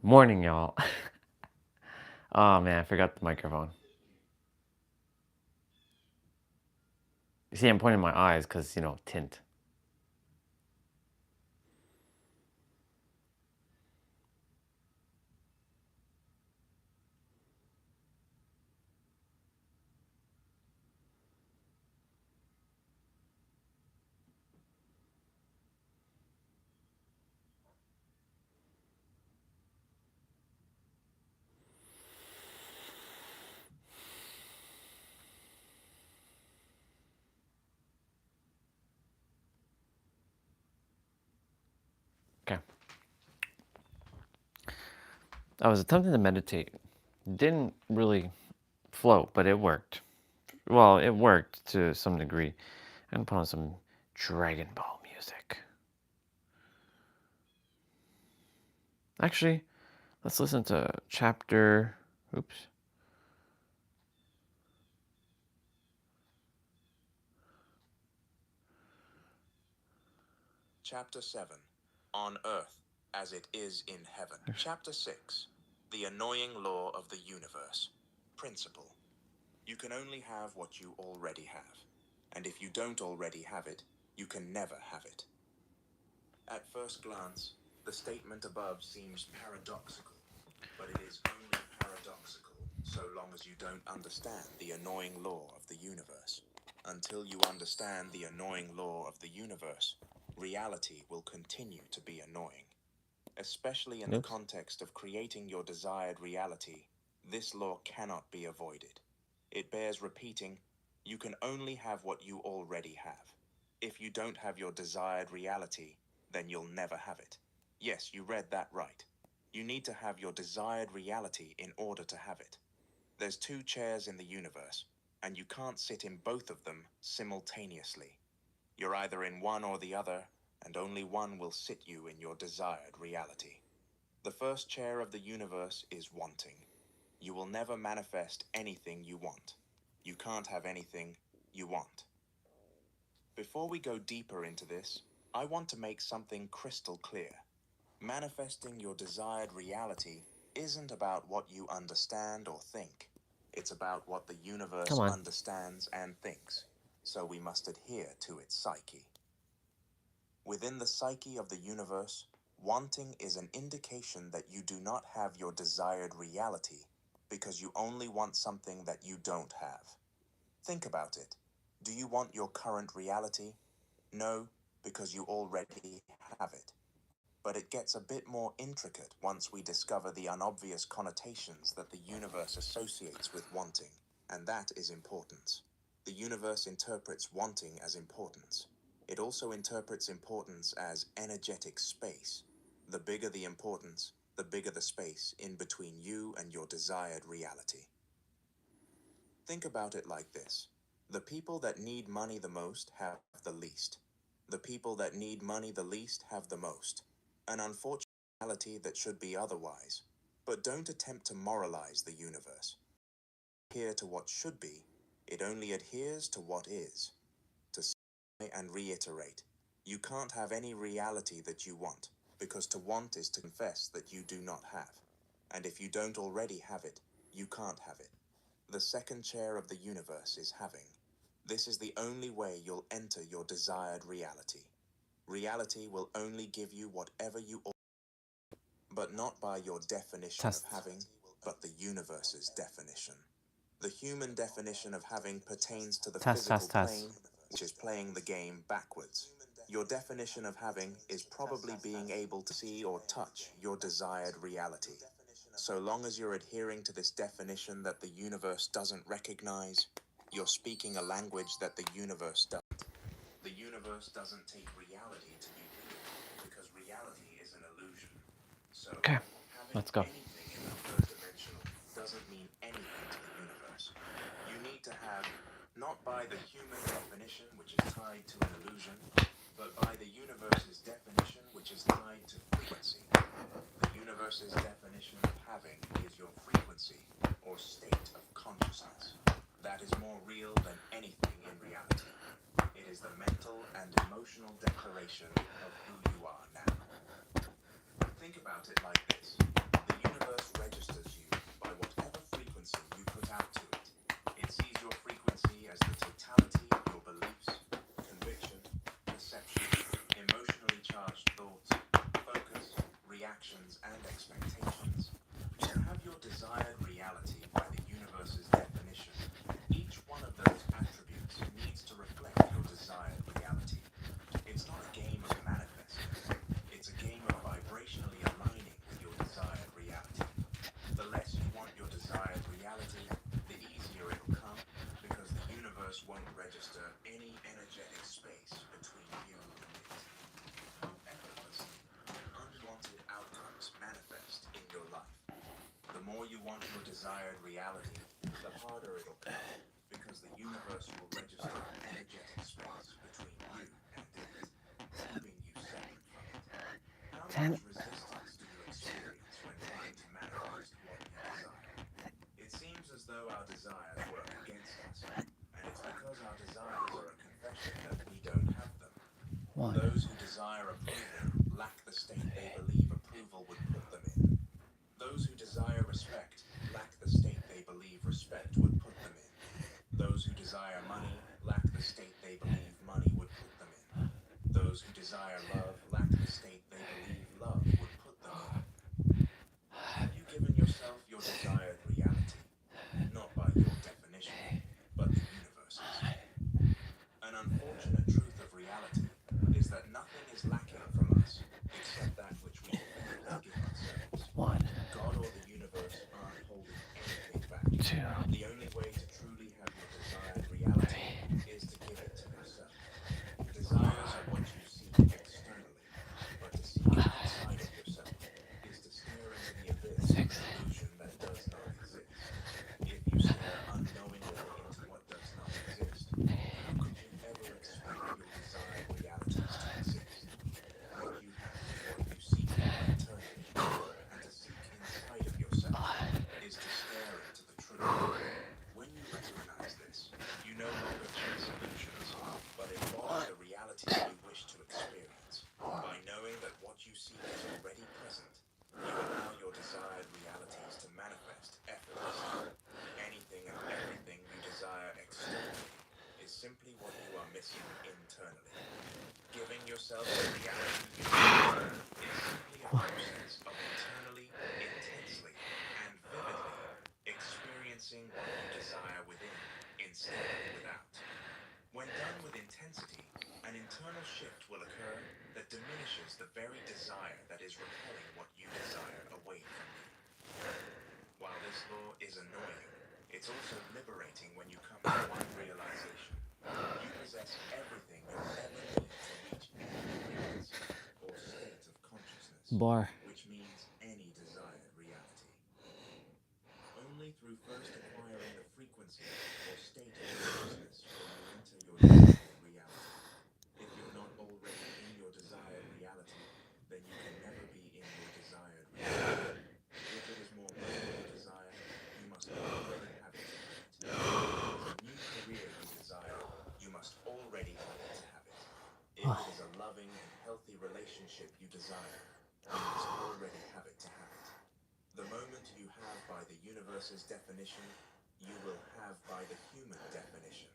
Morning, y'all. Oh man, I forgot the microphone. You see, I'm pointing my eyes because, tint. Okay. I was attempting to meditate. Didn't really flow, but it worked. Well, it worked to some degree. And put on some Dragon Ball music. Actually, let's listen to chapter. Oops. Chapter 7, On Earth as It Is in Heaven. Chapter 6, The Annoying Law of the Universe. Principle. You can only have what you already have. And if you don't already have it, you can never have it. At first glance, the statement above seems paradoxical, but it is only paradoxical so long as you don't understand the annoying law of the universe. Until you understand the annoying law of the universe, reality will continue to be annoying. Especially in the context of creating your desired reality, this law cannot be avoided. It bears repeating, you can only have what you already have. If you don't have your desired reality, then you'll never have it. Yes, you read that right. You need to have your desired reality in order to have it. There's two chairs in the universe, and you can't sit in both of them simultaneously. You're either in one or the other, and only one will sit you in your desired reality. The first chair of the universe is wanting. You will never manifest anything you want. You can't have anything you want. Before we go deeper into this, I want to make something crystal clear. Manifesting your desired reality isn't about what you understand or think. It's about what the universe understands and thinks, so we must adhere to its psyche. Within the psyche of the universe, wanting is an indication that you do not have your desired reality because you only want something that you don't have. Think about it. Do you want your current reality? No, because you already have it. But it gets a bit more intricate once we discover the unobvious connotations that the universe associates with wanting, and that is importance. The universe interprets wanting as importance. It also interprets importance as energetic space. The bigger the importance, the bigger the space in between you and your desired reality. Think about it like this. The people that need money the most have the least. The people that need money the least have the most. An unfortunate reality that should be otherwise. But don't attempt to moralize the universe. Adhere to what should be, it only adheres to what is. To say and reiterate, you can't have any reality that you want, because to want is to confess that you do not have. And if you don't already have it, you can't have it. The second chair of the universe is having. This is the only way you'll enter your desired reality. Reality will only give you whatever you but not by your definition of having, but the universe's definition. The human definition of having pertains to the physical plane, which is playing the game backwards. Your definition of having is probably being able to see or touch your desired reality. So long as you're adhering to this definition that the universe doesn't recognize, you're speaking a language that the universe doesn't. The universe doesn't take reality to be real, because reality is an illusion. So, having anything in the third dimensional doesn't mean anything to the universe. You need to have, not by the human definition, which is tied to an illusion, but by the universe's definition, which is tied to frequency. The universe's definition of having is your frequency, or state of consciousness. That is more real than anything in reality. It is the mental and emotional declaration of who you are now. Think about it like this. The ambitions and expectations. To have your desired reality by the universe's definition, each one of those attributes needs to reflect your desired reality. It's not a game of manifesting, it's a game of vibrationally aligning with your desired reality. The less you want your desired reality, the easier it'll come, because the universe won't register any energetic space between you and it. How effortlessly unwanted outcomes manifest in your life. The more you want your desired reality, the harder it'll come, because the universe will register energetic space between you and it, keeping you separate from it. How Tint. much resistance do you experience when trying to manifest what you desire? It seems as though our desires work against us, and it's because our desires are a confession that we don't have them. One. Those who desire approval lack the state they believe approval would put them in. Those who desire respect lack the state they believe respect would put them in. Those who desire money lack the state they believe money would put them in. Those who desire love lack the state they believe love would put them in. Have you given yourself your desired reality? Not by your definition, but the universe's. An unfortunate truth of reality is that nothing is lacking from us except that which we fail to give ourselves. One. God or the universe aren't holding anything back. Two. The only way to truly have your desired reality is to give it to yourself. Desires are what you seek externally, but to seek it outside of yourself is to stare into the abyss of an illusion that does not exist. If you stare unknowingly into what does not exist, how could you ever expect your desired realities to exist? What you have is what you seek internally, and to seek inside of yourself is to stare into the truth. When you recognize this, you no longer chase illusions, but embody the reality you wish to experience. By knowing that what you seek is already present, you allow your desired realities to manifest effortlessly. Anything and everything you desire externally is simply what you are missing internally. Giving yourself the reality you desire is simply a process of internally, intensely, and vividly experiencing what you desire within instead of without. When done with intensity, an internal shift will occur that diminishes the very desire that is repelling what you desire away from you. While this law is annoying, it's also liberating when you come to one realization. You possess everything you'll ever need to reach any frequency or state of consciousness, Bar. which means any desired reality. Only through first acquiring the frequency or state of consciousness will you enter your desired reality. If you're not already in your desired reality, then you can never be in your desired reality. If it is more money you desire, you must already have it to have it. If it is a new career you desire, you must already have it to have it. If it is a loving and healthy relationship you desire, you must already have it to have it. The moment you have by the universe's definition, you will have by the human definition.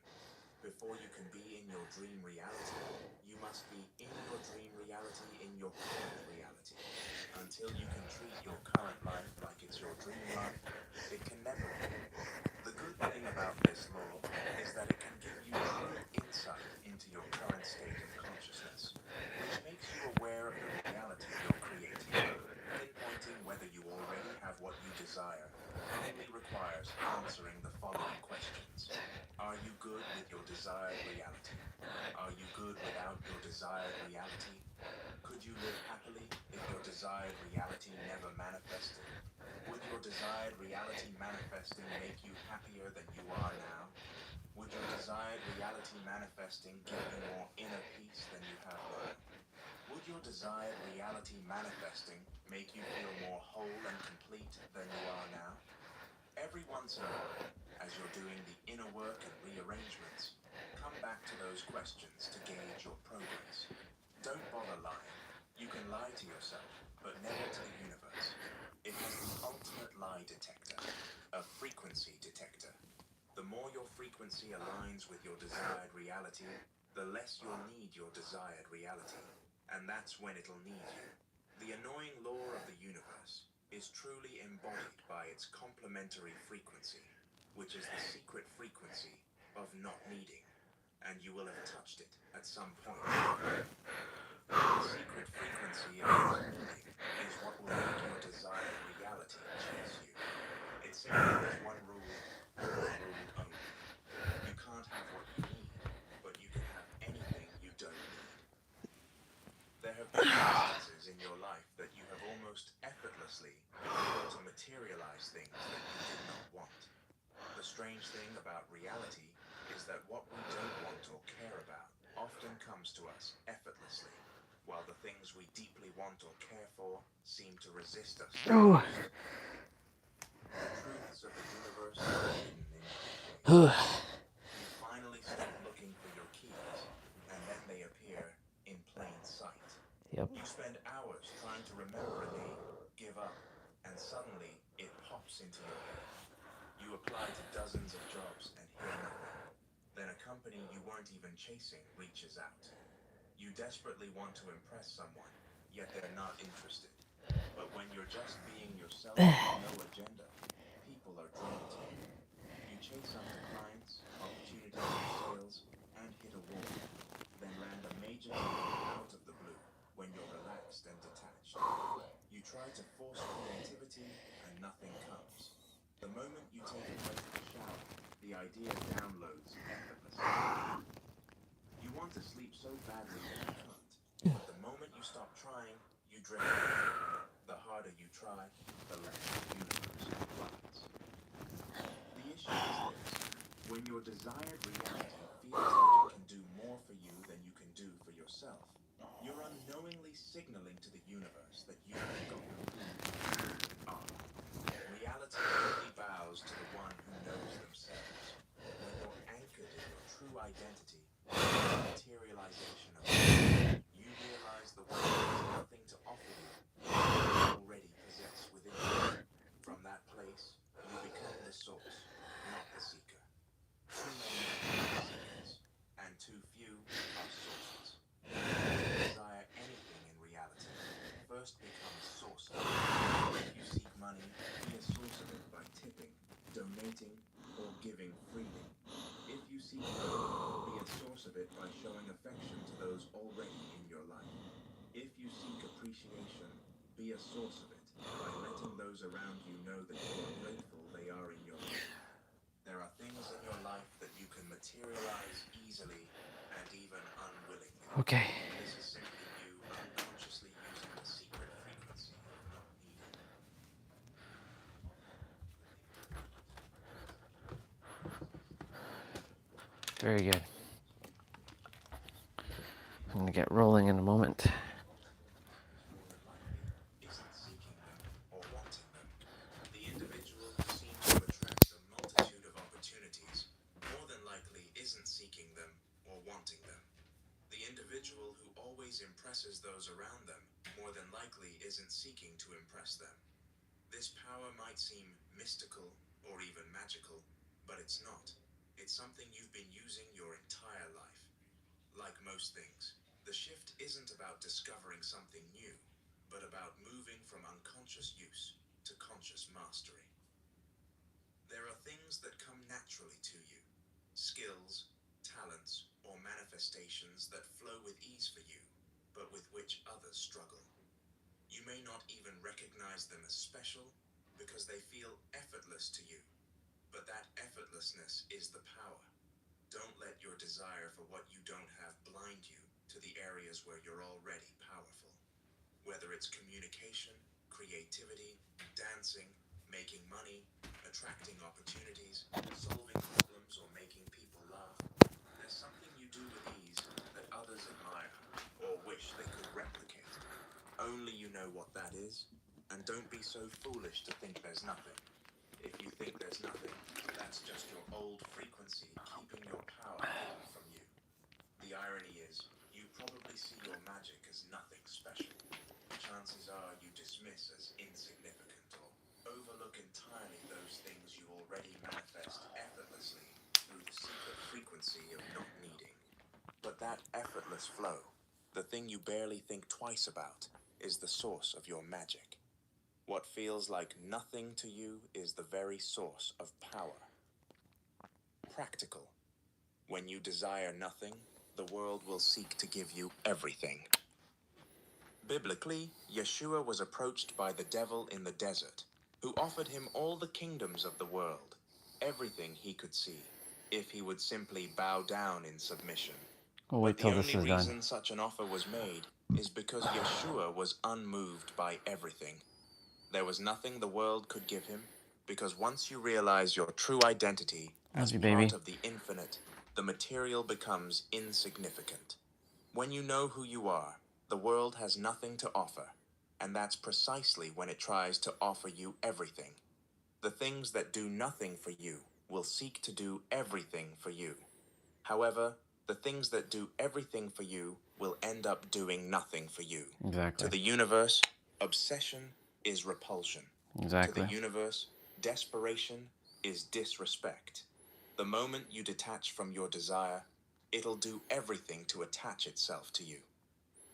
Before you can be in your dream reality, you must be in your dream reality in your current reality. Until you can treat your current life like it's your dream life, it can never be. The good thing about this law is that it can give you true insight into your current state of consciousness, which makes you aware of the reality you're creating. Pinpointing whether you already have what you desire only requires answering the following questions. Are you good with your desired reality? Are you good without your desired reality? Could you live happily if your desired reality never manifested? Would your desired reality manifesting make you happier than you are now? Would your desired reality manifesting give you more inner peace than you have now? Would your desired reality manifesting make you feel more whole and complete than you are now? Every once in a while, as you're doing the inner work and rearrangements, come back to those questions to gauge your progress. Don't bother lying. You can lie to yourself, but never to the universe. It has the ultimate lie detector, a frequency detector. The more your frequency aligns with your desired reality, the less you'll need your desired reality. And that's when it'll need you. The annoying law of the universe is truly embodied by its complementary frequency, which is the secret frequency of not needing, and you will have touched it at some point in your life. The secret frequency of not needing is what will make your desired reality chase you. It simply has one rule and one rule only. You can't have what you need, but you can have anything you don't need. There have been instances in your life that you have almost effortlessly been able to materialize things that you did not want. The strange thing about reality is that what we don't want or care about often comes to us effortlessly, while the things we deeply want or care for seem to resist us the Oh. most. The truths of the universe are hidden in quick ways. You finally stop looking for your keys, and then they appear in plain sight. Yep. You spend hours trying to remember a name, give up, and suddenly it pops into your head. You apply to dozens of jobs and hear nothing. Then a company you weren't even chasing reaches out. You desperately want to impress someone, yet they're not interested. But when you're just being yourself with no agenda, people are drawn to you. You chase after clients, opportunities for sales, and hit a wall, then land a major deal out of the blue when you're relaxed and detached. You try to force creativity and nothing comes. The moment you take a break to shower, the idea downloads effortlessly. You want to sleep so badly that you can't, but the moment you stop trying, you drift away. The harder you try, the less the universe complies. The issue is this: when your desired reality feels like it can do more for you than you can do for yourself, you're unknowingly signaling to the universe that you've forgotten who you really are. Reality only bows to the one who knows themselves. When you're anchored in your true identity, the materialization of life, you realize the world has nothing to offer you more than you already possess within you. From that place, you become the source, not the seeker. Too many people are seekers, and too few are sources. To desire anything in reality, first become a source of it. If you seek money, be a source of it by tipping, donating, or giving freely. If you seek love, be a source of it by showing affection to those already in your life. If you seek appreciation, be a source of it by letting those around you know that you are grateful they are in your life. There are things in your life that you can materialize easily and even unwillingly. Okay. This is simply you unconsciously using the secret frequency of not needing. Very good. I'm gonna get rolling in a moment. More than likely isn't seeking them or wanting them. The individual who seems to attract a multitude of opportunities more than likely isn't seeking them or wanting them. The individual who always impresses those around them more than likely isn't seeking to impress them. This power might seem mystical or even magical, but it's not. It's something you've been using your entire life. Like most things, the shift isn't about discovering something new, but about moving from unconscious use to conscious mastery. There are things that come naturally to you, skills, talents, or manifestations that flow with ease for you, but with which others struggle. You may not even recognize them as special because they feel effortless to you, but that effortlessness is the power. Don't let your desire for what you don't have blind you to the areas where you're already powerful. Whether it's communication, creativity, dancing, making money, attracting opportunities, solving problems, or making people laugh, there's something you do with ease that others admire or wish they could replicate. Only you know what that is, and don't be so foolish to think there's nothing. If you think there's nothing, that's just your old frequency keeping your power hidden from you. The irony is, you probably see your magic as nothing special. Chances are you dismiss as insignificant or overlook entirely those things you already manifest effortlessly through the secret frequency of not needing. But that effortless flow, the thing you barely think twice about, is the source of your magic. What feels like nothing to you is the very source of power. Practical. When you desire nothing, the world will seek to give you everything. Biblically, Yeshua was approached by the devil in the desert, who offered him all the kingdoms of the world, everything he could see, if he would simply bow down in submission. We'll But wait the till this only is done. reason such an offer was made is because Yeshua was unmoved by everything. There was nothing the world could give him, because once you realize your true identity as you, part baby. of the infinite, the material becomes insignificant. When you know who you are, the world has nothing to offer, and that's precisely when it tries to offer you everything. The things that do nothing for you will seek to do everything for you. However, the things that do everything for you will end up doing nothing for you. Exactly. To the universe, obsession is repulsion. Exactly. To the universe, desperation is disrespect. The moment you detach from your desire, it'll do everything to attach itself to you.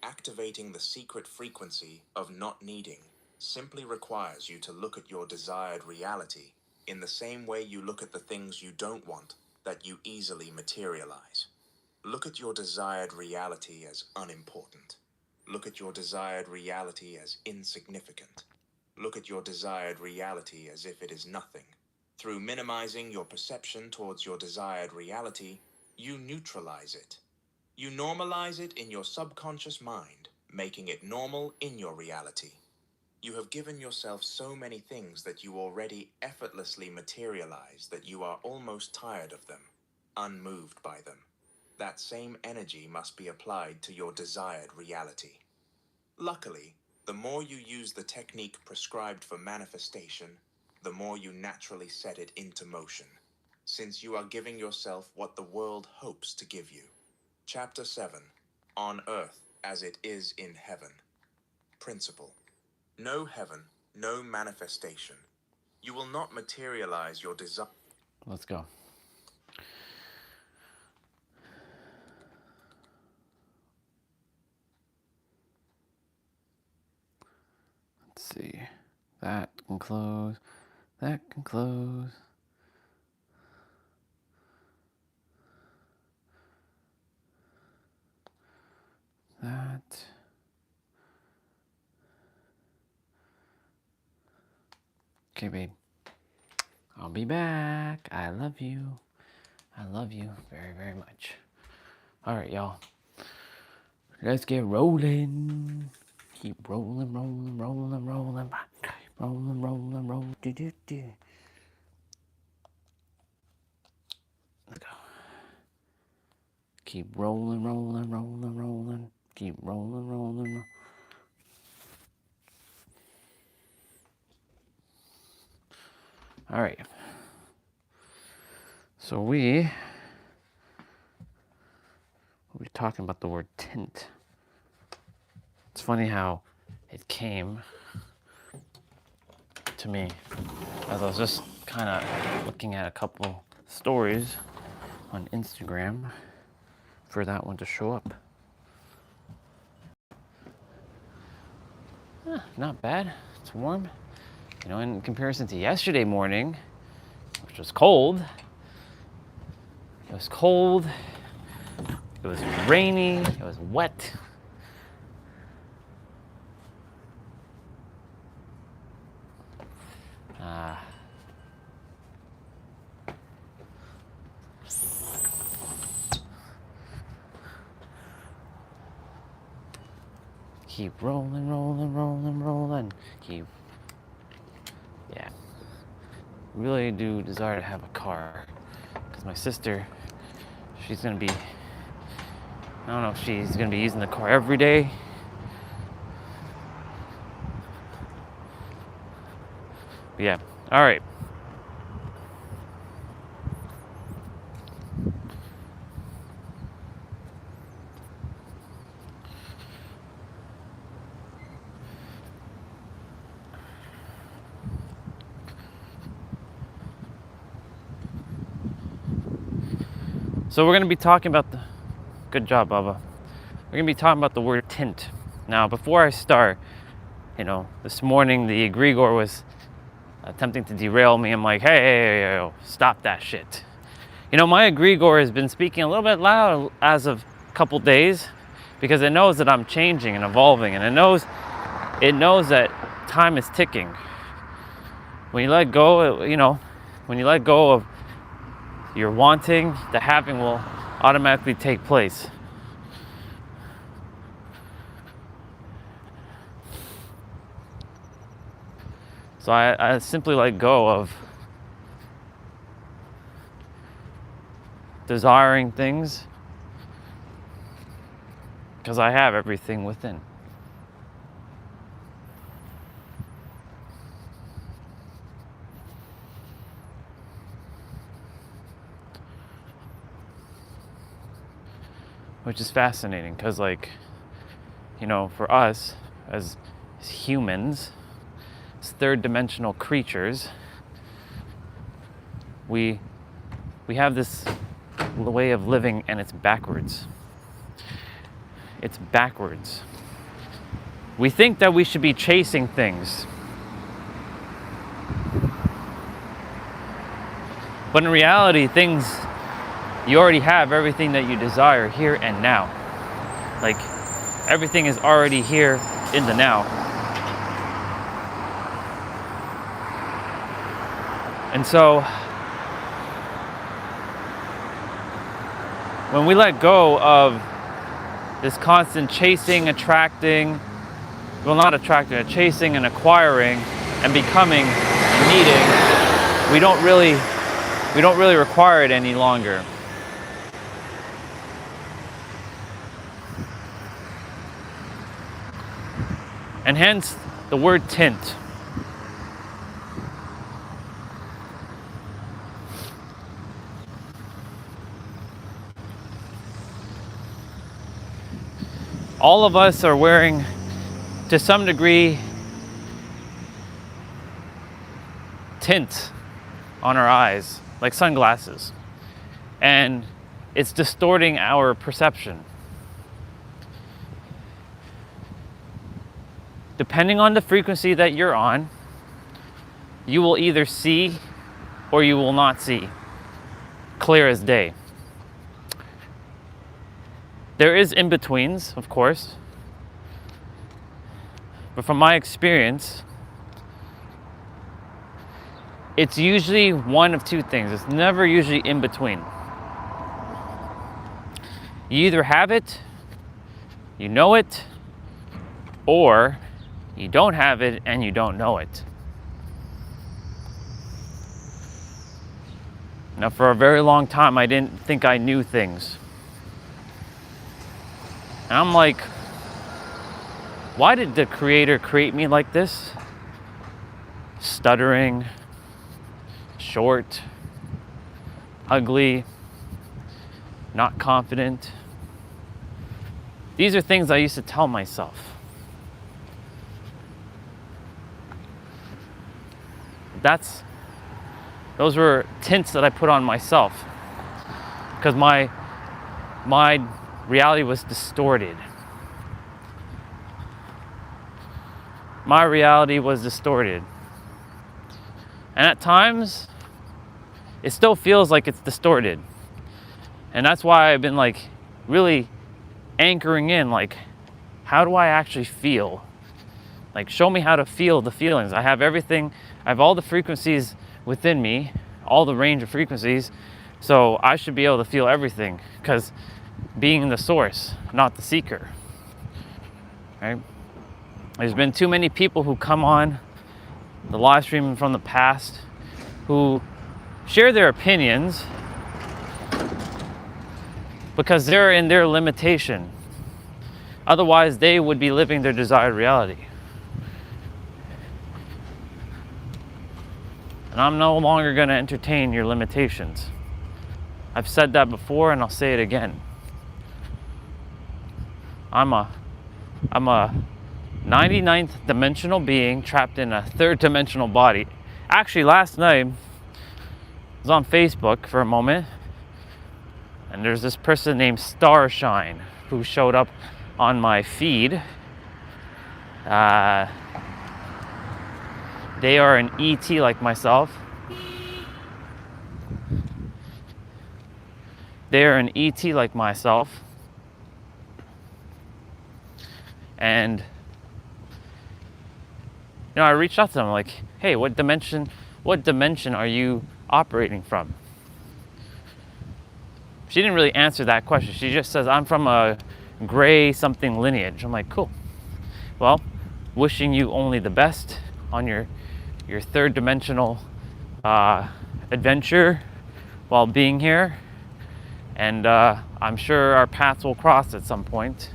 Activating the secret frequency of not needing simply requires you to look at your desired reality in the same way you look at the things you don't want that you easily materialize. Look at your desired reality as unimportant. Look at your desired reality as insignificant. Look at your desired reality as if it is nothing. Through minimizing your perception towards your desired reality, you neutralize it. You normalize it in your subconscious mind, making it normal in your reality. You have given yourself so many things that you already effortlessly materialize that you are almost tired of them, unmoved by them. That same energy must be applied to your desired reality. Luckily, the more you use the technique prescribed for manifestation, the more you naturally set it into motion, since you are giving yourself what the world hopes to give you. Chapter 7. On Earth as it is in Heaven. Principle. No heaven, no manifestation. You will not materialize your desire. Let's go. Let's see. That can close. That can close. That. Okay, babe. I'll be back. I love you. I love you very, very much. All right, y'all. Let's get rolling. Keep rolling, rolling, rolling, rolling. Rolling, rolling, rolling. Do, do, do. Let's go. Keep rolling, rolling, rolling, rolling. Keep rolling, rolling, rolling. All right. So we're talking about the word tint. It's funny how it came to me as I was just kind of looking at a couple stories on Instagram for that one to show up. Not bad. It's warm. You know, in comparison to yesterday morning, which was cold. It was cold. It was rainy. It was wet. Keep rolling, rolling, rolling, rolling. Keep. Yeah. Really do desire to have a car. Because my sister, she's going to be, I don't know if she's going to be using the car every day. But yeah. All right. So we're going to be talking about the, good job, Bubba. We're going to be talking about the word tint. Now, before I start, This morning the egregore was attempting to derail me. I'm like, hey, stop that shit. My egregore has been speaking a little bit loud as of a couple days because it knows that I'm changing and evolving, and it knows that time is ticking. When you let go, when you let go of your wanting, the having will automatically take place. So I simply let go of desiring things because I have everything within. Which is fascinating because, for us as humans, as third-dimensional creatures, we have this way of living, and it's backwards. It's backwards. We think that we should be chasing things, but in reality, you already have everything that you desire here and now. Like, everything is already here in the now. And so, when we let go of this constant chasing, attracting, chasing and acquiring and becoming and needing, we don't really require it any longer. And hence the word tint. All of us are wearing, to some degree, tint on our eyes, like sunglasses. And it's distorting our perception. Depending on the frequency that you're on, you will either see or you will not see. Clear as day. There is in-betweens, of course. But from my experience, it's usually one of two things. It's never usually in between. You either have it, you know it, or you don't have it and you don't know it. Now, for a very long time, I didn't think I knew things. And I'm like, why did the Creator create me like this? Stuttering, short, ugly, not confident. These are things I used to tell myself. Those were tints that I put on myself because my reality was distorted. My reality was distorted. And at times, it still feels like it's distorted. And that's why I've been really anchoring in, how do I actually feel? Show me how to feel the feelings. I have everything. I have all the frequencies within me, all the range of frequencies. So I should be able to feel everything because being the source, not the seeker. Right? There's been too many people who come on the live stream from the past who share their opinions because they're in their limitation. Otherwise, they would be living their desired reality. And I'm no longer going to entertain your limitations. I've said that before and I'll say it again. I'm a 99th dimensional being trapped in a third dimensional body. Actually, last night, I was on Facebook for a moment, and there's this person named Starshine who showed up on my feed. They are an ET like myself. They are an ET like myself. And I reached out to them like, hey, what dimension are you operating from? She didn't really answer that question. She just says, I'm from a gray something lineage. I'm like, cool. Well, wishing you only the best on your third dimensional adventure while being here. And I'm sure our paths will cross at some point.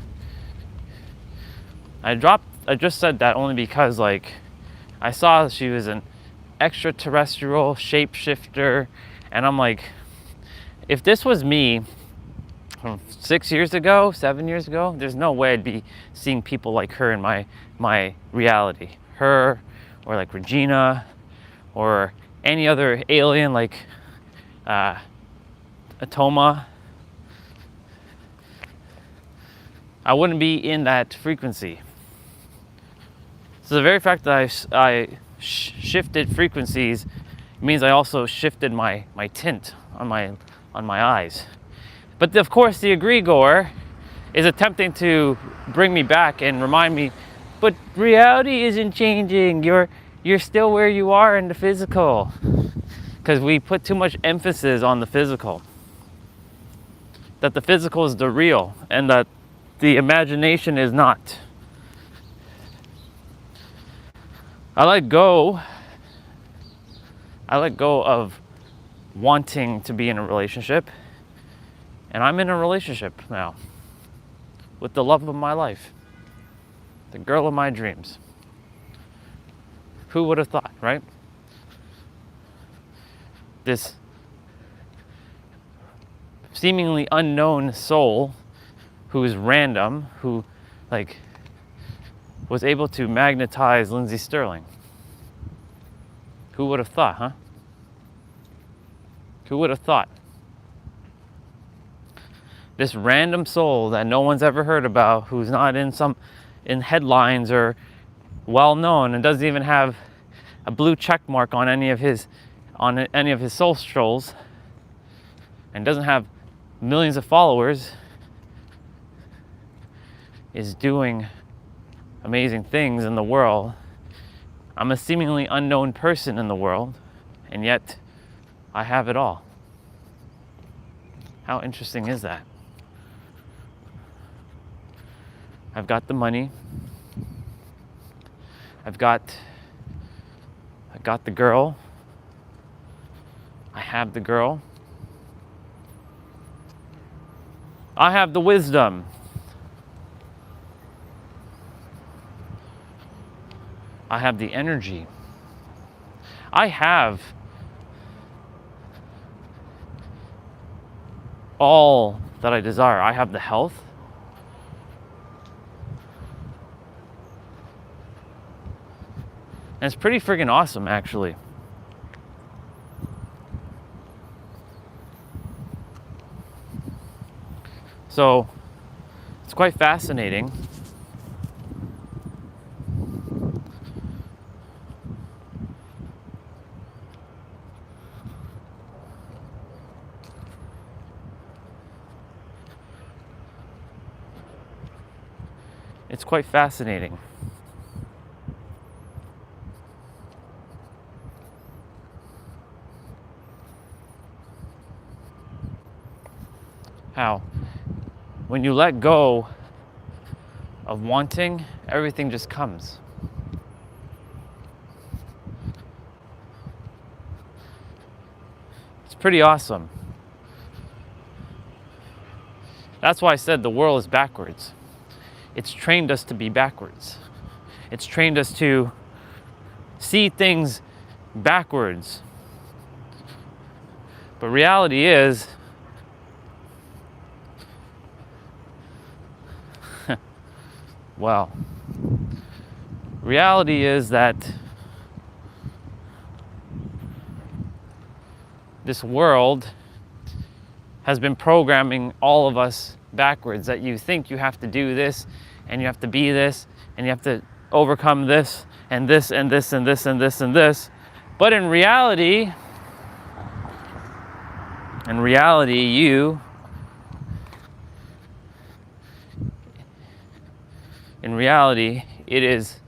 I just said that only because like I saw she was an extraterrestrial shapeshifter, and I'm like, if this was me 6 years ago, 7 years ago, there's no way I'd be seeing people like her in my reality. Her, or like Regina, or any other alien like Atoma. I wouldn't be in that frequency. So the very fact that I shifted frequencies means I also shifted my tint on my eyes. But of course the egregore is attempting to bring me back and remind me, but reality isn't changing. You're still where you are in the physical. Because we put too much emphasis on the physical. That the physical is the real and that the imagination is not. I let go of wanting to be in a relationship, and I'm in a relationship now with the love of my life, the girl of my dreams. Who would have thought, right? This seemingly unknown soul who is random, who like was able to magnetize Lindsay Sterling. Who would have thought, huh? Who would have thought? This random soul that no one's ever heard about, who's not in headlines or well known, and doesn't even have a blue check mark on any of his socials, and doesn't have millions of followers, is doing amazing things in the world. I'm a seemingly unknown person in the world, and yet I have it all. How interesting is that? I've got the money. I've got the girl. I have the girl. I have the wisdom. I have the energy. I have all that I desire. I have the health. And it's pretty friggin' awesome, actually. So, it's quite fascinating. It's quite fascinating. How when you let go of wanting, everything just comes. It's pretty awesome. That's why I said the world is backwards. It's trained us to be backwards. It's trained us to see things backwards. But reality is, well, reality is that this world has been programming all of us backwards, that you think you have to do this, and you have to be this, and you have to overcome this, and this and this and this and this and this. But in reality, it is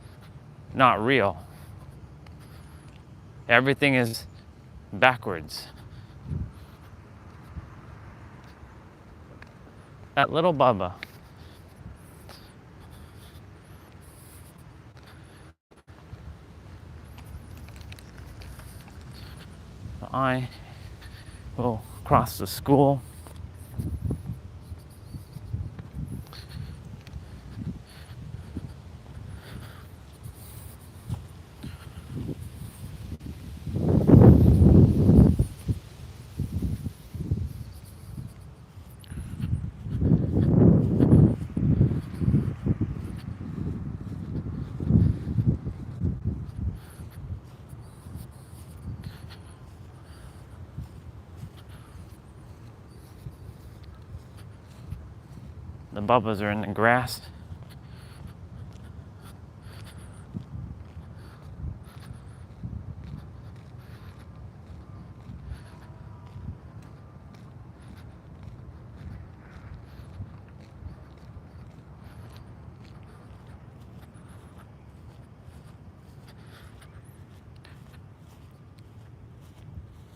not real. Everything is backwards. That little Bubba. I will cross the school. The Bubbas are in the grass.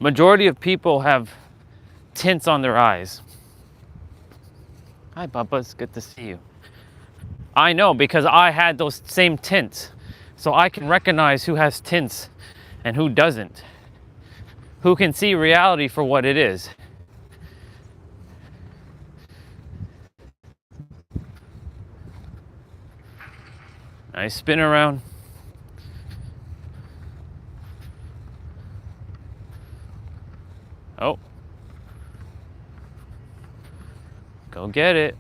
Majority of people have tints on their eyes. Hi, Bubba, it's good to see you. I know, because I had those same tints. So I can recognize who has tints and who doesn't. Who can see reality for what it is. Nice spin around. Oh. Go get it.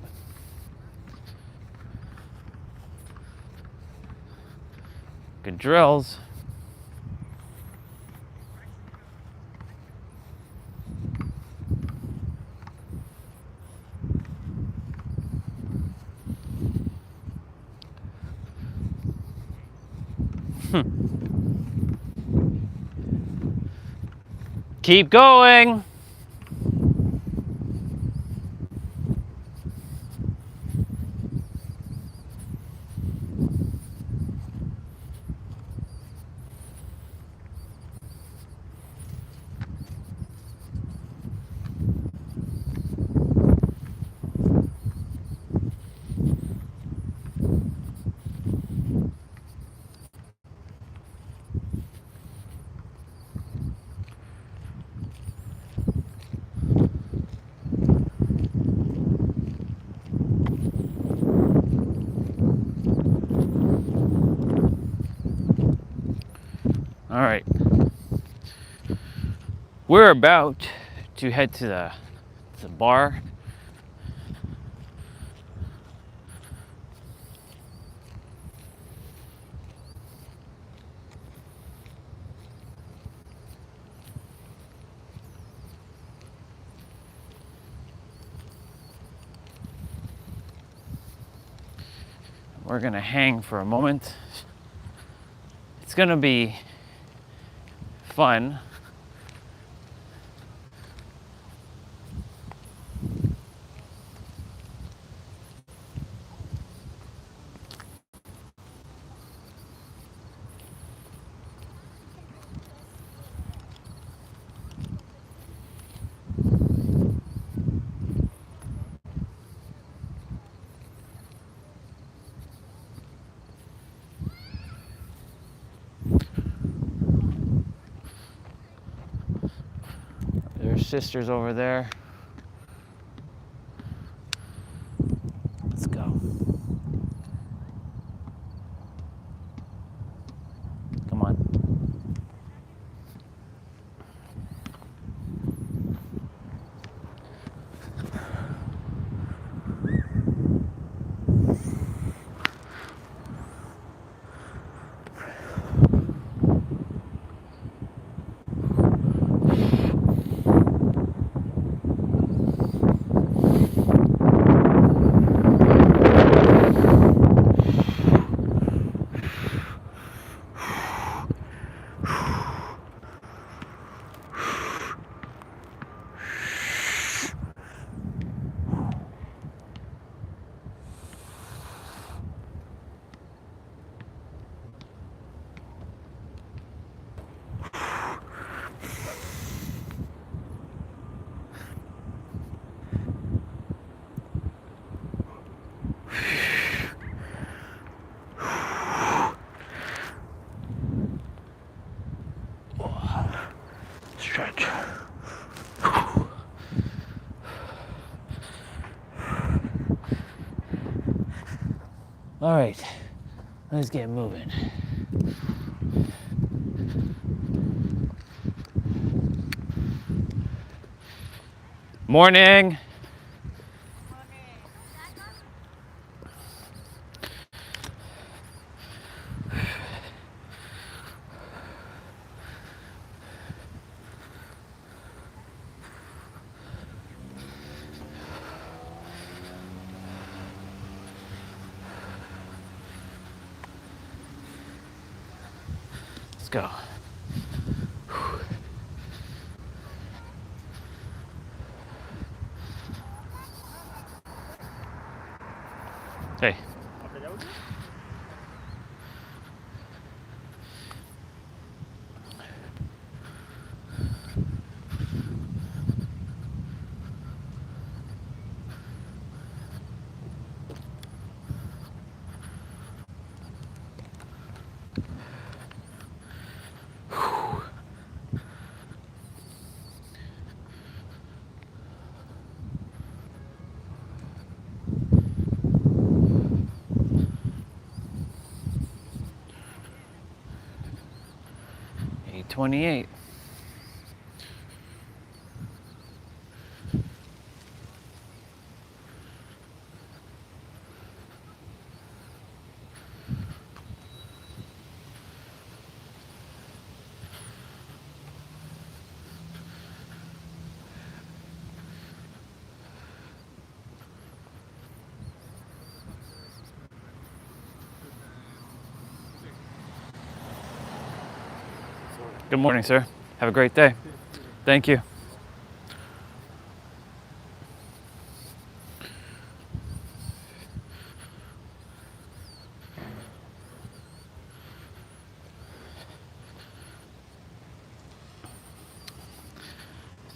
Good drills. Keep going. All right. We're about to head to the bar. We're gonna hang for a moment. It's gonna be fun. There's sisters over there. Let's go. Come on. stretch. All right, let's get moving. Morning. Let's go. Hey. Eight 28. Good morning, sir. Have a great day. Thank you.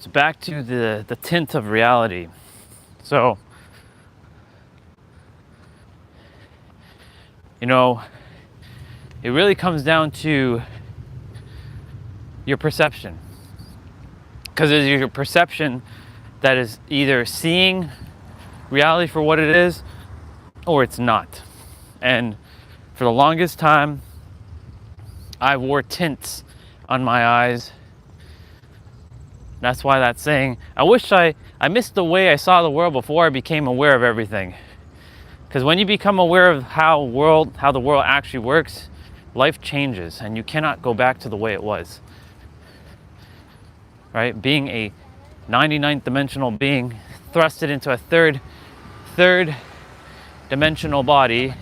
So back to the tint of reality. So, it really comes down to your perception. Because it's your perception that is either seeing reality for what it is or it's not. And for the longest time, I wore tints on my eyes. That's why that's saying, I wish I missed the way I saw the world before I became aware of everything. Because when you become aware of how the world actually works, life changes and you cannot go back to the way it was. Right? Being a 99th dimensional being thrusted into a third dimensional body.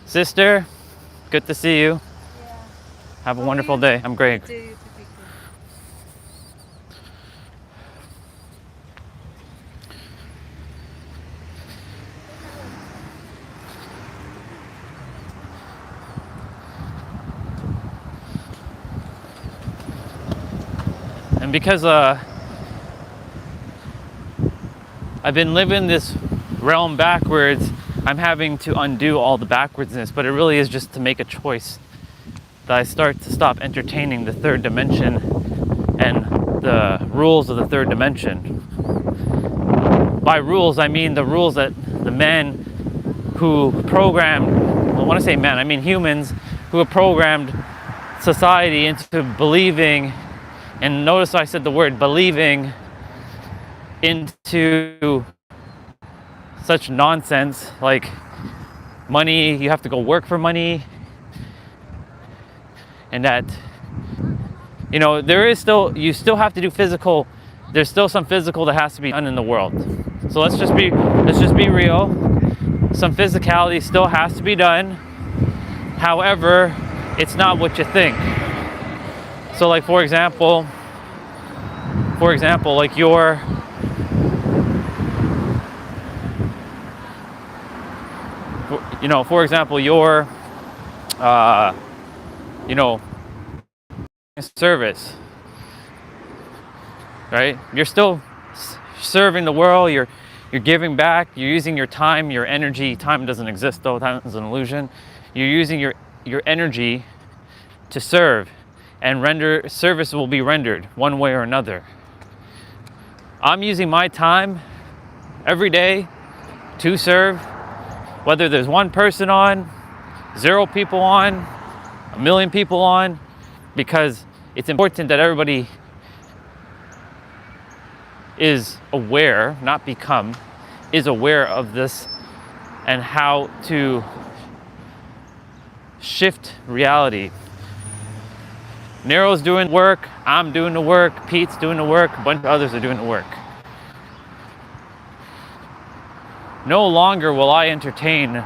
Sister, good to see you. Yeah. Have a wonderful day. I'm Greg. And because I've been living this realm backwards, I'm having to undo all the backwardsness, but it really is just to make a choice that I start to stop entertaining the third dimension and the rules of the third dimension. By rules, I mean the rules that the men who programmed, well, when I say men, I mean humans who have programmed society into believing, and notice I said the word believing, into such nonsense like money, you have to go work for money, and that you still have to do physical, there's still some physical that has to be done in the world. So let's just be real. Some physicality still has to be done. However, it's not what you think. So like for example, like your service, right? You're still serving the world, you're giving back, you're using your time, your energy. Time doesn't exist though, time is an illusion. You're using your your energy to serve, and service will be rendered one way or another. I'm using my time every day to serve, whether there's one person on, 0 people on, 1,000,000 people on, because it's important that everybody is aware, not become, is aware of this and how to shift reality. Nero's doing work, I'm doing the work, Pete's doing the work, a bunch of others are doing the work. No longer will I entertain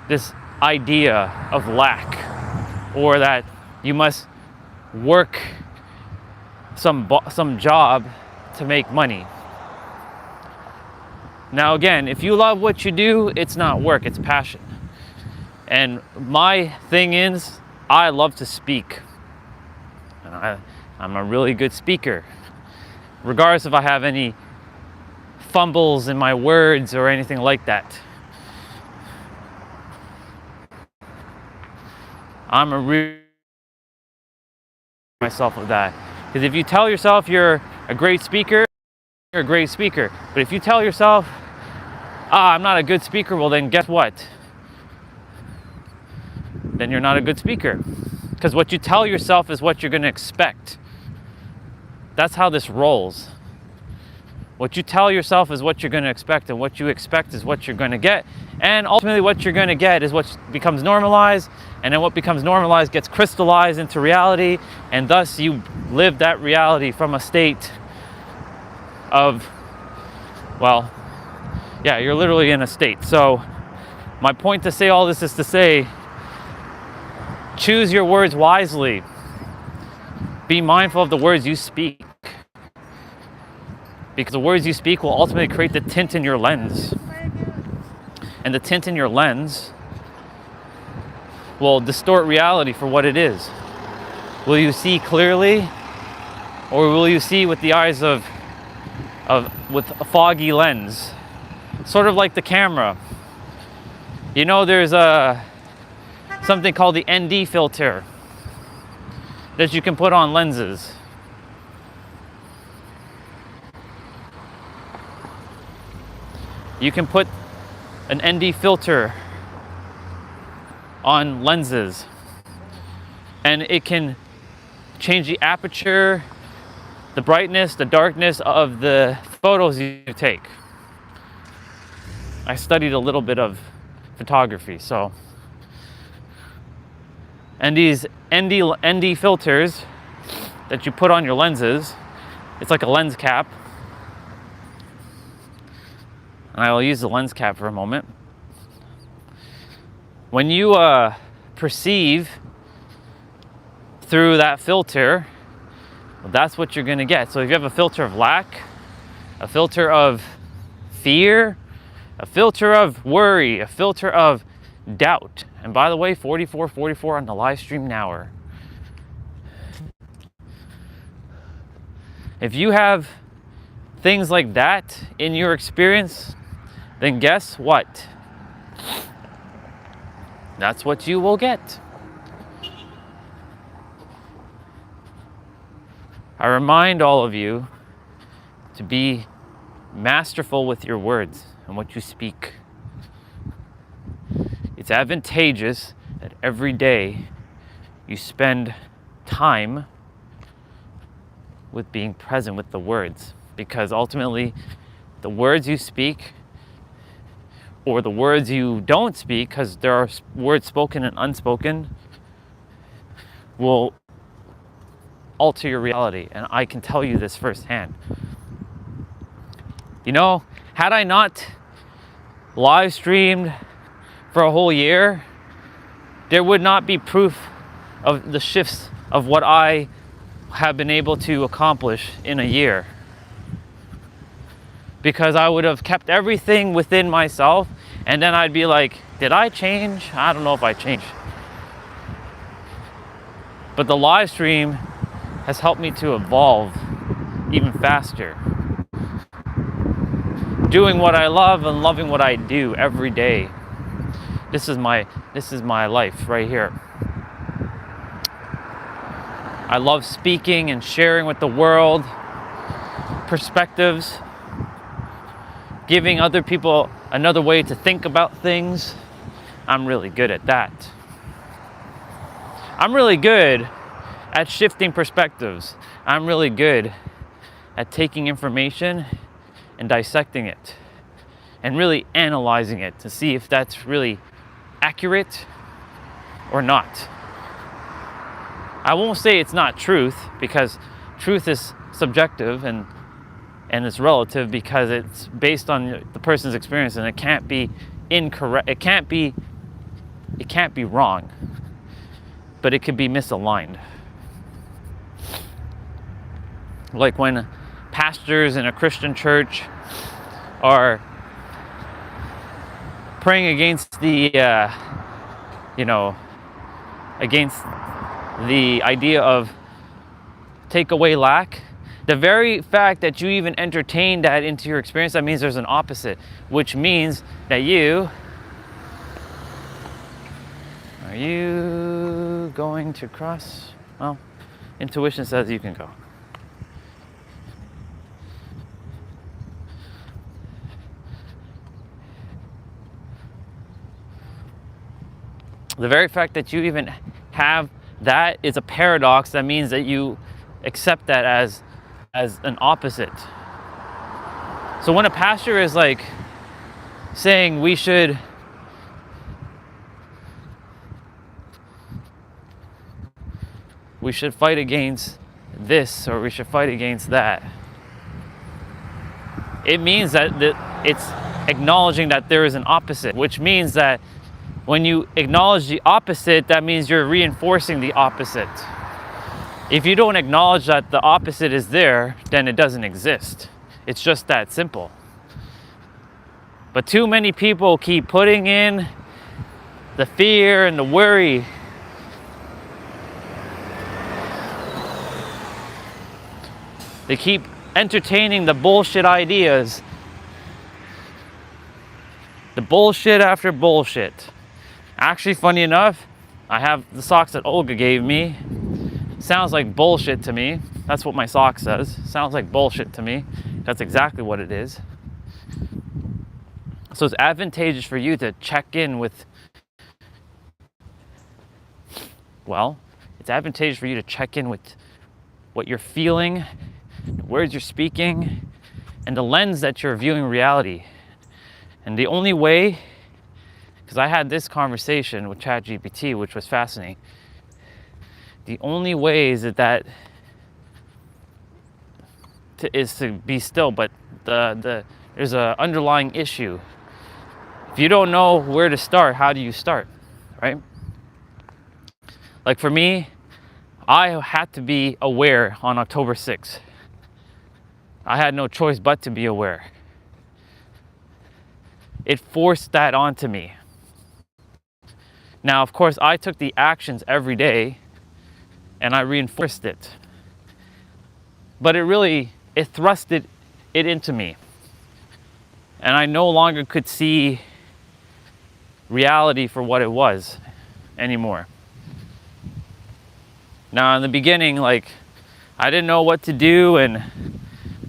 this idea of lack, or that you must work some job to make money. Now again, if you love what you do, it's not work, it's passion. And my thing is, I love to speak. And I'm a really good speaker. Regardless if I have any fumbles in my words or anything like that. I'm a real myself of that. Because if you tell yourself you're a great speaker, you're a great speaker. But if you tell yourself, I'm not a good speaker, well then guess what? Then you're not a good speaker. Because what you tell yourself is what you're going to expect. That's how this rolls. What you tell yourself is what you're going to expect, and what you expect is what you're going to get. And ultimately what you're going to get is what becomes normalized, and then what becomes normalized gets crystallized into reality, and thus you live that reality from a state of, well, yeah, you're literally in a state. So my point to say all this is to say, choose your words wisely. Be mindful of the words you speak, because the words you speak will ultimately create the tint in your lens. And the tint in your lens will distort reality for what it is. Will you see clearly, or will you see with the eyes with a foggy lens? Sort of like the camera. You know, there's something called the ND filter that you can put on lenses. You can put an ND filter on lenses, and it can change the aperture, the brightness, the darkness of the photos you take. I studied a little bit of photography, so. And these ND filters that you put on your lenses, it's like a lens cap. And I will use the lens cap for a moment. When you perceive through that filter, well, that's what you're going to get. So if you have a filter of lack, a filter of fear, a filter of worry, a filter of doubt. And by the way, 4444 on the live stream now. If you have things like that in your experience, then guess what? That's what you will get. I remind all of you to be masterful with your words and what you speak. It's advantageous that every day you spend time with being present with the words, because ultimately the words you speak, or the words you don't speak, because there are words spoken and unspoken, will alter your reality. And I can tell you this firsthand. You know, had I not live streamed for a whole year, there would not be proof of the shifts of what I have been able to accomplish in a year. Because I would have kept everything within myself, and then I'd be like, did I change? I don't know if I changed. But the live stream has helped me to evolve even faster. Doing what I love and loving what I do every day. This is my life right here. I love speaking and sharing with the world perspectives, giving other people another way to think about things. I'm really good at that. I'm really good at shifting perspectives. I'm really good at taking information and dissecting it and really analyzing it to see if that's really accurate or not. I won't say it's not truth, because truth is subjective and it's relative, because it's based on the person's experience, and it can't be incorrect. It can't be wrong, but it could be misaligned. Like when pastors in a Christian church are praying against the against the idea of take away lack. The very fact that you even entertain that into your experience, that means there's an opposite, which means that are you going to cross? Well, intuition says you can go. The very fact that you even have that is a paradox. That means that you accept that as an opposite. So when a pastor is like saying we should fight against this or we should fight against that, it means that it's acknowledging that there is an opposite, which means that when you acknowledge the opposite, that means you're reinforcing the opposite. If you don't acknowledge that the opposite is there, then it doesn't exist. It's just that simple. But too many people keep putting in the fear and the worry. They keep entertaining the bullshit ideas. The bullshit after bullshit. Actually, funny enough, I have the socks that Olga gave me. Sounds like bullshit to me. That's what my sock says. Sounds like bullshit to me. That's exactly what it is. So it's advantageous for you to check in with, it's advantageous for you to check in with what you're feeling, the words you're speaking, and the lens that you're viewing reality. And the only way, because I had this conversation with ChatGPT, which was fascinating. The only way is is to be still, but there's an underlying issue. If you don't know where to start, how do you start, right? Like for me, I had to be aware on October 6th. I had no choice but to be aware. It forced that onto me. Now, of course, I took the actions every day and I reinforced it. But it thrusted it into me. And I no longer could see reality for what it was anymore. Now, in the beginning, I didn't know what to do, and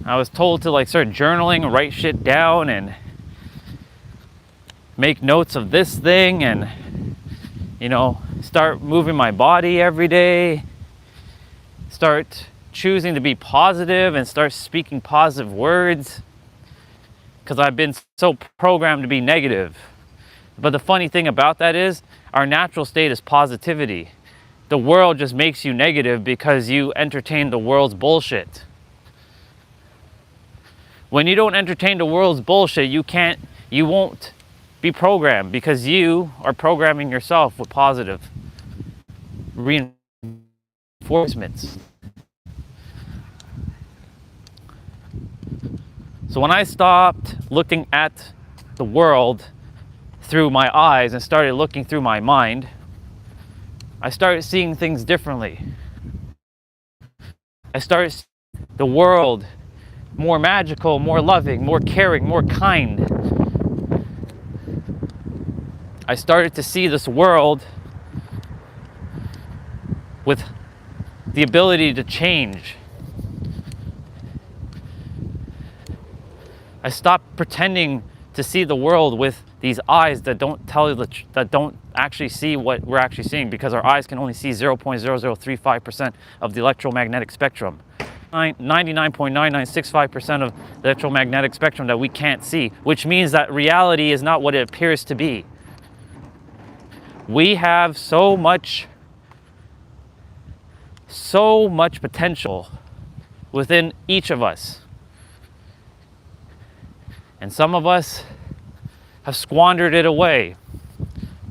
I was told to start journaling, write shit down, and make notes of this thing, and start moving my body every day, start choosing to be positive and start speaking positive words, because I've been so programmed to be negative. But the funny thing about that is our natural state is positivity. The world just makes you negative because you entertain the world's bullshit. When you don't entertain the world's bullshit, you won't be programmed, because you are programming yourself with positive reinforcements. So when I stopped looking at the world through my eyes and started looking through my mind, I started seeing things differently. I started seeing the world more magical, more loving, more caring, more kind. I started to see this world with the ability to change. I stopped pretending to see the world with these eyes that don't tell you that don't actually see what we're actually seeing, because our eyes can only see 0.0035% of the electromagnetic spectrum. 99.9965% of the electromagnetic spectrum that we can't see, which means that reality is not what it appears to be. We have so much potential within each of us. And some of us have squandered it away,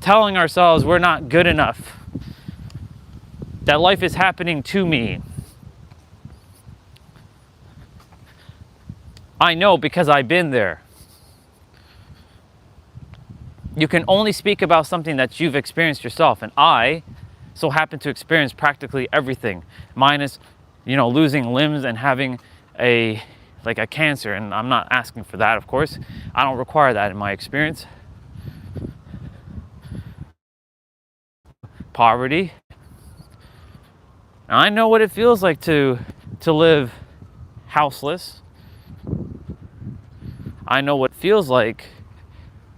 telling ourselves we're not good enough, that life is happening to me. I know, because I've been there. You can only speak about something that you've experienced yourself, and I so happen to experience practically everything, minus, losing limbs and having a cancer, and I'm not asking for that, of course. I don't require that in my experience. Poverty. And I know what it feels like to live houseless. I know what it feels like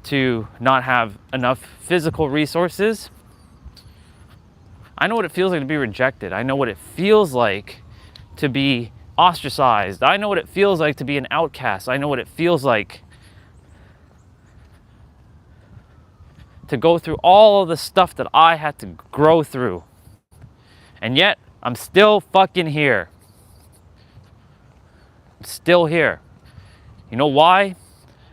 to not have enough physical resources. I know what it feels like to be rejected. I know what it feels like to be ostracized. I know what it feels like to be an outcast. I know what it feels like to go through all of the stuff that I had to grow through. And yet, I'm still fucking here. I'm still here. You know why?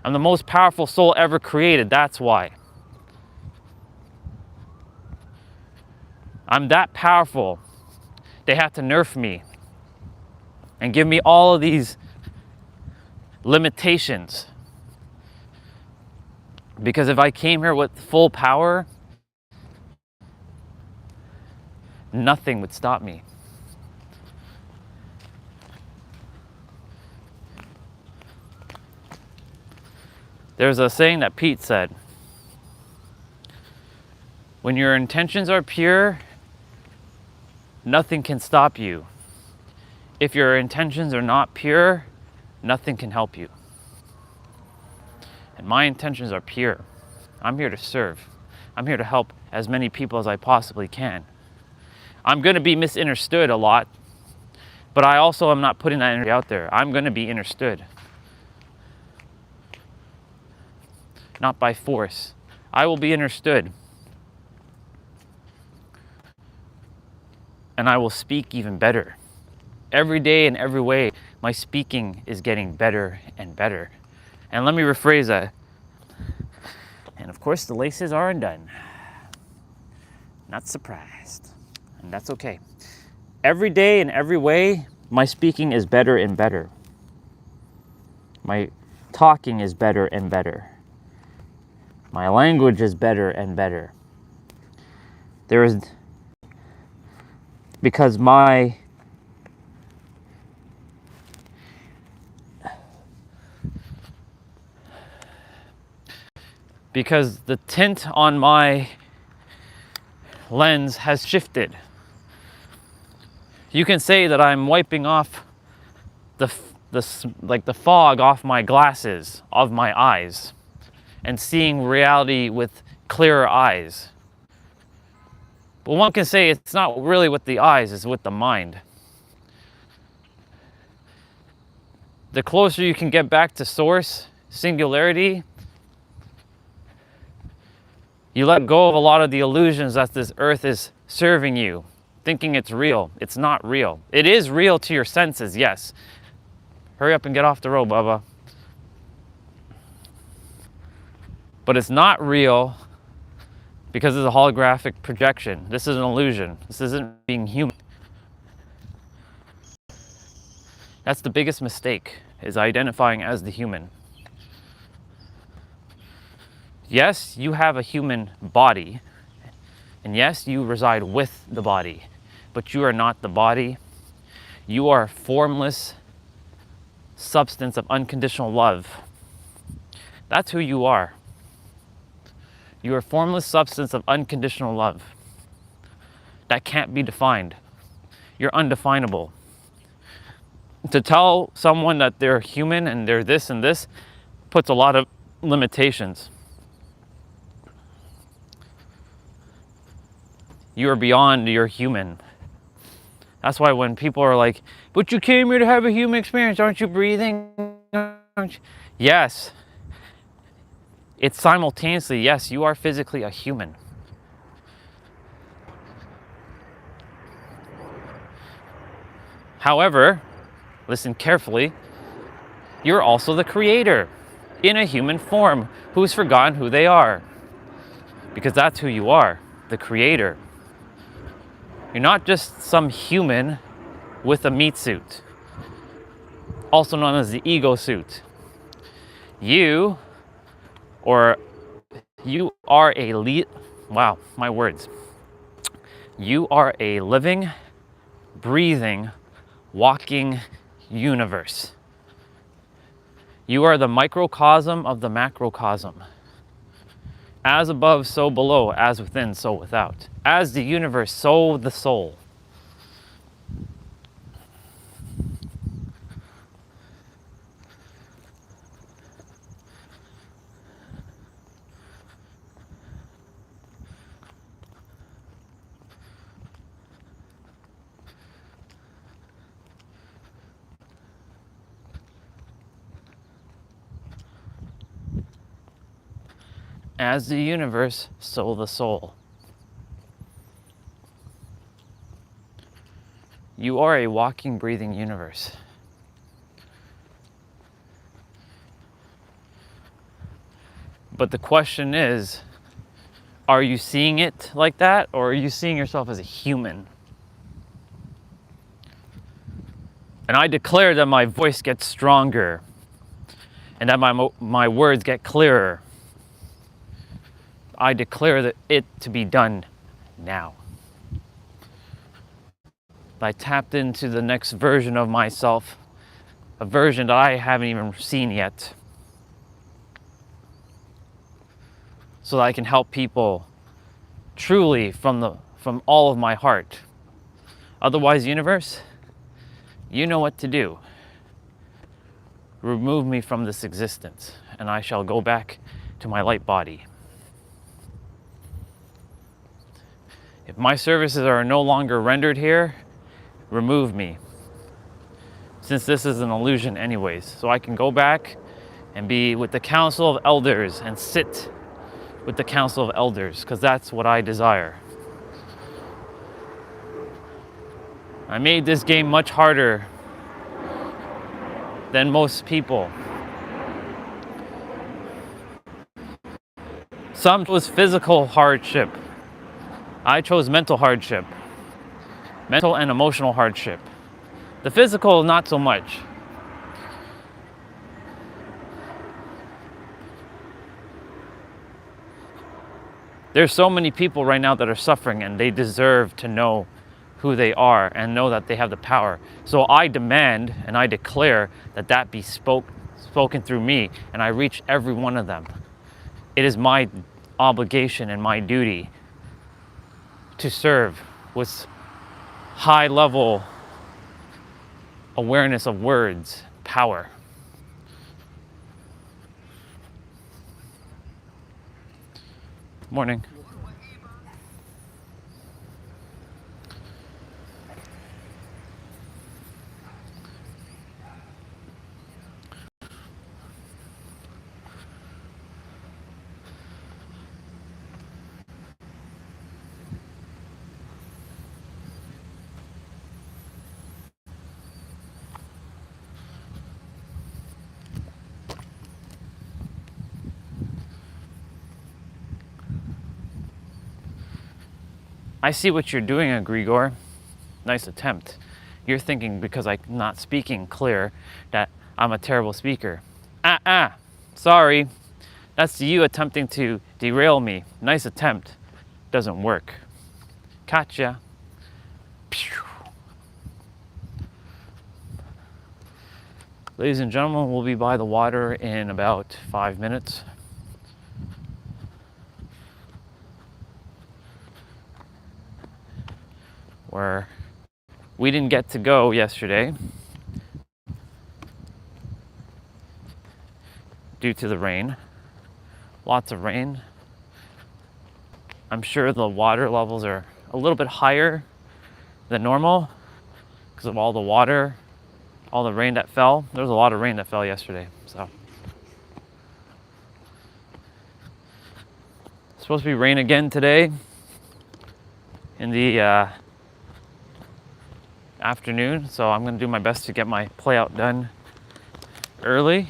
I'm the most powerful soul ever created. That's why. I'm that powerful. They have to nerf me and give me all of these limitations. Because if I came here with full power, nothing would stop me. There's a saying that Pete said: when your intentions are pure, nothing can stop you. If your intentions are not pure, nothing can help you. And my intentions are pure. I'm here to serve. I'm here to help as many people as I possibly can. I'm going to be misunderstood a lot, but I also am not putting that energy out there. I'm going to be understood. Not by force. I will be understood. And I will speak even better. Every day in every way, my speaking is getting better and better. And let me rephrase that. And of course, the laces are undone. Not surprised. And that's okay. Every day in every way, my speaking is better and better. My talking is better and better. My language is better and better. Because the tint on my lens has shifted. You can say that I'm wiping off the fog off my glasses, of my eyes, and seeing reality with clearer eyes. But one can say it's not really with the eyes, it's with the mind. The closer you can get back to source, singularity, you let go of a lot of the illusions that this earth is serving you, thinking it's real. It's not real. It is real to your senses, yes. Hurry up and get off the road, Bubba. But it's not real because it's a holographic projection. This is an illusion. This isn't being human. That's the biggest mistake, is identifying as the human. Yes, you have a human body, and yes, you reside with the body, but you are not the body. You are a formless substance of unconditional love. That's who you are. You are a formless substance of unconditional love that can't be defined. You're undefinable. To tell someone that they're human and they're this and this puts a lot of limitations. You are beyond your human. That's why when people are like, but you came here to have a human experience, aren't you breathing? Aren't you? Yes. It's simultaneously, yes, you are physically a human. However, listen carefully, you're also the creator in a human form who's forgotten who they are. Because that's who you are, the creator. You're not just some human with a meat suit, also known as the ego suit. You are wow, my words. You are a living, breathing, walking universe. You are the microcosm of the macrocosm. As above, so below, as within, so without. As the universe, so the soul. As the universe, so the soul. You are a walking, breathing universe. But the question is, are you seeing it like that, or are you seeing yourself as a human? And I declare that my voice gets stronger and that my words get clearer. I declare that it to be done now. I tapped into the next version of myself, a version that I haven't even seen yet, so that I can help people truly from all of my heart. Otherwise, universe, you know what to do. Remove me from this existence, and I shall go back to my light body. If my services are no longer rendered here, remove me. Since this is an illusion anyways, so I can go back and be with the council of elders and sit with the council of elders, because that's what I desire. I made this game much harder than most people. Some chose physical hardship. I chose mental hardship. Mental and emotional hardship. The physical, not so much. There's so many people right now that are suffering, and they deserve to know who they are and know that they have the power. So I demand and I declare that that be spoken through me, and I reach every one of them. It is my obligation and my duty to serve with high level awareness of words, power. Morning. I see what you're doing, Grigor. Nice attempt. You're thinking because I'm not speaking clear that I'm a terrible speaker. Sorry. That's you attempting to derail me. Nice attempt. Doesn't work. Gotcha. Pew. Ladies and gentlemen, we'll be by the water in about 5 minutes. where we didn't get to go yesterday due to the rain. Lots of rain. I'm sure the water levels are a little bit higher than normal because of all the water, all the rain that fell. There was a lot of rain that fell yesterday, so. It's supposed to be rain again today in the afternoon, so I'm gonna do my best to get my play out done early.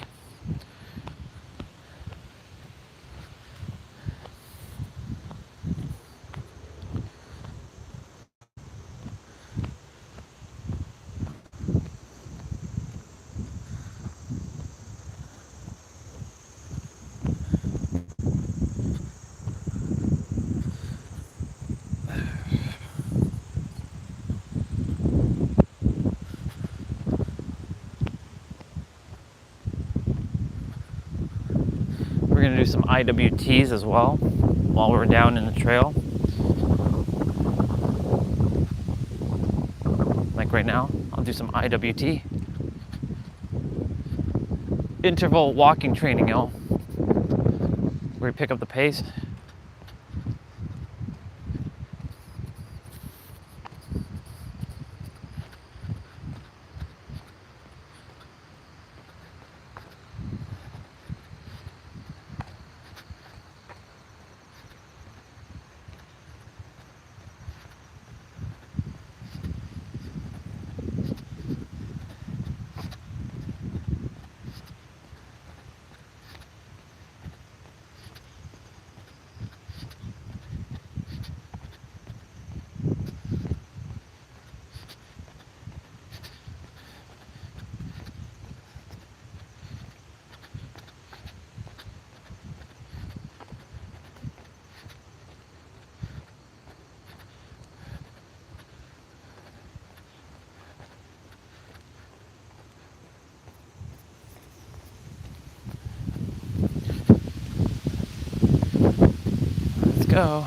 We're gonna do some IWTs as well while we're down in the trail. Like right now, I'll do some IWT. Interval walking training, y'all. Where we pick up the pace. Let's go.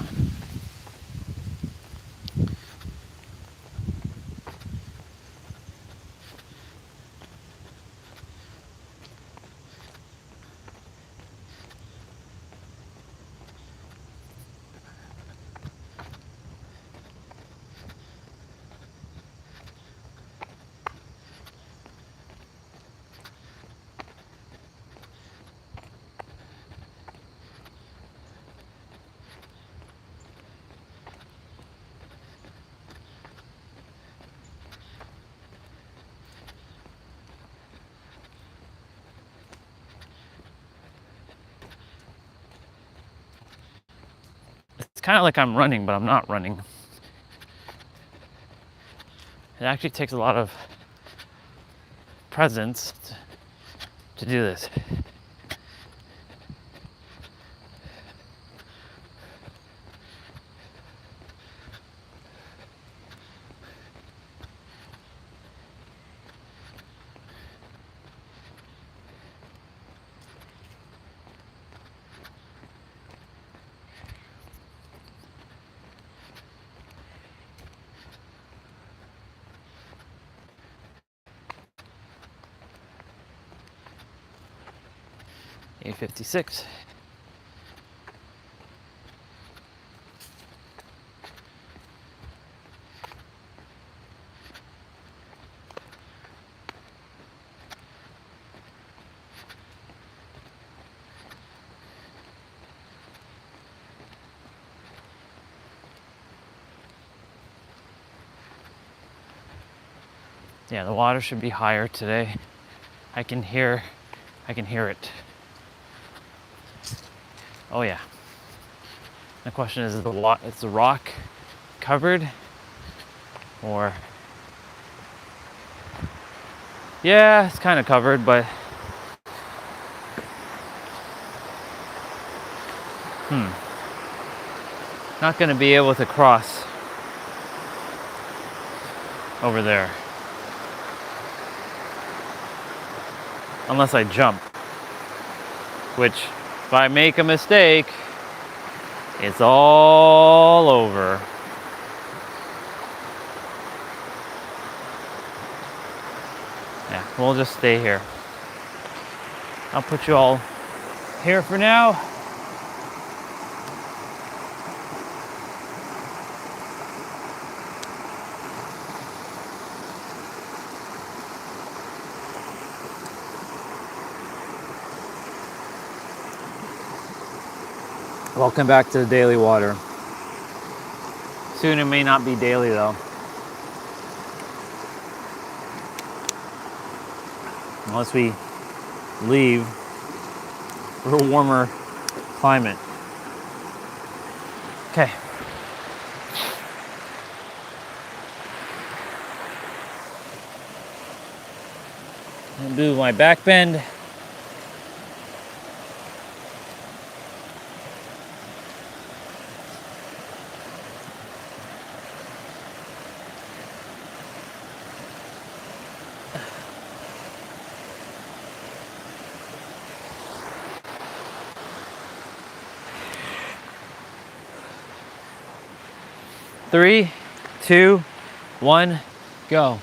It's kind of like I'm running, but I'm not running. It actually takes a lot of presence to do this. $8.56. Yeah, the water should be higher today. I can hear it. Oh yeah. The question is the rock covered or yeah, it's kind of covered, but not going to be able to cross over there unless I jump, which if I make a mistake, it's all over. we'll just stay here. I'll put you all here for now. Welcome back to the daily water. Soon it may not be daily though. Unless we leave for a warmer climate. Okay. I'll do my back bend. Three, two, one, go.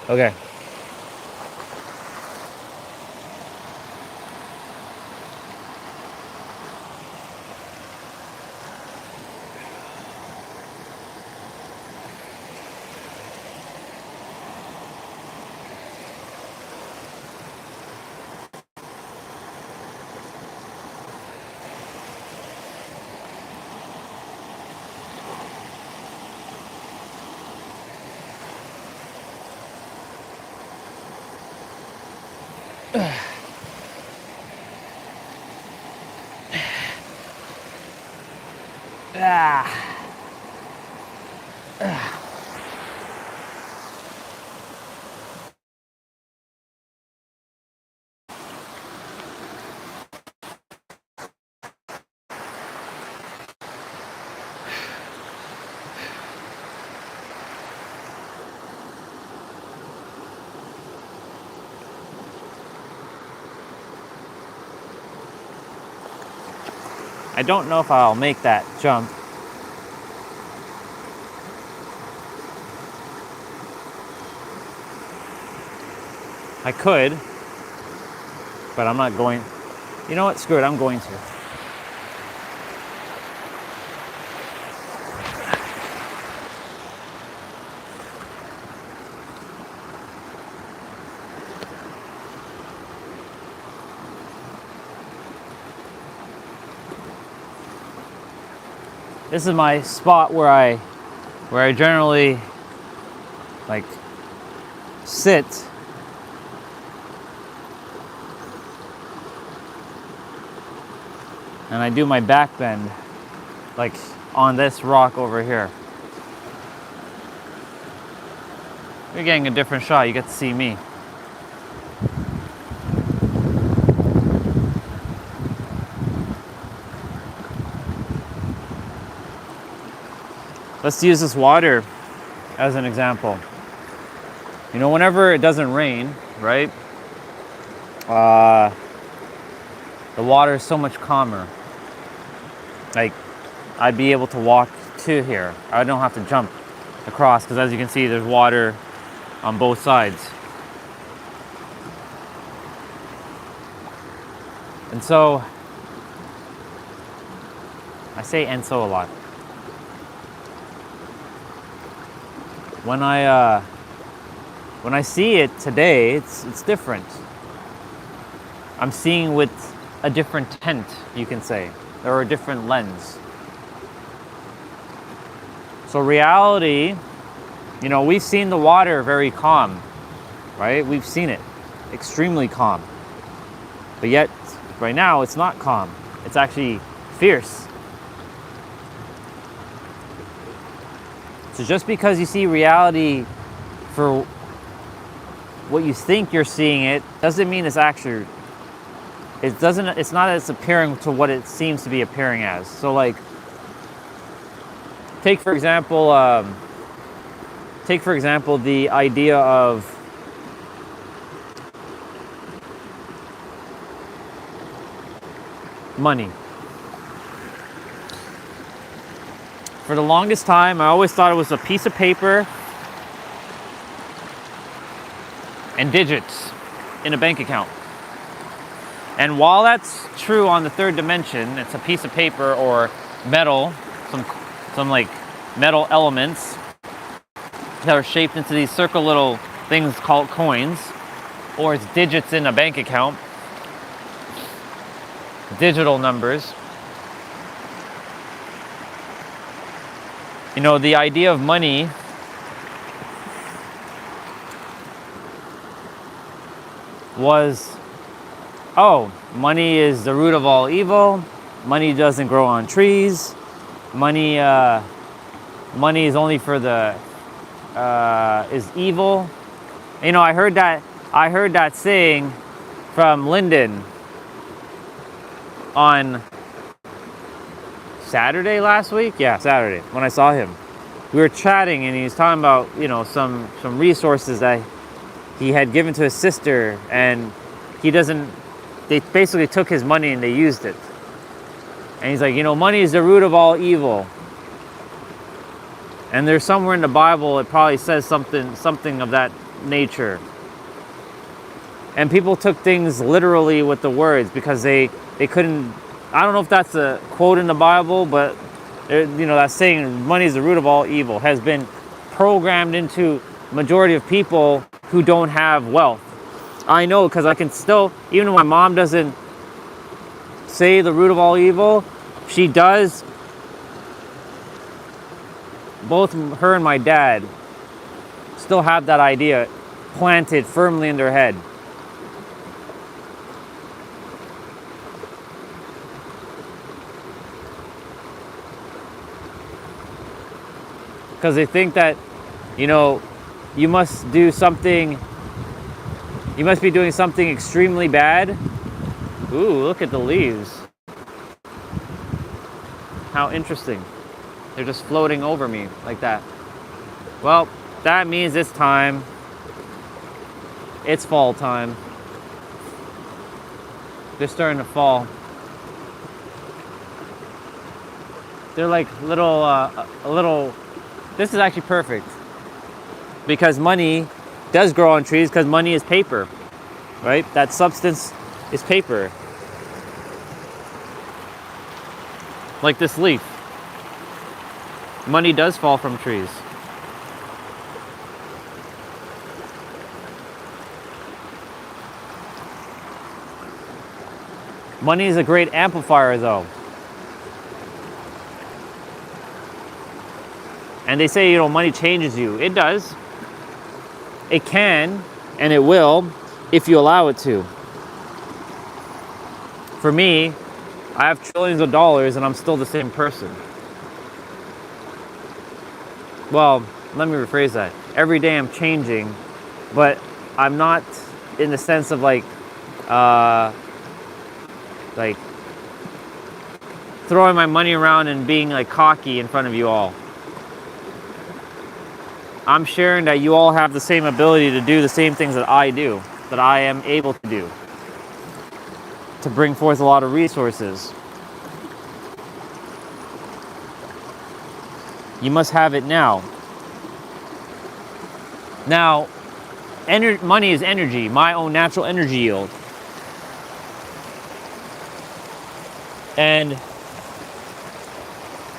Okay. I don't know if I'll make that jump. I could, but I'm not going. You know what? Screw it, I'm going to. This is my spot where I generally like sit and I do my back bend like on this rock over here. You're getting a different shot, you get to see me. Let's use this water as an example. You know, whenever it doesn't rain, right? The water is so much calmer. Like, I'd be able to walk to here. I don't have to jump across because, as you can see, there's water on both sides. And so, I say "and so" a lot. When I see it today, it's different. I'm seeing with a different tint, you can say, or a different lens. So reality You know, we've seen the water very calm, right? We've seen it extremely calm. But yet, right now, it's not calm. It's actually fierce. So just because you see reality for what you think you're seeing it, doesn't mean it's actually, it's not as appearing to what it seems to be appearing as. So like, take for example the idea of money. For the longest time, I always thought it was a piece of paper and digits in a bank account. And while that's true on the third dimension, it's a piece of paper or metal, some like metal elements that are shaped into these circle little things called coins, or it's digits in a bank account, digital numbers. You know, the idea of money was, oh, money is the root of all evil. Money doesn't grow on trees. Money is only for the is evil. You know, I heard that saying from Lyndon on Saturday last week. Yeah, Saturday, when I saw him. We were chatting and he was talking about, you know, some resources that he had given to his sister, and they basically took his money and they used it. And he's like, you know, money is the root of all evil. And there's somewhere in the Bible it probably says something of that nature. And people took things literally with the words because they couldn't. I don't know if that's a quote in the Bible, but you know, that saying, money is the root of all evil, has been programmed into majority of people who don't have wealth. I know, because I can still, even when my mom doesn't say the root of all evil, she does. Both her and my dad still have that idea planted firmly in their head. Because they think that, you know, you must be doing something extremely bad. Ooh, look at the leaves. How interesting. They're just floating over me like that. Well, that means it's time. It's fall time. They're starting to fall. They're like little. This is actually perfect because money does grow on trees, because money is paper, right? That substance is paper. Like this leaf. Money does fall from trees. Money is a great amplifier, though. And they say, you know, money changes you. It does. It can, and it will, if you allow it to. For me, I have trillions of dollars and I'm still the same person. Well, let me rephrase that. Every day I'm changing, but I'm not in the sense of like throwing my money around and being like cocky in front of you all. I'm sharing that you all have the same ability to do the same things that I do, that I am able to do, to bring forth a lot of resources. You must have it now. Now, money is energy, my own natural energy yield. And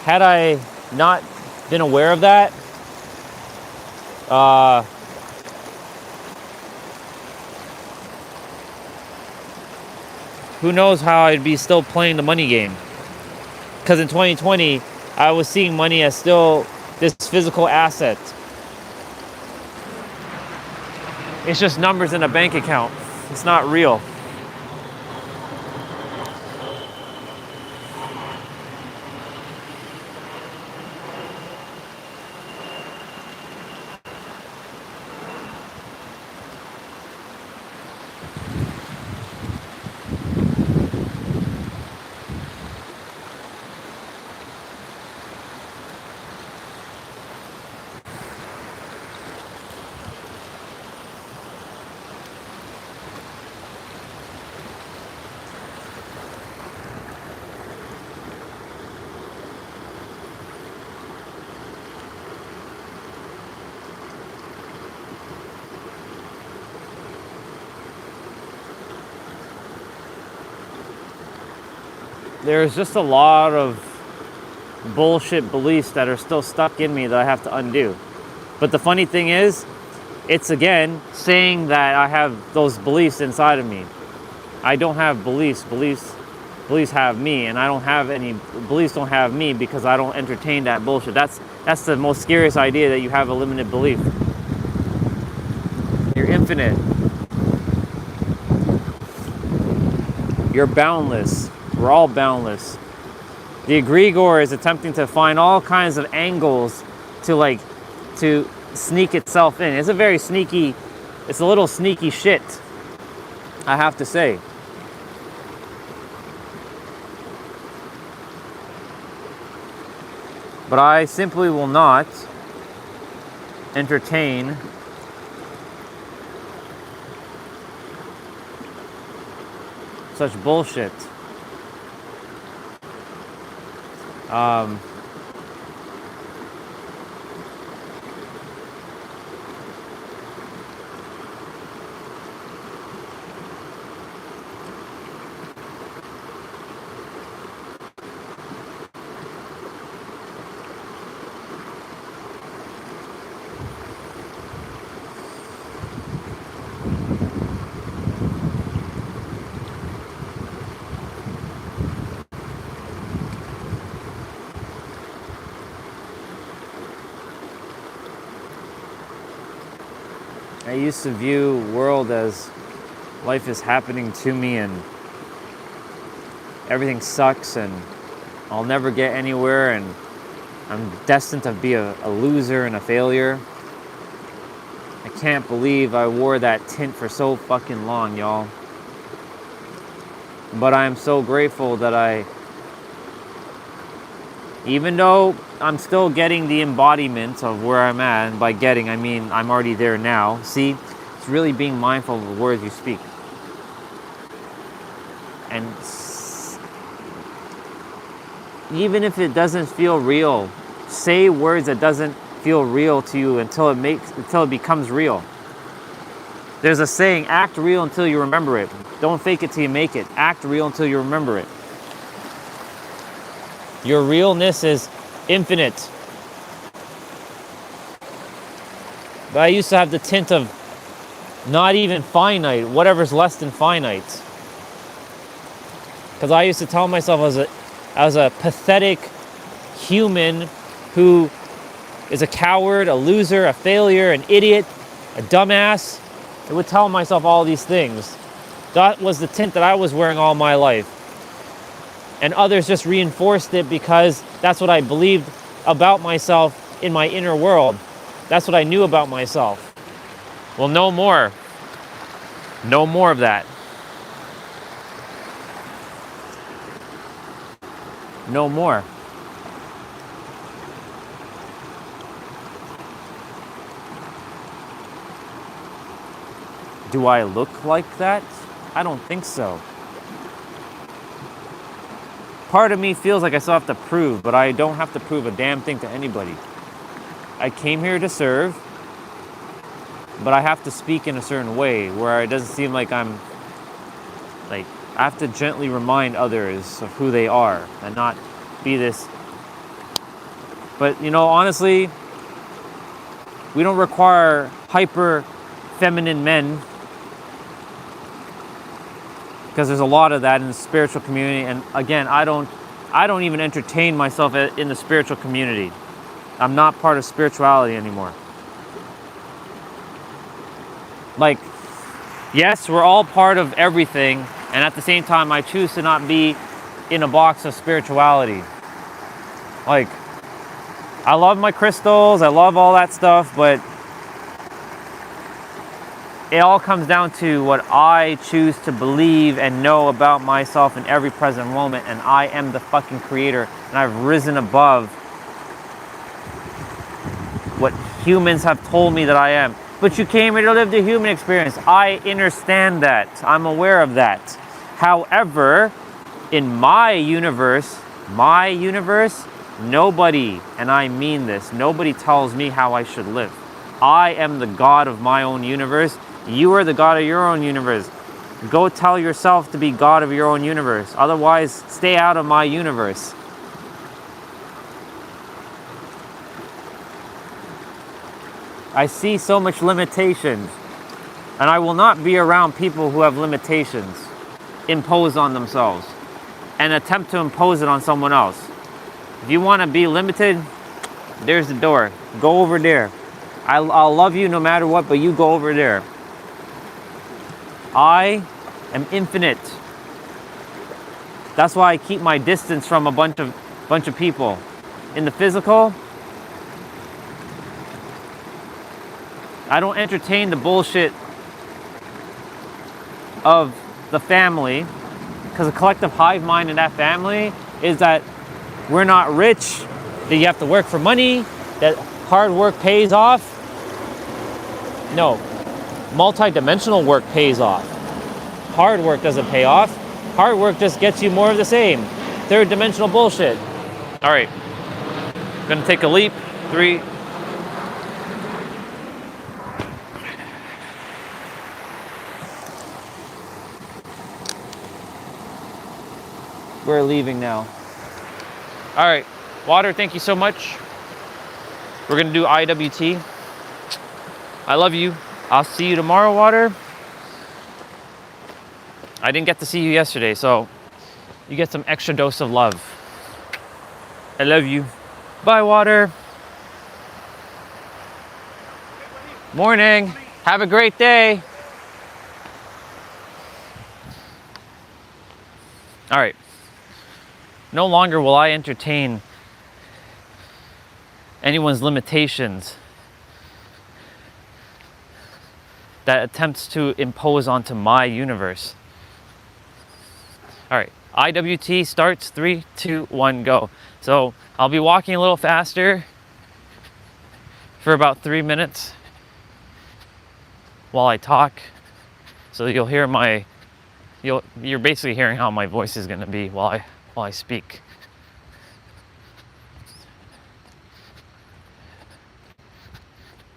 had I not been aware of that, who knows how I'd be still playing the money game. Because in 2020, I was seeing money as still this physical asset. It's just numbers in a bank account. It's not real. There's just a lot of bullshit beliefs that are still stuck in me that I have to undo. But the funny thing is, it's again saying that I have those beliefs inside of me. I don't have beliefs. Beliefs have me, and I don't have any beliefs. Don't have me because I don't entertain that bullshit. That's the most scariest idea, that you have a limited belief. You're infinite. You're boundless. We're all boundless. The egregore is attempting to find all kinds of angles to sneak itself in. It's a little sneaky shit, I have to say. But I simply will not entertain such bullshit. I used to view world as life is happening to me and everything sucks and I'll never get anywhere and I'm destined to be a loser and a failure. I can't believe I wore that tint for so fucking long, y'all. But I am so grateful that even though I'm still getting the embodiment of where I'm at, and by getting, I mean I'm already there now. See, it's really being mindful of the words you speak. And even if it doesn't feel real, say words that doesn't feel real to you until it becomes real. There's a saying, act real until you remember it. Don't fake it till you make it. Act real until you remember it. Your realness is infinite. But I used to have the tint of not even finite, whatever's less than finite. Because I used to tell myself I was a pathetic human who is a coward, a loser, a failure, an idiot, a dumbass. I would tell myself all these things. That was the tint that I was wearing all my life. And others just reinforced it because that's what I believed about myself in my inner world. That's what I knew about myself. Well, no more. No more of that. No more. Do I look like that? I don't think so. Part of me feels like I still have to prove, but I don't have to prove a damn thing to anybody. I came here to serve, but I have to speak in a certain way where it doesn't seem like I have to gently remind others of who they are and not be this. But, honestly, we don't require hyper feminine men, because there's a lot of that in the spiritual community. And again, I don't even entertain myself in the spiritual community. I'm not part of spirituality anymore. Like, yes, we're all part of everything, and at the same time, I choose to not be in a box of spirituality. Like, I love my crystals, I love all that stuff, but it all comes down to what I choose to believe and know about myself in every present moment, and I am the fucking creator, and I've risen above what humans have told me that I am. But you came here to live the human experience. I understand that. I'm aware of that. However, in my universe, nobody, and I mean this, nobody tells me how I should live. I am the God of my own universe. You are the God of your own universe. Go tell yourself to be God of your own universe. Otherwise, stay out of my universe. I see so much limitations, and I will not be around people who have limitations imposed on themselves and attempt to impose it on someone else. If you want to be limited, there's the door. Go over there. I'll love you no matter what, but you go over there. I am infinite. That's why I keep my distance from a bunch of people. In the physical, I don't entertain the bullshit of the family, because the collective hive mind in that family is that we're not rich, that you have to work for money, that hard work pays off. No, multi-dimensional work pays off. Hard work doesn't pay off. Hard work just gets you more of the same. Third dimensional bullshit. All right, gonna take a leap. 3. We're leaving now. All right, water, thank you so much. We're gonna do IWT. I love you. I'll see you tomorrow, water. I didn't get to see you yesterday, so you get some extra dose of love. I love you. Bye, water. Morning. Have a great day. All right. No longer will I entertain anyone's limitations that attempts to impose onto my universe. All right, IWT starts. 3, 2, 1, go. So I'll be walking a little faster for about 3 minutes while I talk. So you'll hear you're basically hearing how my voice is gonna be while I speak.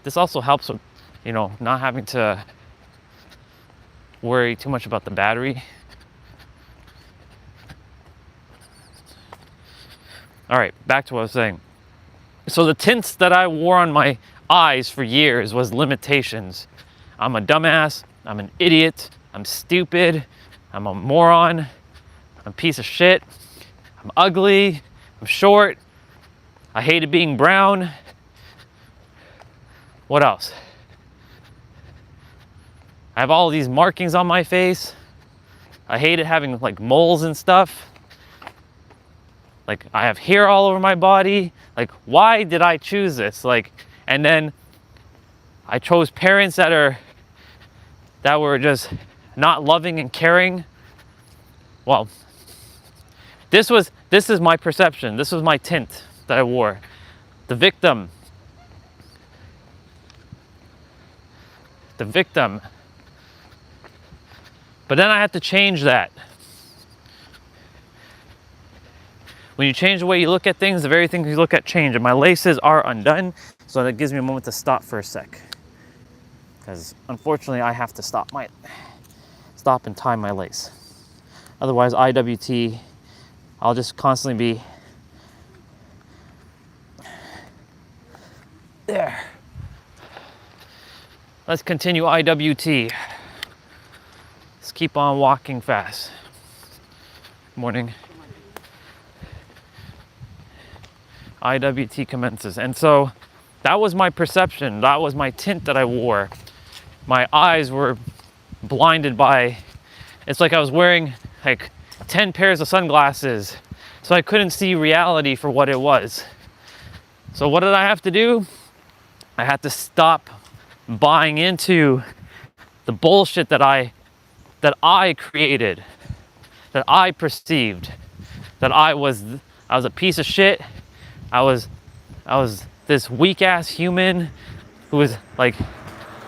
This also helps with, not having to worry too much about the battery. All right, back to what I was saying. So the tints that I wore on my eyes for years was limitations. I'm a dumbass, I'm an idiot, I'm stupid, I'm a moron, I'm a piece of shit, I'm ugly, I'm short, I hated being brown. What else? I have all these markings on my face. I hated having like moles and stuff. Like, I have hair all over my body. Like, why did I choose this? And then I chose parents that were just not loving and caring. Well, this is my perception. This was my tint that I wore. The victim. But then I had to change that. When you change the way you look at things, the very things you look at change. And my laces are undone, so that gives me a moment to stop for a sec. Because unfortunately, I have to stop and tie my lace. Otherwise, IWT, I'll just constantly be there. Let's continue IWT. Let's keep on walking fast. Morning. IWT commences. And so that was my perception. That was my tint that I wore. my eyes were blinded by, it's like I was wearing like 10 pairs of sunglasses, so I couldn't see reality for what it was. So what did I have to do? I had to stop buying into the bullshit that I created, that I perceived, that I was a piece of shit. I was this weak ass human who was like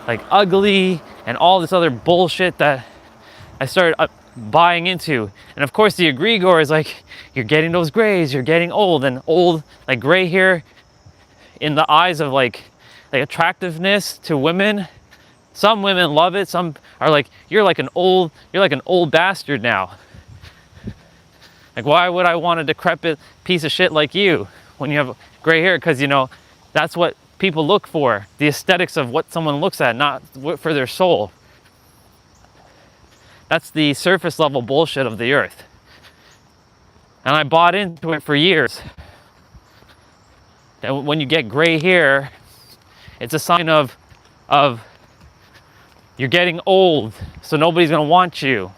ugly and all this other bullshit that I started buying into. And of course the egregore is like, you're getting those grays, you're getting old, and old, like gray hair in the eyes of like attractiveness to women. Some women love it, some are like, you're like an old bastard now. Like, why would I want a decrepit piece of shit like you when you have gray hair? Because, you know, that's what people look for, the aesthetics of what someone looks at, not for their soul. That's the surface level bullshit of the earth. And I bought into it for years. That when you get gray hair, it's a sign of you're getting old, so nobody's gonna want you.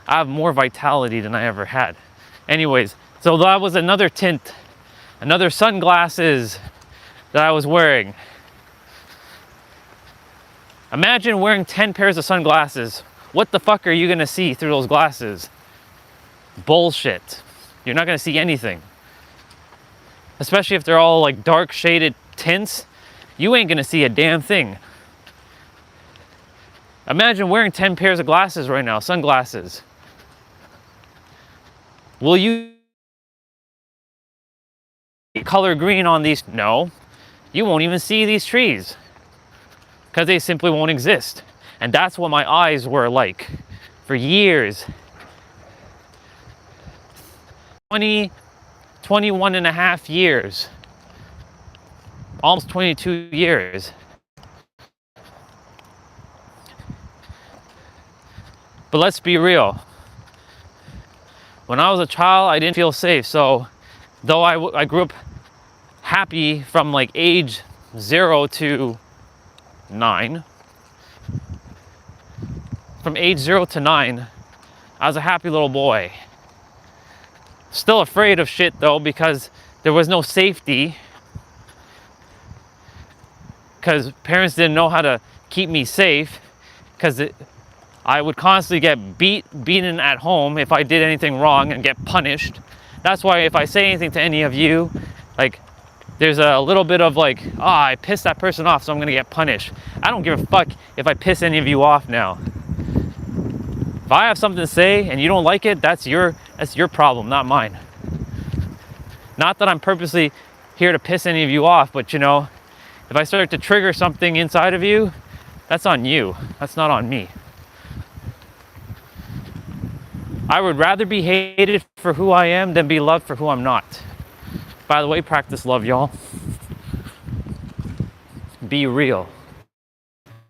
I have more vitality than I ever had. Anyways, so that was another tint, another sunglasses that I was wearing. Imagine wearing 10 pairs of sunglasses. What the fuck are you gonna see through those glasses? Bullshit. You're not gonna see anything. Especially if they're all like dark shaded tints, you ain't gonna see a damn thing. Imagine wearing 10 pairs of glasses right now, sunglasses. Will you color green on these? No. You won't even see these trees because they simply won't exist. And that's what my eyes were like for years. 21 and a half years. Almost 22 years. But let's be real. When I was a child, I didn't feel safe. So though I grew up happy from like age 0 to 9, from age 0 to 9, I was a happy little boy. Still afraid of shit though, because there was no safety. Because parents didn't know how to keep me safe. Because I would constantly get beaten at home if I did anything wrong and get punished. That's why if I say anything to any of you, like, there's a little bit of like, I pissed that person off, so I'm gonna get punished. I don't give a fuck if I piss any of you off now. If I have something to say and you don't like it, that's your problem, not mine. Not that I'm purposely here to piss any of you off, but you know, if I start to trigger something inside of you, that's on you. That's not on me. I would rather be hated for who I am than be loved for who I'm not. By the way, practice love, y'all. Be real.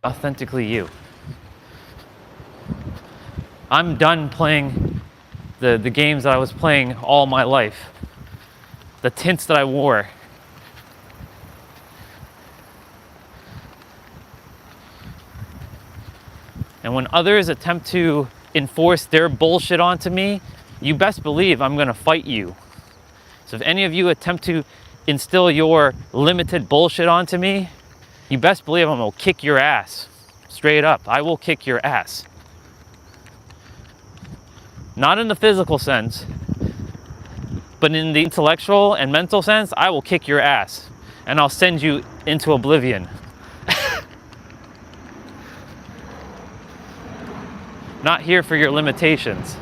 Authentically you. I'm done playing the games that I was playing all my life. The tints that I wore. And when others attempt to enforce their bullshit onto me, you best believe I'm gonna fight you. So if any of you attempt to instill your limited bullshit onto me, you best believe I'm gonna kick your ass. Straight up, I will kick your ass. Not in the physical sense, but in the intellectual and mental sense, I will kick your ass and I'll send you into oblivion. Not here for your limitations.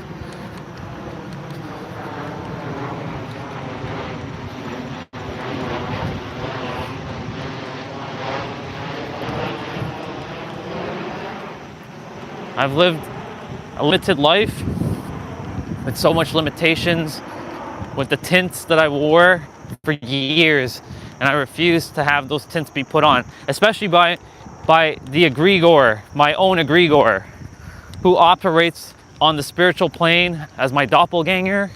I've lived a limited life with so much limitations, with the tints that I wore for years, and I refuse to have those tints be put on, especially by the egregore, my own egregore, who operates on the spiritual plane as my doppelganger.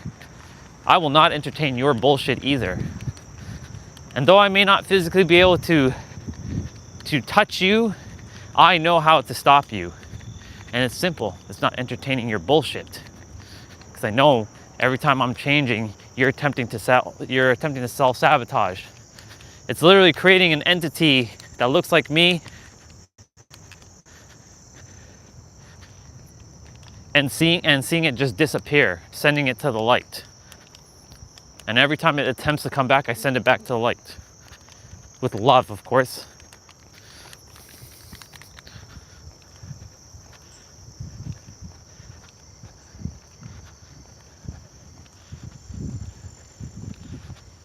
I will not entertain your bullshit either. And though I may not physically be able to to touch you, I know how to stop you. And it's simple. It's not entertaining your bullshit. Because I know every time I'm changing, you're attempting to self-sabotage. It's literally creating an entity that looks like me and seeing it just disappear, sending it to the light. And every time it attempts to come back, I send it back to the light. With love, of course.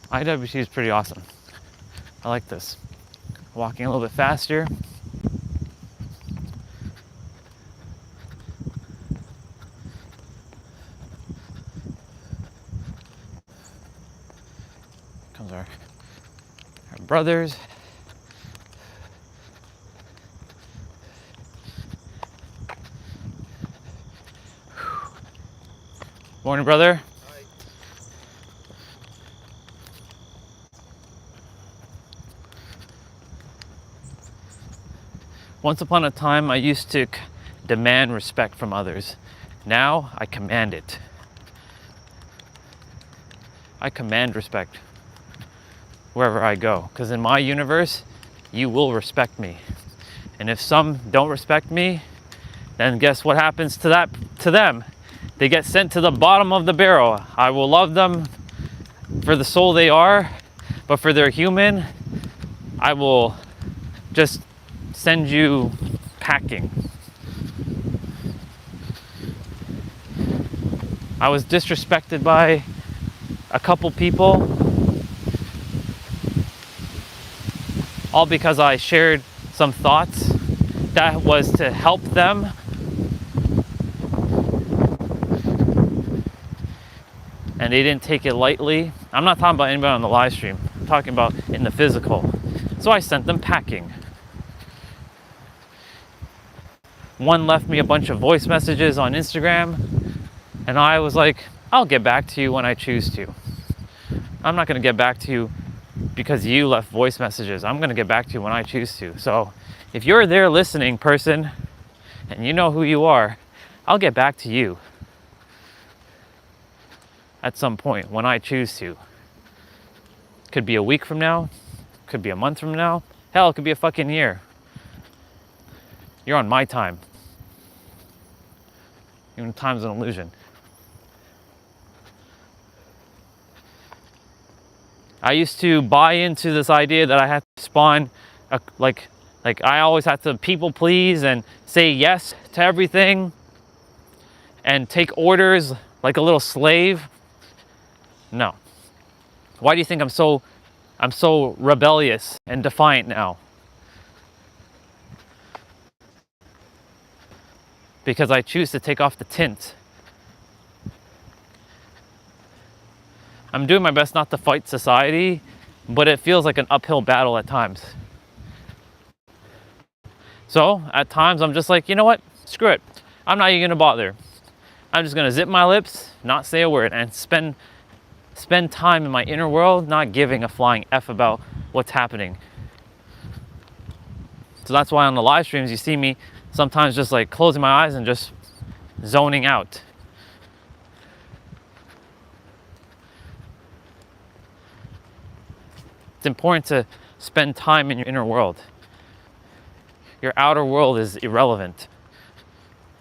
IWC is pretty awesome. I like this. Walking a little bit faster. Comes our brothers. Morning, brother. Hi. Once upon a time, I used to demand respect from others. Now, I command it. I command respect wherever I go. Because in my universe, you will respect me. And if some don't respect me, then guess what happens to them? They get sent to the bottom of the barrel. I will love them for the soul they are, but for their human, I will just send you packing. I was disrespected by a couple people, all because I shared some thoughts that was to help them. And they didn't take it lightly. I'm not talking about anybody on the live stream. I'm talking about in the physical. So I sent them packing. One left me a bunch of voice messages on Instagram, and I was like, I'll get back to you when I choose to. I'm not gonna get back to you because you left voice messages. I'm gonna get back to you when I choose to. So if you're there listening, person, and you know who you are, I'll get back to you at some point when I choose to. Could be a week from now, could be a month from now, hell, it could be a fucking year. You're on my time. Even time's an illusion. I used to buy into this idea that I had to spawn, like I always had to people please and say yes to everything and take orders like a little slave. No. Why do you think I'm so rebellious and defiant now? Because I choose to take off the tint. I'm doing my best not to fight society, but it feels like an uphill battle at times. So at times I'm just like, you know what? Screw it. I'm not even gonna bother. I'm just gonna zip my lips, not say a word, and spend time in my inner world, not giving a flying F about what's happening. So that's why on the live streams you see me sometimes just like closing my eyes and just zoning out. It's important to spend time in your inner world. Your outer world is irrelevant.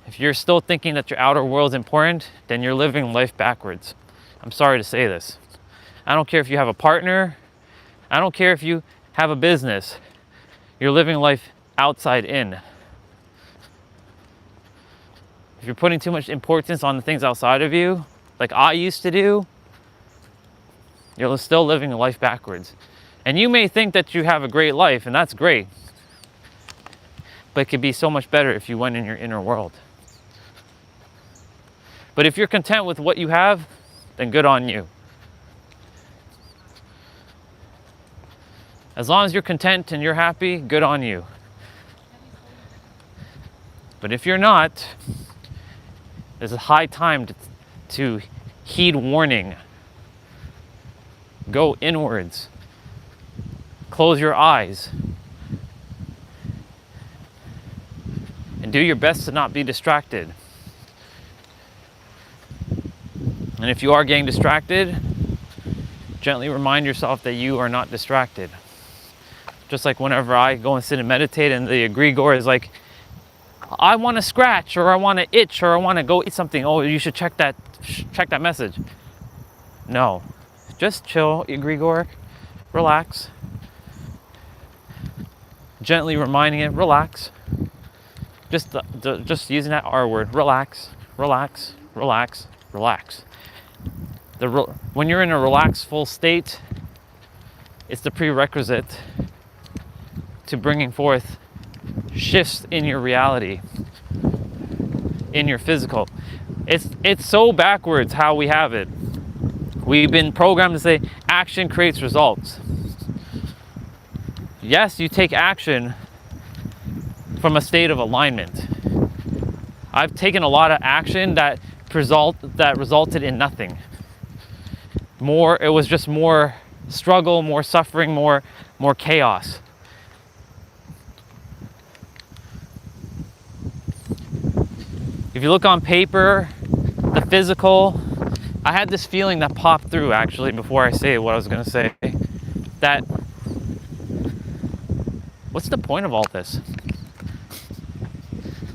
If you're still thinking that your outer world is important, then you're living life backwards. I'm sorry to say this. I don't care if you have a partner. I don't care if you have a business. You're living life outside in. If you're putting too much importance on the things outside of you, like I used to do, you're still living life backwards. And you may think that you have a great life, and that's great. But it could be so much better if you went in your inner world. But if you're content with what you have, then good on you. As long as you're content and you're happy, good on you. But if you're not, there's a high time to heed warning. Go inwards. Close your eyes. do your best to not be distracted. And if you are getting distracted, gently remind yourself that you are not distracted. Just like whenever I go and sit and meditate and the egregore is like, I want to scratch, or I want to itch, or I want to go eat something. Oh, you should check that message. No, just chill, egregore, relax. Gently reminding it, relax. Just using that R word, relax, relax, relax, relax. When you're in a relaxed full state, it's the prerequisite to bringing forth shifts in your reality, in your physical. It's so backwards how we have it. We've been programmed to say action creates results. Yes, you take action from a state of alignment. I've taken a lot of action that resulted in nothing. It was just more struggle, more suffering, more chaos. If you look on paper, the physical, I had this feeling that popped through actually before I say what I was going to say, that what's the point of all this?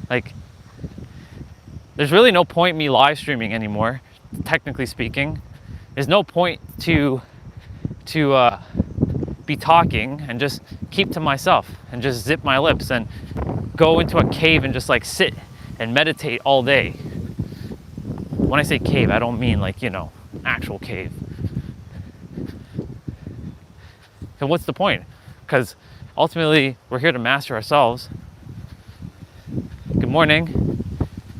Like, there's really no point me live streaming anymore, technically speaking. There's no point to be talking and just keep to myself and just zip my lips and go into a cave and just like sit and meditate all day. When I say cave, I don't mean like, actual cave. So what's the point? Because ultimately, we're here to master ourselves. Good morning.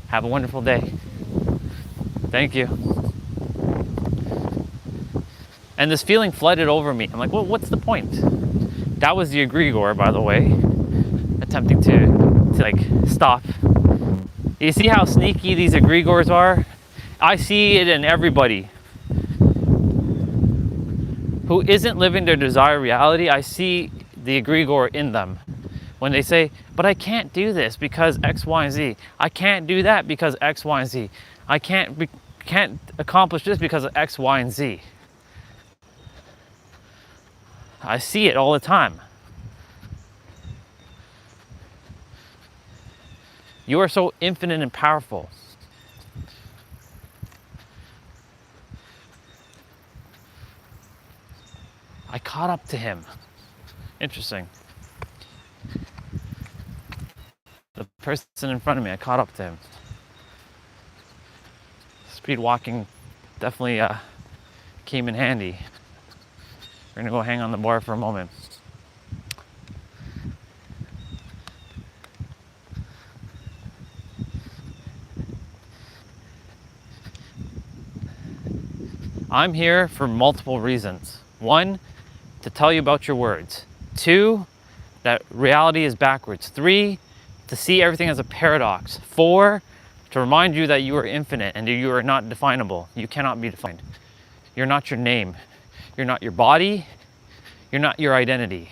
Have a wonderful day. Thank you. And this feeling flooded over me. I'm like, well, what's the point? That was the egregore, by the way, attempting to like stop. You see how sneaky these egregores are? I see it in everybody who isn't living their desired reality. I see the egregore in them. When they say, but I can't do this because X, Y, and Z. I can't do that because X, Y, and Z. I can't accomplish this because of X, Y, and Z. I see it all the time. You are so infinite and powerful. I caught up to him. Interesting. The person in front of me, I caught up to him. Speed walking definitely came in handy. We're gonna go hang on the bar for a moment. I'm here for multiple reasons. 1, to tell you about your words. 2, that reality is backwards. 3, to see everything as a paradox. 4, to remind you that you are infinite and that you are not definable. You cannot be defined. You're not your name. You're not your body. You're not your identity.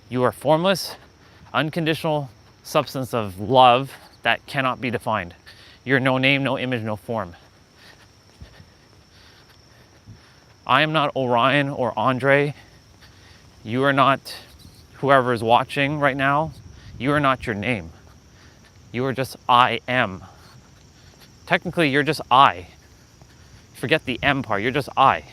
You are formless, unconditional substance of love that cannot be defined. You're no name, no image, no form. I am not Orion or Andre. You are not whoever is watching right now. You are not your name. You are just I am. Technically, you're just I. Forget the M part, you're just I.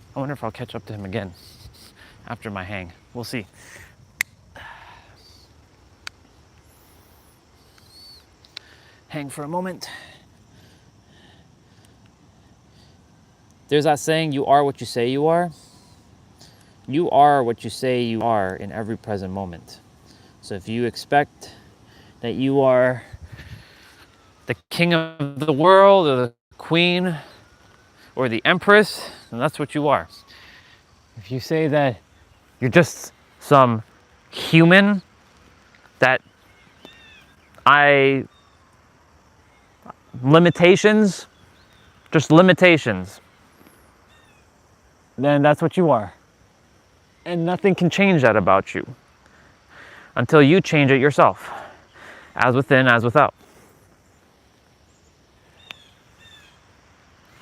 I wonder if I'll catch up to him again after my hang. We'll see. Hang for a moment. There's that saying, you are what you say you are. You are what you say you are in every present moment. So if you expect that you are the king of the world or the queen or the empress, then that's what you are. If you say that You're just some human that limitations, just limitations. Then that's what you are. And nothing can change that about you until you change it yourself, as within, as without.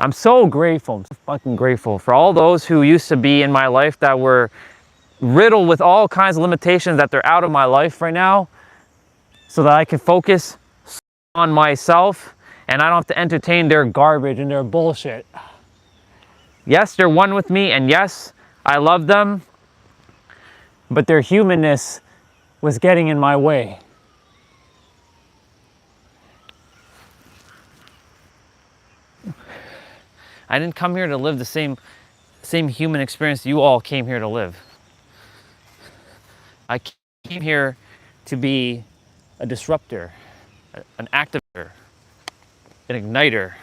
I'm so grateful, I'm so fucking grateful for all those who used to be in my life that were riddled with all kinds of limitations, that they're out of my life right now, so that I can focus on myself and I don't have to entertain their garbage and their bullshit. Yes, they're one with me, and yes, I love them, but their humanness was getting in my way. I didn't come here to live the same human experience you all came here to live. I came here to be a disruptor, an activator, an igniter.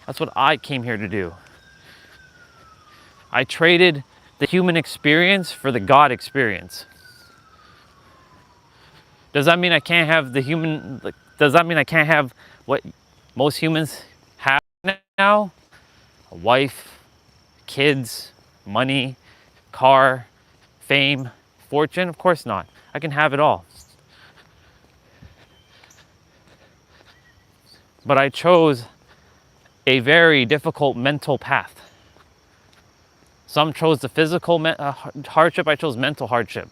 That's what I came here to do. I traded the human experience for the God experience. Does that mean I can't have the human, does that mean I can't have what most humans have now? A wife, kids, money, car, fame, fortune? Of course not. I can have it all. But I chose a very difficult mental path. Some chose the physical hardship, I chose mental hardship.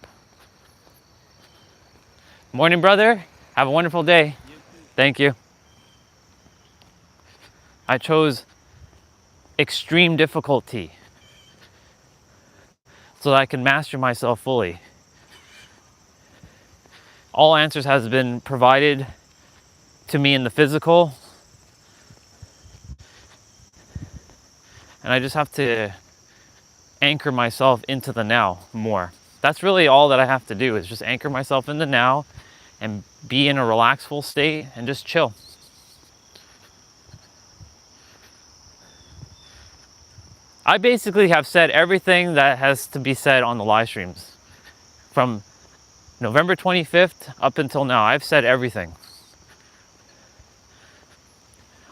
Morning, brother. Have a wonderful day. Thank you. I chose extreme difficulty so that I can master myself fully. All answers has been provided to me in the physical, and I just have to anchor myself into the now more. That's really all that I have to do, is just anchor myself in the now and be in a relaxful state and just chill. I basically have said everything that has to be said on the live streams. From November 25th up until now, I've said everything.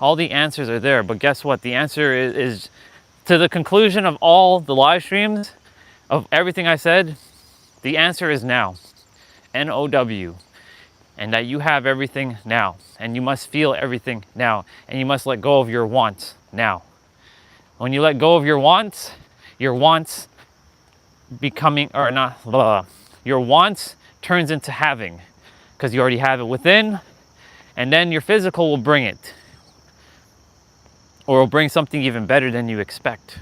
All the answers are there, but guess what? The answer is to the conclusion of all the live streams, of everything I said, the answer is now. N-O-W. And that you have everything now. And you must feel everything now. And you must let go of your wants now. When you let go of your wants becoming, or not, blah, your wants turns into having, because you already have it within, and then your physical will bring it, or will bring something even better than you expect.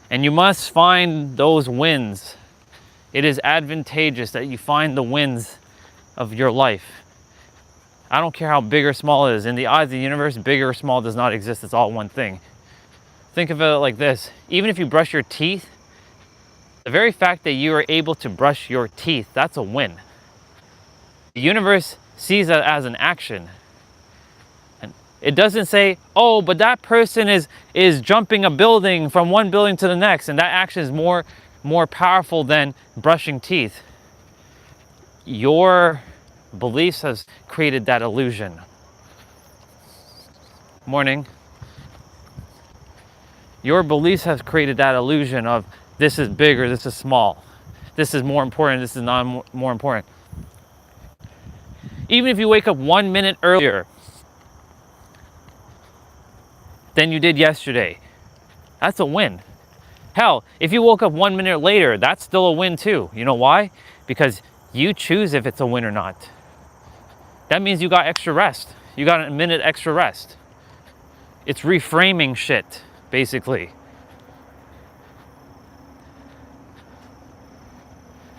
And you must find those wins. It is advantageous that you find the wins of your life. I don't care how big or small it is. In the eyes of the universe, big or small does not exist. It's all one thing. Think of it like this. Even if you brush your teeth, the very fact that you are able to brush your teeth, that's a win. The universe sees that as an action. And it doesn't say, oh, but that person is jumping a building from one building to the next, and that action is more powerful than brushing teeth. Your beliefs has created that illusion. Morning. Your beliefs have created that illusion of this is big or this is small. This is more important, this is not more important. Even if you wake up 1 minute earlier than you did yesterday, that's a win. Hell, if you woke up 1 minute later, that's still a win too. You know why? Because you choose if it's a win or not. That means you got extra rest. You got a minute extra rest. It's reframing shit, basically.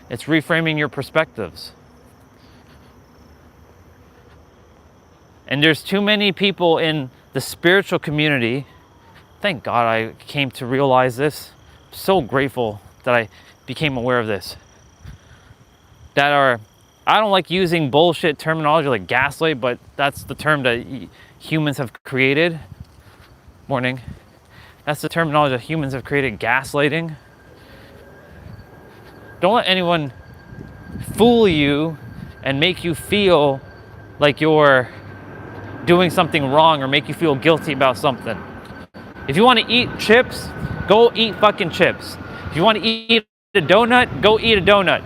It's reframing your perspectives. And there's too many people in the spiritual community. Thank God I came to realize this. I'm so grateful that I became aware of this. That are, I don't like using bullshit terminology like gaslight, but that's the term that humans have created. Morning. That's the terminology that humans have created, gaslighting. Don't let anyone fool you and make you feel like you're doing something wrong or make you feel guilty about something. If you want to eat chips, go eat fucking chips. If you want to eat a donut, go eat a donut.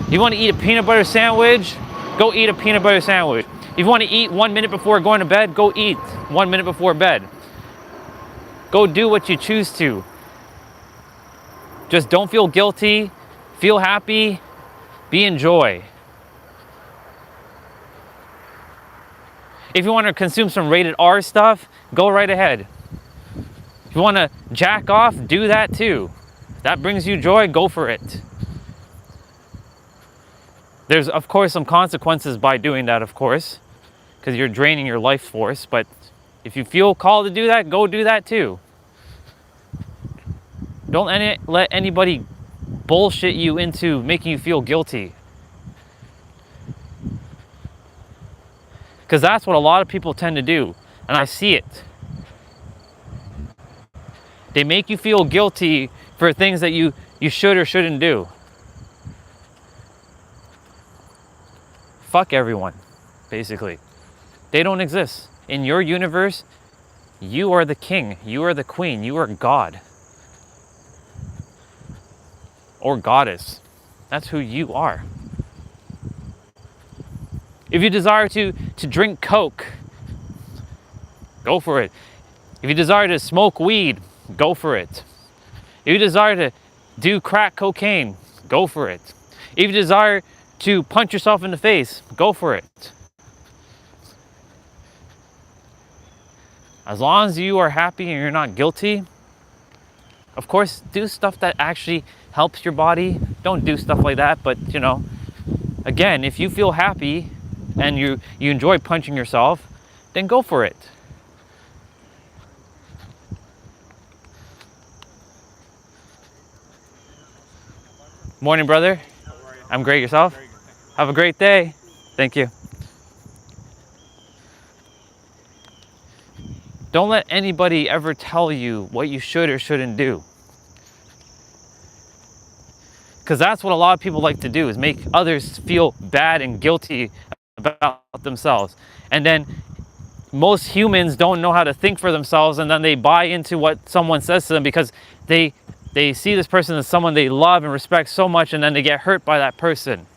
If you want to eat a peanut butter sandwich, go eat a peanut butter sandwich. If you want to eat 1 minute before going to bed, go eat 1 minute before bed. Go do what you choose to. Just don't feel guilty, feel happy, be in joy. If you want to consume some rated R stuff, go right ahead. If you want to jack off, do that too. If that brings you joy, go for it. There's, of course, some consequences by doing that, of course, because you're draining your life force. But if you feel called to do that, go do that too. Don't let anybody bullshit you into making you feel guilty. Because that's what a lot of people tend to do, and I see it. They make you feel guilty for things that you should or shouldn't do. Fuck everyone, basically. They don't exist. In your universe, you are the king, you are the queen, you are God. Or goddess. That's who you are. If you desire to drink Coke, go for it. If you desire to smoke weed, go for it. If you desire to do crack cocaine, go for it. If you desire to punch yourself in the face, go for it. As long as you are happy and you're not guilty, of course, do stuff that actually helps your body. Don't do stuff like that, but you know, again, if you feel happy and you enjoy punching yourself, then go for it. Morning, brother. I'm great. Yourself? Have a great day. Thank you. Don't let anybody ever tell you what you should or shouldn't do. Because that's what a lot of people like to do, is make others feel bad and guilty about themselves. And then most humans don't know how to think for themselves, and then they buy into what someone says to them because they see this person as someone they love and respect so much, and then they get hurt by that person.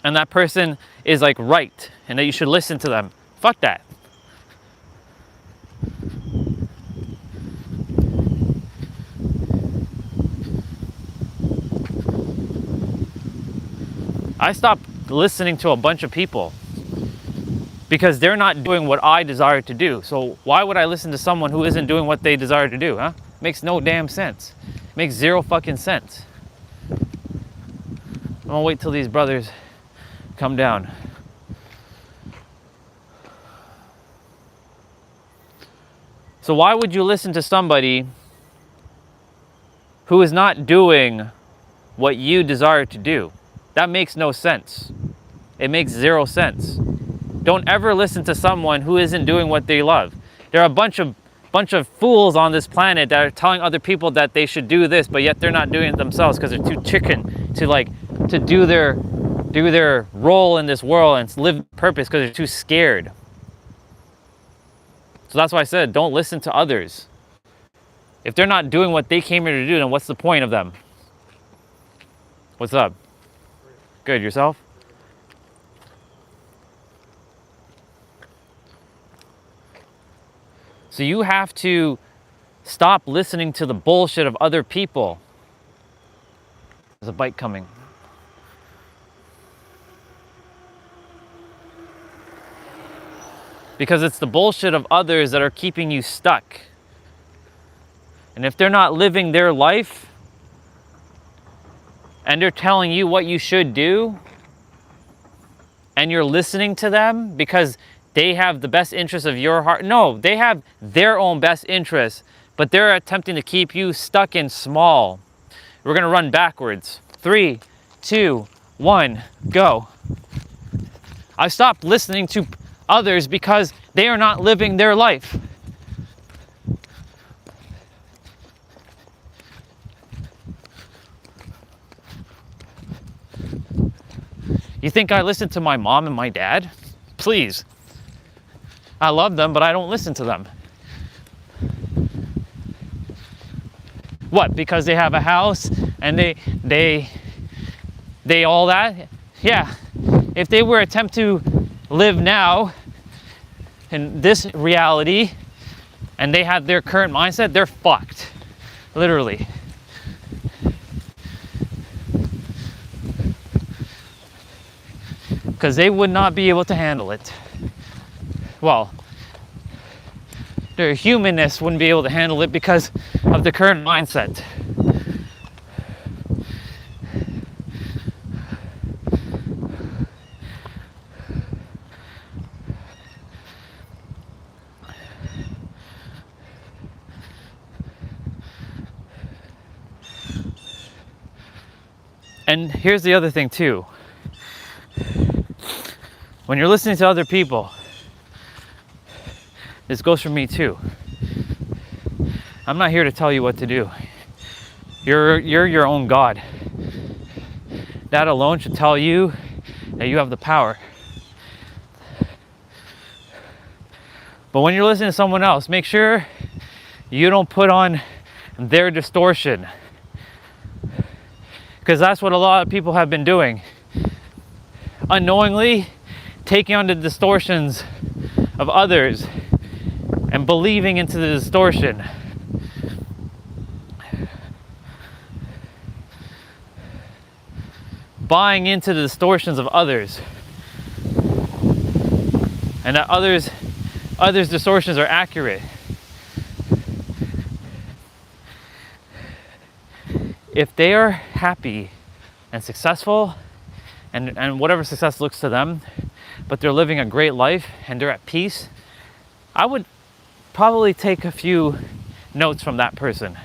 And that person is like right, and that you should listen to them. Fuck that. I stopped listening to a bunch of people because they're not doing what I desire to do. So why would I listen to someone who isn't doing what they desire to do, huh? Makes no damn sense. Makes zero fucking sense. I'm gonna wait till these brothers come down. So why would you listen to somebody who is not doing what you desire to do? That makes no sense. It makes zero sense. Don't ever listen to someone who isn't doing what they love. There are a bunch of fools on this planet that are telling other people that they should do this, but yet they're not doing it themselves because they're too chicken to do their role in this world and live purpose because they're too scared. So that's why I said, don't listen to others. If they're not doing what they came here to do, then what's the point of them? What's up? Good, yourself? So you have to stop listening to the bullshit of other people. There's a bike coming. Because it's the bullshit of others that are keeping you stuck. And if they're not living their life, and they're telling you what you should do, and you're listening to them because they have the best interest of your heart. No, they have their own best interests, but they're attempting to keep you stuck in small. We're gonna run backwards. 3, 2, 1, go. I stopped listening to others because they are not living their life. You think I listen to my mom and my dad? Please. I love them, but I don't listen to them. What? Because they have a house and they all that? Yeah. If they were attempt to live now in this reality and they have their current mindset, they're fucked. Literally. Because they would not be able to handle it. Well, their humanness wouldn't be able to handle it because of the current mindset. And here's the other thing too. When you're listening to other people, this goes for me too. I'm not here to tell you what to do. You're your own God. That alone should tell you that you have the power. But when you're listening to someone else, make sure you don't put on their distortion. Because that's what a lot of people have been doing. Unknowingly taking on the distortions of others and believing into the distortion. Buying into the distortions of others. And that others' distortions are accurate. If they are happy and successful, and whatever success looks to them, but they're living a great life and they're at peace, I would probably take a few notes from that person.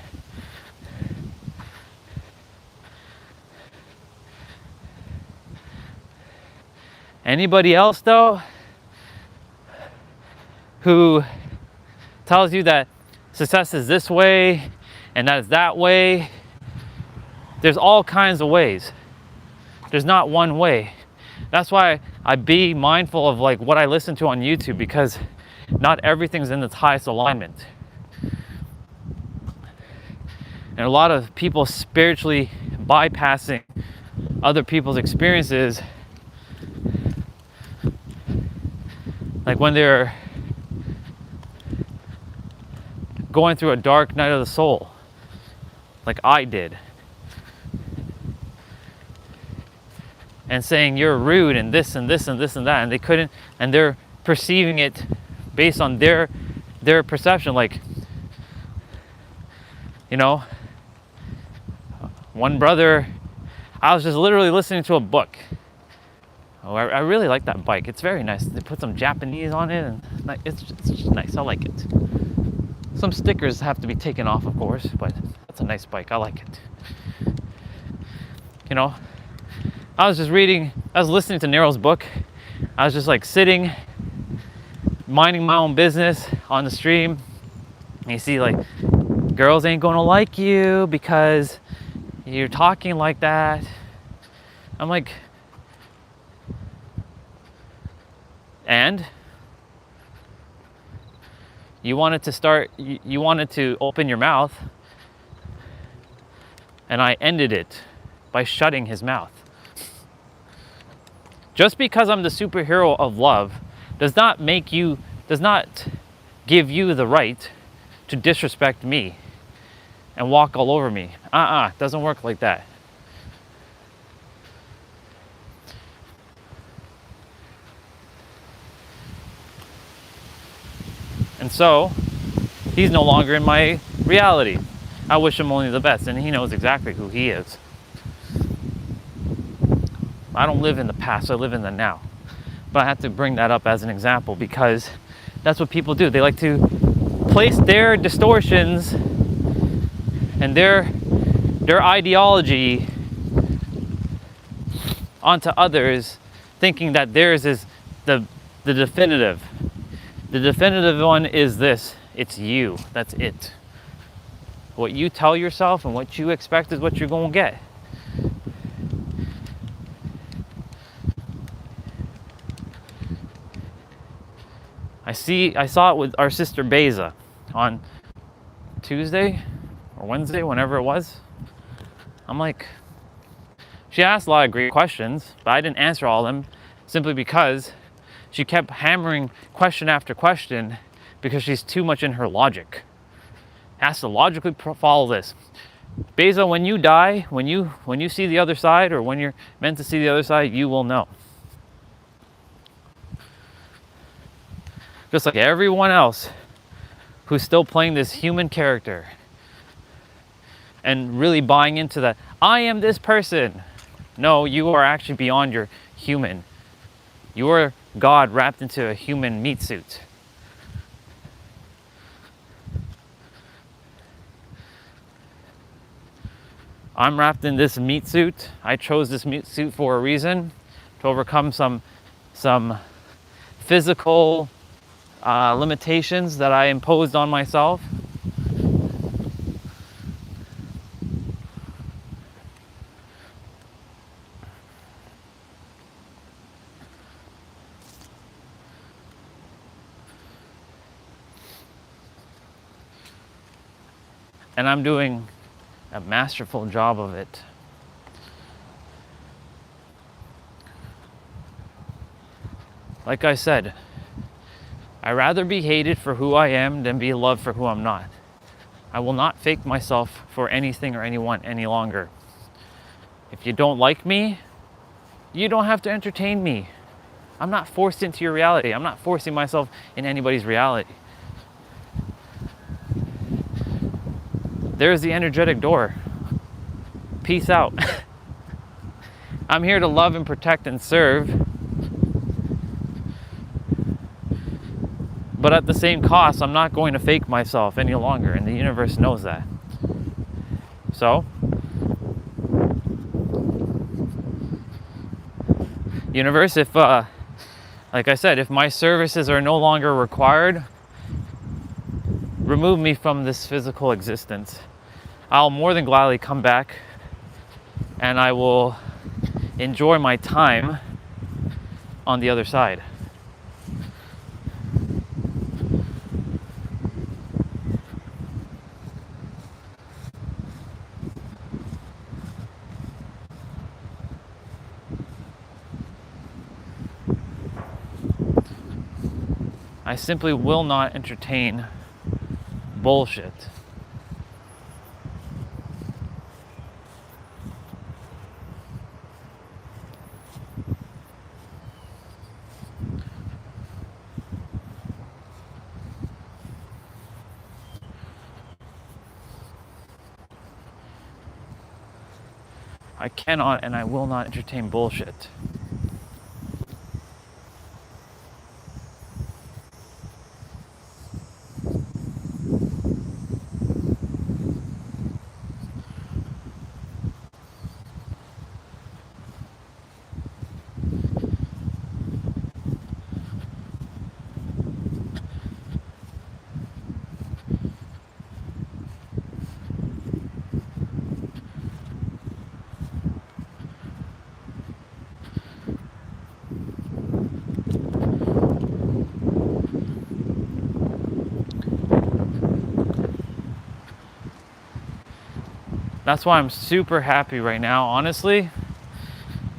Anybody else though, who tells you that success is this way and that is that way, there's all kinds of ways. There's not one way. That's why I be mindful of like what I listen to on YouTube, because not everything's in its highest alignment. And a lot of people spiritually bypassing other people's experiences, like when they're going through a dark night of the soul, like I did. And saying you're rude and this and this and this and that, and they couldn't, and they're perceiving it based on their perception. Like, you know, one brother, I was just literally listening to a book. Oh, I really like that bike. It's very nice. They put some Japanese on it, and it's just nice. I like it. Some stickers have to be taken off, of course, but that's a nice bike. I like it. You know, I was listening to Nero's book. I was just like sitting, minding my own business on the stream. And you see like, girls ain't gonna like you because you're talking like that. I'm like, and? You wanted to open your mouth, and I ended it by shutting his mouth. Just because I'm the superhero of love does not give you the right to disrespect me and walk all over me. It doesn't work like that. And so, he's no longer in my reality. I wish him only the best, and he knows exactly who he is. I don't live in the past, I live in the now. But I have to bring that up as an example because that's what people do. They like to place their distortions and their ideology onto others, thinking that theirs is the the definitive. The definitive one is this. It's you. That's it. What you tell yourself and what you expect is what you're going to get. I saw it with our sister Beza on Tuesday or Wednesday, whenever it was. I'm like, she asked a lot of great questions, but I didn't answer all of them simply because she kept hammering question after question because she's too much in her logic. Has to logically follow this. Beza, when you die, when you see the other side, or when you're meant to see the other side, you will know. Just like everyone else who's still playing this human character and really buying into that, I am this person. No, you are actually beyond your human. You are God wrapped into a human meat suit. I'm wrapped in this meat suit. I chose this meat suit for a reason, to overcome some physical limitations that I imposed on myself. And I'm doing a masterful job of it. Like I said, I'd rather be hated for who I am than be loved for who I'm not. I will not fake myself for anything or anyone any longer. If you don't like me, you don't have to entertain me. I'm not forced into your reality. I'm not forcing myself in anybody's reality. There's the energetic door. Peace out. I'm here to love and protect and serve. But at the same cost, I'm not going to fake myself any longer, and the universe knows that. So, universe, if, like I said, if my services are no longer required, remove me from this physical existence. I'll more than gladly come back, and I will enjoy my time on the other side. I simply will not entertain bullshit. I cannot and I will not entertain bullshit. That's why I'm super happy right now, honestly,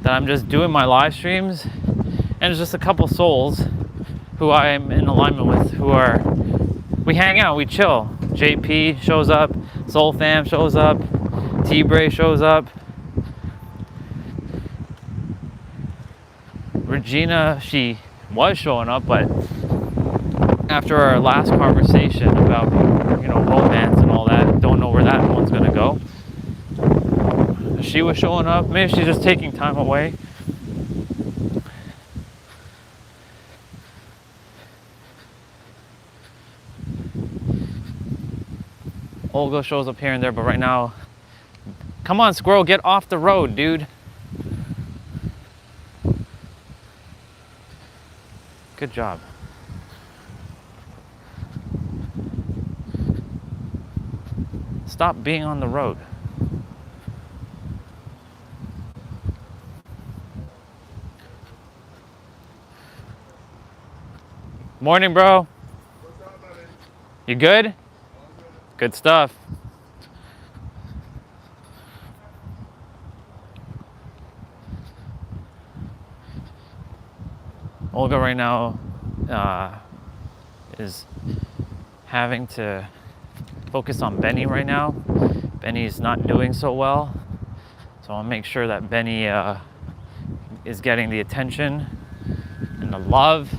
that I'm just doing my live streams, and there's just a couple souls who I'm in alignment with, we hang out, we chill. JP shows up, Soul Fam shows up, T-Bray shows up, Regina, she was showing up, but after our last conversation about, romance and all that, don't know where that one's gonna go. She was showing up. Maybe she's just taking time away. Olga shows up here and there, but right now, come on, squirrel, get off the road, dude. Good job. Stop being on the road. Morning, bro. What's up, buddy? You good? All good. Good stuff. Olga right now is having to focus on Benny right now. Benny's not doing so well, so I'll make sure that Benny is getting the attention and the love.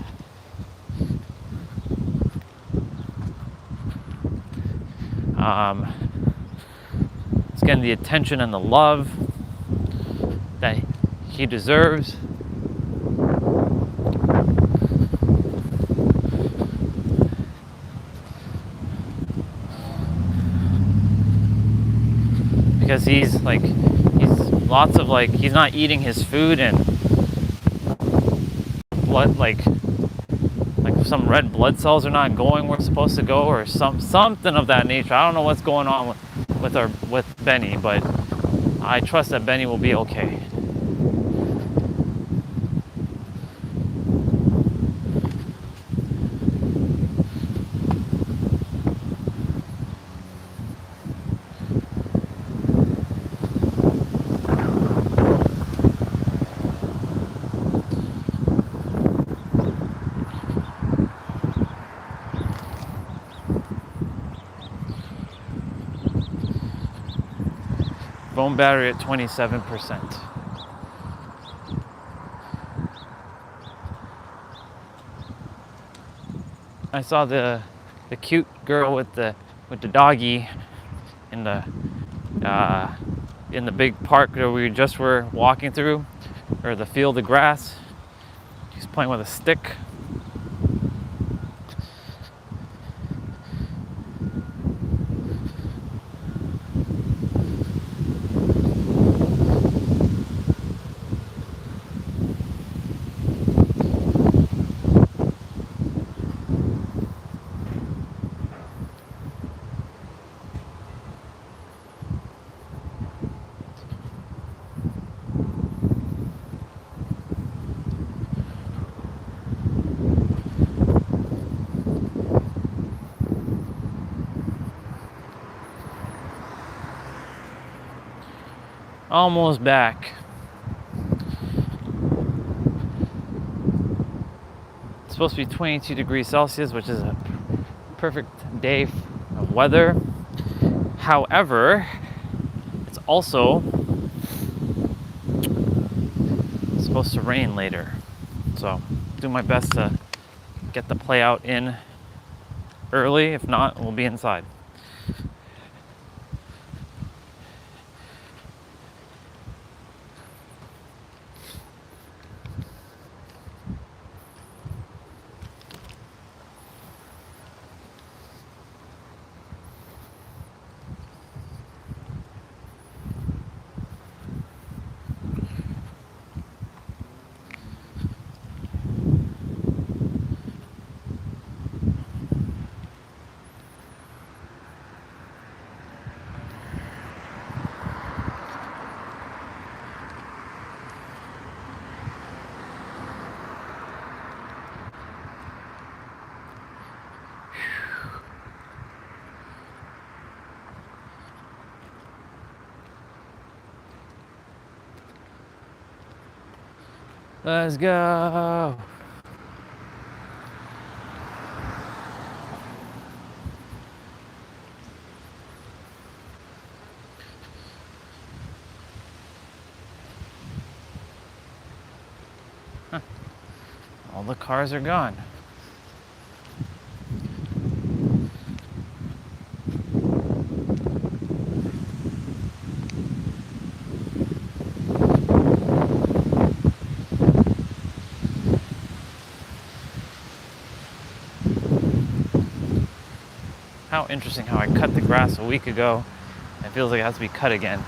It's getting the attention and the love that he deserves. Because he's not eating his food, and blood, like some red blood cells are not going where it's supposed to go, or something of that nature. I don't know what's going on with Benny, but I trust that Benny will be okay. Phone battery at 27%. I saw the cute girl with the doggy in the big park that we just were walking through, or the field of grass. She's playing with a stick. Almost back. It's supposed to be 22 degrees Celsius, which is a perfect day of weather. However, it's also supposed to rain later. So, do my best to get the play out in early. If not, we'll be inside. Let's go. Huh. All the cars are gone. How interesting how I cut the grass a week ago. It feels like it has to be cut again.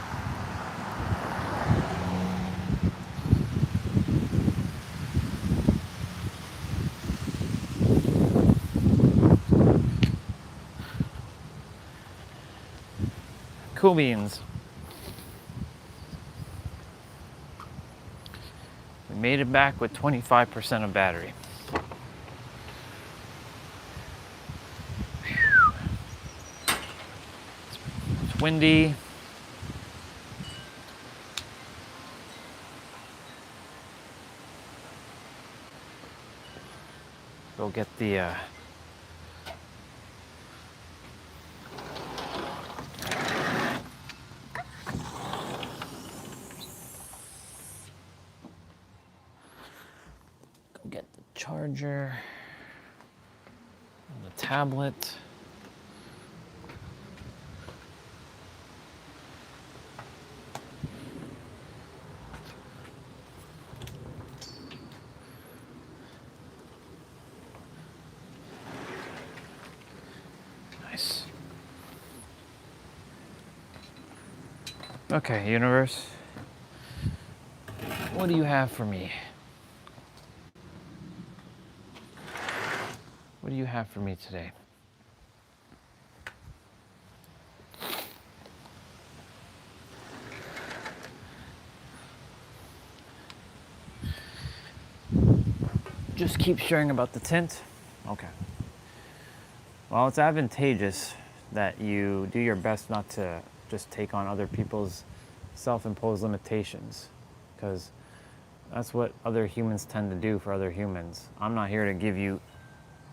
Cool beans. We made it back with 25% of battery. It's windy. Go get the charger and the tablet. Nice. Okay, universe. What do you have for me? What do you have for me today? Just keep sharing about the tint? Okay. Well, it's advantageous that you do your best not to just take on other people's self-imposed limitations, because that's what other humans tend to do for other humans. I'm not here to give you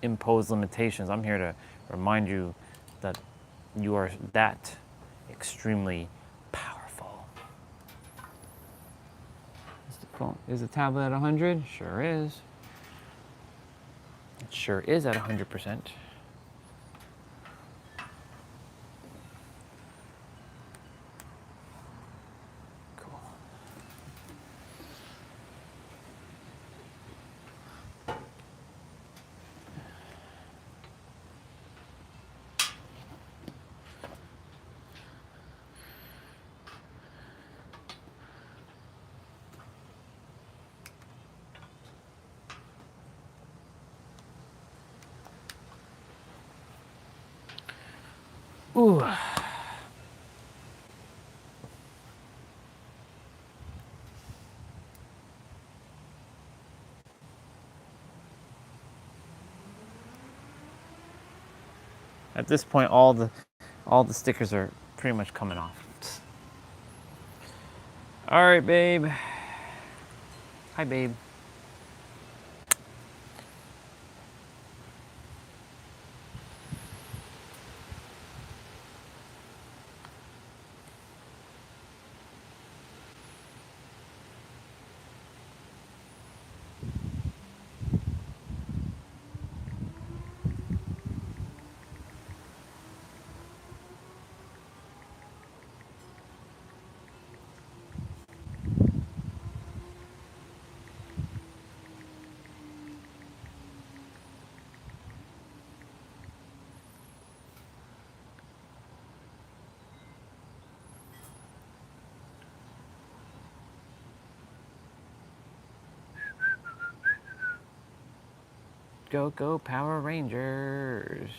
imposed limitations. I'm here to remind you that you are that extremely powerful. Is the tablet at 100? Sure is. It sure is at 100%. Cool. Ooh. At this point, all the stickers are pretty much coming off. All right, babe. Hi, babe. Go, go, Power Rangers.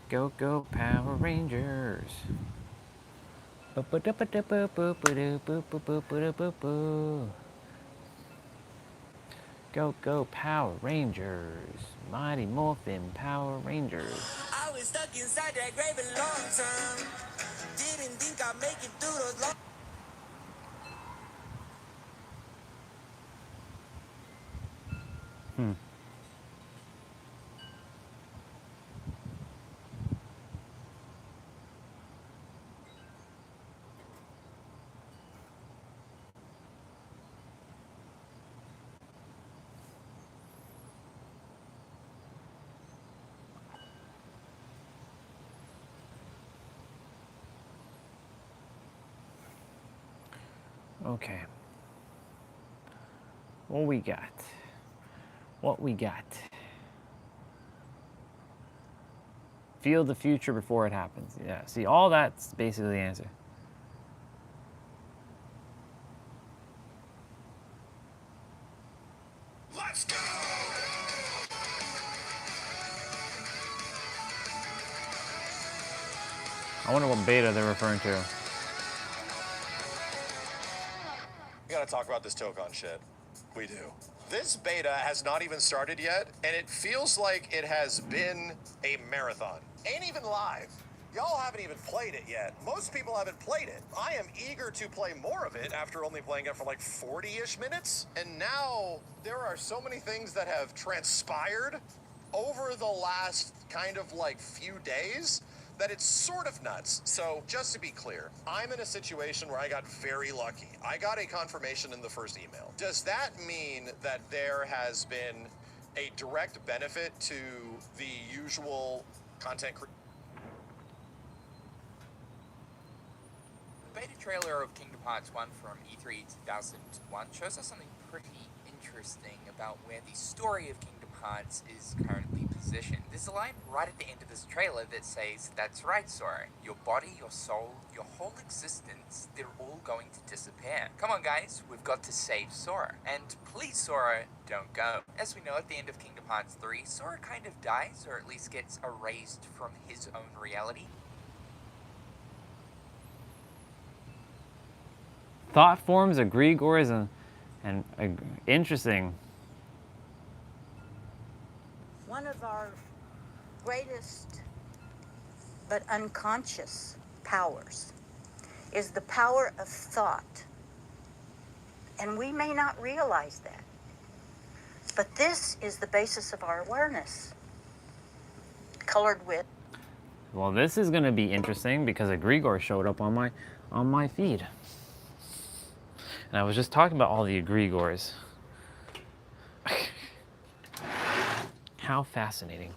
Go, go, Power Rangers. Go, go, Power Rangers. Mighty Morphin Power Rangers. I was stuck inside that grave a long time. Didn't think I'd make it through those long. Okay. What we got? What we got? Feel the future before it happens. Yeah, see, all that's basically the answer. Let's go! I wonder what beta they're referring to. We gotta talk about this Tokon shit. We do. This beta has not even started yet, and it feels like it has been a marathon. Ain't even live. Y'all haven't even played it yet. Most people haven't played it. I am eager to play more of it after only playing it for like 40-ish minutes. And now there are so many things that have transpired over the last kind of like few days that it's sort of nuts. So just to be clear, I'm in a situation where I got very lucky. I got a confirmation in the first email. Does that mean that there has been a direct benefit to the usual content creation? The beta trailer of Kingdom Hearts 1 from E3 2001 shows us something pretty interesting about where the story of Kingdom Hearts is currently positioned. There's a line right at the end of this trailer that says, "That's right, Sora. Your body, your soul, your whole existence, they're all going to disappear. Come on, guys, we've got to save Sora. And please, Sora, don't go." As we know, at the end of Kingdom Hearts 3, Sora kind of dies, or at least gets erased from his own reality. Thought forms, egregores, and interesting. One of our greatest but unconscious powers is the power of thought. And we may not realize that. But this is the basis of our awareness, colored with. Well, this is going to be interesting because egregore showed up on my feed. And I was just talking about all the egregores. How fascinating.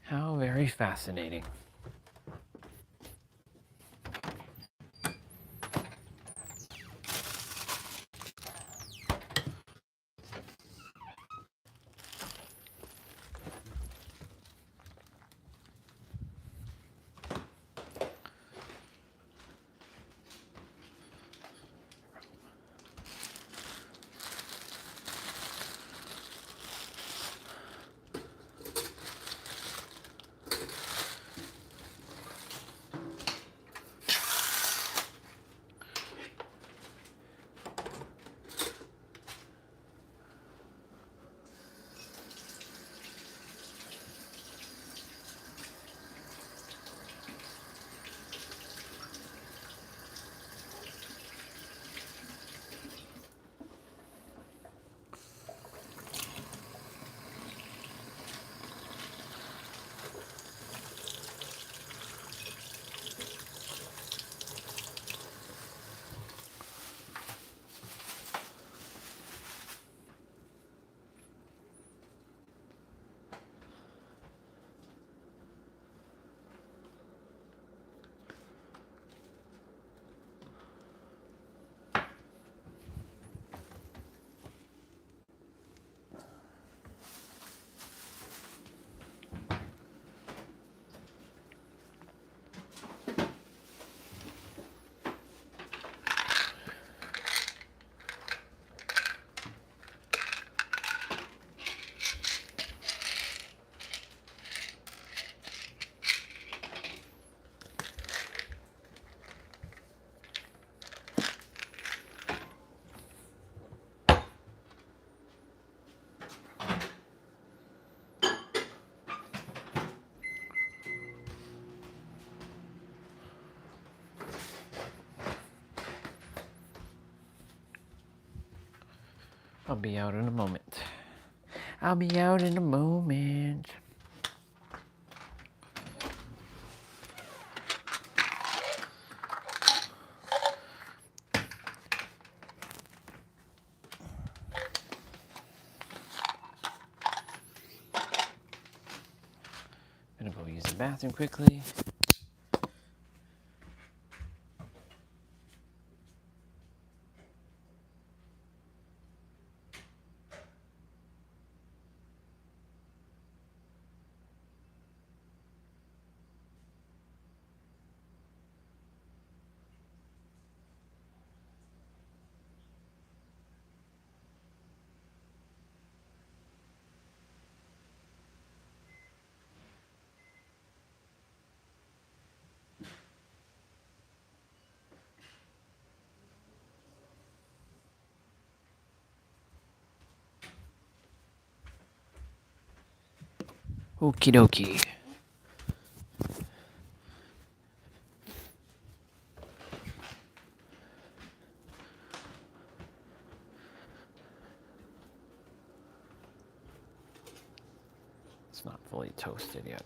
How very fascinating. I'll be out in a moment. I'll be out in a moment. Gonna go use the bathroom quickly. Okie dokie. It's not fully toasted yet.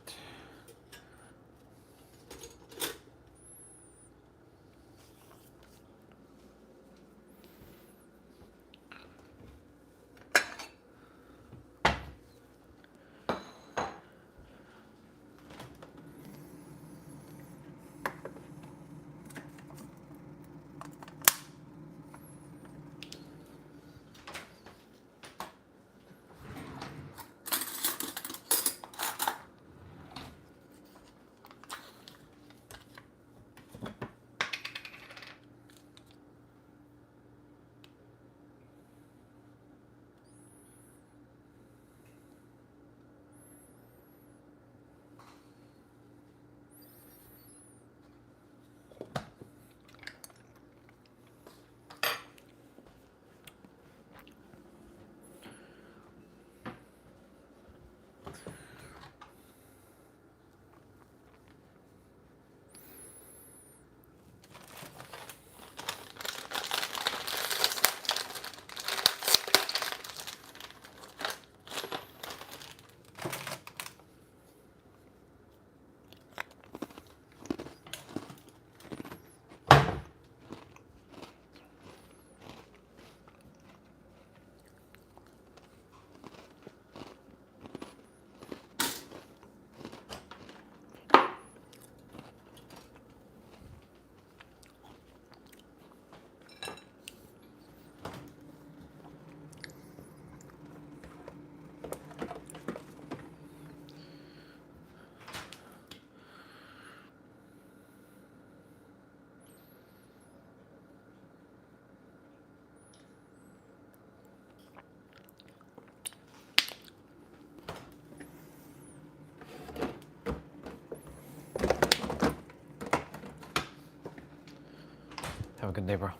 Have a good day, bro.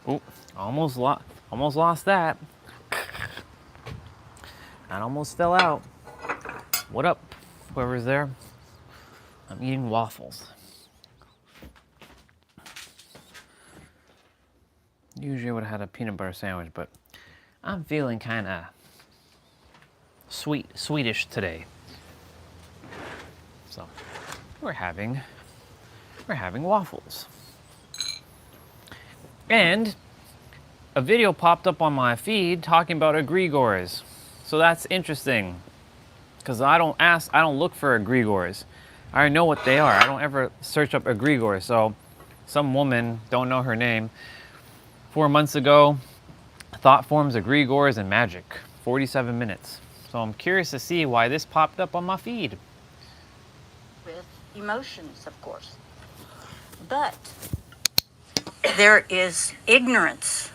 Oh, almost lost that. That almost fell out. What up, whoever's there? I'm eating waffles. Usually I would have had a peanut butter sandwich, but I'm feeling kind of sweetish today. So we're having waffles. And a video popped up on my feed talking about egregores. So that's interesting, because I don't look for egregores. I already know what they are. I don't ever search up egregores. So some woman, don't know her name, 4 months ago, thought forms, egregores, and magic, 47 minutes. So I'm curious to see why this popped up on my feed. With emotions, of course. But there is ignorance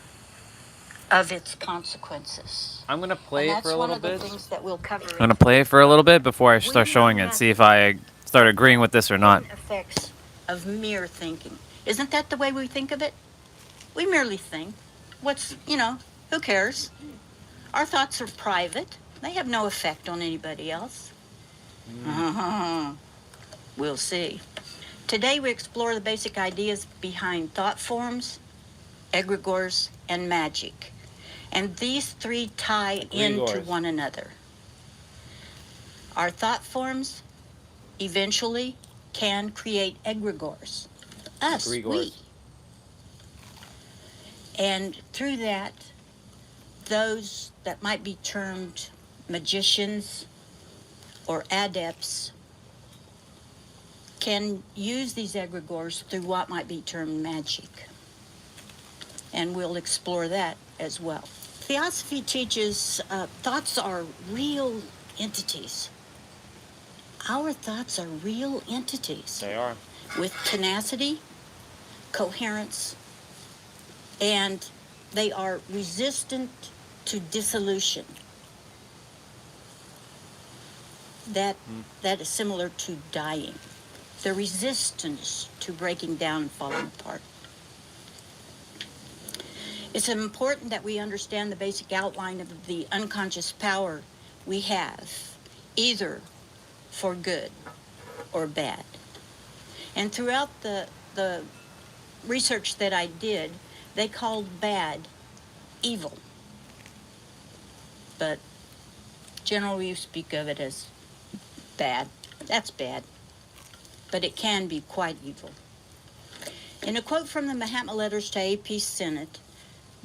of its consequences. I'm gonna play it for a little bit. That's one of the things that we'll cover. I'm gonna play it for a little bit before I start showing it, see if I start agreeing with this or not. Effects of mere thinking. Isn't that the way we think of it? We merely think. Who cares? Our thoughts are private. They have no effect on anybody else. We'll see. Today we explore the basic ideas behind thought forms, egregores, and magic. And these three tie into one another. Our thought forms eventually can create egregores. Us, we. And through that, those that might be termed magicians or adepts can use these egregores through what might be termed magic. And we'll explore that as well. Theosophy teaches thoughts are real entities. Our thoughts are real entities. They are. With tenacity, coherence, and they are resistant to dissolution. That is similar to dying. The resistance to breaking down and falling apart. It's important that we understand the basic outline of the unconscious power we have, either for good or bad. And throughout the research that I did, they called bad evil. But generally we speak of it as bad. That's bad. But it can be quite evil. In a quote from the Mahatma Letters to AP Senate,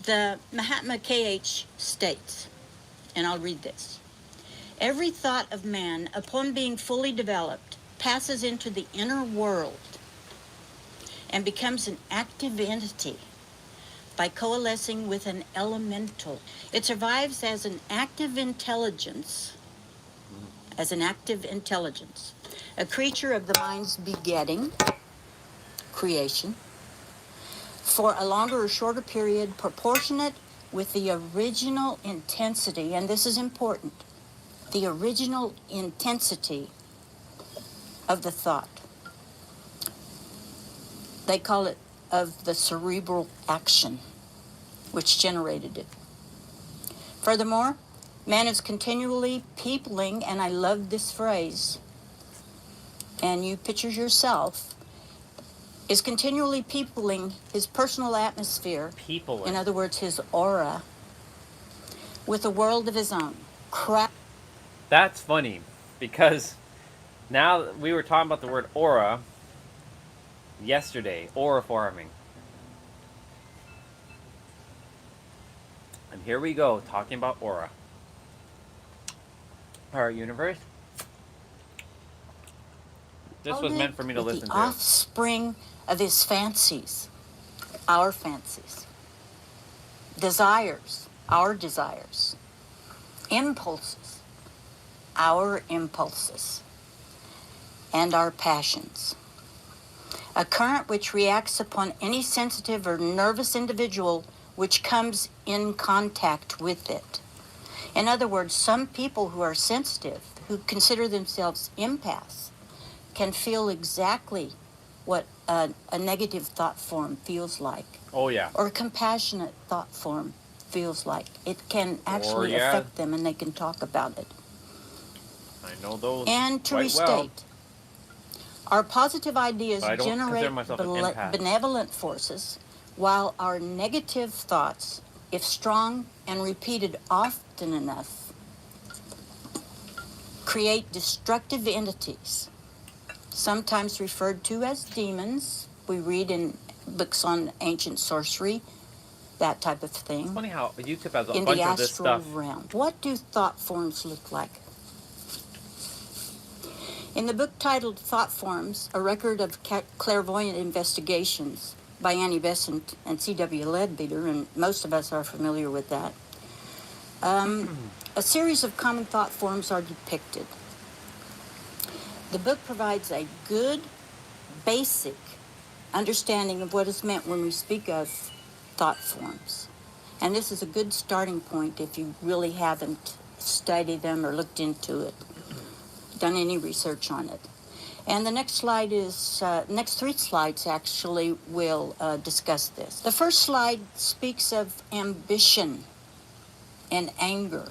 the Mahatma KH states, and I'll read this: every thought of man, upon being fully developed, passes into the inner world and becomes an active entity by coalescing with an elemental. It survives as an active intelligence, a creature of the mind's begetting, creation, for a longer or shorter period, proportionate with the original intensity, and this is important, the original intensity of the thought. They call it of the cerebral action which generated it. Furthermore, man is continually peopling, and I love this phrase, and you picture yourself, is continually peopling his personal atmosphere, in other words, his aura, with a world of his own. That's funny, because now we were talking about the word aura yesterday, aura forming. And here we go, talking about aura. Our universe. This was meant for me to listen the to. Offspring of his fancies, our fancies, desires, our desires, impulses, our impulses, and our passions. A current which reacts upon any sensitive or nervous individual which comes in contact with it. In other words, some people who are sensitive, who consider themselves empaths, can feel exactly what a negative thought form feels like. Oh, yeah. Or a compassionate thought form feels like. It can actually affect them, and they can talk about it. I know those. And to quite restate, well. Our positive ideas But I don't generate consider myself an empath. benevolent forces, while our negative thoughts, if strong and repeated often enough, create destructive entities, sometimes referred to as demons. We read in books on ancient sorcery, that type of thing. It's funny how YouTube has a in bunch the of this astral stuff. realm. What do thought forms look like? In the book titled Thought Forms, a record of clairvoyant investigations by Annie Besant and C.W. Leadbeater, and most of us are familiar with that, a series of common thought forms are depicted. The book provides a good, basic understanding of what is meant when we speak of thought forms. And this is a good starting point if you really haven't studied them or looked into it, done any research on it. And the next slide is, next three slides actually will discuss this. The first slide speaks of ambition and anger.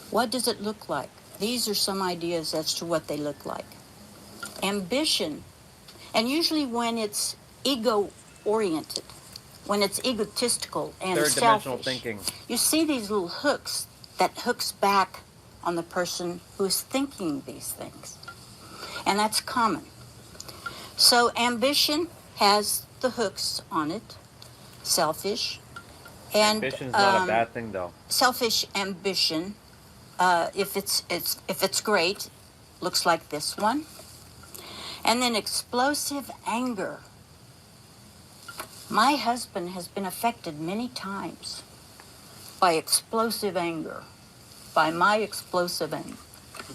What does it look like? These are some ideas as to what they look like. Ambition, and usually when it's ego-oriented, when it's egotistical and Third dimensional selfish, thinking. you see these little hooks that hooks back on the person who is thinking these things. And that's common. So ambition has the hooks on it, selfish. And Ambition's not a bad thing, though. selfish ambition, if it's great, looks like this one. And then explosive anger. My husband has been affected many times by explosive anger, by my explosive anger.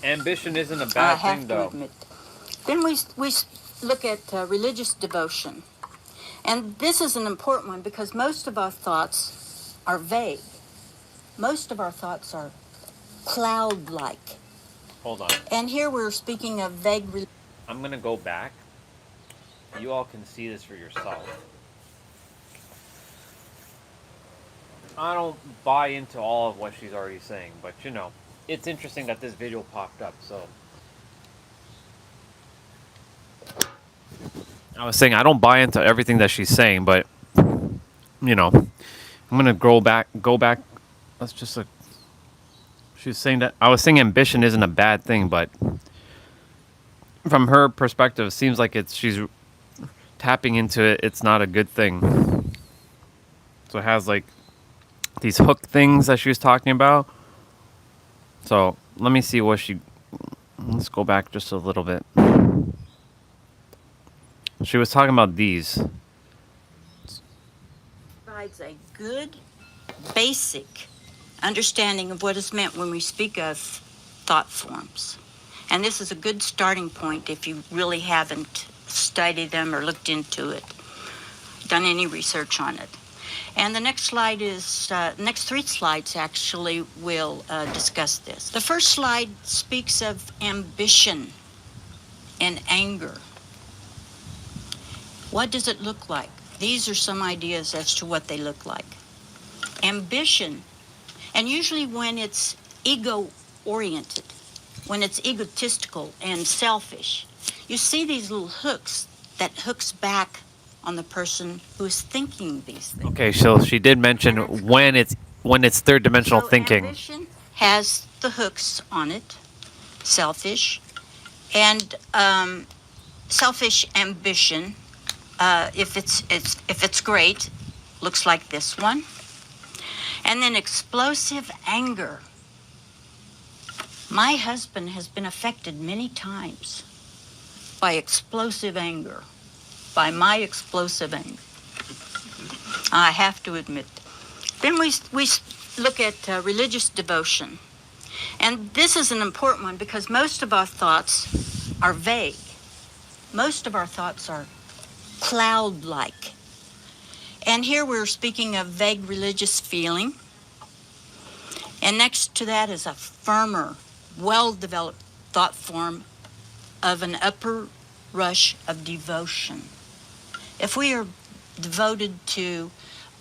Ambition isn't a I bad have thing, to though. admit. Then we look at religious devotion. And this is an important one because most of our thoughts are vague. Most of our thoughts are cloud-like. Hold on. And here we're speaking of vague. I'm going to go back. You all can see this for yourself. I don't buy into all of what she's already saying, but you know, it's interesting that this video popped up, so. I was saying I don't buy into everything that she's saying, but you know, I'm gonna go back. That's just a. She was saying that I was saying ambition isn't a bad thing, but from her perspective, it seems like she's tapping into it. It's not a good thing. So it has like these hook things that she was talking about. So let me see what she. Let's go back just a little bit. She was talking about these. Provides a good, basic understanding of what is meant when we speak of thought forms. And this is a good starting point if you really haven't studied them or looked into it, done any research on it. And the next slide is, next 3 slides actually will discuss this. The first slide speaks of ambition and anger. What does it look like? These are some ideas as to what they look like. Ambition, and usually when it's ego-oriented, when it's egotistical and selfish, you see these little hooks that hooks back on the person who is thinking these things. Okay, so she did mention when it's third dimensional thinking. Ambition has the hooks on it, selfish, and selfish ambition. If it's great, looks like this one. And then explosive anger. My husband has been affected many times by explosive anger, by my explosive anger. I have to admit. Then we look at religious devotion. And this is an important one because most of our thoughts are vague. Most of our thoughts are cloud-like. And here we're speaking of vague religious feeling. And next to that is a firmer, well-developed thought form of an upper rush of devotion. If we are devoted to,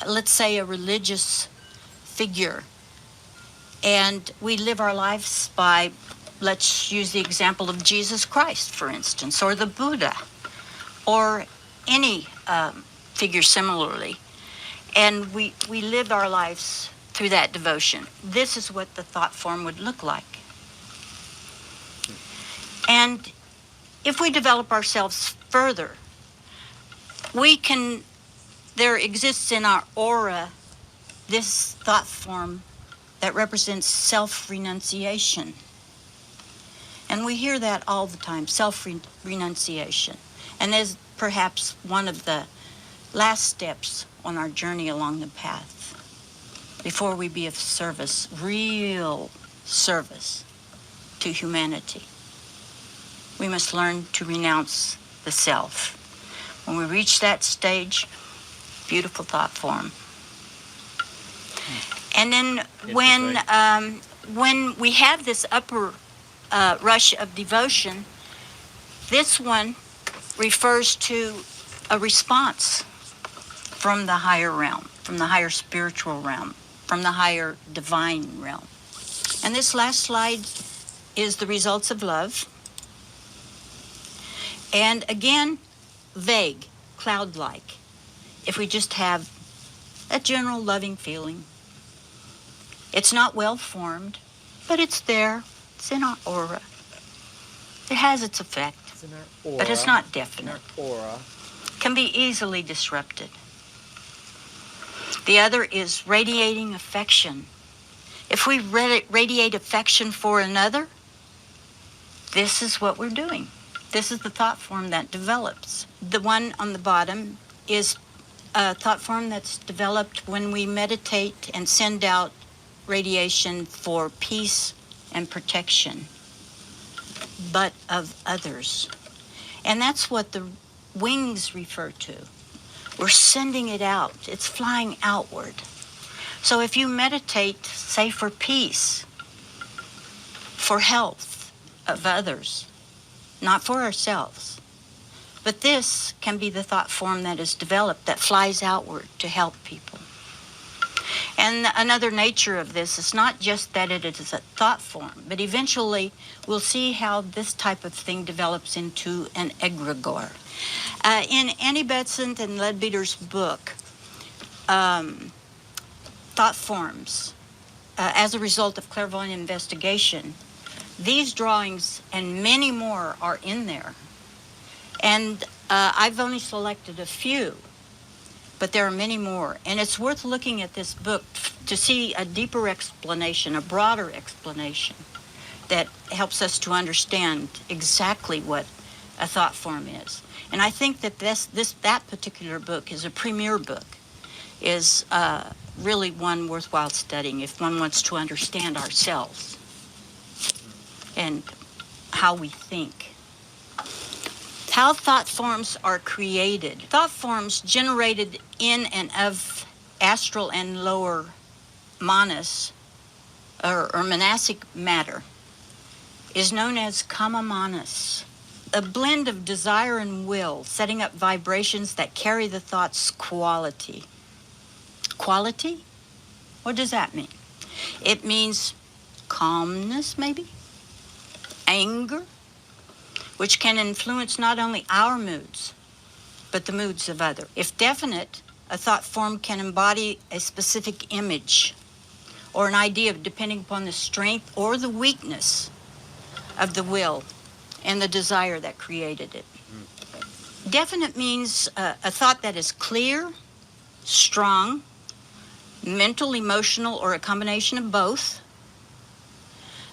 let's say, a religious figure, and we live our lives by, let's use the example of Jesus Christ, for instance, or the Buddha, or any figure similarly, and we live our lives through that devotion. This is what the thought form would look like. And if we develop ourselves further, there exists in our aura this thought form that represents self-renunciation. And we hear that all the time, self-renunciation. And as perhaps one of the last steps on our journey along the path before we be of service, real service to humanity. We must learn to renounce the self. When we reach that stage, beautiful thought form. And then when we have this upper rush of devotion, this one refers to a response from the higher realm, from the higher spiritual realm, from the higher divine realm. And this last slide is the results of love. And again, vague, cloud-like. If we just have a general loving feeling. It's not well-formed, but it's there. It's in our aura. It has its effect. It's in our aura. But it's not definite. In our aura. Can be easily disrupted. The other is radiating affection. If we radiate affection for another, this is what we're doing. This is the thought form that develops. The one on the bottom is a thought form that's developed when we meditate and send out radiation for peace and protection, but of others. And that's what the wings refer to. We're sending it out. It's flying outward. So if you meditate, say for peace, for health of others, not for ourselves, but this can be the thought form that is developed that flies outward to help people. And another nature of this is not just that it is a thought form, but eventually we'll see how this type of thing develops into an egregore. In Annie Besant and Leadbeater's book, Thought Forms, as a result of clairvoyant investigation, these drawings and many more are in there. And I've only selected a few, but there are many more. And it's worth looking at this book to see a deeper explanation, a broader explanation that helps us to understand exactly what a thought form is. And I think that that particular book is a premier book, is really one worthwhile studying if one wants to understand ourselves and how we think. How thought forms are created. Thought forms generated in and of astral and lower manas, or manasic matter, is known as kama manas, a blend of desire and will, setting up vibrations that carry the thought's quality. Quality? What does that mean? It means calmness, maybe? Anger, which can influence not only our moods, but the moods of others. If definite, a thought form can embody a specific image or an idea depending upon the strength or the weakness of the will and the desire that created it. Definite means a thought that is clear, strong, mental, emotional, or a combination of both.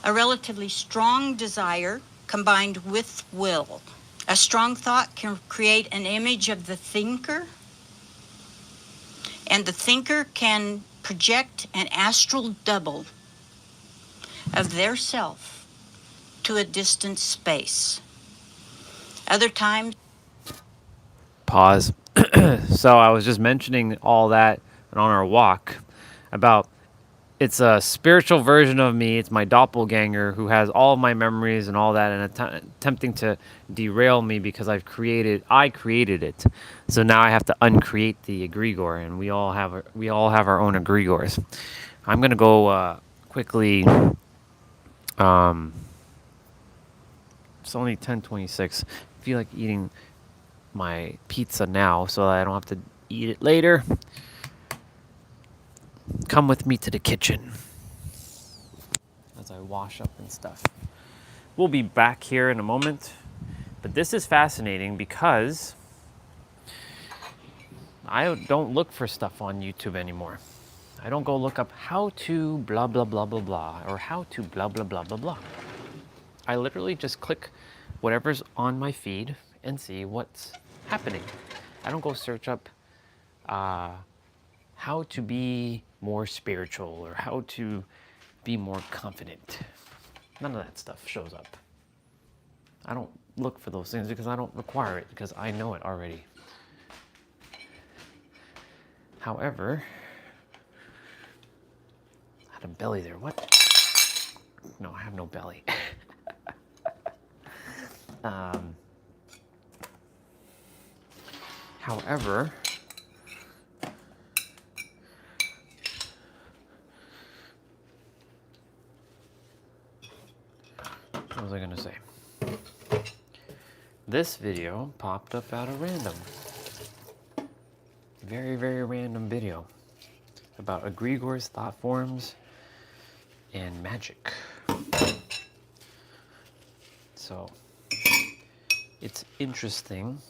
A relatively strong desire combined with will. A strong thought can create an image of the thinker, and the thinker can project an astral double of their self to a distant space. Other times, Pause. So I was just mentioning all that on our walk about it's a spiritual version of me. It's my doppelganger who has all of my memories and all that, and attempting to derail me because I created it. So now I have to uncreate the egregore, and we all have our own egregores. I'm gonna go quickly. It's only 10:26. I feel like eating my pizza now so that I don't have to eat it later. Come with me to the kitchen as I wash up and stuff. We'll be back here in a moment, but this is fascinating because I don't look for stuff on YouTube anymore. I don't go look up how to blah blah blah blah blah or how to blah blah blah blah blah. I literally just click whatever's on my feed and see what's happening. I don't go search up how to be more spiritual or how to be more confident. None of that stuff shows up. I don't look for those things because I don't require it, because I know it already. However, I had a belly there. What? No, I have no belly. However, what was I going to say? This video popped up out of random. Very, very random video about egregores, thought forms, and magic. So, it's interesting.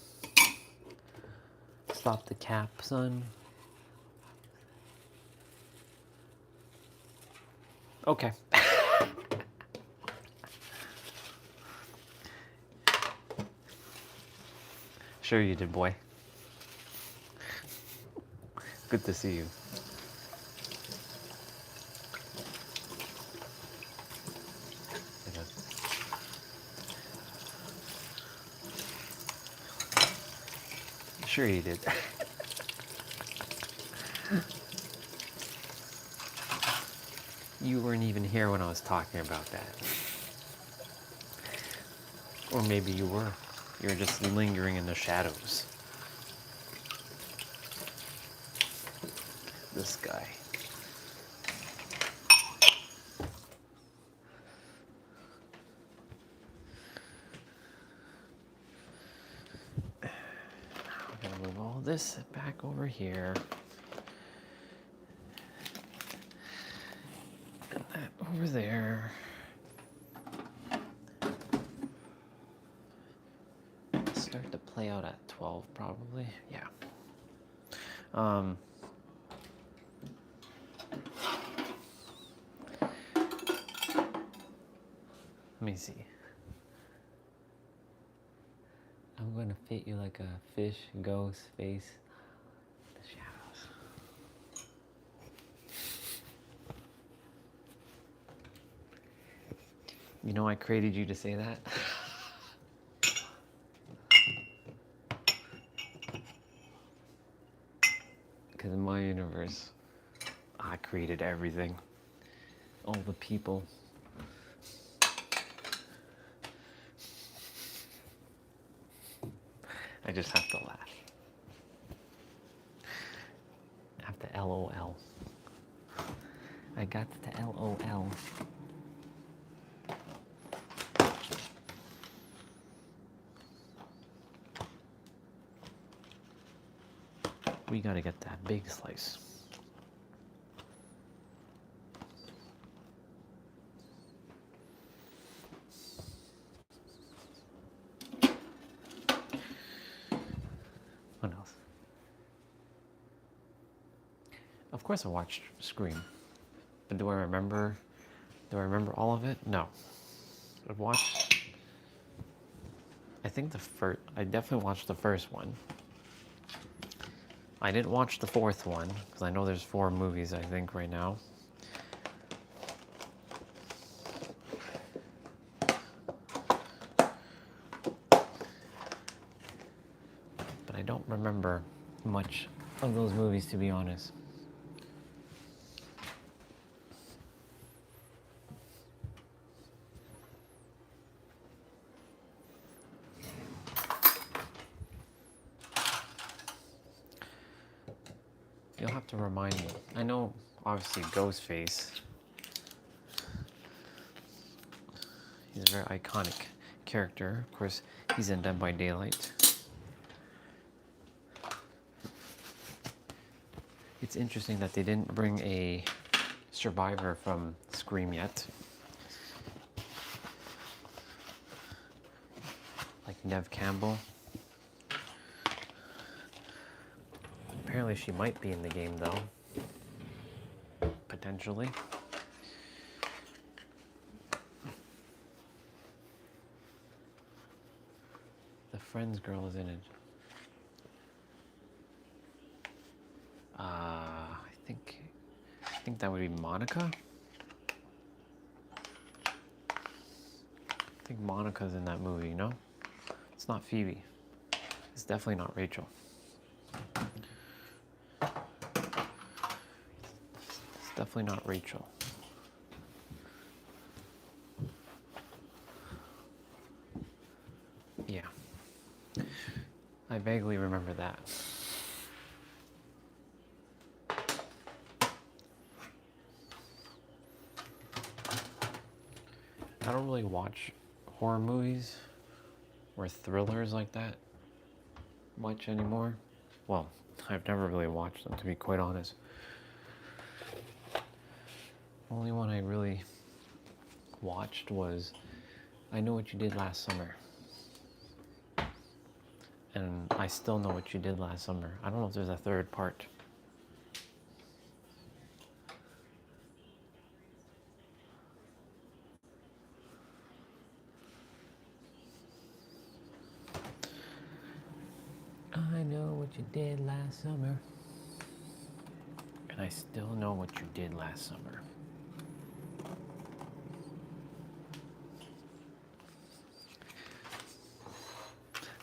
Stop the cap, son. Okay. Sure you did, boy. Good to see you. Sure you did. You weren't even here when I was talking about that. Or maybe you were. You were just lingering in the shadows. This guy. I'm gonna move all this back over here. And that over there. Start to play out at 12 probably. Yeah. Let me see. I'm gonna fit you like a fish ghost face. The shadows. You know I created you to say that? Because in my universe, I created everything. All the people. I just have to laugh. I have to LOL. I got to LOL. We gotta get that big slice. What else? Of course I watched Scream. But do I remember all of it? No. I've watched, I think I definitely watched the first one. I didn't watch the fourth one, because I know there's 4 movies, I think, right now. But I don't remember much of those movies, to be honest. You'll have to remind me. I know, obviously, Ghostface. He's a very iconic character. Of course, he's in Dead by Daylight. It's interesting that they didn't bring a survivor from Scream yet. Like Neve Campbell. Apparently she might be in the game though. Potentially. The Friends girl is in it. I think that would be Monica. I think Monica's in that movie, no? It's not Phoebe. It's definitely not Rachel. It's definitely not Rachel. Yeah. I vaguely remember that. I don't really watch horror movies or thrillers like that much anymore. Well, I've never really watched them, to be quite honest. Only one I really watched was I Know What You Did Last Summer. And I Still Know What You Did Last Summer. I don't know if there's a third part. I know what you did last summer. And I still know what you did last summer.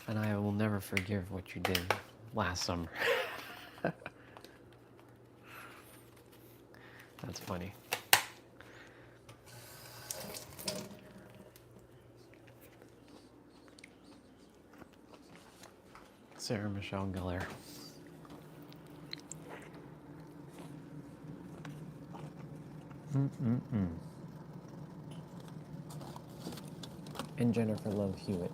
And I will never forgive what you did last summer. That's funny. Sarah Michelle Gellar. And Jennifer Love Hewitt.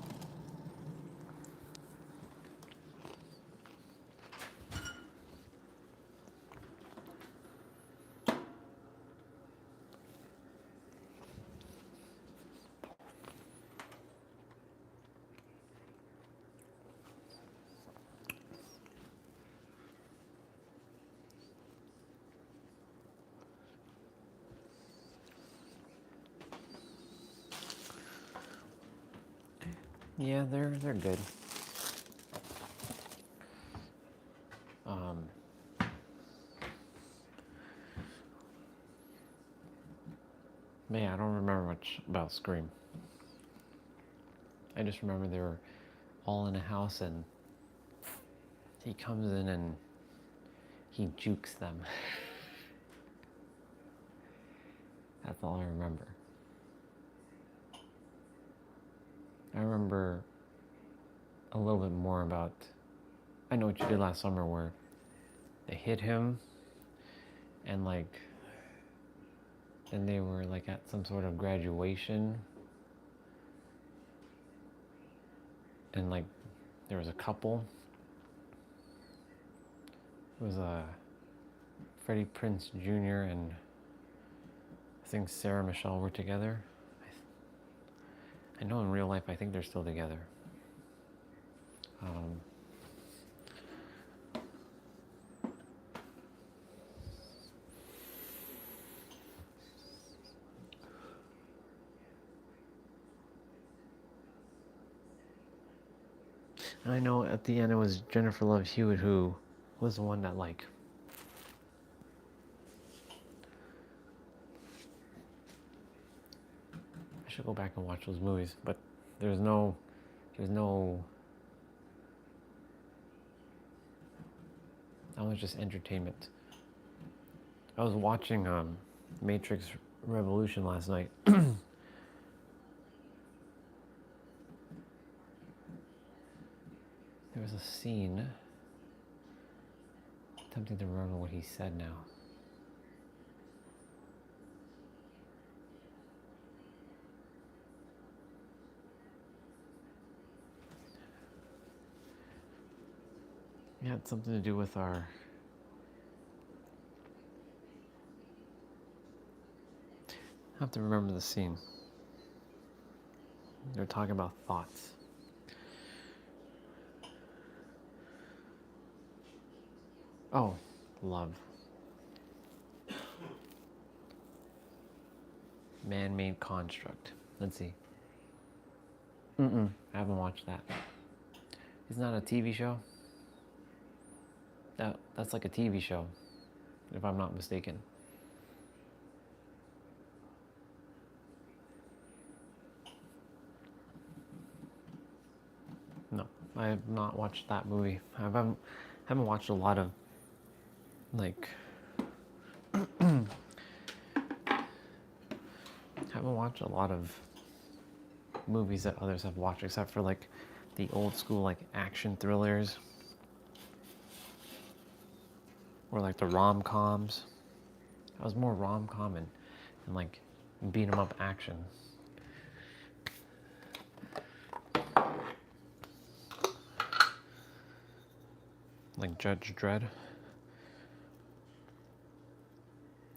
Yeah, they're good. Man, I don't remember much about Scream. I just remember they were all in a house and he comes in and he jukes them. That's all I remember. I remember a little bit more about I Know What You Did Last Summer, where they hit him and like then they were like at some sort of graduation and like there was a couple. It was Freddie Prinze Jr. and I think Sarah Michelle were together. I know in real life I think they're still together. And I know at the end it was Jennifer Love Hewitt who was the one that like I should go back and watch those movies, but there's no that was just entertainment. I was watching Matrix Revolution last night. There was a scene. Attempting to remember what he said now. It had something to do with our I have to remember the scene. They're talking about thoughts. Oh, love. Man-made construct. Let's see. I haven't watched that. Isn't that a TV show? That's like a TV show, if I'm not mistaken. No, I have not watched that movie. I haven't watched a lot of like haven't watched a lot of movies that others have watched, except for like the old school like action thrillers or like the rom-coms. I was more rom-com and like beat 'em up action. Like Judge Dredd.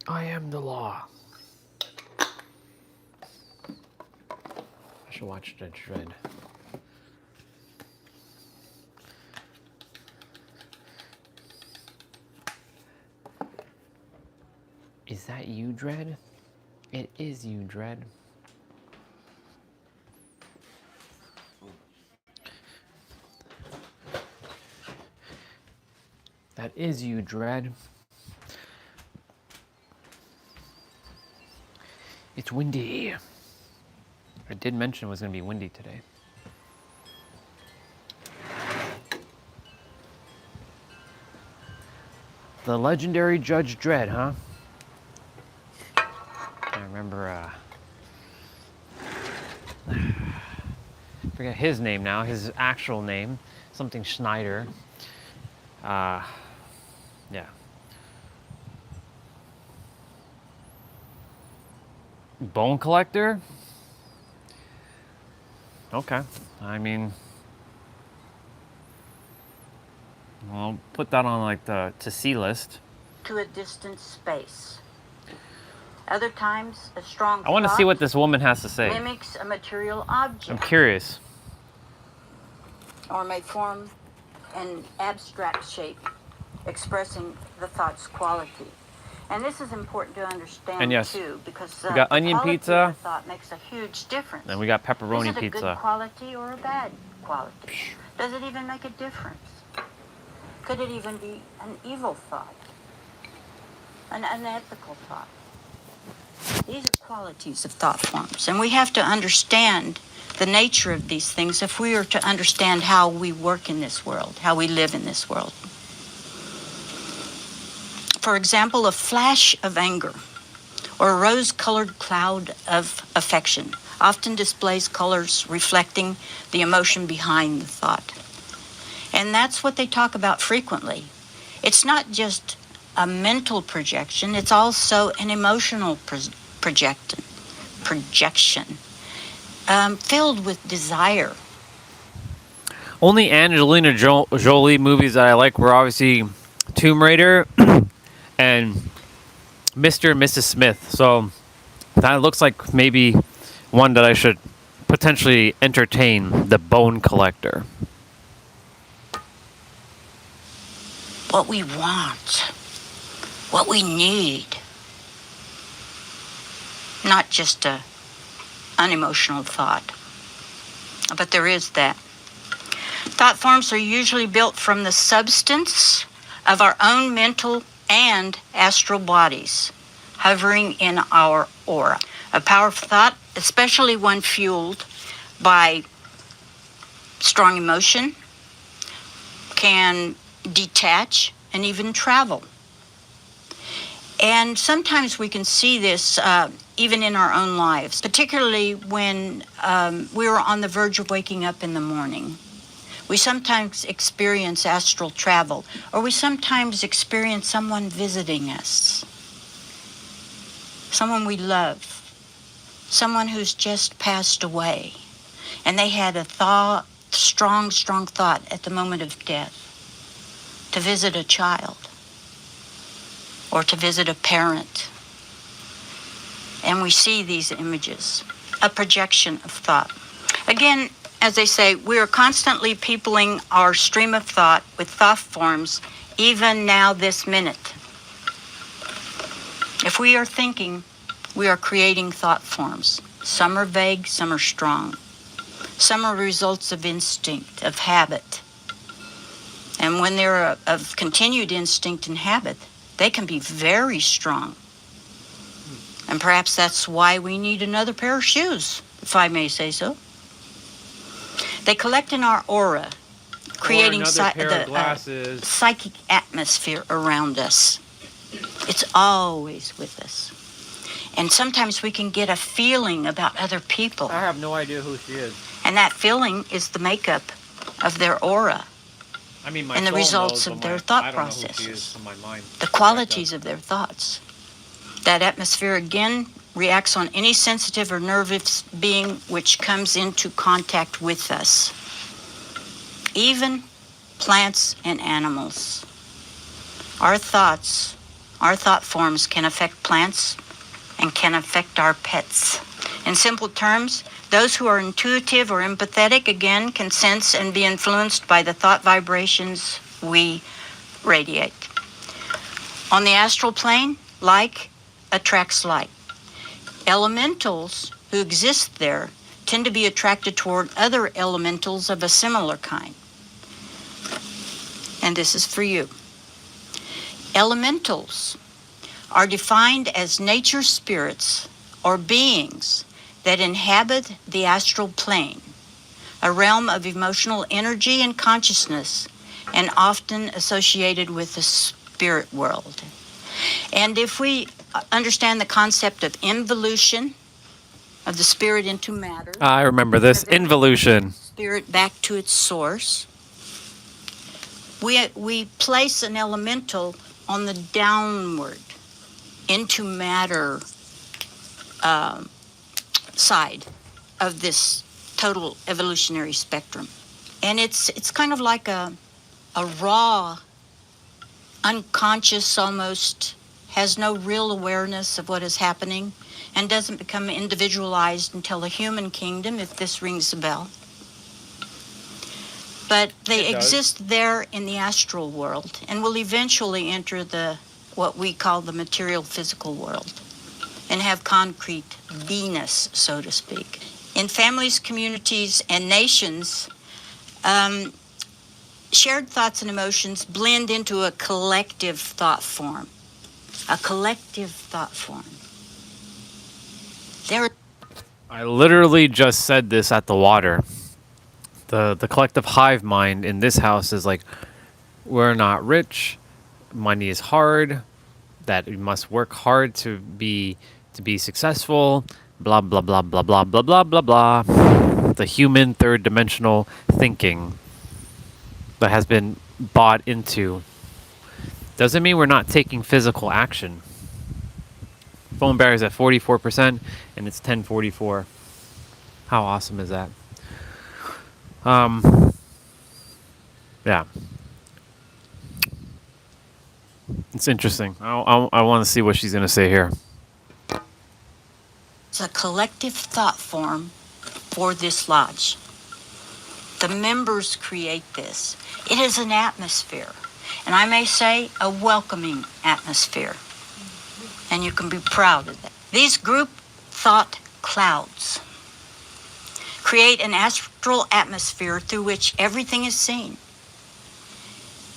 I am the law. I should watch Judge Dredd. Is that you, Dredd? It is you, Dredd. That is you, Dredd. It's windy. I did mention it was going to be windy today. The legendary Judge Dredd, huh? I remember forget his name now, his actual name, something Schneider. Yeah. Bone collector? Okay. I mean, I'll put that on like the to see list. To a distant space. Other times, a strong I want to see thought what this woman has to say. mimics a material I'm object curious. or may form an abstract shape expressing the thought's quality. And this is important to understand And yes, too, because we got the onion quality pizza. of the thought makes a huge difference. And we got pepperoni Is it a pizza. good quality or a bad quality? Does it even make a difference? Could it even be an evil thought? An unethical thought? These are qualities of thought forms, and we have to understand the nature of these things if we are to understand how we work in this world, how we live in this world. For example, a flash of anger or a rose-colored cloud of affection often displays colors reflecting the emotion behind the thought. And that's what they talk about frequently. It's not just a mental projection, it's also an emotional projection, filled with desire. Only Angelina Jolie movies that I like were obviously Tomb Raider and Mr. and Mrs. Smith. So that looks like maybe one that I should potentially entertain, The Bone Collector. What we want, what we need, not just a unemotional thought, but there is that. Thought forms are usually built from the substance of our own mental and astral bodies hovering in our aura. A powerful thought, especially one fueled by strong emotion, can detach and even travel. And sometimes we can see this even in our own lives, particularly when we are on the verge of waking up in the morning. We sometimes experience astral travel, or we sometimes experience someone visiting us, someone we love, someone who's just passed away, and they had a thought, strong thought at the moment of death to visit a child or to visit a parent. And we see these images, a projection of thought. Again, as they say, we are constantly peopling our stream of thought with thought forms, even now this minute. If we are thinking, we are creating thought forms. Some are vague, some are strong. Some are results of instinct, of habit. And when they're of continued instinct and habit, they can be very strong. And perhaps that's why we need another pair of shoes, if I may say so. They collect in our aura, creating the psychic atmosphere around us. It's always with us. And sometimes we can get a feeling about other people. I have no idea who she is. And that feeling is the makeup of their aura. I mean, my and the soul results knows, of their I thought don't know who processes. she is, so my mind The qualities of their thoughts. That atmosphere again reacts on any sensitive or nervous being which comes into contact with us. Even plants and animals. Our thought forms can affect plants and can affect our pets. In simple terms, those who are intuitive or empathetic, again, can sense and be influenced by the thought vibrations we radiate. On the astral plane, like attracts like. Elementals who exist there tend to be attracted toward other elementals of a similar kind. And this is for you. Elementals are defined as nature spirits or beings that inhabit the astral plane, a realm of emotional energy and consciousness, and often associated with the spirit world. And if we understand the concept of involution, of the spirit into matter, I remember this. Involution. spirit back to its source. We place an elemental on the downward into matter side of this total evolutionary spectrum. And it's kind of like a raw, unconscious almost, has no real awareness of what is happening, and doesn't become individualized until the human kingdom, if this rings a bell. But they exist there in the astral world and will eventually enter what we call the material physical world and have concrete beingness, so to speak. In families, communities, and nations, shared thoughts and emotions blend into a collective thought form. A collective thought form. I literally just said this at the water. The collective hive mind in this house is like, we're not rich, money is hard, that we must work hard to be successful, blah blah blah blah blah blah blah blah blah. The human third dimensional thinking that has been bought into. Doesn't mean we're not taking physical action. Phone battery's at 44% and it's 10:44. How awesome is that? Yeah. It's interesting. I want to see what she's going to say here. It's a collective thought form for this lodge. The members create this. It is an atmosphere, and I may say a welcoming atmosphere. And you can be proud of that. These group thought clouds create an astral atmosphere through which everything is seen.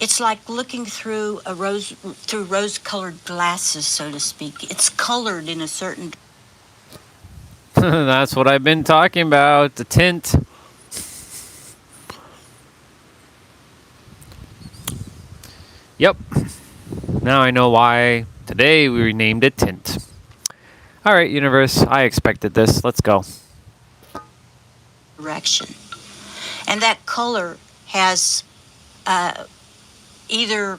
It's like looking through rose-colored glasses, so to speak. It's colored in a certain. That's what I've been talking about. The tint. Yep. Now I know why today we renamed it Tint. All right, universe. I expected this. Let's go. Direction. And that color has either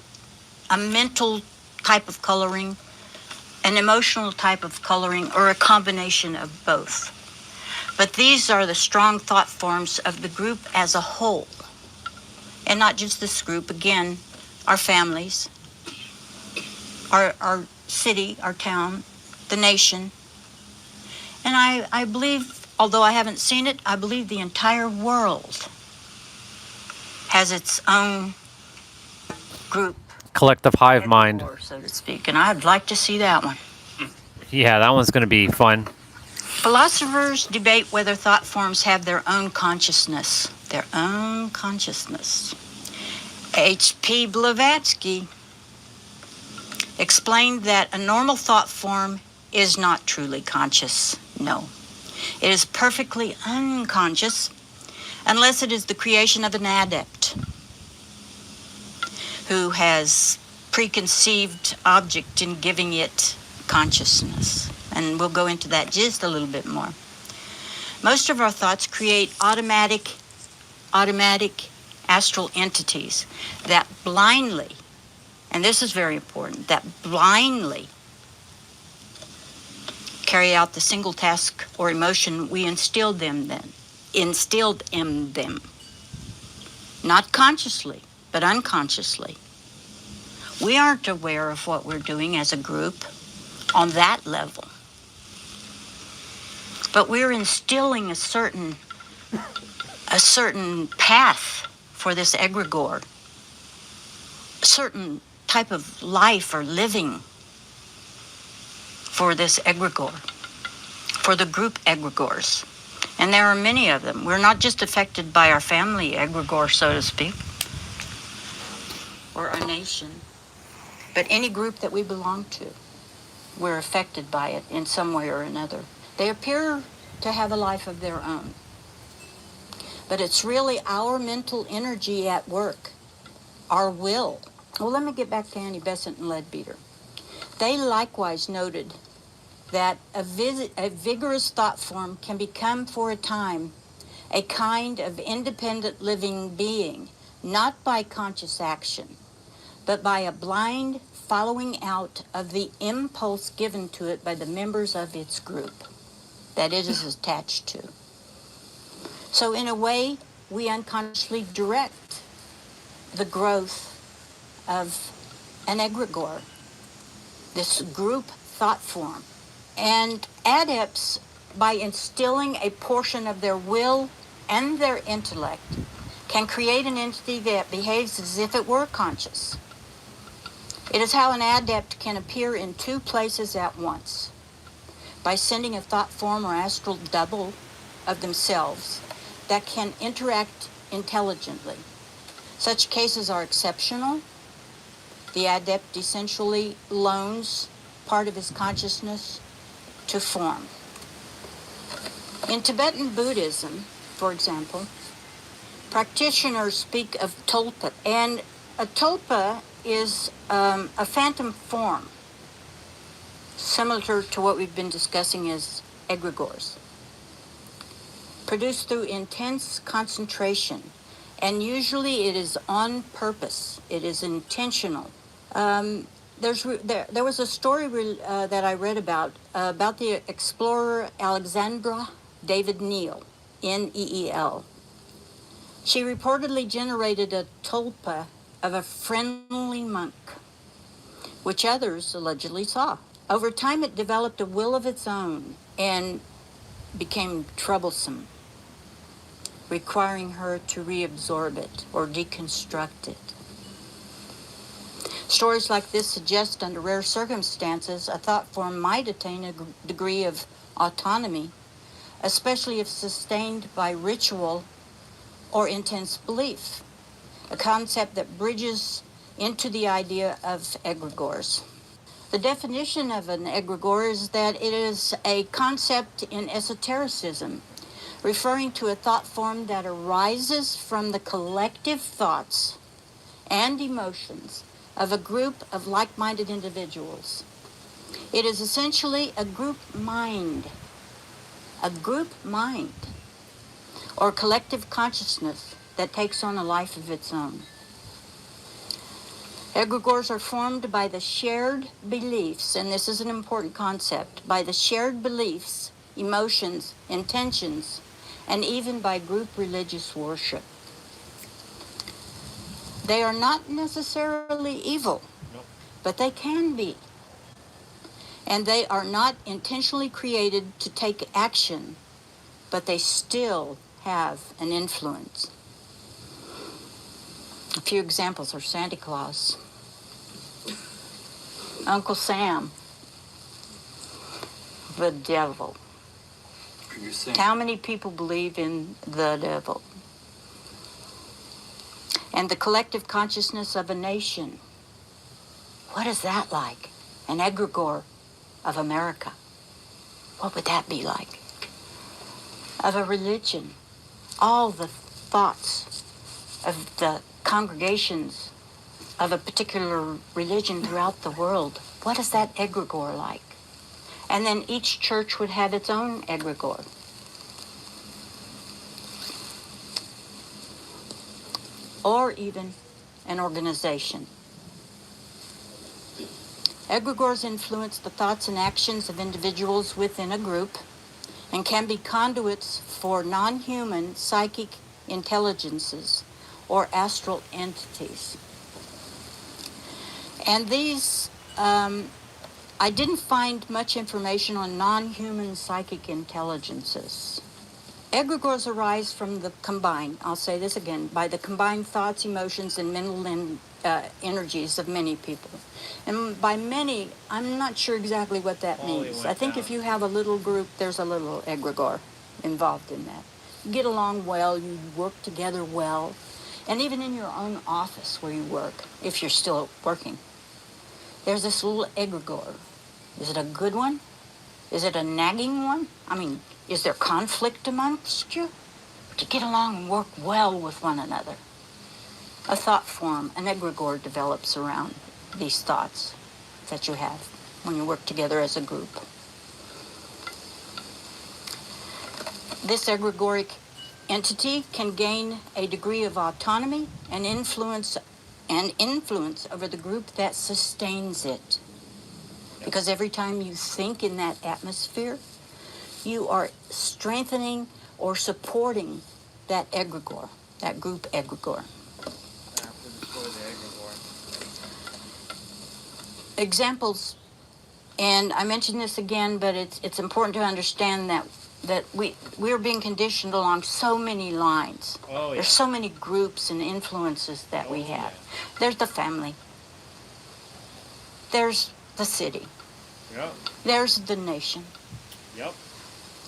a mental type of coloring, an emotional type of coloring, or a combination of both. But these are the strong thought forms of the group as a whole. And not just this group, again, our families, our city, our town, the nation. And I believe, although I haven't seen it, I believe the entire world has its own group. Collective hive mind. So to speak, and I'd like to see that one. Yeah, that one's going to be fun. Philosophers debate whether thought forms have their own consciousness. Their own consciousness. H.P. Blavatsky explained that a normal thought form is not truly conscious. No. It is perfectly unconscious unless it is the creation of an adept who has preconceived object in giving it consciousness. And we'll go into that just a little bit more. Most of our thoughts create automatic astral entities that blindly, and this is very important, that blindly carry out the single task or emotion we instilled in them. Not consciously, but unconsciously. We aren't aware of what we're doing as a group on that level. But we're instilling a certain path for this egregore, a certain type of life or living for this egregore, for the group egregores. And there are many of them. We're not just affected by our family egregore, so to speak, or our nation, but any group that we belong to. We're affected by it in some way or another. They appear to have a life of their own. But it's really our mental energy at work, our will. Well, let me get back to Annie Besant and Leadbeater. They likewise noted that a vigorous thought form can become for a time a kind of independent living being, not by conscious action, but by a blind following out of the impulse given to it by the members of its group that it is attached to. So in a way, we unconsciously direct the growth of an egregore, this group thought form. And adepts, by instilling a portion of their will and their intellect, can create an entity that behaves as if it were conscious. It is how an adept can appear in two places at once, by sending a thought form or astral double of themselves that can interact intelligently. Such cases are exceptional. The adept essentially loans part of his consciousness to form. In Tibetan Buddhism, for example, practitioners speak of tulpa, and a tulpa is a phantom form, similar to what we've been discussing as egregores, produced through intense concentration, and usually it is on purpose. It is intentional. There was a story that I read about the explorer Alexandra David Neal, Neel. She reportedly generated a tulpa of a friendly monk, which others allegedly saw. Over time, it developed a will of its own and became troublesome, requiring her to reabsorb it or deconstruct it. Stories like this suggest, under rare circumstances, a thought form might attain a degree of autonomy, especially if sustained by ritual or intense belief, a concept that bridges into the idea of egregores. The definition of an egregore is that it is a concept in esotericism, referring to a thought form that arises from the collective thoughts and emotions of a group of like-minded individuals. It is essentially a group mind, or collective consciousness that takes on a life of its own. Egregores are formed by the shared beliefs, and this is an important concept, by the shared beliefs, emotions, intentions, and even by group religious worship. They are not necessarily evil, but they can be. And they are not intentionally created to take action, but they still have an influence. A few examples are Santa Claus, Uncle Sam, the devil. How many people believe in the devil? And the collective consciousness of a nation. What is that like? An egregore of America. What would that be like? Of a religion. All the thoughts of the congregations of a particular religion throughout the world. What is that egregore like? And then each church would have its own egregore. Or even an organization. Egregores influence the thoughts and actions of individuals within a group and can be conduits for non-human psychic intelligences or astral entities. And these, I didn't find much information on non-human psychic intelligences. Egregores arise from the combined, I'll say this again, by the combined thoughts, emotions, and mental energies of many people. And by many, I'm not sure exactly what that means. I think if you have a little group, there's a little egregore involved in that. You get along well, you work together well, and even in your own office where you work, if you're still working, there's this little egregore. Is it a good one? Is it a nagging one? I mean, is there conflict amongst you? To get along and work well with one another. A thought form, an egregore develops around these thoughts that you have when you work together as a group. This egregoric entity can gain a degree of autonomy and influence over the group that sustains it. Because every time you think in that atmosphere, you are strengthening or supporting that egregore, that group egregore. I have to destroy the egregore. Examples, and I mention this again, but it's important to understand that we're being conditioned along so many lines. Oh, yeah. There's so many groups and influences that we have. Yeah. There's the family. There's the city. Yep. There's the nation. Yep.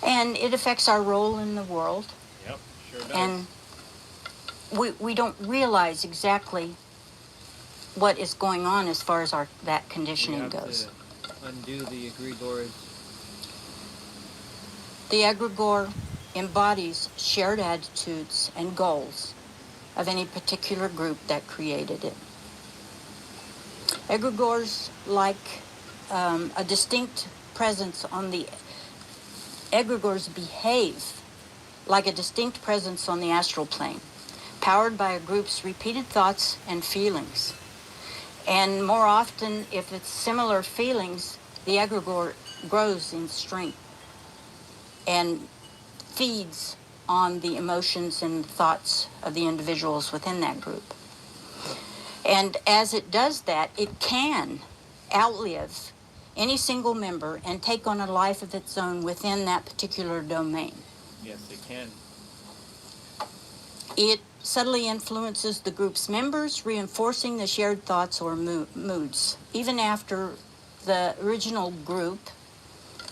And it affects our role in the world. Yep, sure does. And we don't realize exactly what is going on as far as that conditioning goes. To undo the egregores. The egregore embodies shared attitudes and goals of any particular group that created it. Egregores, like a distinct presence on the egregores, behave like a distinct presence on the astral plane, powered by a group's repeated thoughts and feelings. And more often, if it's similar feelings, the egregore grows in strength and feeds on the emotions and thoughts of the individuals within that group. And as it does that, it can outlive any single member and take on a life of its own within that particular domain. Yes, it can. It subtly influences the group's members, reinforcing the shared thoughts or moods. Even after the original group,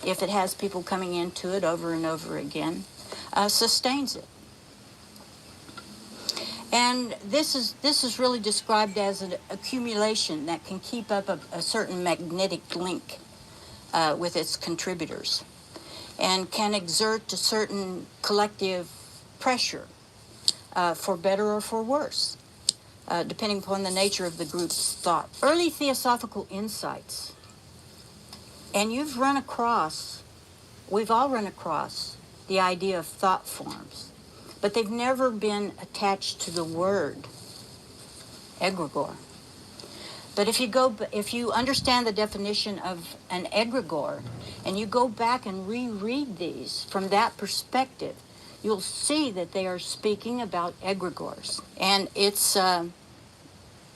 if it has people coming into it over and over again, sustains it. And this is really described as an accumulation that can keep up a certain magnetic link with its contributors and can exert a certain collective pressure for better or for worse, depending upon the nature of the group's thought. Early theosophical insights, and we've all run across the idea of thought forms, but they've never been attached to the word egregore. But if you understand the definition of an egregore, and you go back and reread these from that perspective, you'll see that they are speaking about egregores. And it's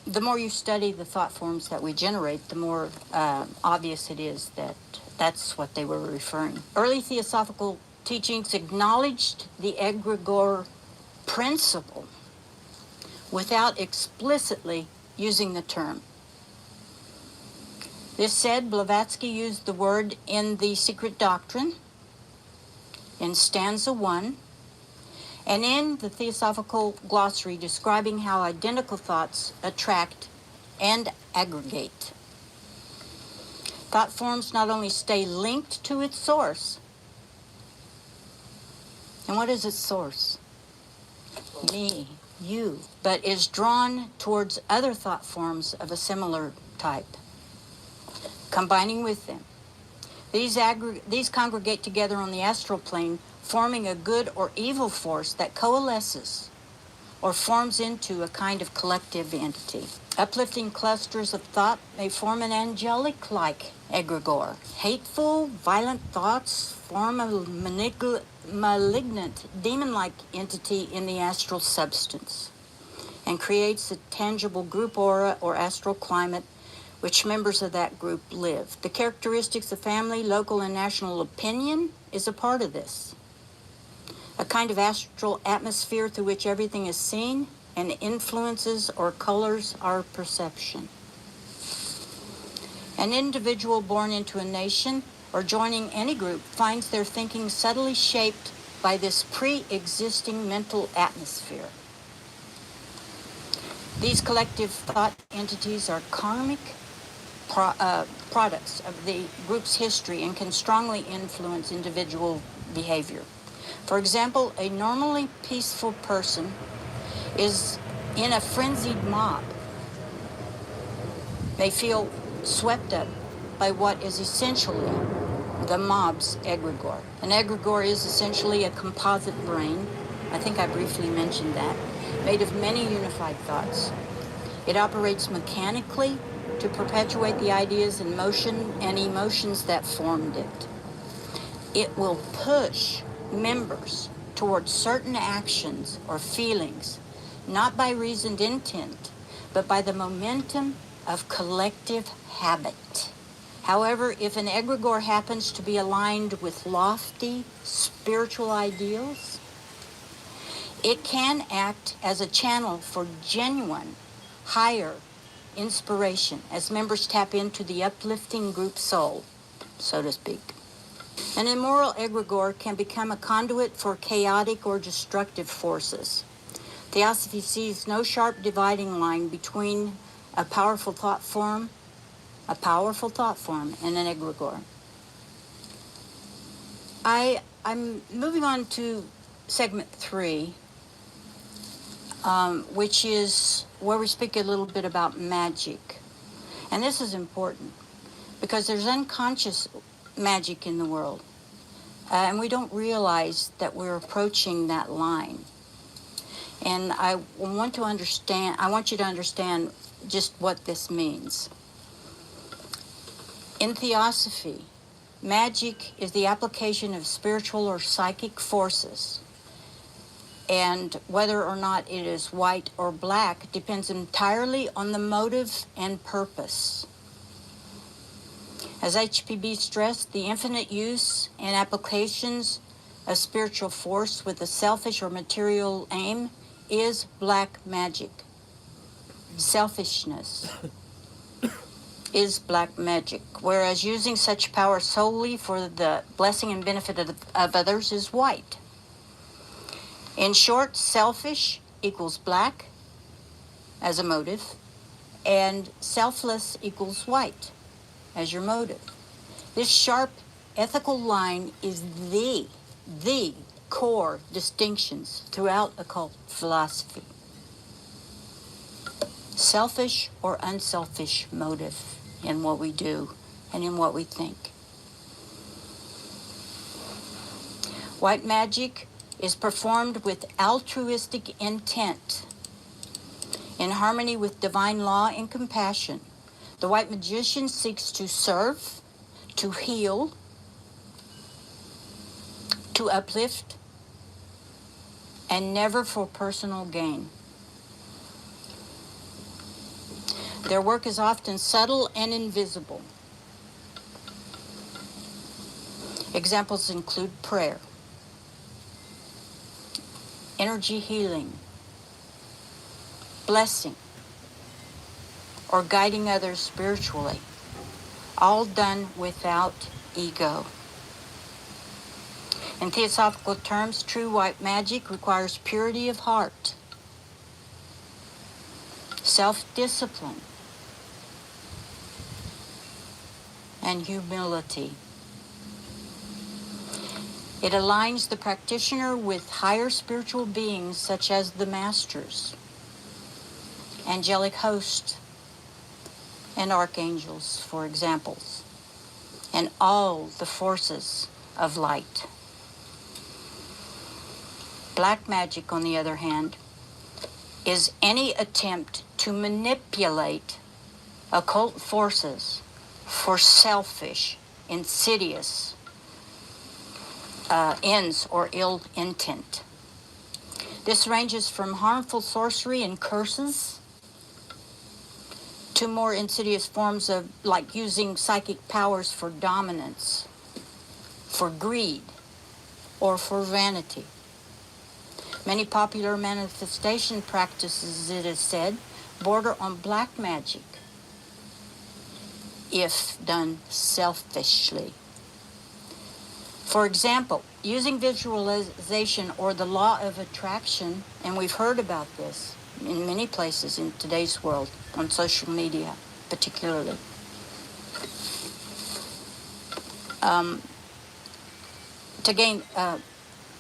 the more you study the thought forms that we generate, the more obvious it is that that's what they were referring. Early theosophical teachings acknowledged the egregore principle without explicitly using the term. This said, Blavatsky used the word in The Secret Doctrine, in stanza 1, and in the Theosophical Glossary describing how identical thoughts attract and aggregate. Thought forms not only stay linked to its source, and what is its source? Me, you, but is drawn towards other thought forms of a similar type, combining with them. These congregate together on the astral plane, forming a good or evil force that coalesces or forms into a kind of collective entity. Uplifting clusters of thought may form an angelic-like egregore. Hateful, violent thoughts form a malignant, demon-like entity in the astral substance and creates a tangible group aura or astral climate which members of that group live. The characteristics of family, local, and national opinion is a part of this. A kind of astral atmosphere through which everything is seen and influences or colors our perception. An individual born into a nation or joining any group finds their thinking subtly shaped by this pre-existing mental atmosphere. These collective thought entities are karmic products of the group's history and can strongly influence individual behavior. For example, a normally peaceful person is in a frenzied mob. They feel swept up by what is essentially the mob's egregore. An egregore is essentially a composite brain, I think I briefly mentioned that, made of many unified thoughts. It operates mechanically to perpetuate the ideas and motion and emotions that formed it. It will push members towards certain actions or feelings, not by reasoned intent, but by the momentum of collective habit. However, if an egregore happens to be aligned with lofty spiritual ideals, it can act as a channel for genuine, higher inspiration as members tap into the uplifting group soul, so to speak. An immoral egregore can become a conduit for chaotic or destructive forces. Theosophy sees no sharp dividing line between a powerful thought form and an egregore. I'm moving on to segment 3, which is where we speak a little bit about magic. And this is important because there's unconscious magic in the world. And we don't realize that we're approaching that line. And I want you to understand just what this means. In Theosophy, magic is the application of spiritual or psychic forces. And whether or not it is white or black depends entirely on the motive and purpose. As HPB stressed, the infinite use and applications of spiritual force with a selfish or material aim is black magic. Selfishness is black magic, whereas using such power solely for the blessing and benefit of others is white. In short, selfish equals black as a motive, and selfless equals white as your motive. This sharp ethical line is the core distinctions throughout occult philosophy. Selfish or unselfish motive in what we do and in what we think. White magic is performed with altruistic intent, in harmony with divine law and compassion. The white magician seeks to serve, to heal, to uplift, and never for personal gain. Their work is often subtle and invisible. Examples include prayer, energy healing, blessing, or guiding others spiritually, all done without ego. In theosophical terms, true white magic requires purity of heart, self-discipline, and humility. It aligns the practitioner with higher spiritual beings such as the masters, angelic hosts, and archangels, for examples, and all the forces of light. Black magic, on the other hand, is any attempt to manipulate occult forces for selfish, insidious ends or ill intent. This ranges from harmful sorcery and curses to more insidious forms of, like using psychic powers for dominance, for greed, or for vanity. Many popular manifestation practices, it is said, border on black magic if done selfishly. For example, using visualization or the law of attraction, and we've heard about this in many places in today's world, on social media particularly. To gain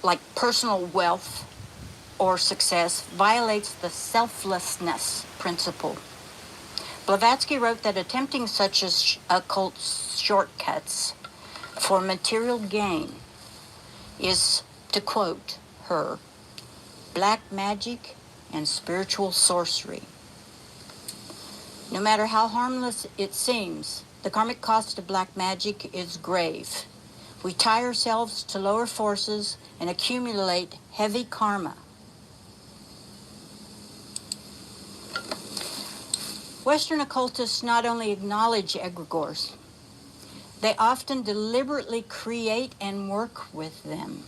like personal wealth or success violates the selflessness principle. Blavatsky wrote that attempting such as occult shortcuts for material gain is, to quote her, black magic and spiritual sorcery. No matter how harmless it seems, the karmic cost of black magic is grave. We tie ourselves to lower forces and accumulate heavy karma. Western occultists not only acknowledge egregores, they often deliberately create and work with them.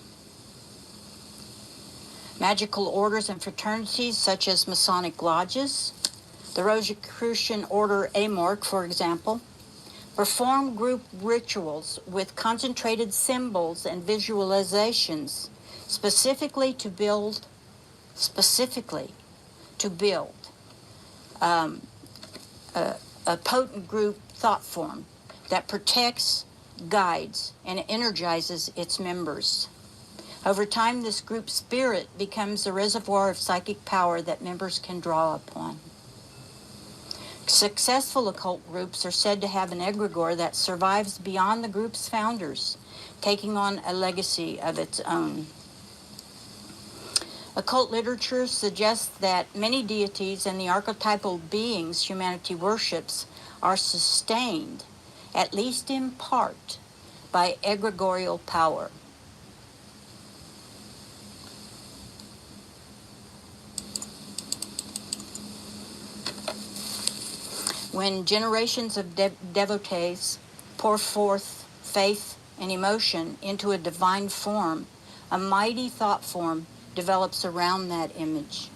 Magical orders and fraternities such as Masonic lodges, the Rosicrucian Order Amorc, for example, perform group rituals with concentrated symbols and visualizations specifically to build a potent group thought form that protects, guides, and energizes its members. Over time, this group spirit becomes a reservoir of psychic power that members can draw upon. Successful occult groups are said to have an egregore that survives beyond the group's founders, taking on a legacy of its own. Occult literature suggests that many deities and the archetypal beings humanity worships are sustained, at least in part, by egregorial power. When generations of devotees pour forth faith and emotion into a divine form, a mighty thought form develops around that image.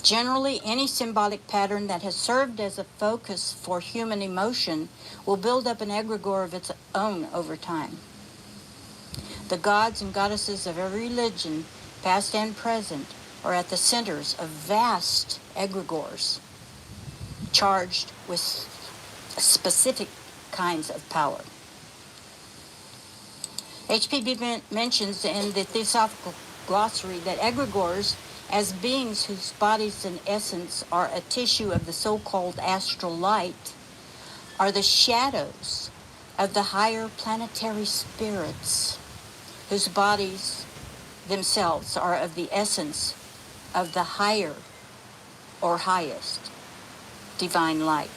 Generally, any symbolic pattern that has served as a focus for human emotion will build up an egregore of its own over time. The gods and goddesses of every religion, past and present, are at the centers of vast egregores charged with specific kinds of power. H.P.B. mentions in the Theosophical Glossary that egregores, as beings whose bodies and essence are a tissue of the so-called astral light, are the shadows of the higher planetary spirits, whose bodies themselves are of the essence of the higher or highest divine light.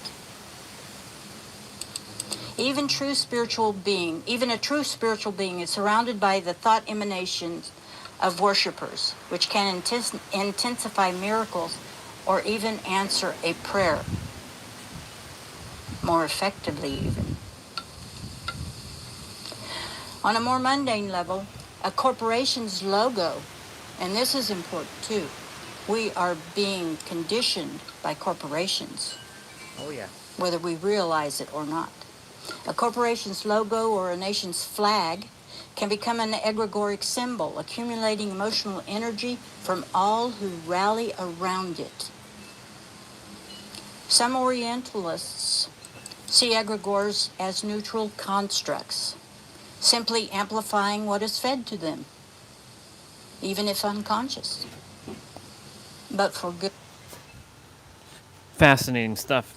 Even a true spiritual being is surrounded by the thought emanations of worshipers, which can intensify miracles or even answer a prayer more effectively even. On a more mundane level, a corporation's logo, and this is important too, we are being conditioned by corporations. Oh, yeah. Whether we realize it or not. A corporation's logo or a nation's flag can become an egregoric symbol, accumulating emotional energy from all who rally around it. Some Orientalists see egregores as neutral constructs, simply amplifying what is fed to them, even if unconscious. But for good. Fascinating stuff.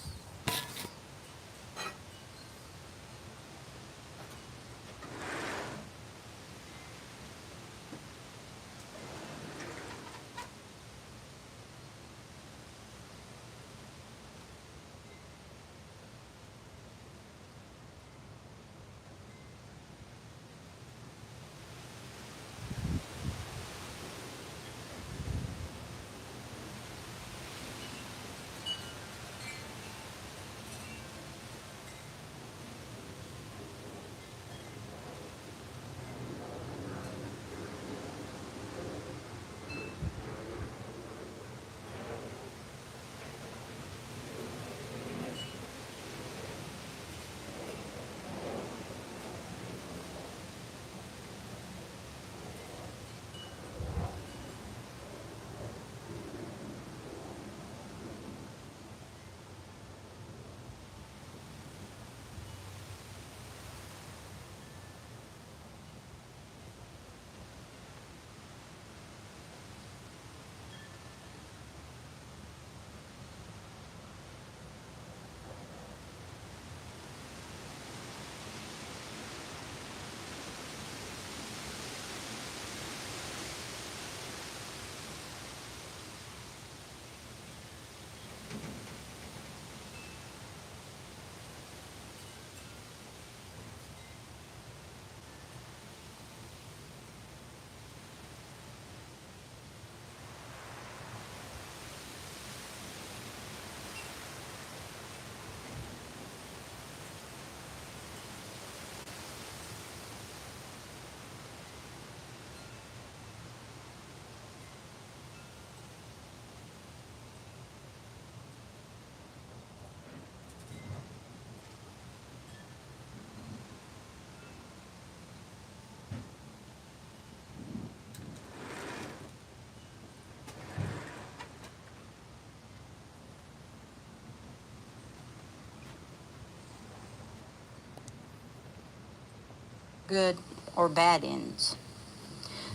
good or bad ends.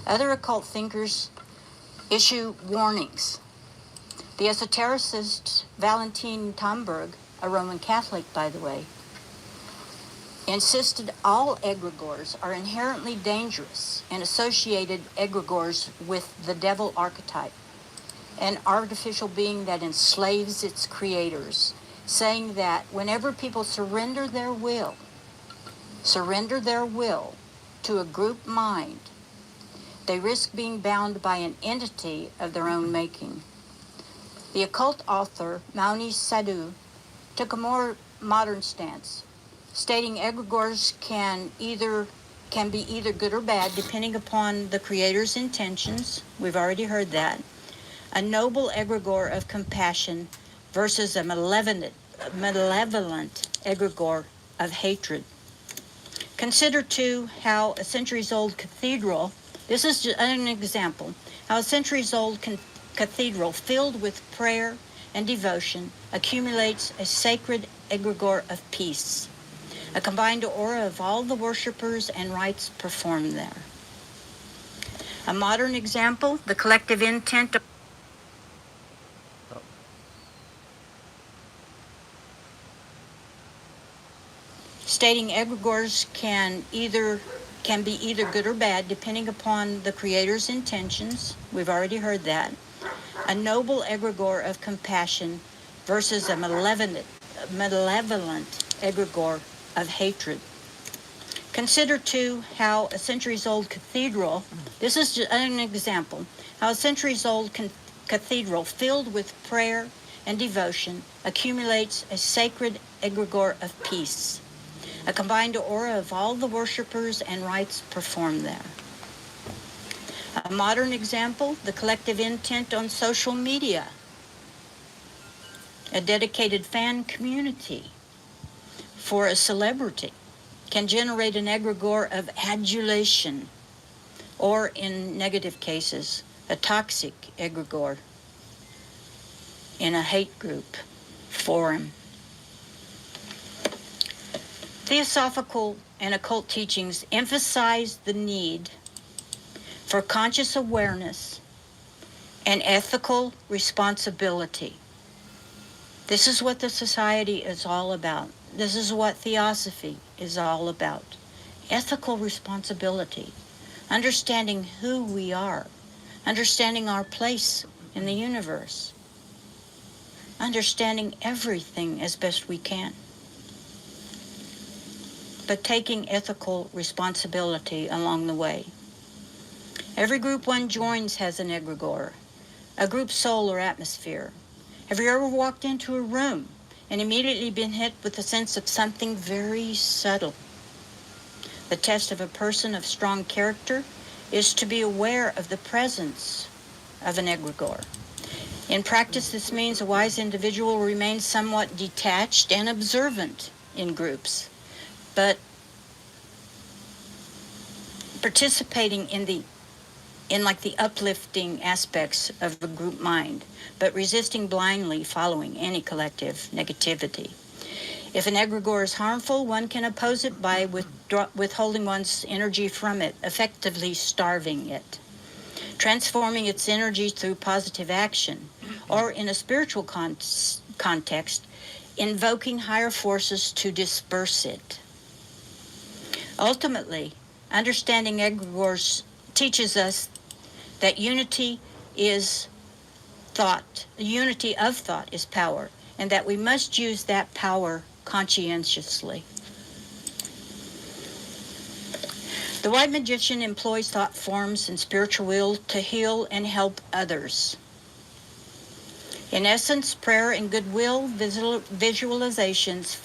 Other occult thinkers issue warnings. The esotericist Valentin Tomberg, a Roman Catholic by the way, insisted all egregores are inherently dangerous and associated egregores with the devil archetype, an artificial being that enslaves its creators, saying that whenever people surrender their will to a group mind, they risk being bound by an entity of their own making. The occult author Mauni Sadhu took a more modern stance, stating egregores can be either good or bad depending upon the creator's intentions. We've already heard that. A noble egregore of compassion versus a malevolent egregore of hatred. Consider, too, how a centuries-old cathedral, this is just an example, how a centuries-old cathedral filled with prayer and devotion accumulates a sacred egregore of peace, a combined aura of all the worshipers and rites performed there. A modern example, the collective intent of stating egregores can be either good or bad depending upon the creator's intentions. We've already heard that. A noble egregore of compassion versus a malevolent egregore of hatred. Consider, too, how a centuries-old cathedral, this is just an example, how a centuries-old cathedral filled with prayer and devotion accumulates a sacred egregore of peace, a combined aura of all the worshipers and rites performed there. A modern example, the collective intent on social media, a dedicated fan community for a celebrity can generate an egregore of adulation, or in negative cases, a toxic egregore in a hate group forum. Theosophical and occult teachings emphasize the need for conscious awareness and ethical responsibility. This is what the society is all about. This is what theosophy is all about. Ethical responsibility, understanding who we are, understanding our place in the universe, understanding everything as best we can, but taking ethical responsibility along the way. Every group one joins has an egregore, a group soul or atmosphere. Have you ever walked into a room and immediately been hit with a sense of something very subtle? The test of a person of strong character is to be aware of the presence of an egregore. In practice, this means a wise individual remains somewhat detached and observant in groups, but participating in the uplifting aspects of the group mind, but resisting blindly following any collective negativity. If an egregore is harmful, one can oppose it by withholding one's energy from it, effectively starving it, transforming its energy through positive action, or in a spiritual context, invoking higher forces to disperse it. Ultimately, understanding egregores teaches us that unity of thought is power, and that we must use that power conscientiously. The white magician employs thought forms and spiritual will to heal and help others. In essence, prayer and goodwill visualizations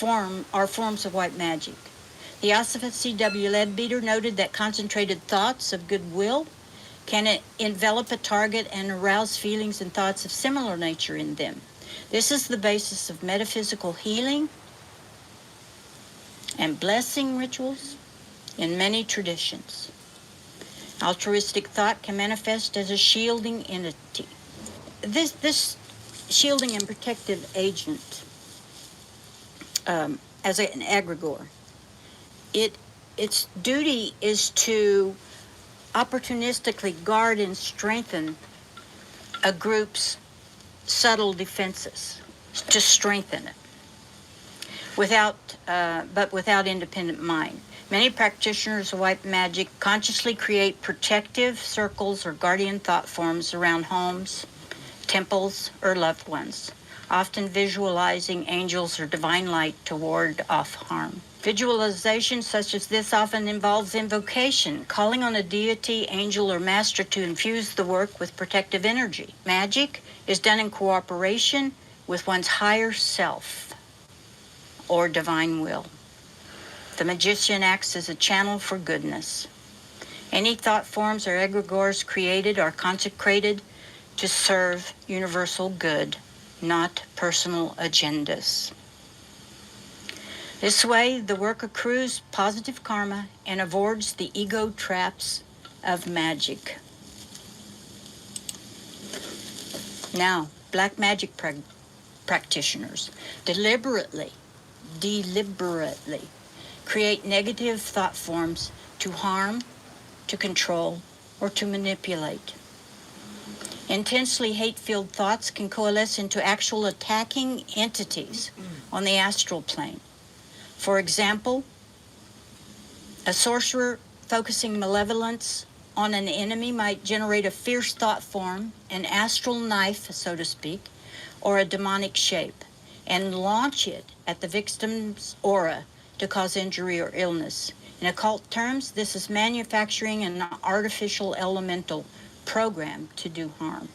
are forms of white magic. Theosopher C.W. Leadbeater noted that concentrated thoughts of goodwill can envelop a target and arouse feelings and thoughts of similar nature in them. This is the basis of metaphysical healing and blessing rituals in many traditions. Altruistic thought can manifest as a shielding entity. This shielding and protective agent, as an egregore, it its duty is to opportunistically guard and strengthen a group's subtle defenses, to strengthen it, but without independent mind. Many practitioners of white magic consciously create protective circles or guardian thought forms around homes, temples, or loved ones, often visualizing angels or divine light to ward off harm. Visualization such as this often involves invocation, calling on a deity, angel, or master to infuse the work with protective energy. Magic is done in cooperation with one's higher self or divine will. The magician acts as a channel for goodness. Any thought forms or egregores created are consecrated to serve universal good, not personal agendas. This way, the work accrues positive karma and avoids the ego traps of magic. Now, black magic practitioners deliberately create negative thought forms to harm, to control, or to manipulate. Intensely hate-filled thoughts can coalesce into actual attacking entities on the astral plane. For example, a sorcerer focusing malevolence on an enemy might generate a fierce thought form, an astral knife, so to speak, or a demonic shape, and launch it at the victim's aura to cause injury or illness. In occult terms, this is manufacturing an artificial elemental programmed to do harm.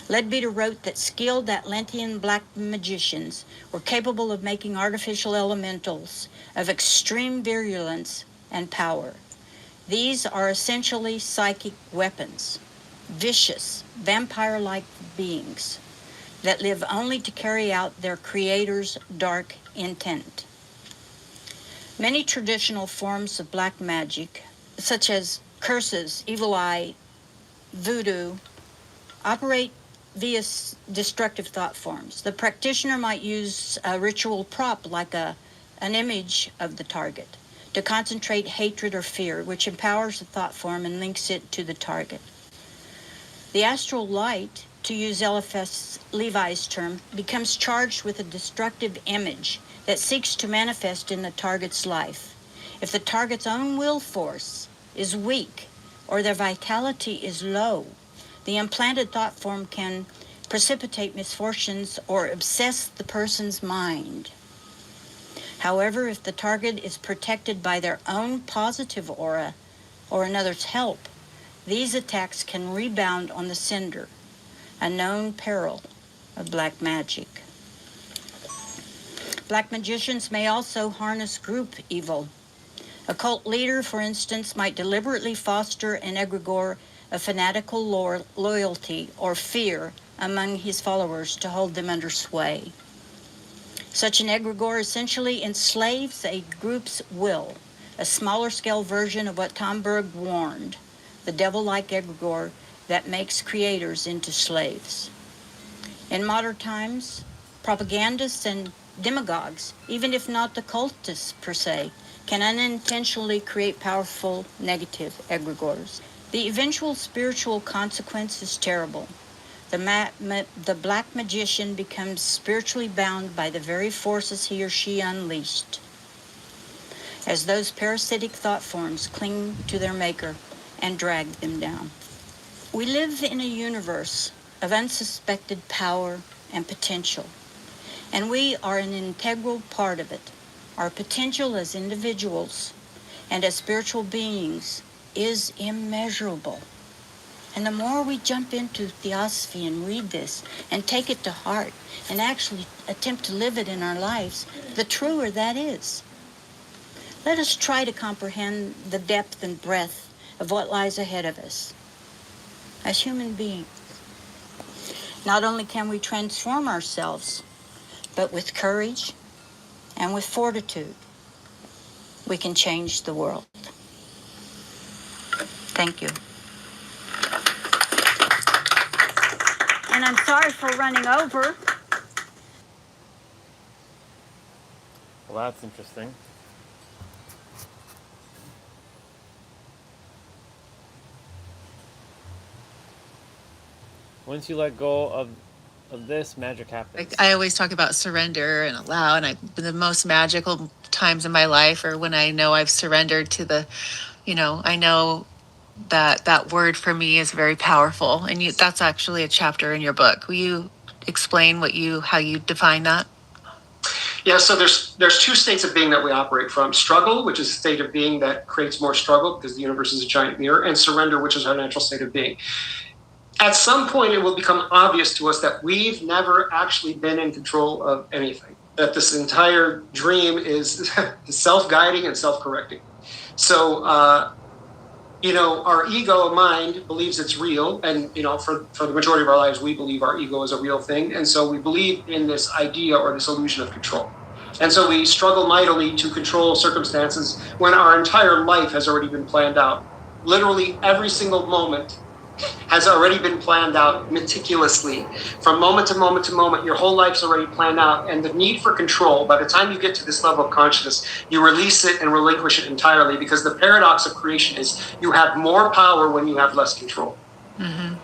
Leadbeater wrote that skilled Atlantean black magicians were capable of making artificial elementals of extreme virulence and power. These are essentially psychic weapons, vicious, vampire-like beings that live only to carry out their creator's dark intent. Many traditional forms of black magic, such as curses, evil eye, voodoo, operate via destructive thought forms. The practitioner might use a ritual prop like an image of the target to concentrate hatred or fear, which empowers the thought form and links it to the target. The astral light, to use Eliphas Levi's term, becomes charged with a destructive image that seeks to manifest in the target's life. If the target's own will force is weak or their vitality is low, the implanted thought form can precipitate misfortunes or obsess the person's mind. However, if the target is protected by their own positive aura or another's help, these attacks can rebound on the sender, a known peril of black magic. Black magicians may also harness group evil. A cult leader, for instance, might deliberately foster an egregore of fanatical loyalty or fear among his followers to hold them under sway. Such an egregore essentially enslaves a group's will, a smaller scale version of what Tom Berg warned, the devil-like egregore that makes creators into slaves. In modern times, propagandists and demagogues, even if not the cultists per se, can unintentionally create powerful negative egregores. The eventual spiritual consequence is terrible. The black magician becomes spiritually bound by the very forces he or she unleashed, as those parasitic thought forms cling to their maker and drag them down. We live in a universe of unsuspected power and potential, and we are an integral part of it. Our potential as individuals and as spiritual beings is immeasurable. And the more we jump into theosophy and read this and take it to heart and actually attempt to live it in our lives, the truer that is. Let us try to comprehend the depth and breadth of what lies ahead of us as human beings. Not only can we transform ourselves, but with courage and with fortitude, we can change the world. Thank you. And I'm sorry for running over. Well, that's interesting. Once you let go of this, magic happens. I always talk about surrender and allow, and the most magical times in my life are when I know I've surrendered to the, I know that word for me is very powerful, and that's actually a chapter in your book. Will you explain how you define that? Yeah, so there's two states of being that we operate from: struggle, which is a state of being that creates more struggle because the universe is a giant mirror, and surrender, which is our natural state of being. At some point, it will become obvious to us that we've never actually been in control of anything, that this entire dream is self-guiding and self-correcting. So, our ego mind believes it's real. And, for the majority of our lives, we believe our ego is a real thing. And so we believe in this idea or this illusion of control. And so we struggle mightily to control circumstances when our entire life has already been planned out. Literally every single moment has already been planned out meticulously. From moment to moment to moment, your whole life's already planned out. And the need for control, by the time you get to this level of consciousness, you release it and relinquish it entirely, because the paradox of creation is you have more power when you have less control. Mm-hmm.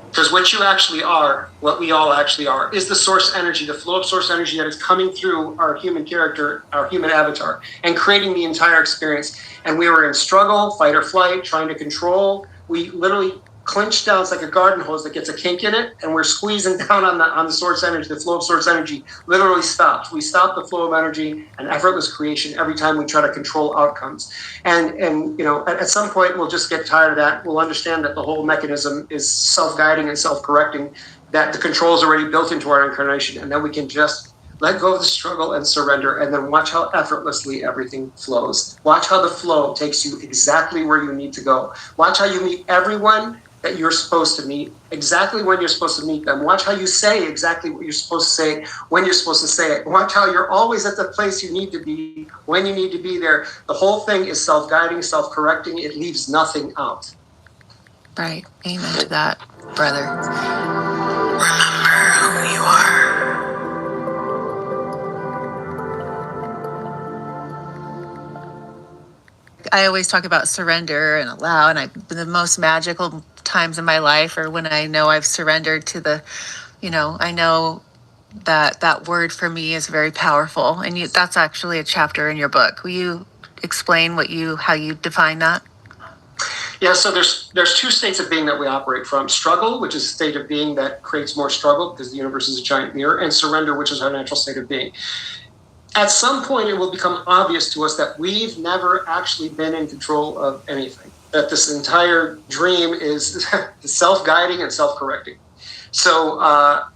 Because what you actually are, what we all actually are, is the source energy, the flow of source energy that is coming through our human character, our human avatar, and creating the entire experience. And we were in struggle, fight or flight, trying to control. We literally clenched down. It's like a garden hose that gets a kink in it, and we're squeezing down on the source energy. The flow of source energy literally stopped. We stopped the flow of energy and effortless creation every time we try to control outcomes. And at some point we'll just get tired of that. We'll understand that the whole mechanism is self-guiding and self-correcting, that the control is already built into our incarnation, and then we can just let go of the struggle and surrender, and then watch how effortlessly everything flows. Watch how the flow takes you exactly where you need to go. Watch how you meet everyone that you're supposed to meet, exactly when you're supposed to meet them. Watch how you say exactly what you're supposed to say, when you're supposed to say it. Watch how you're always at the place you need to be, when you need to be there. The whole thing is self-guiding, self-correcting. It leaves nothing out. Right. Amen to that, brother. Remember who you are. I always talk about surrender and allow, and the most magical times in my life are when I know I've surrendered to the, I know that word for me is very powerful, and that's actually a chapter in your book. Will you explain how you define that? Yeah, so there's two states of being that we operate from: struggle, which is a state of being that creates more struggle because the universe is a giant mirror, and surrender, which is our natural state of being. At some point, it will become obvious to us that we've never actually been in control of anything, that this entire dream is self-guiding and self-correcting. So, our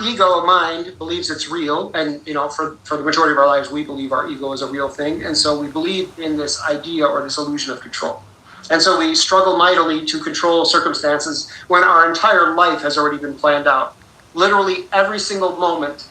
ego mind believes it's real. And, for the majority of our lives, we believe our ego is a real thing. And so we believe in this idea or this illusion of control. And so we struggle mightily to control circumstances when our entire life has already been planned out. Literally every single moment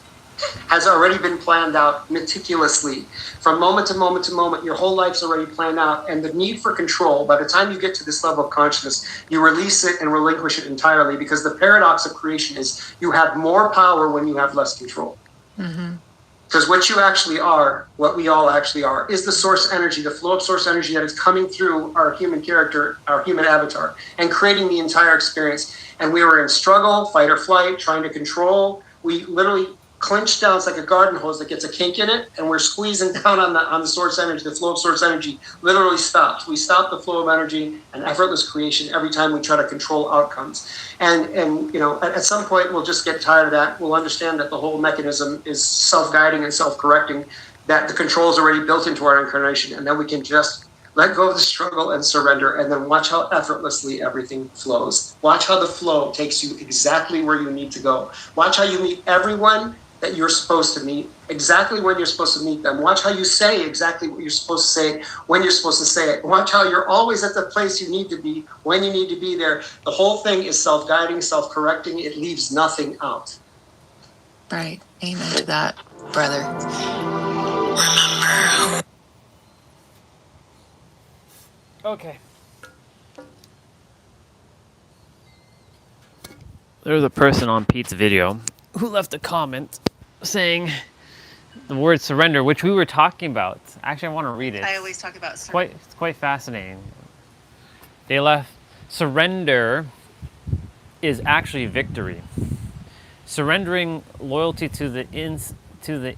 has already been planned out meticulously. From moment to moment to moment, your whole life's already planned out. And the need for control, by the time you get to this level of consciousness, you release it and relinquish it entirely, because the paradox of creation is you have more power when you have less control. Mm-hmm. Because what you actually are, what we all actually are, is the source energy, the flow of source energy that is coming through our human character, our human avatar, and creating the entire experience. And we were in struggle, fight or flight, trying to control. We literally clenched down. It's like a garden hose that gets a kink in it, and we're squeezing down on the source energy. The flow of source energy literally stopped. We stopped the flow of energy and effortless creation every time we try to control outcomes. And at some point we'll just get tired of that. We'll understand that the whole mechanism is self-guiding and self-correcting, that the control is already built into our incarnation, and then we can just let go of the struggle and surrender, and then watch how effortlessly everything flows. Watch how the flow takes you exactly where you need to go. Watch how you meet everyone that you're supposed to meet, exactly when you're supposed to meet them. Watch how you say exactly what you're supposed to say, when you're supposed to say it. Watch how you're always at the place you need to be, when you need to be there. The whole thing is self-guiding, self-correcting. It leaves nothing out. Right. Amen to that, brother. Remember. Okay. There was a person on Pete's video who left a comment saying the word surrender, which we were talking about. Actually, I want to read it. I always talk about surrender. It's quite fascinating. They left surrender is actually victory. Surrendering loyalty to the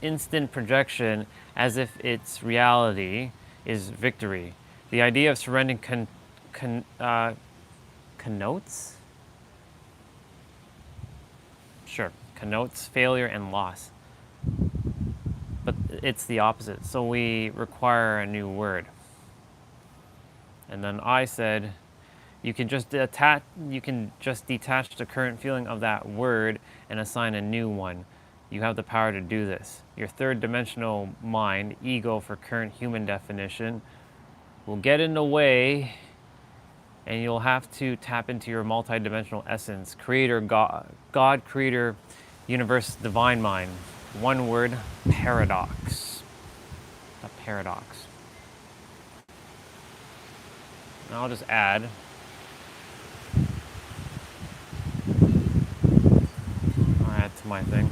instant projection as if it's reality is victory. The idea of surrendering connotes? Sure, connotes failure and loss. But it's the opposite. So we require a new word. And then I said, you can just detach the current feeling of that word and assign a new one. You have the power to do this. Your third dimensional mind, ego for current human definition, will get in the way, and you'll have to tap into your multidimensional essence, creator, God creator, universe, divine mind. One word, paradox. A paradox. And I'll just add, to my thing.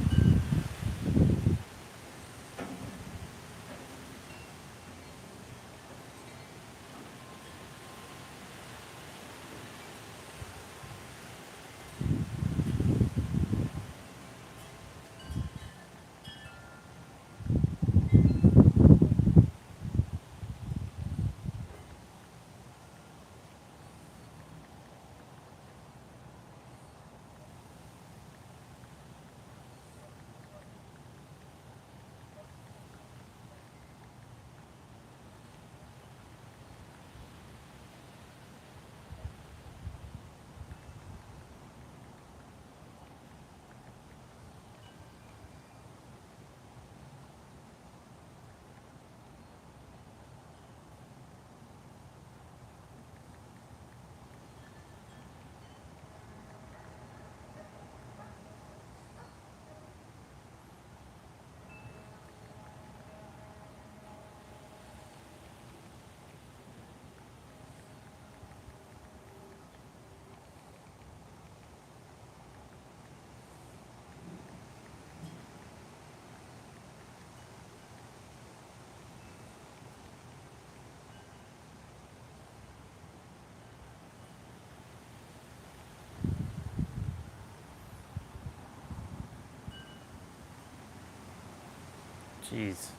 Jeez.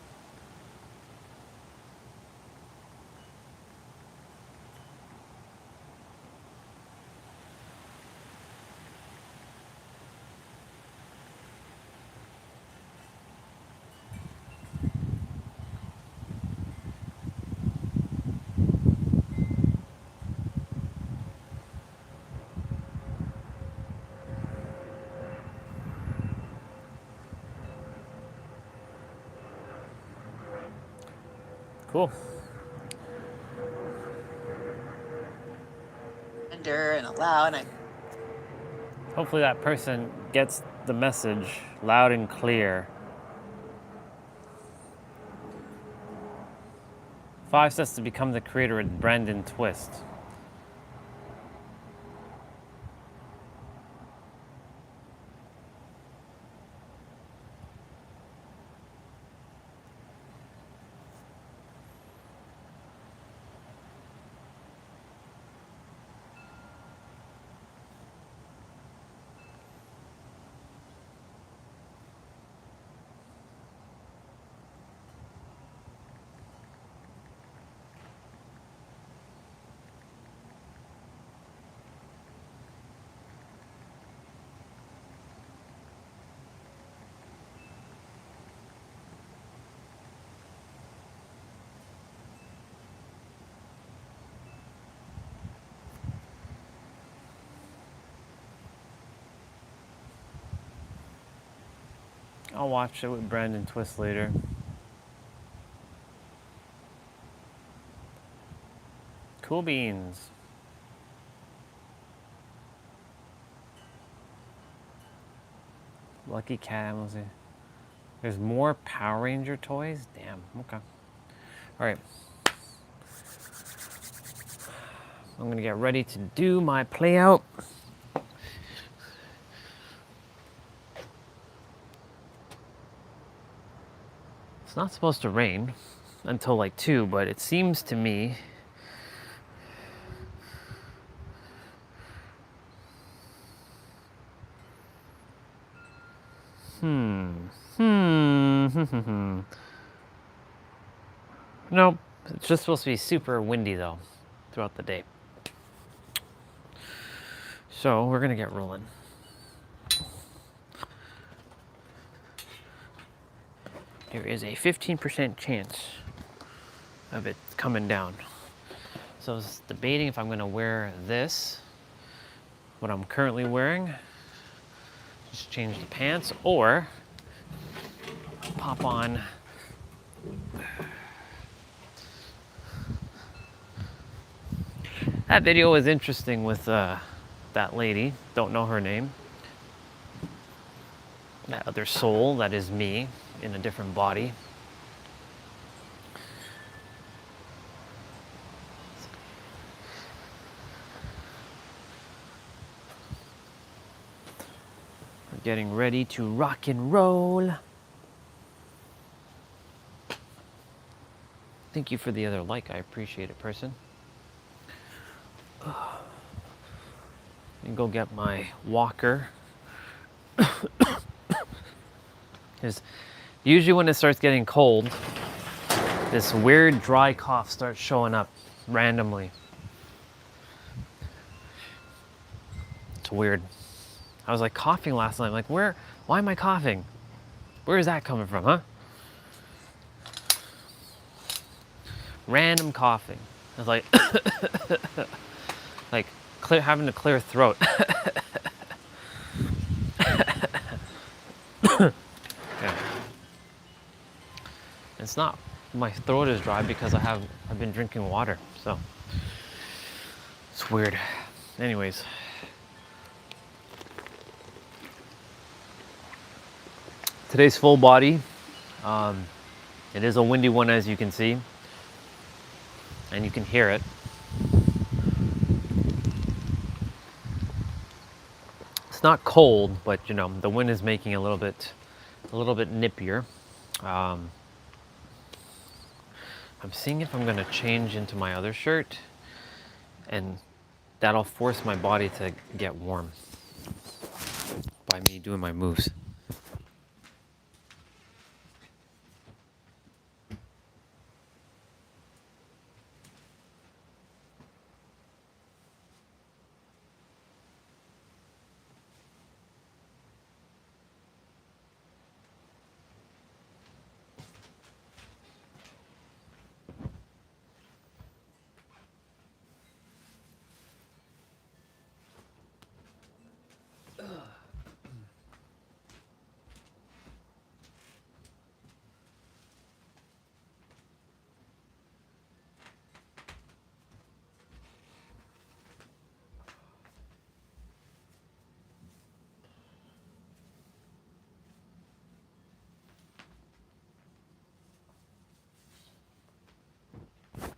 Cool. Surrender and allow, and I Hopefully that person gets the message loud and clear. 5 steps to become the creator with Brandon Twist. I'll watch it with Brandon Twist later. Cool beans. Lucky Cat. There's more Power Ranger toys? Damn, okay. Alright. I'm gonna get ready to do my play out. It's not supposed to rain until like 2, but it seems to me Nope. It's just supposed to be super windy though throughout the day. So we're gonna get rolling. There is a 15% chance of it coming down. So I was debating if I'm gonna wear this, what I'm currently wearing, just change the pants, or pop on that video was interesting with that lady, don't know her name. That other soul that is me in a different body. We're getting ready to rock and roll. Thank you for the other like, I appreciate it, person. And go get my walker. Because usually when it starts getting cold, this weird dry cough starts showing up randomly. It's weird. I was like coughing last night. I'm like, why am I coughing? Where is that coming from, huh? Random coughing. I was like, like having a clear throat. Yeah. It's not, my throat is dry because I've been drinking water, so it's weird. Anyways. Today's full body. It is a windy one, as you can see, and you can hear it. It's not cold, but you know the wind is making a little bit nippier. I'm seeing if I'm gonna change into my other shirt, and that'll force my body to get warm by me doing my moves.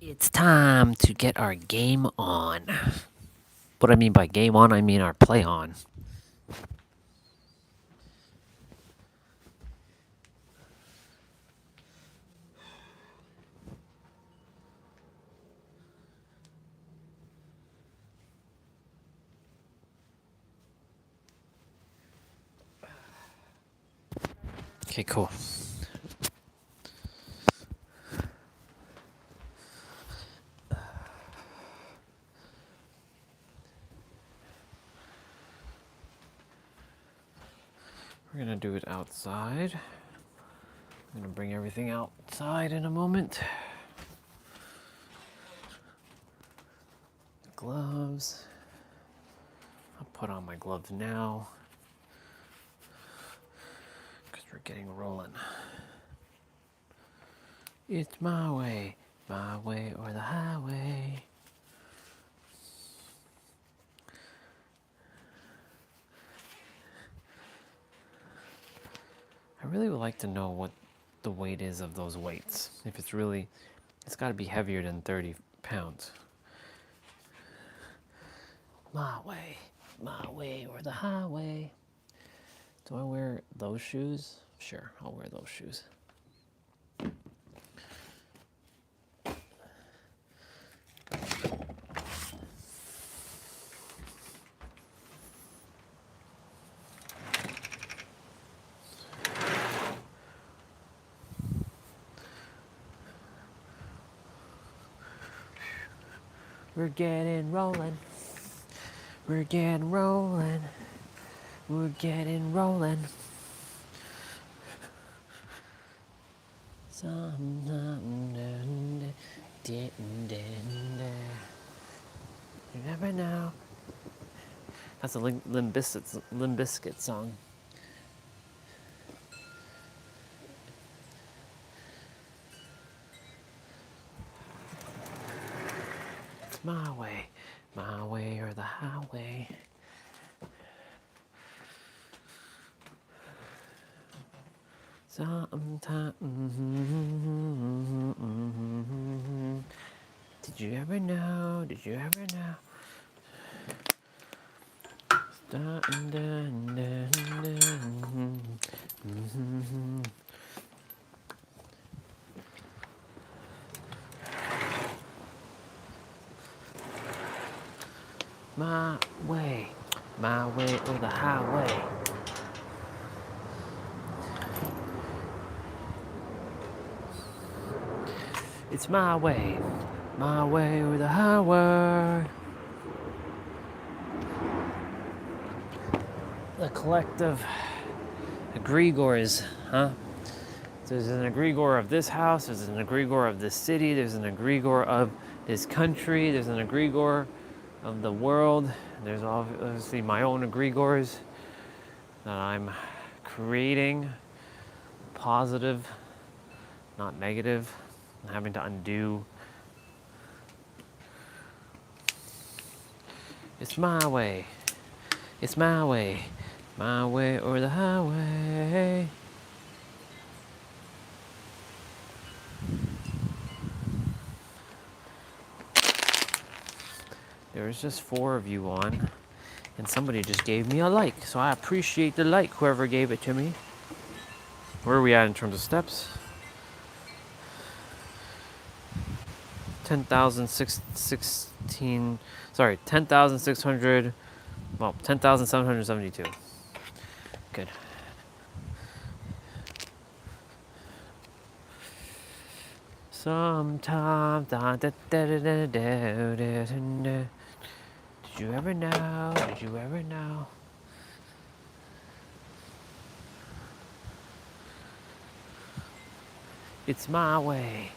It's time to get our game on. What I mean by game on, I mean our play on. Okay, cool. We're gonna do it outside. I'm gonna bring everything outside in a moment. Gloves. I'll put on my gloves now because we're getting rolling. It's my way or the highway. I really would like to know what the weight is of those weights. If it's really, it's got to be heavier than 30 pounds. My way or the highway. Do I wear those shoes? Sure, I'll wear those shoes. We're getting rolling. We're getting rolling. We're getting rolling. You never know. That's a Limp Bizkit song. It's my way or the highway. Sometimes. Did you ever know? Did you ever know? My way or the highway. It's my way or the highway. The collective egregores, huh? There's an egregore of this house, there's an egregore of this city, there's an egregore of this country, there's an egregore of the world. There's obviously my own egregores that I'm creating, positive, not negative, and having to undo. It's my way. It's my way or the highway. There's just 4 of you on, and somebody just gave me a like, so I appreciate the like, whoever gave it to me. Where are we at in terms of steps? 10,600, well, 10,772. Good. Sometimes, did you ever know? Did you ever know? It's my way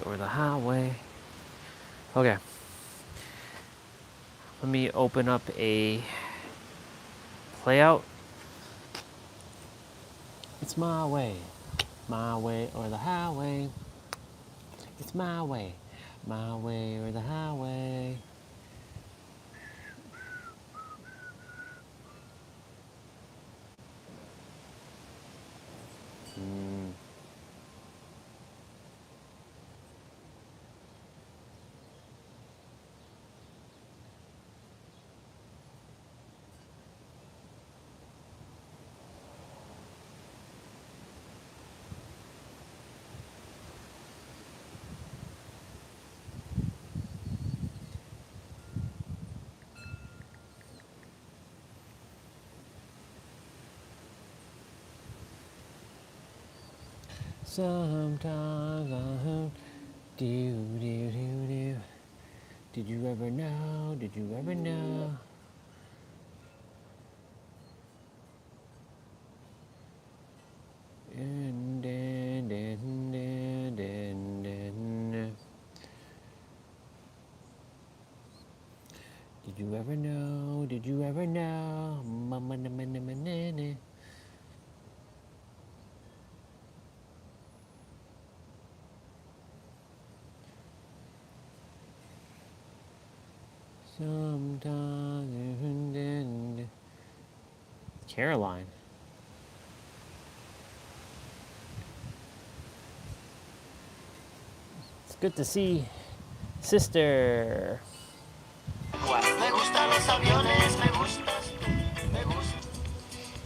or the highway. Okay. Let me open up a playout. It's my way or the highway. It's my way or the highway. Sometimes do. Did you ever know? Did you ever know? Did you ever know? Did you ever know? Sometimes. Caroline. It's good to see sister.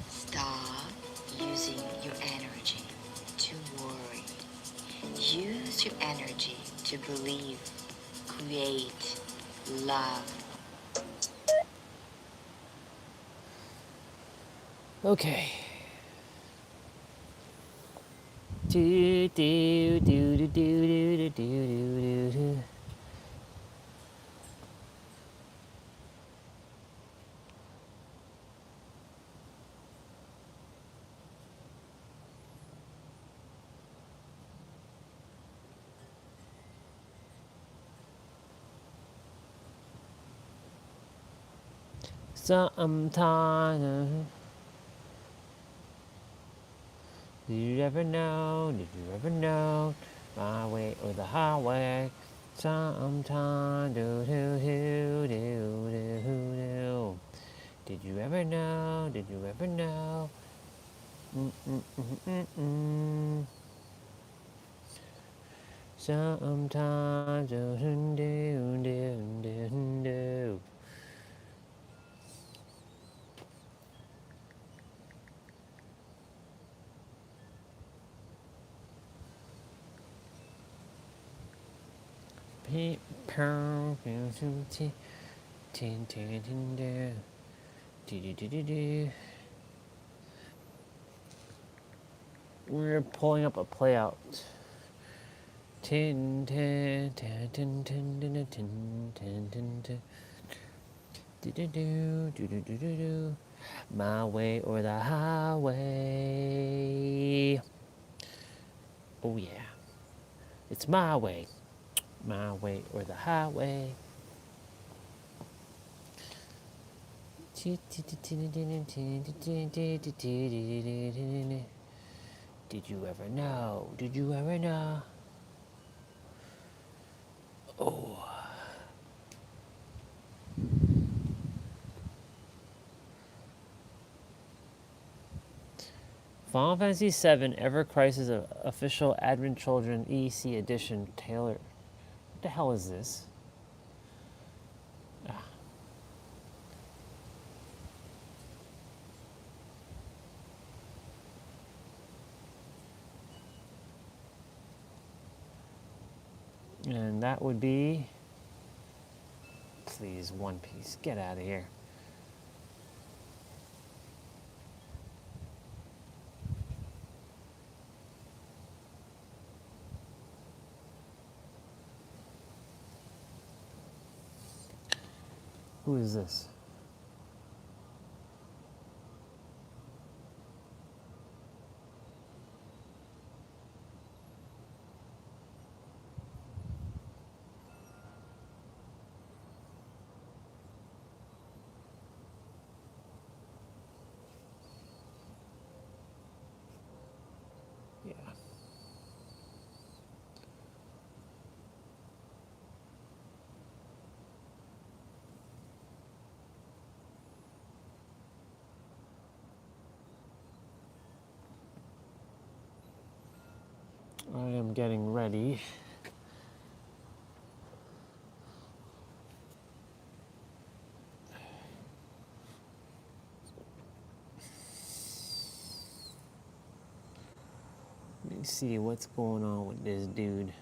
Stop using your energy to worry. Use your energy to believe, create, love. Okay. Sometimes. Did you ever know? Did you ever know? My way or the highway? Sometime do do do do do do. Did you ever know? Did you ever know? Mm-mm-mm-mm-mm. Sometimes do do do do do do. Peep, pow, pew, pew, tin, tin, tin, tin, do. Do, do, do, do, do. We're pulling up a playout. Tin, tin, tin, tin, tin, tin, tin, tin, tin, tin. Do, do, do, do, do, do, do, do. My way or the highway. Oh yeah, it's my way or the highway. Did you ever know? Did you ever know? Oh. Final Fantasy VII Ever Crisis of Official Advent Children EC Edition Taylor. What the hell is this? Ah. And that would be. Please, One Piece. Get out of here. Who is this? Yeah. I am getting ready. Let me see what's going on with this dude.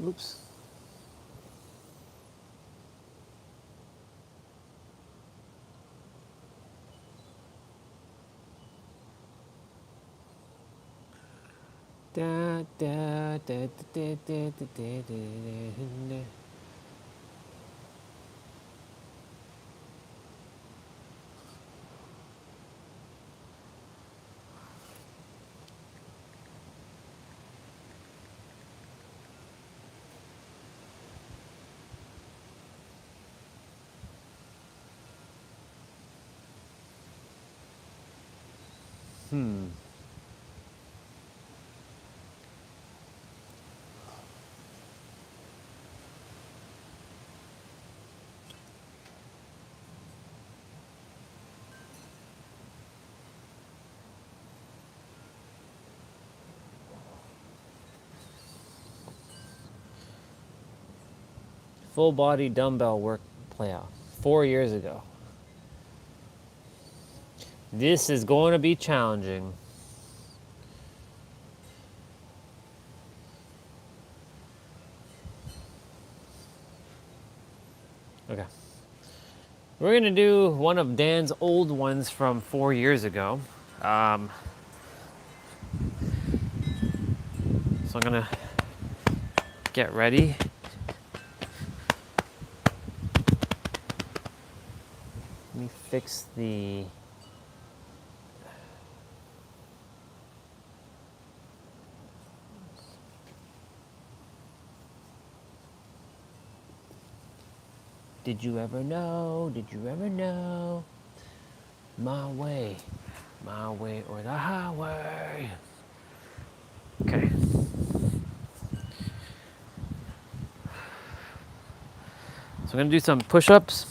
Oops. Da, da, da, da, da, da, da, da, da. Full body dumbbell work playoff 4 years ago. This is going to be challenging. Okay. We're going to do one of Dan's old ones from 4 years ago. So I'm going to get ready. Let me fix the... Did you ever know? Did you ever know? My way or the highway. Okay. So I'm gonna do some push-ups.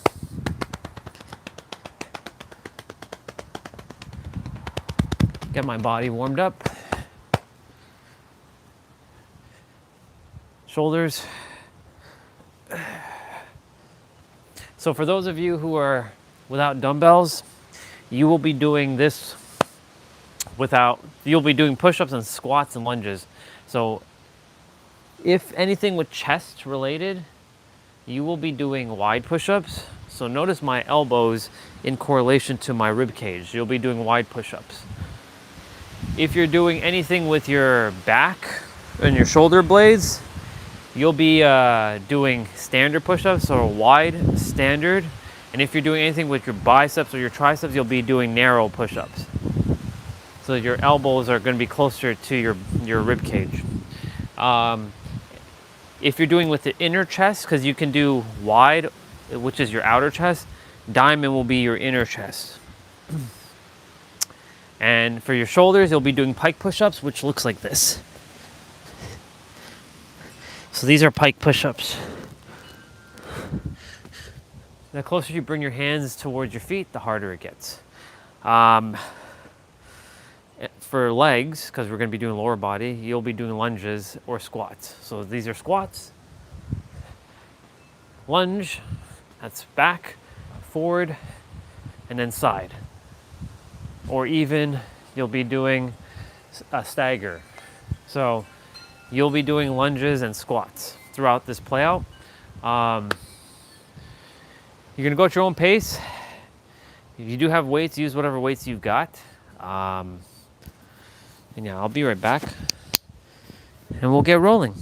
Get my body warmed up. Shoulders. So for those of you who are without dumbbells, you will be doing this you'll be doing push-ups and squats and lunges. So if anything with chest related, you will be doing wide push-ups. So notice my elbows in correlation to my rib cage. You'll be doing wide push-ups. If you're doing anything with your back and your shoulder blades, you'll be doing standard push-ups or wide standard. And if you're doing anything with your biceps or your triceps, you'll be doing narrow push-ups. So your elbows are going to be closer to your rib cage. If you're doing with the inner chest, because you can do wide, which is your outer chest, diamond will be your inner chest. And for your shoulders, you'll be doing pike push-ups, which looks like this. So these are pike push-ups. The closer you bring your hands towards your feet, the harder it gets. For legs, because we're going to be doing lower body, you'll be doing lunges or squats. So these are squats. Lunge, that's back, forward, and then side. Or even you'll be doing a stagger. So you'll be doing lunges and squats throughout this play out. You're gonna go at your own pace. If you do have weights, use whatever weights you've got. And yeah, I'll be right back and we'll get rolling.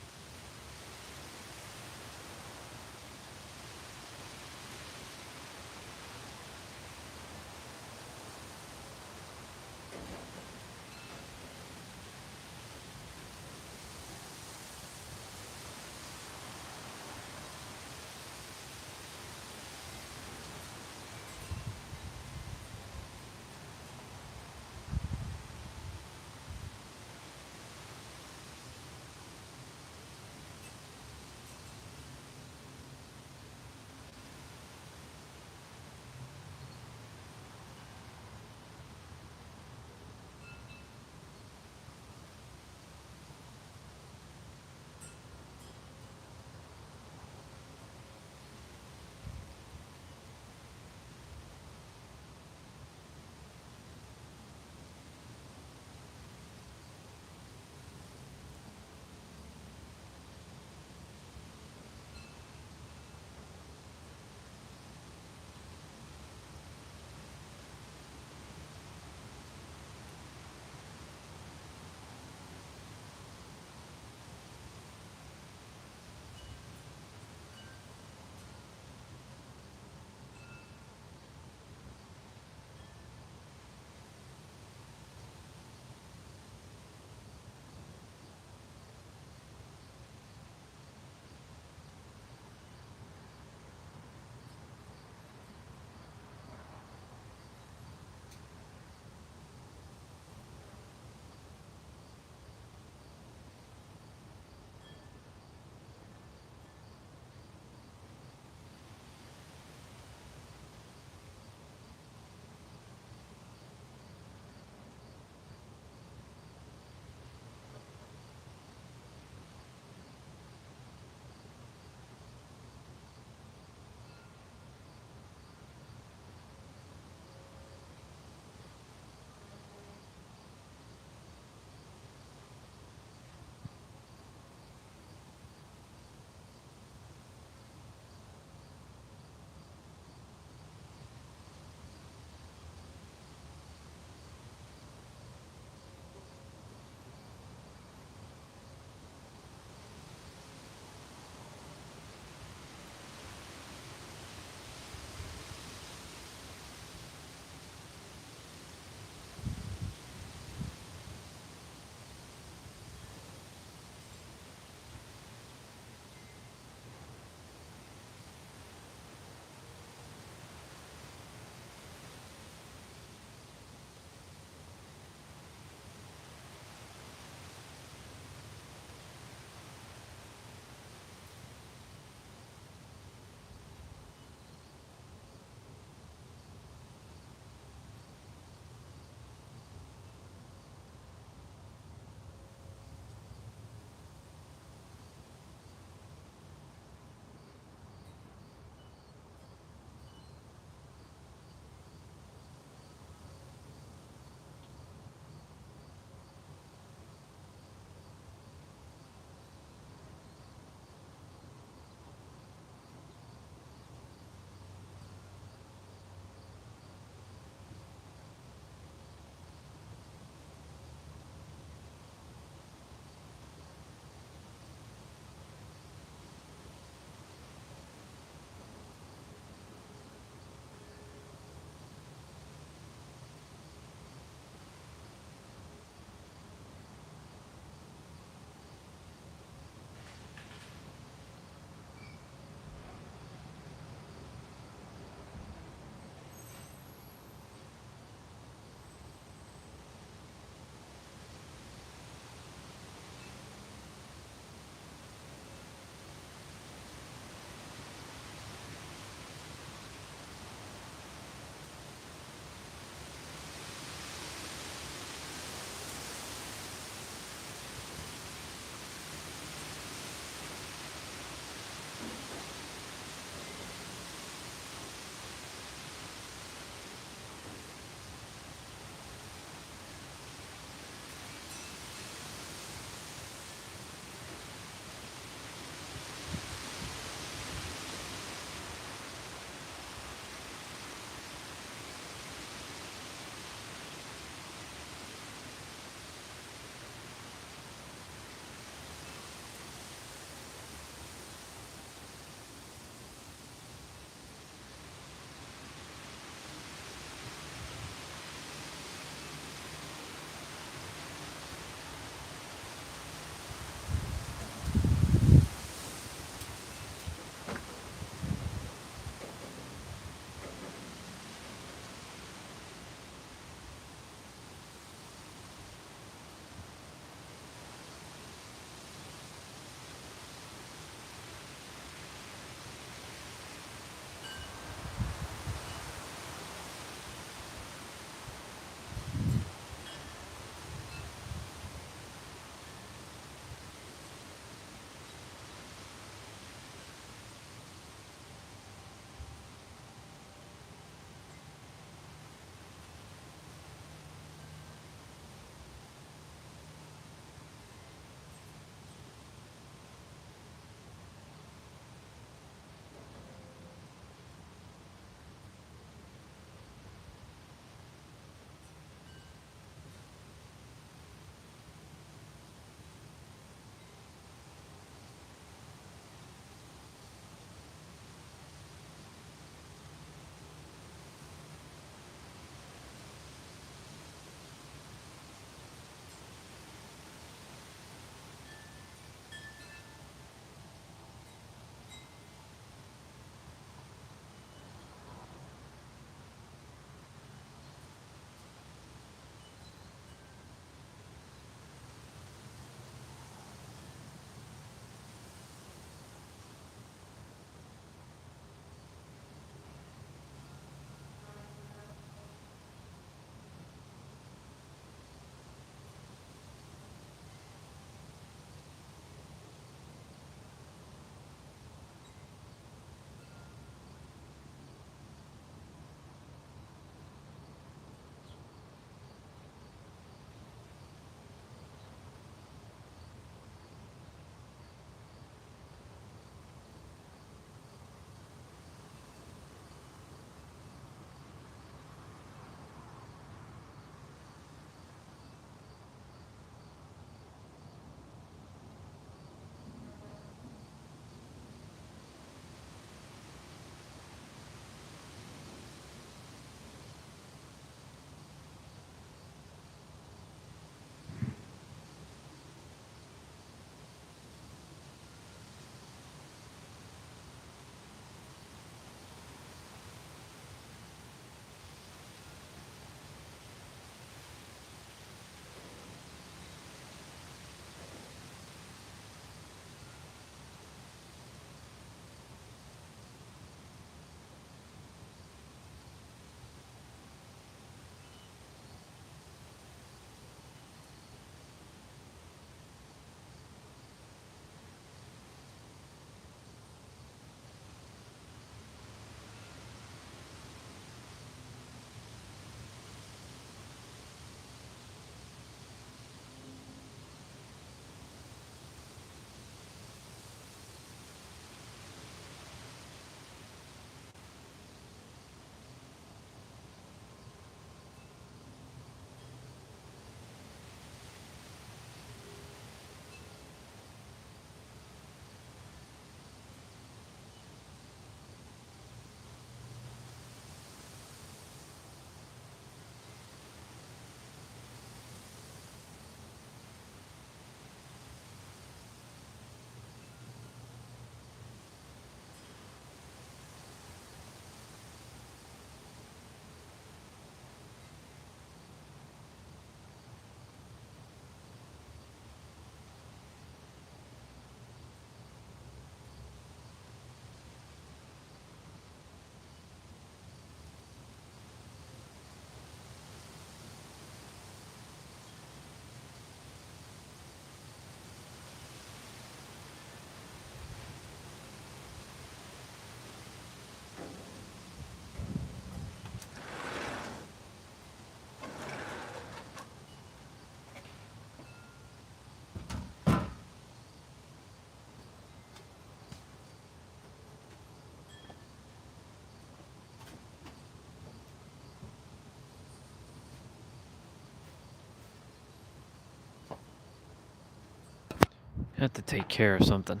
I have to take care of something.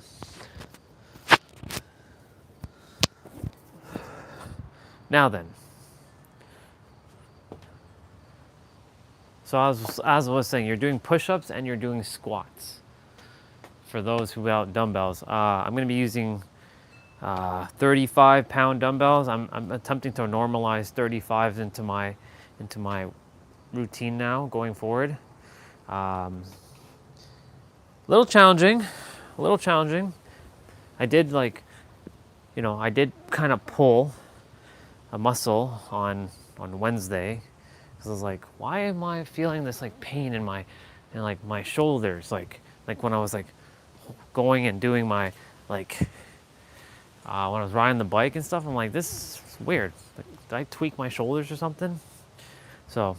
Now then. So as I was saying, you're doing push-ups and you're doing squats. For those who without dumbbells, I'm going to be using 35-pound dumbbells. I'm attempting to normalize 35s into my routine now going forward. A little challenging. I did I did kind of pull a muscle on Wednesday because I was like, why am I feeling this like pain in my shoulders, like when I was like going and doing my like when I was riding the bike and stuff. I'm like, this is weird. Like, did I tweak my shoulders or something? So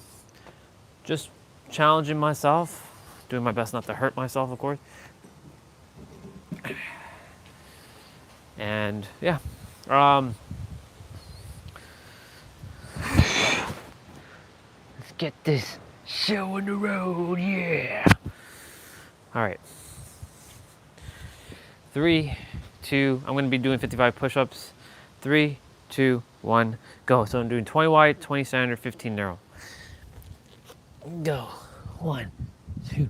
just challenging myself, doing my best not to hurt myself, of course. And yeah, let's get this show on the road, yeah. All right. 3, 2, I'm gonna be doing 55 push-ups. 3, 2, 1, go. So I'm doing 20 wide, 20 standard, 15 narrow. Go. 1, 2,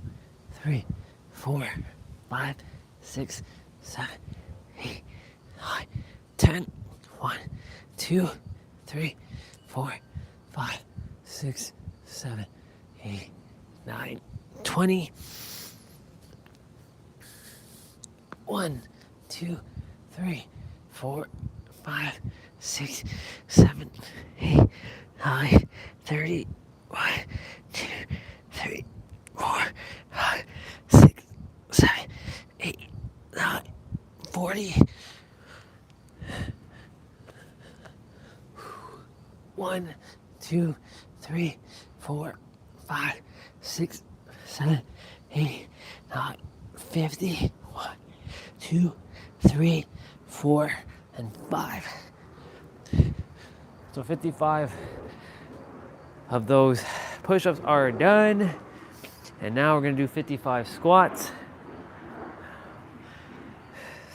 3, 4, 5, 6, 7, 8, 9, 10. 1, 2, 3, 4, 5, 6, 7, 8, 9, 20. 1, 2, 3, 4, 5, 6, 7, 8, 9, 30. 1, 2, 3, 4, 5, 6, 7, 8, 9, 40. 1, 2, 3, 4, 5, 6, 7, 8, 9, 50. 1, 2, 3, 4, and 5. So 55 of those push-ups are done. And now we're gonna do 55 squats.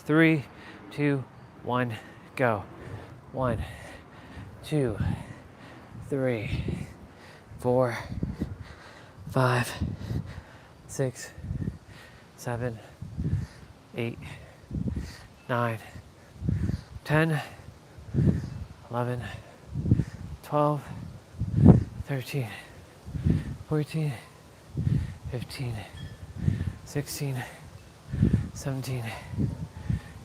3, 2, 1, go. 1, 2, 3, 4, 5, 6, 7, 8, 9, 10, 11, 12, 13, 14, 15, 16, 17,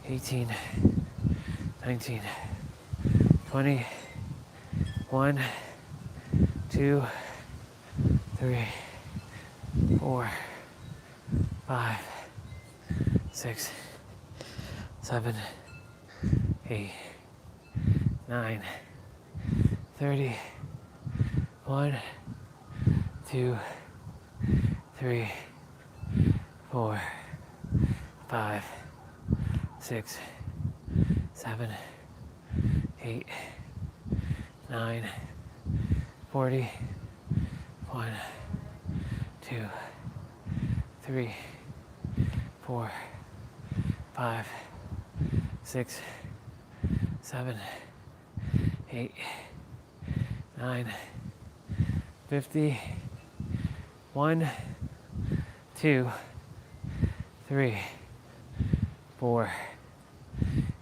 18, 19, 20, 1, 2, 3, 4, 5, 6, 7, 8, 9, 30. 1, 2, 3, 4, 5, 6, 7, 8, 9, 40. 1, 2, 3, 4, 5, 6, 7, 8, 9, 50. 1, 2, 3, 4,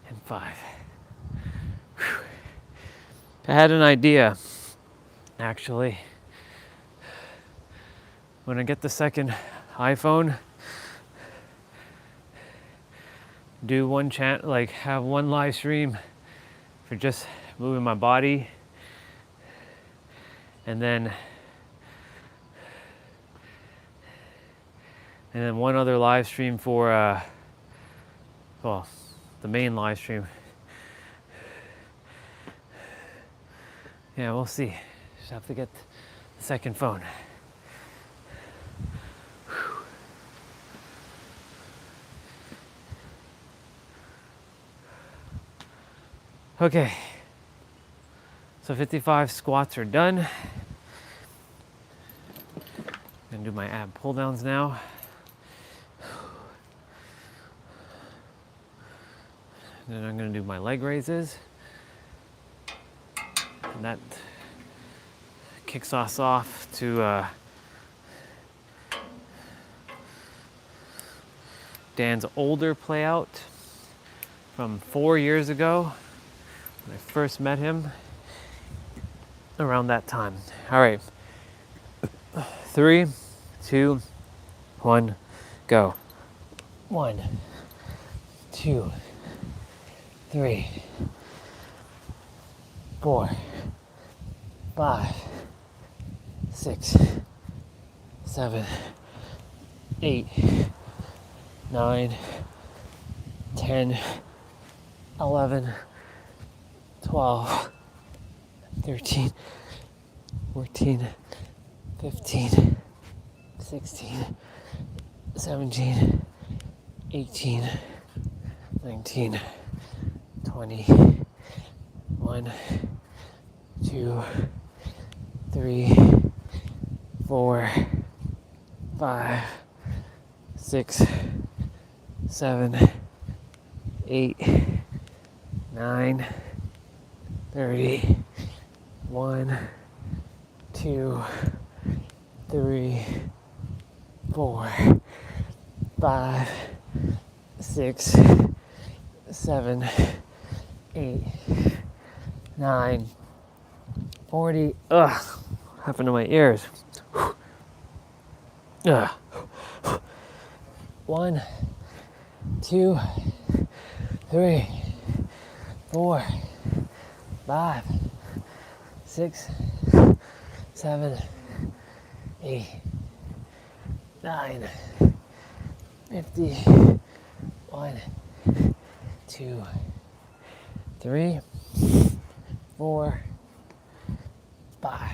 and 5. Whew. I had an idea, actually. When I get the second iPhone, do one like have one live stream for just moving my body, and then one other live stream for well, the main live stream. Yeah, we'll see. Just have to get the second phone. Okay, so 55 squats are done. I'm gonna do my ab pull downs now. Then I'm going to do my leg raises. And that kicks us off to Dan's older play out from 4 years ago when I first met him, around that time. All right, 3, 2, 1, go. 1, 2, 3, 4, 5, 6, 7, 8, 9, 10, 11, 12, 13, 14, 15, 16, 17, 18, 19, 20, 1, 2, 3, 4, 5, 6, 7, 8, 9, 30, 1, 2, 3, 4, 5, 6, 7, 8, 9, 40. Ugh, happened to my ears. Ugh. 1, 2, 3, 4, 5, 6, 7, 8, 9, 50. 1, 2, 3, 4, 5.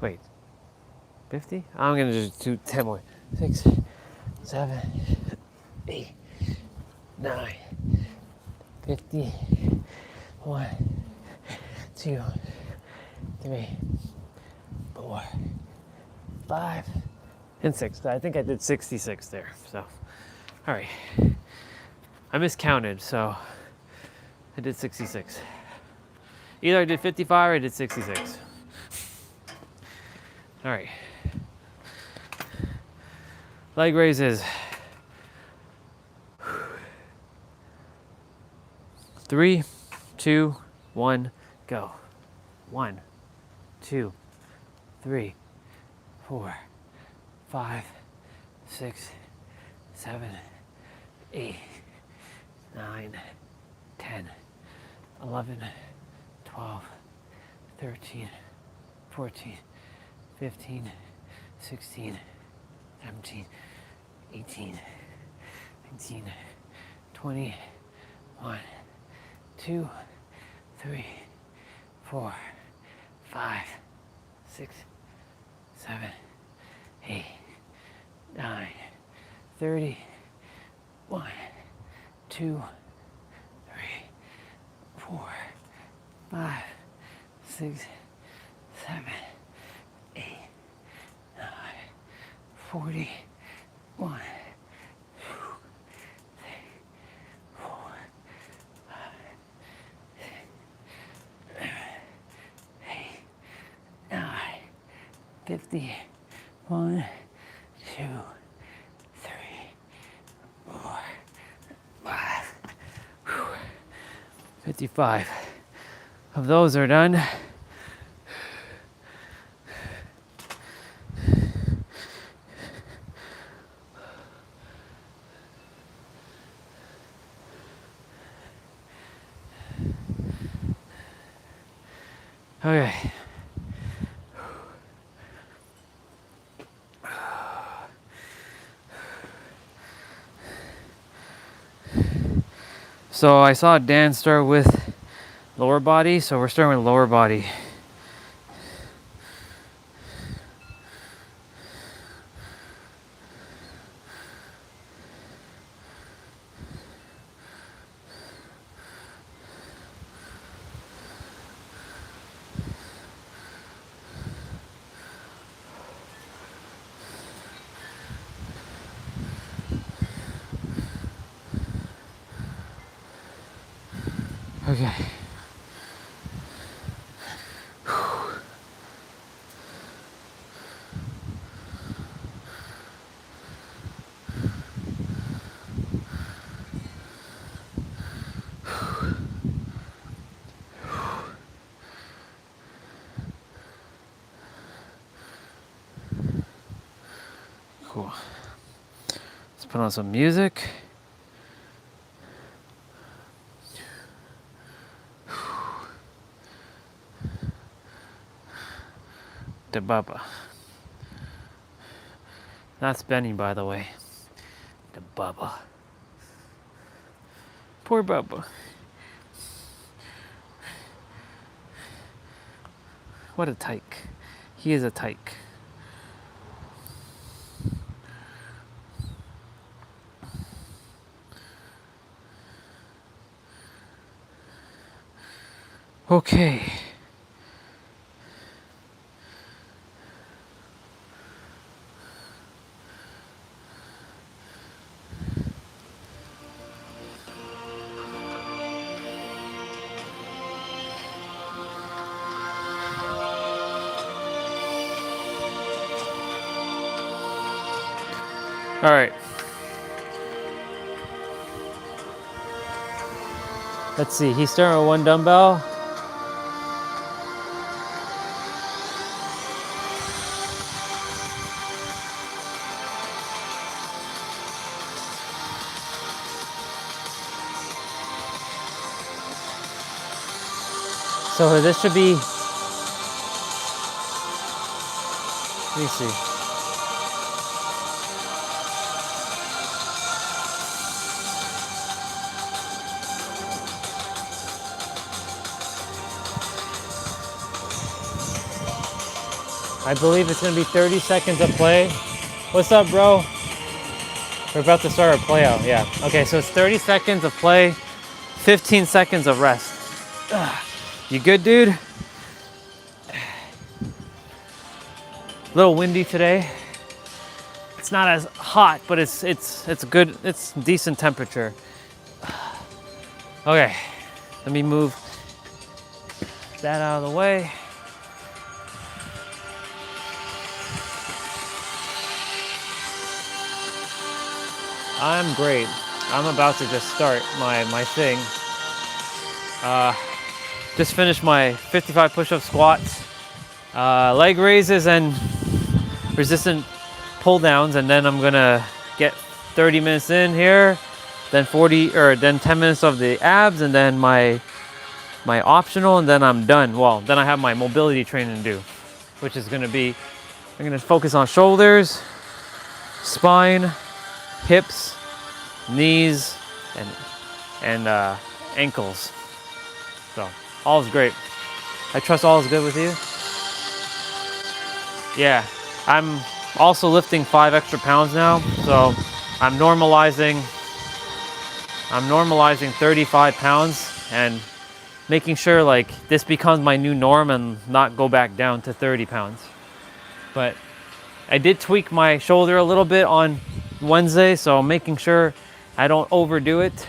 Wait, 50? I'm gonna just do 10 more. 6, 7, 8, 9, 50. 1, 2, 3, 4, 5, and 6. I think I did 66 there. So, all right. I miscounted, so I did 66. Either I did 55 or I did 66. All right. Leg raises. 3, 2, 1, go. 1, 2, 3, 4, 5, 6, 7, 8, 9, 10, 11, 12, 13, 14, 15, 16, 17, 18, 19, 20, 1, 2, 3, 4, 5, 6, 7, 8, 9, 30, 1, 2, 3, 4, 5, 6, 7, 8, 9, 40, 1, 2, 3, 4, 5, 6, 7, 8, 9, 50. 1, 2, 3, 4, 5. 55 of those are done. Okay. So I saw Dan start with lower body, so we're starting with lower body. Okay. Cool. Let's put on some music. The Bubba. That's Benny, by the way. The Bubba. Poor Bubba. What a tyke. He is a tyke. Okay. All right. Let's see. He's starting with one dumbbell. So this should be, let me see. I believe it's gonna be 30 seconds of play. What's up, bro? We're about to start our play out, yeah. Okay, so it's 30 seconds of play, 15 seconds of rest. You good, dude? A little windy today. It's not as hot, but it's good. It's decent temperature. Okay, let me move that out of the way. I'm great. I'm about to just start my thing. Just finished my 55 push-up squats, leg raises, and resistant pull downs, and then I'm gonna get 30 minutes in here, then 10 minutes of the abs, and then my optional, and then I'm done. Well, then I have my mobility training to do, which is gonna be, I'm gonna focus on shoulders, spine, hips, knees, and ankles. So all is great. I trust all is good with you. Yeah, I'm also lifting 5 extra pounds now, so I'm normalizing 35 pounds and making sure like this becomes my new norm and not go back down to 30 pounds. But I did tweak my shoulder a little bit on Wednesday, so I'm making sure I don't overdo it.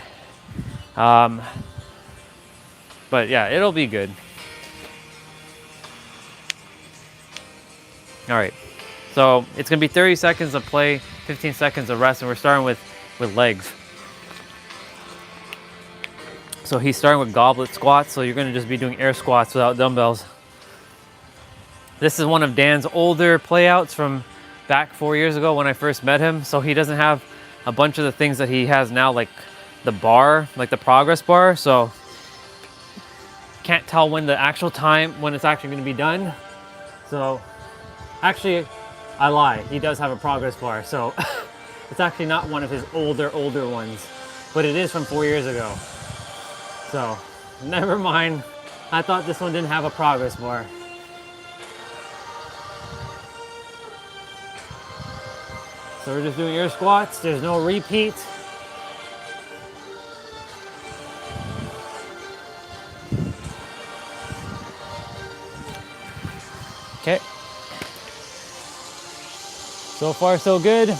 But yeah, it'll be good. All right, so it's gonna be 30 seconds of play, 15 seconds of rest, and we're starting with legs. So he's starting with goblet squats, so you're gonna just be doing air squats without dumbbells. This is one of Dan's older playouts from back 4 years ago when I first met him. So he doesn't have a bunch of the things that he has now, like the bar, like the progress bar. So can't tell when the actual time, when it's actually gonna be done. So actually, I lie, he does have a progress bar. So it's actually not one of his older ones, but it is from 4 years ago. So never mind, I thought this one didn't have a progress bar. So we're just doing air squats, there's no repeat. Okay. So far so good.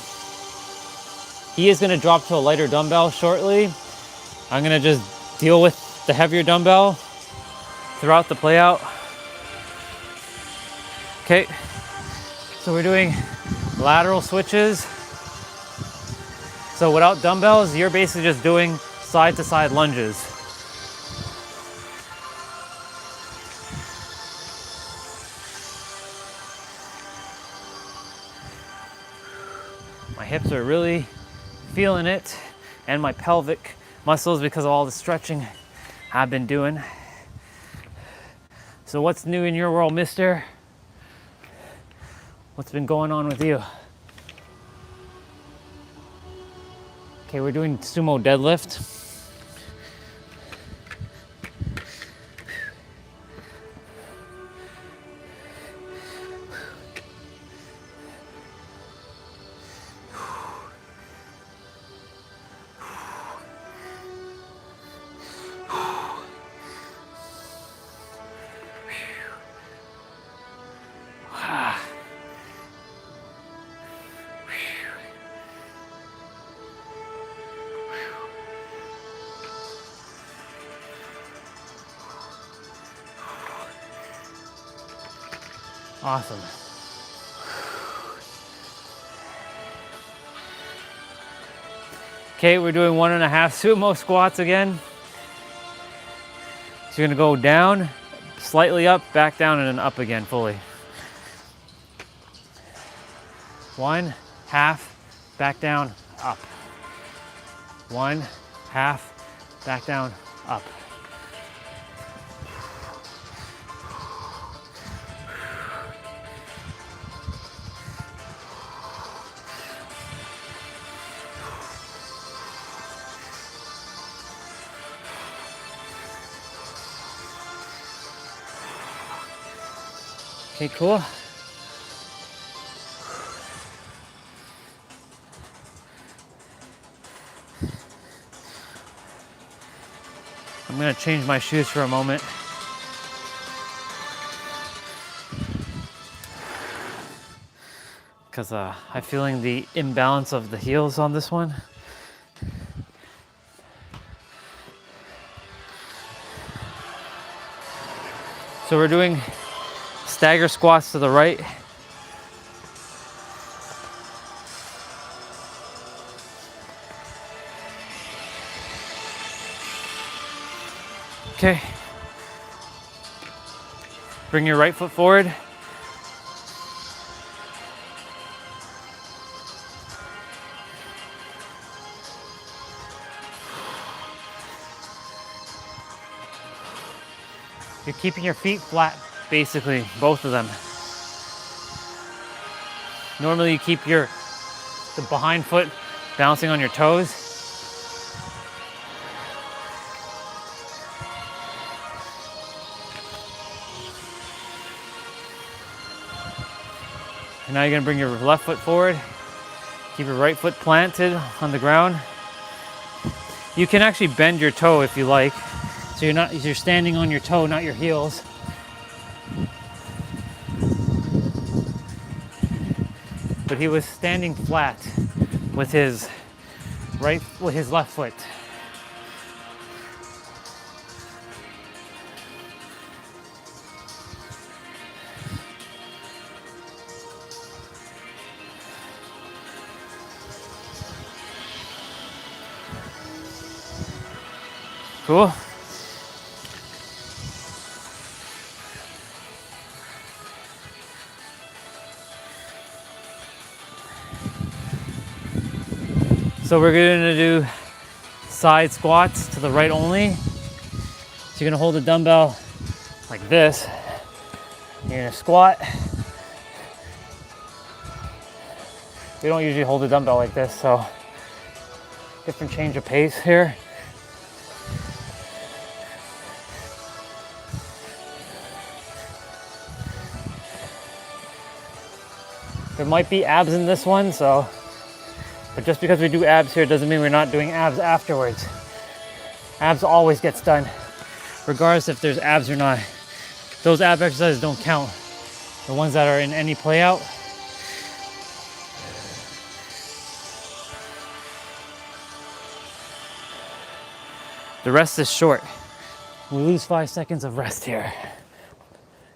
He is gonna drop to a lighter dumbbell shortly. I'm gonna just deal with the heavier dumbbell throughout the play out. Okay, so we're doing lateral switches. So without dumbbells, you're basically just doing side to side lunges. My hips are really feeling it, and my pelvic muscles because of all the stretching I've been doing. So what's new in your world, mister? What's been going on with you? Okay, we're doing sumo deadlift. Awesome. Okay, we're doing 1.5 sumo squats again. So you're gonna go down, slightly up, back down, and then up again fully. 1/2, back down, up. 1/2, back down, up. Okay, cool. I'm gonna change my shoes for a moment. Because I'm feeling the imbalance of the heels on this one. So we're doing stagger squats to the right. Okay. Bring your right foot forward. You're keeping your feet flat, basically, both of them. Normally you keep the behind foot bouncing on your toes. And now you're gonna bring your left foot forward. Keep your right foot planted on the ground. You can actually bend your toe if you like. So you're standing on your toe, not your heels. But he was standing flat with his left foot. Cool. So we're gonna do side squats to the right only. So you're gonna hold the dumbbell like this. You're gonna squat. We don't usually hold the dumbbell like this, so different change of pace here. There might be abs in this one, but just because we do abs here doesn't mean we're not doing abs afterwards. Abs always gets done, regardless if there's abs or not. Those ab exercises don't count. The ones that are in any play out. The rest is short. we lose 5 seconds of rest here.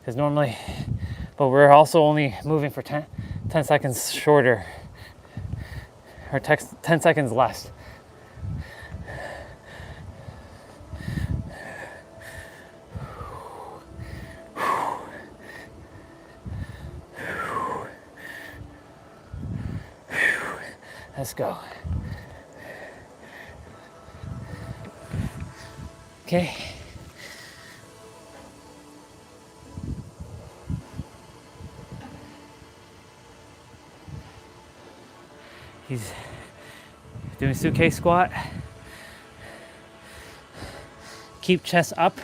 Because normally, but we're also only moving for 10 seconds shorter, or 10 seconds less. Let's go. Okay. He's doing suitcase squat. Keep chest up.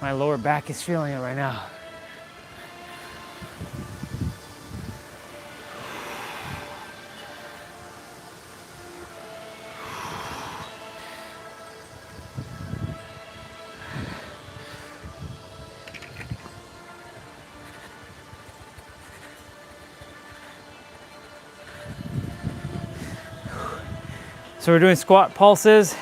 My lower back is feeling it right now. So we're doing squat pulses.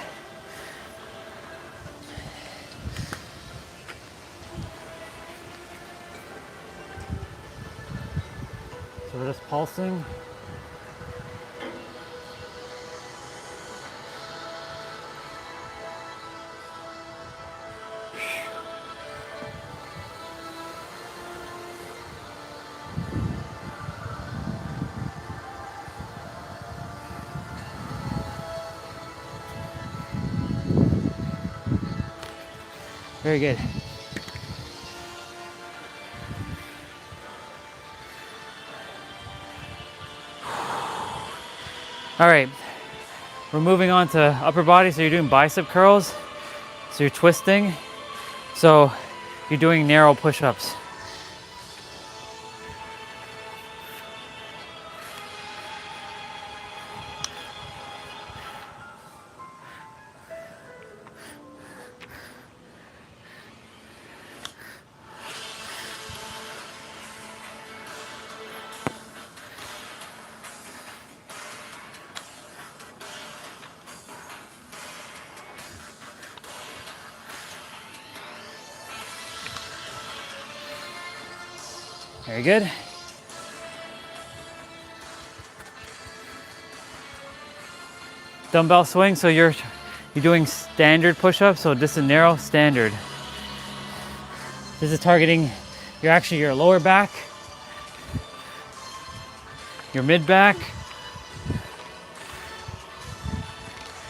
So we're just pulsing. Very good. All right, we're moving on to upper body. So you're doing bicep curls. So you're twisting. So you're doing narrow push-ups. Very good. Dumbbell swing, so you're doing standard push-ups, so this is narrow standard. This is targeting your lower back, your mid back.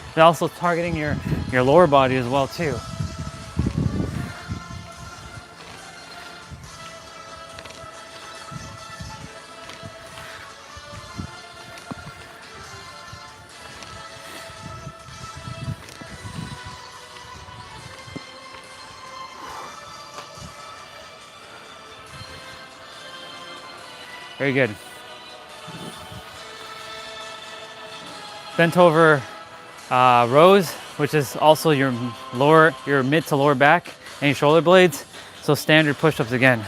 It's also targeting your lower body as well too. Very good. Bent over rows, which is also your mid to lower back and your shoulder blades. So standard push-ups again.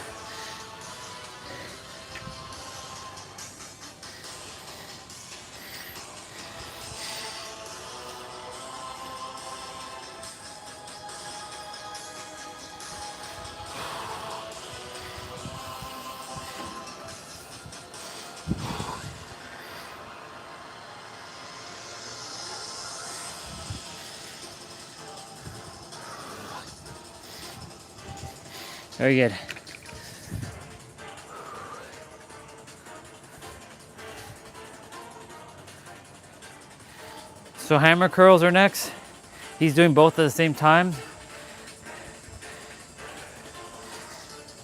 Very good. So hammer curls are next. He's doing both at the same time.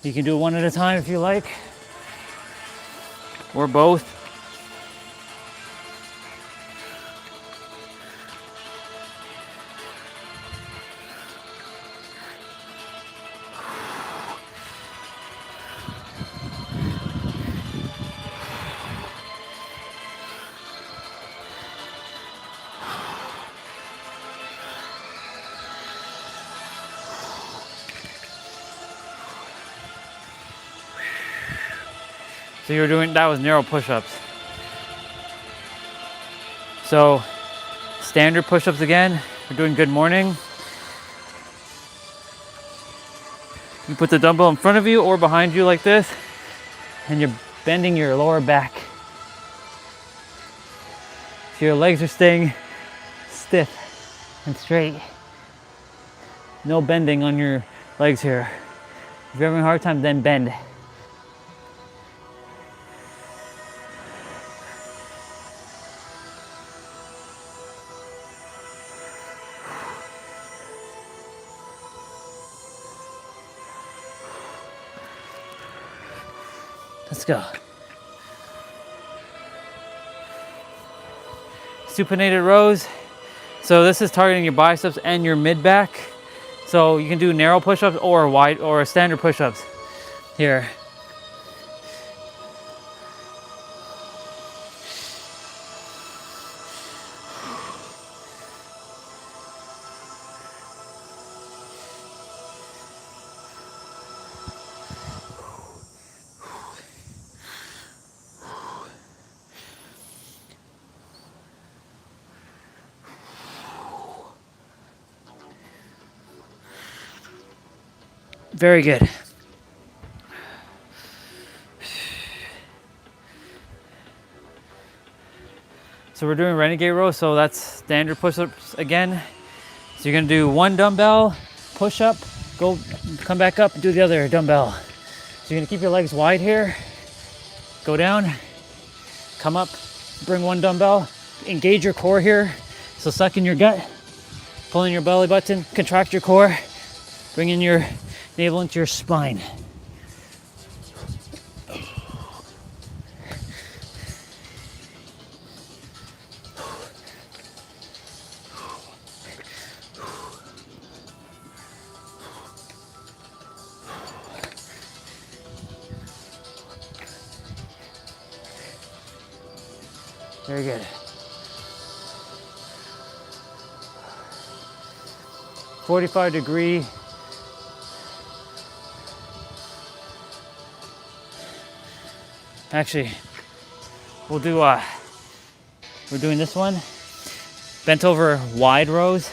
You can do one at a time if you like, or both. So you were doing, that was narrow push-ups. So standard push-ups again. We're doing good morning. You put the dumbbell in front of you or behind you like this, and you're bending your lower back. So your legs are staying stiff and straight. No bending on your legs here. If you're having a hard time, then bend. Let's go. Supinated rows. So this is targeting your biceps and your mid back. So you can do narrow push-ups or wide or standard push-ups here. Very good. So we're doing renegade row, so that's standard push-ups again. So you're gonna do one dumbbell, push up, go, come back up, and do the other dumbbell. So you're gonna keep your legs wide here, go down, come up, bring one dumbbell, engage your core here. So suck in your gut, pull in your belly button, contract your core, bring in your navel into your spine. Very good. "45-degree Actually, we'll do, we're doing this one. Bent over wide rows.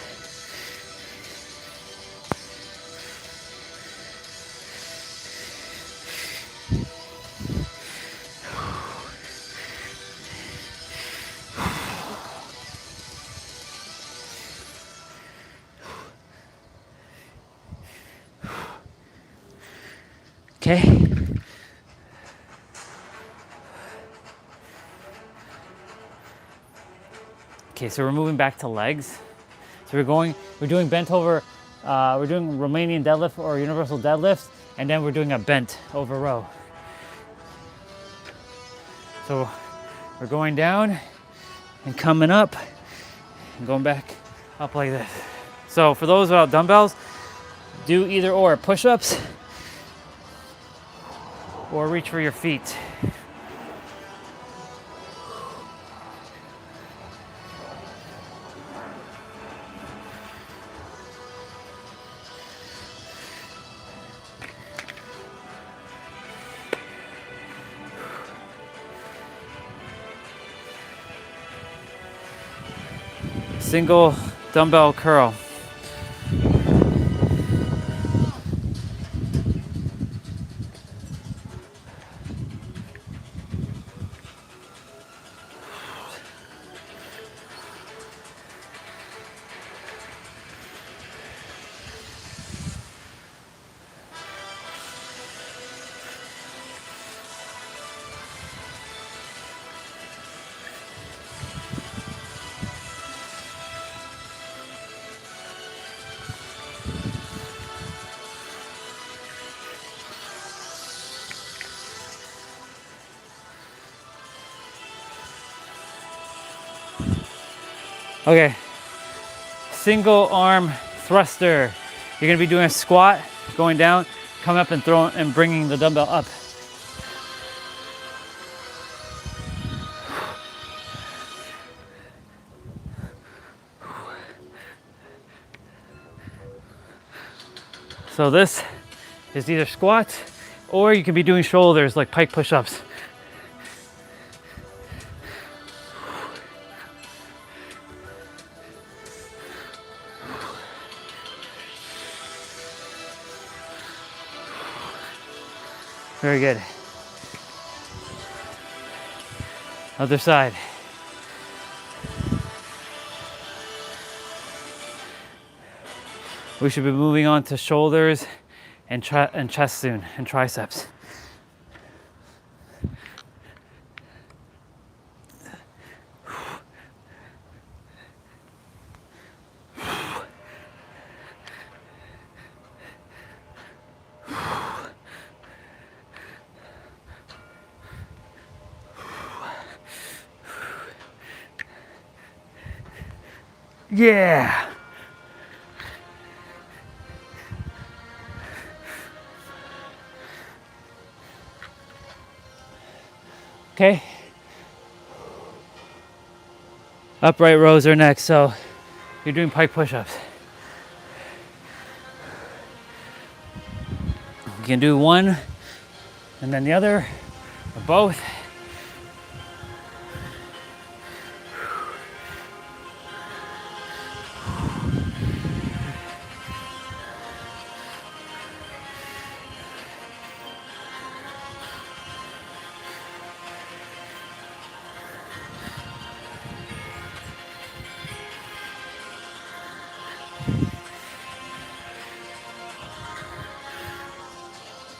Okay. Okay, so we're moving back to legs. So we're doing bent over, we're doing Romanian deadlift or universal deadlift, and then we're doing a bent over row. So we're going down and coming up and going back up like this. So for those without dumbbells, do either or push-ups or reach for your feet. Single dumbbell curl. Okay, single arm thruster. You're gonna be doing a squat, going down, come up and throwing and bringing the dumbbell up. So this is either squats or you can be doing shoulders like pike push-ups. Very good. Other side. We should be moving on to shoulders and chest soon, and triceps. Yeah. Okay. Upright rows are next, so you're doing pike push-ups. You can do one and then the other, or both.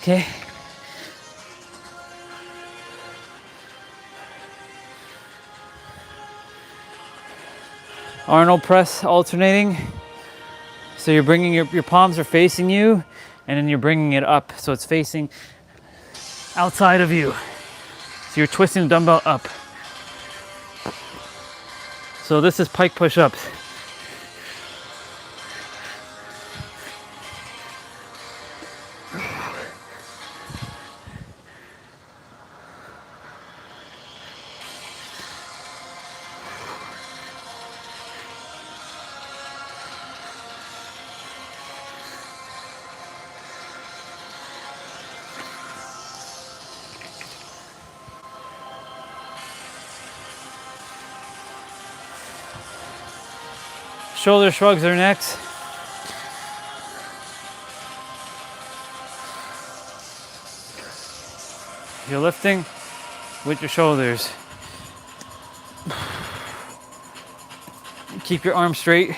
Okay. Arnold press alternating. So you're bringing your palms are facing you, and then you're bringing it up so it's facing outside of you. So you're twisting the dumbbell up. So this is pike push-ups. Shoulder shrugs are next. You're lifting with your shoulders. Keep your arms straight.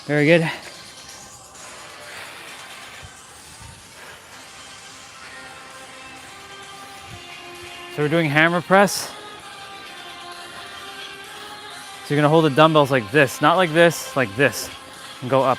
Very good. So we're doing hammer press. So you're gonna hold the dumbbells like this, not like this, and go up.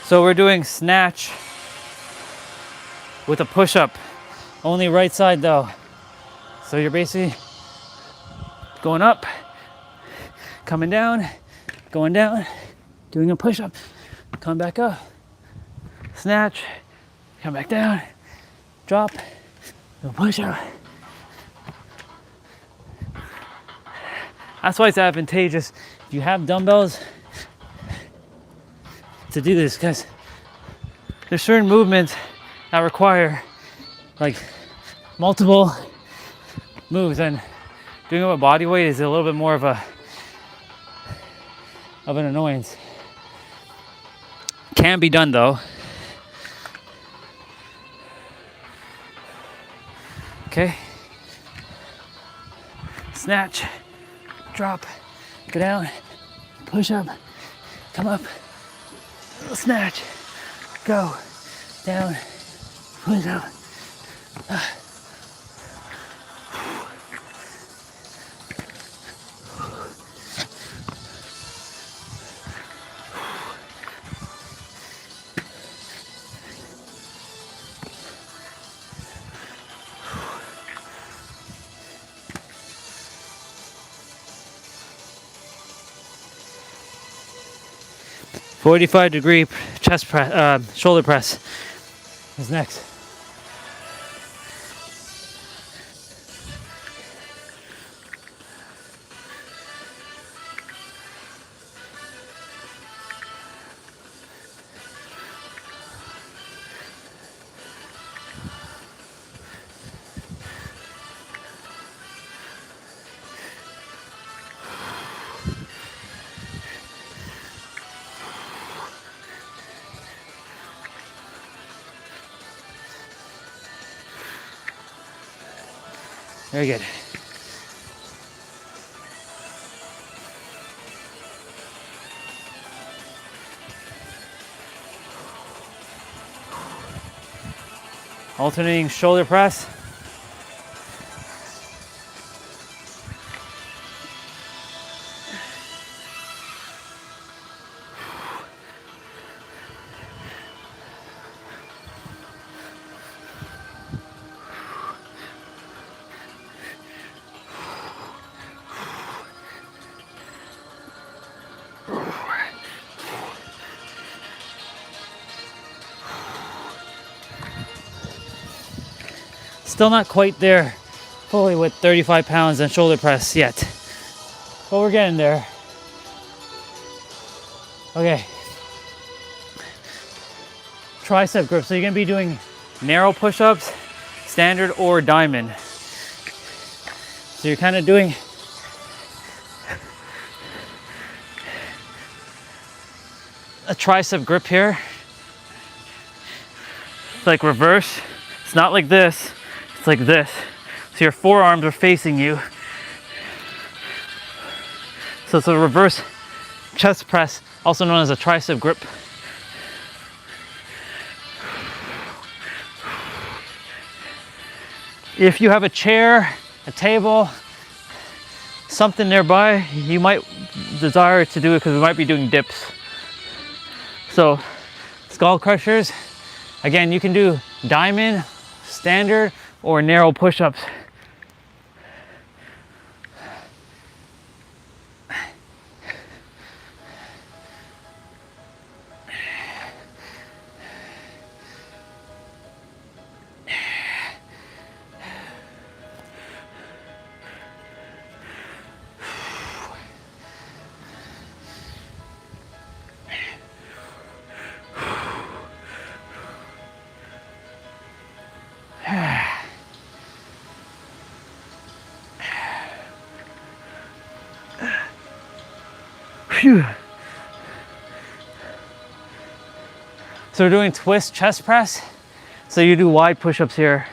So we're doing snatch with a push-up, only right side though. So you're basically going up, coming down, going down, doing a push-up, come back up, snatch, come back down, drop, do a push-up. That's why it's advantageous if you have dumbbells to do this, because there's certain movements that require like multiple moves, and doing it with body weight is a little bit more of an annoyance. Can be done though. Okay. Snatch, drop, go down, push up, come up, snatch, go, down, push up. 45-degree chest press, shoulder press is next. Very good. Alternating shoulder press. Still not quite there fully with 35 pounds and shoulder press yet, but we're getting there. Okay. Tricep grip. So you're gonna be doing narrow push-ups, standard or diamond. So you're kind of doing a tricep grip here. It's like reverse. It's not like this. It's like this. So your forearms are facing you. So it's a reverse chest press, also known as a tricep grip. If you have a chair, a table, something nearby, you might desire to do it because we might be doing dips. So skull crushers, again, you can do diamond, standard, or narrow push-ups. Phew. So we're doing twist chest press. So you do wide push-ups here.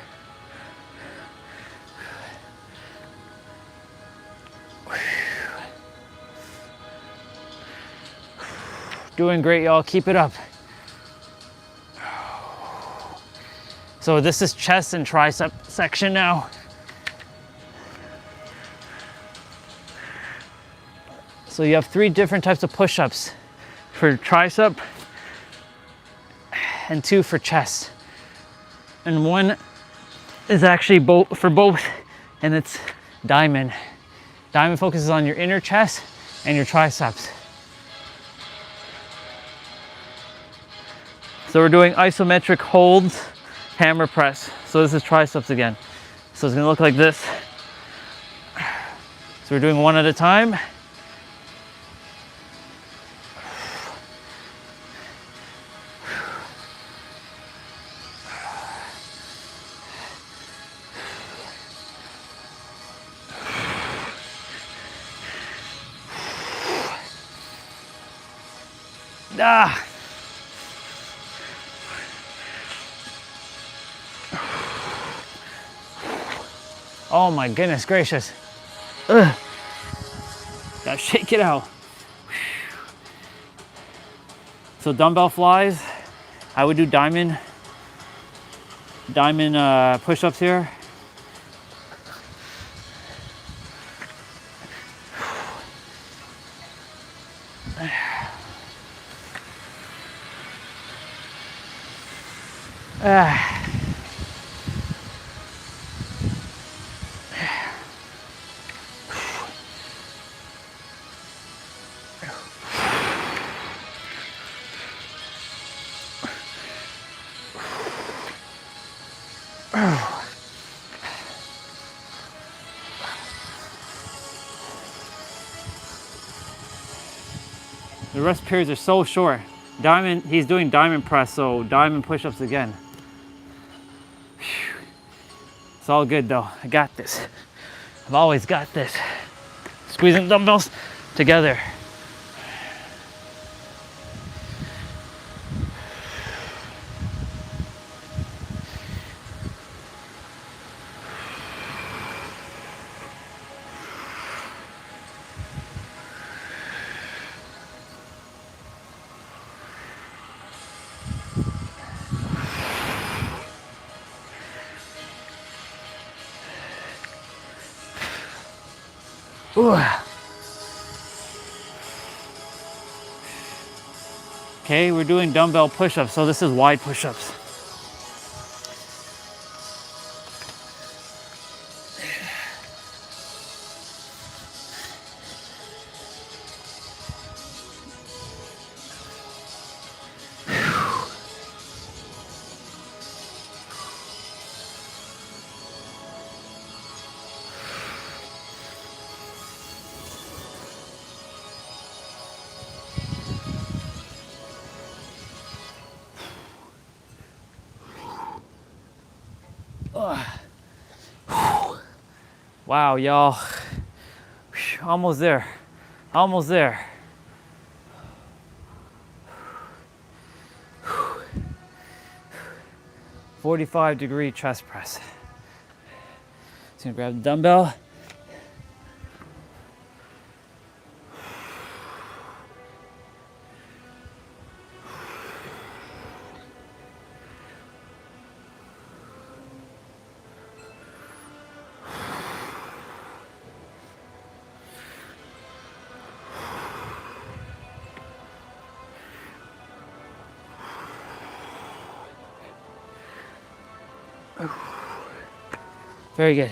Doing great, y'all. Keep it up. So this is chest and tricep section now. So you have 3 different types of push-ups for tricep and 2 for chest. And 1 is actually for both, and it's diamond. Diamond focuses on your inner chest and your triceps. So we're doing isometric holds, hammer press. So this is triceps again. So it's gonna look like this. So we're doing 1 at a time. Ah. Oh my goodness gracious. Ugh. Gotta shake it out. So dumbbell flies, I would do diamond push-ups here. The rest periods are so short. Diamond, he's doing diamond press, so diamond push-ups again. It's all good though. I got this. I've always got this. Squeezing dumbbells together. Ooh. Okay, we're doing dumbbell push-ups, so this is wide push-ups. Wow, y'all. Almost there. Almost there. "45-degree chest press." Just gonna grab the dumbbell. Very good.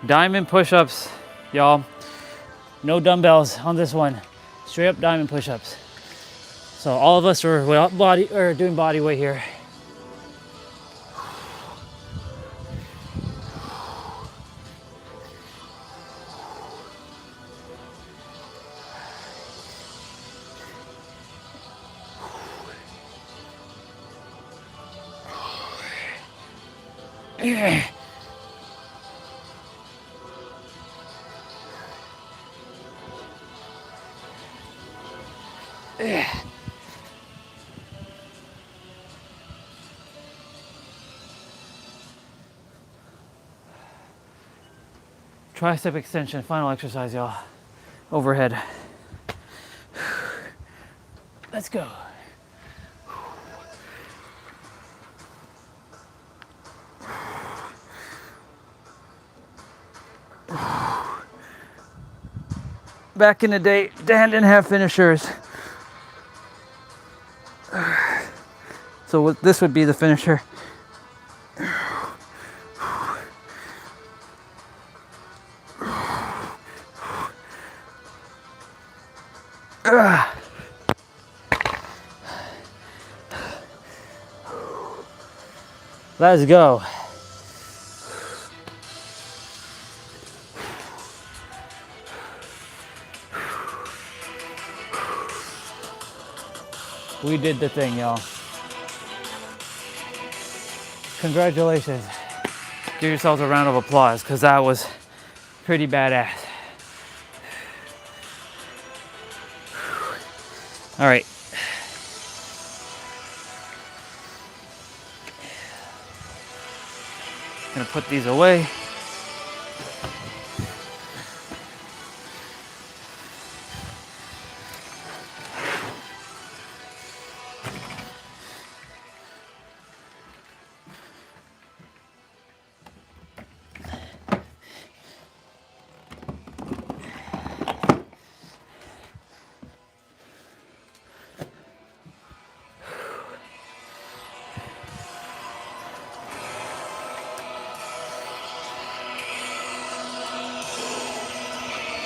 Diamond push-ups, y'all. No dumbbells on this one. Straight up diamond push-ups. So all of us are doing body weight here. Tricep extension, final exercise, y'all. Overhead. Let's go. Back in the day, Dan didn't have finishers. So this would be the finisher. Let's go. We did the thing, y'all. Congratulations. Give yourselves a round of applause, because that was pretty badass. All right. Gonna put these away.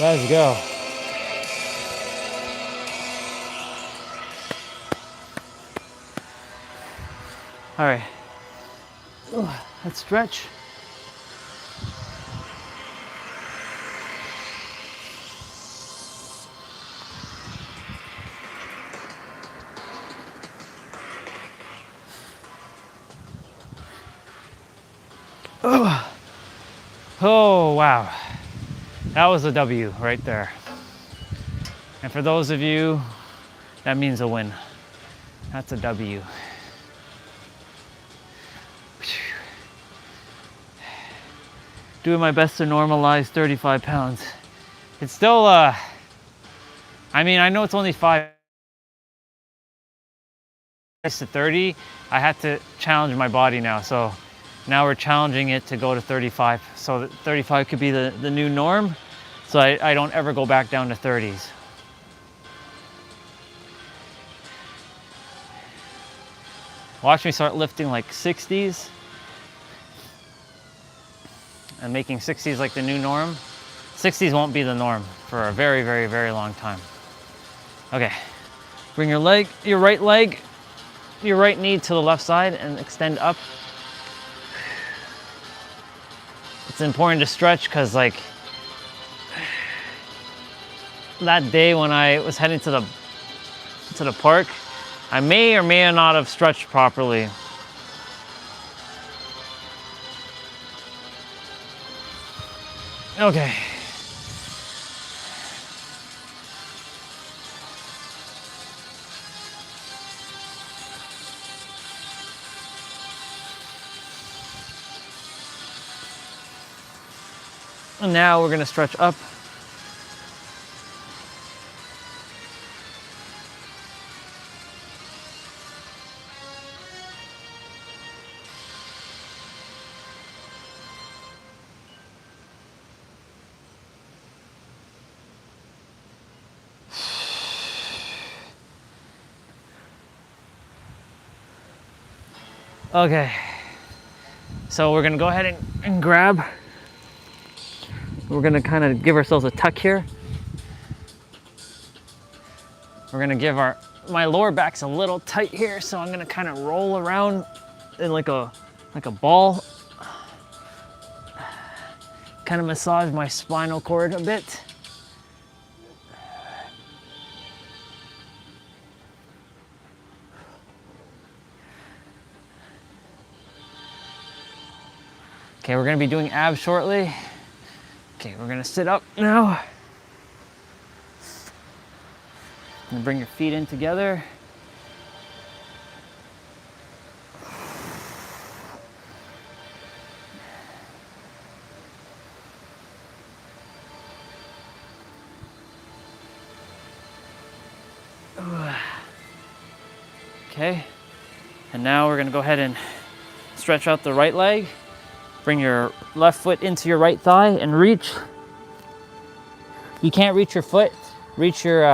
Let's go. All right, let's stretch. Oh, wow. That was a W right there. And for those of you, that means a win. That's a W. Doing my best to normalize 35 pounds. It's still, I mean, I know it's only 5 to 30. I had to challenge my body now. So now we're challenging it to go to 35. So that 35 could be the new norm. So I don't ever go back down to 30s. Watch me start lifting like 60s and making 60s like the new norm. 60s won't be the norm for a very, very, very long time. Okay, bring your right leg, your right knee to the left side and extend up. It's important to stretch because like that day when I was heading to the park, I may or may not have stretched properly. Okay. And now we're gonna stretch up. Okay, so we're gonna go ahead and grab. We're gonna kind of give ourselves a tuck here. We're gonna give my lower back's a little tight here, so I'm gonna kind of roll around in like a ball. Kind of massage my spinal cord a bit. Okay, we're gonna be doing abs shortly. Okay, we're gonna sit up now. And bring your feet in together. Okay, and now we're gonna go ahead and stretch out the right leg. Bring your left foot into your right thigh and reach. You can't reach your foot, reach your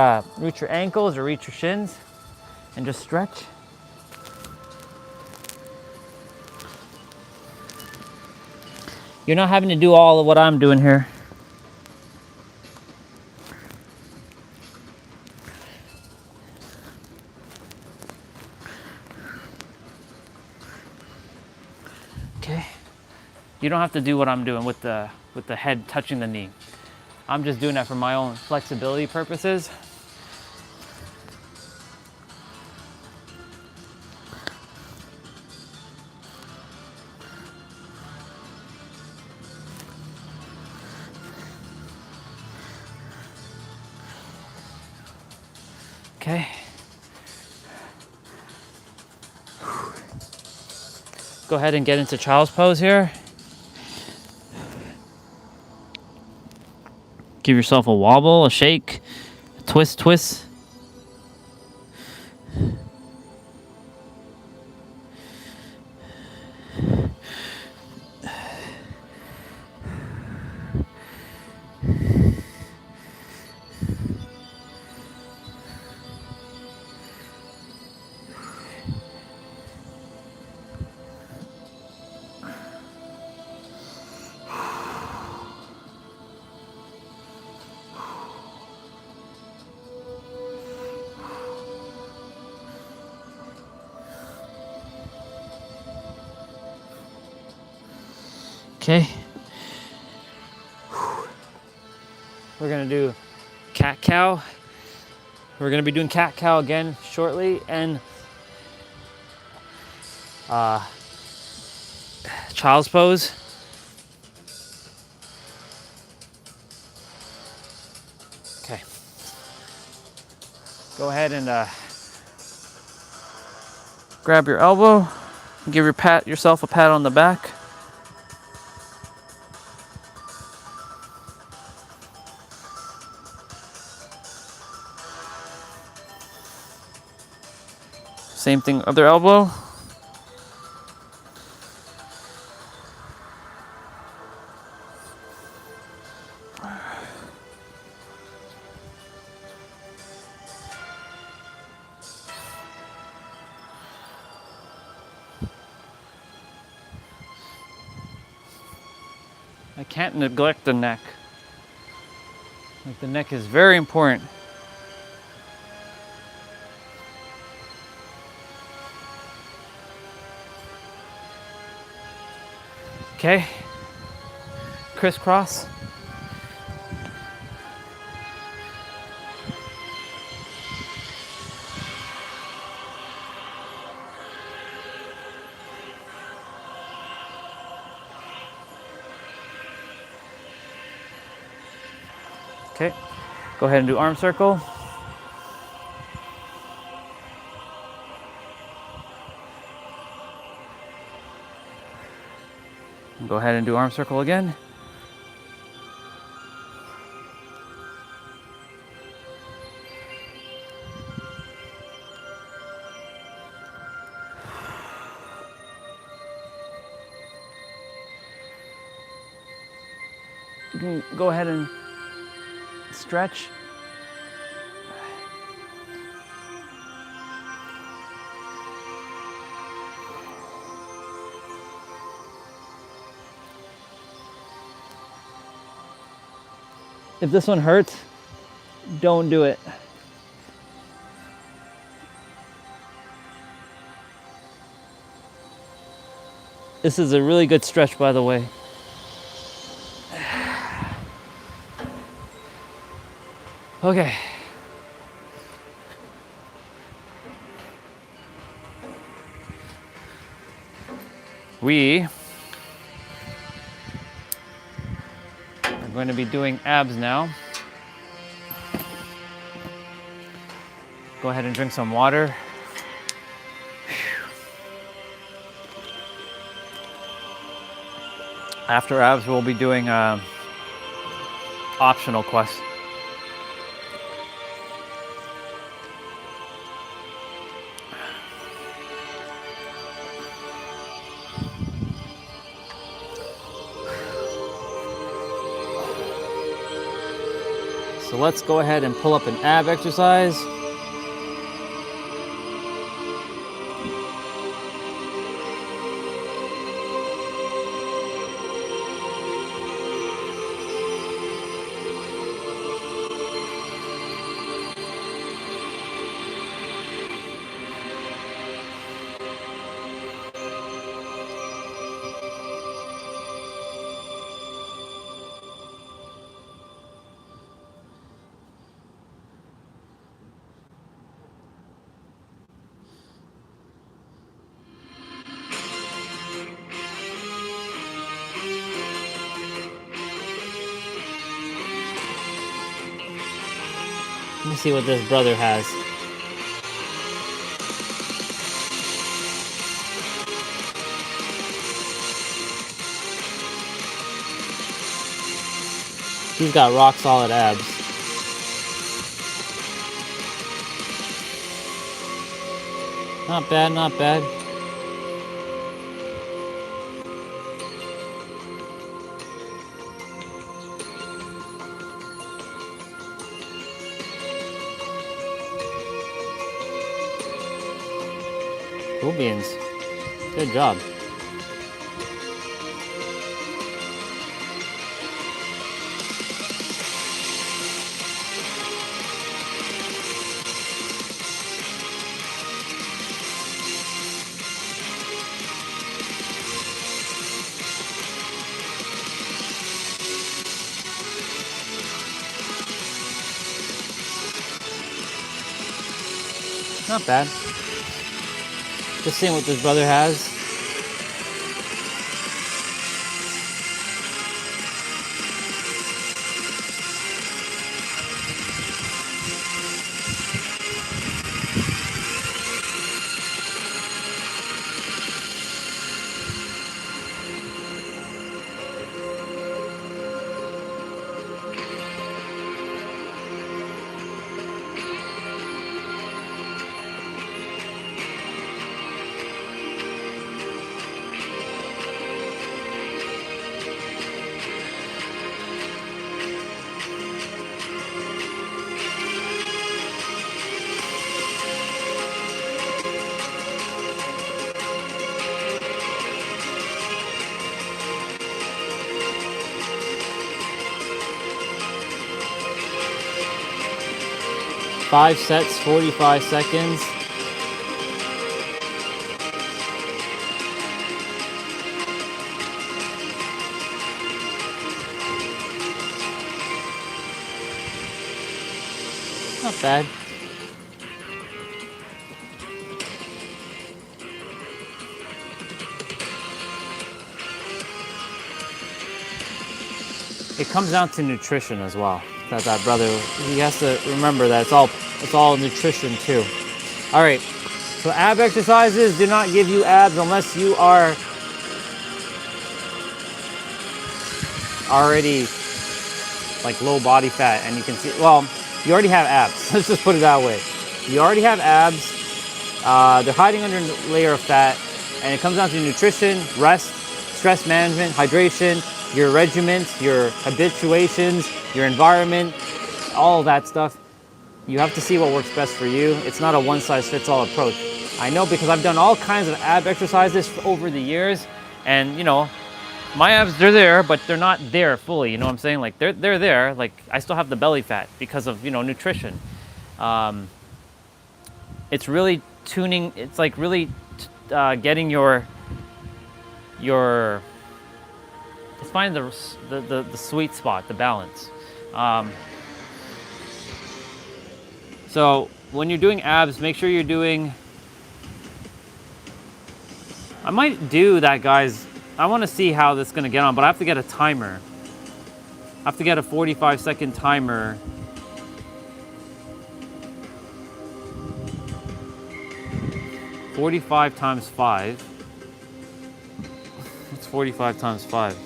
ankles or reach your shins and just stretch. You're not having to do all of what I'm doing here. Okay. You don't have to do what I'm doing with the head touching the knee. I'm just doing that for my own flexibility purposes. Okay. Go ahead and get into child's pose here. Give yourself a wobble, a shake, a twist. Okay. We're gonna do cat cow. We're gonna be doing cat cow again shortly, and child's pose. Okay. Go ahead and grab your elbow. Give yourself a pat on the back. Same thing, other elbow. I can't neglect the neck. Like, the neck is very important. Okay, crisscross. Okay, go ahead and do arm circle. Go ahead and do arm circle again. You can go ahead and stretch. If this one hurts, don't do it. This is a really good stretch, by the way. Okay. We are going to be doing abs now. Go ahead and drink some water. After abs, we'll be doing optional quests. So let's go ahead and pull up an ab exercise. Let me see what this brother has. He's got rock solid abs. Not bad, not bad. Cool beans. Good job. Not bad. Just seeing what this brother has. Five sets, 45 seconds. Not bad. It comes down to nutrition as well. That brother, he has to remember that it's all nutrition too. All right. So ab exercises do not give you abs unless you are already like low body fat, and you can see, well, you already have abs. Let's just put it that way. You already have abs. They're hiding under a layer of fat, and it comes down to nutrition, rest, stress management, hydration, your regimens, your habituations, your environment, all that stuff. You have to see what works best for you. It's not a one-size-fits-all approach. I know because I've done all kinds of ab exercises over the years, and you know, my abs, they're there, but they're not there fully. You know what I'm saying? Like they're there. Like I still have the belly fat because of, you know, nutrition. It's really tuning. It's like really getting your. It's finding the sweet spot, the balance. So when you're doing abs, make sure you're doing. I might do that, guys. I want to see how this is going to get on, but I have to get a timer. I have to get a 45-second timer. $45 times 5. What's 45 times 5?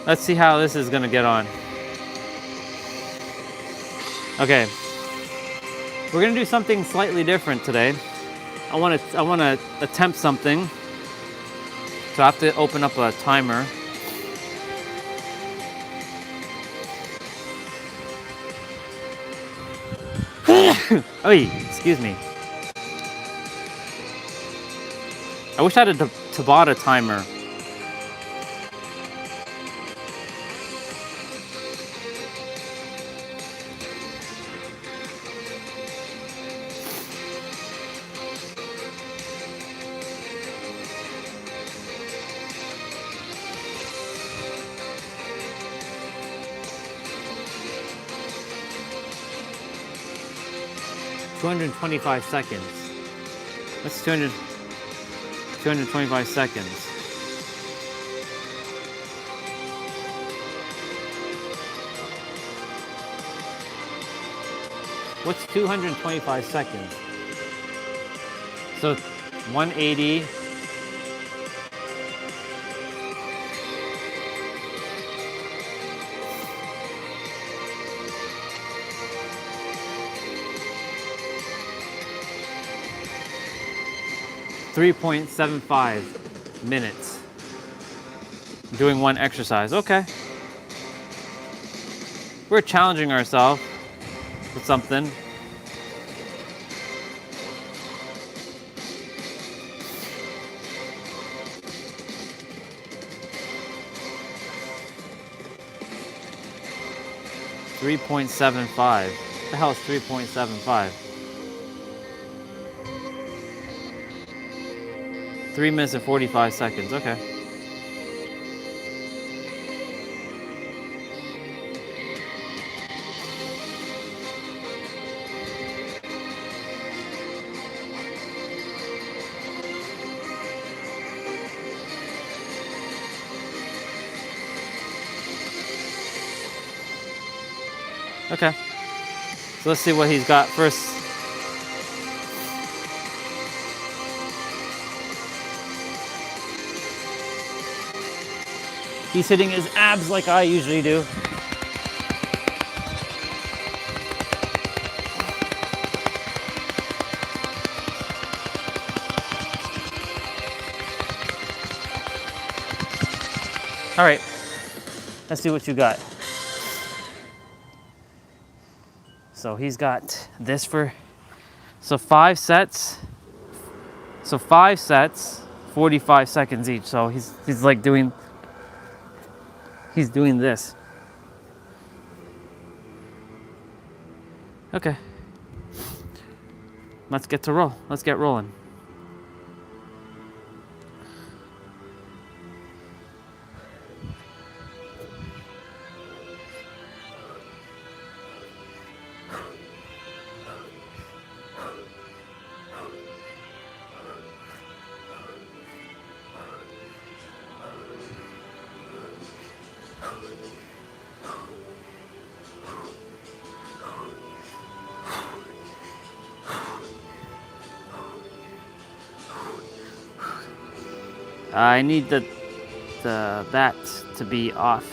Let's see how this is gonna get on. Okay, we're gonna do something slightly different today. I wanna attempt something. So I have to open up a timer. Oy, excuse me. I wish I had a Tabata timer. $225 seconds. That's 225 seconds. What's 225 seconds? So 180. .75 minutes doing one exercise. Okay. We're challenging ourselves with something. .75 The hell is 3.75? 3 minutes and 45 seconds. Okay. Okay. So let's see what he's got first. He's hitting his abs like I usually do. All right, let's see what you got. So he's got this for, so 5 sets. So 5 sets, 45 seconds each. So he's like doing, he's doing this. Okay. Let's get to roll. Let's get rolling. I need that to be off.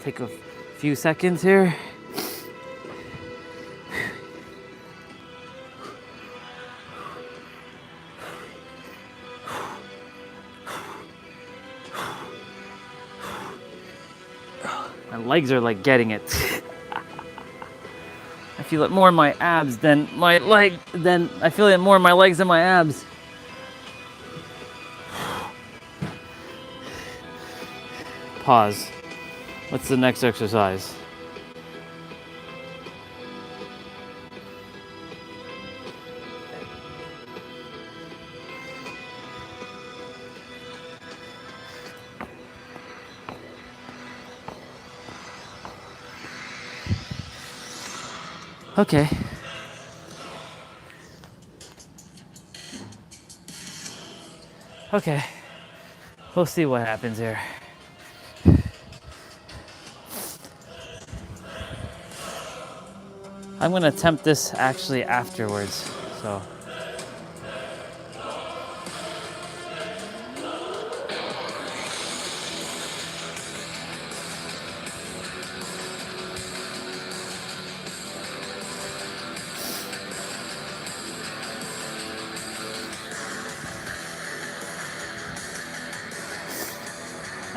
Take a few seconds here. My legs are like getting it. I feel it more in my abs than my leg, I feel it more in my legs than my abs. Pause. What's the next exercise? Okay. Okay. We'll see what happens here. I'm gonna attempt this actually afterwards, so.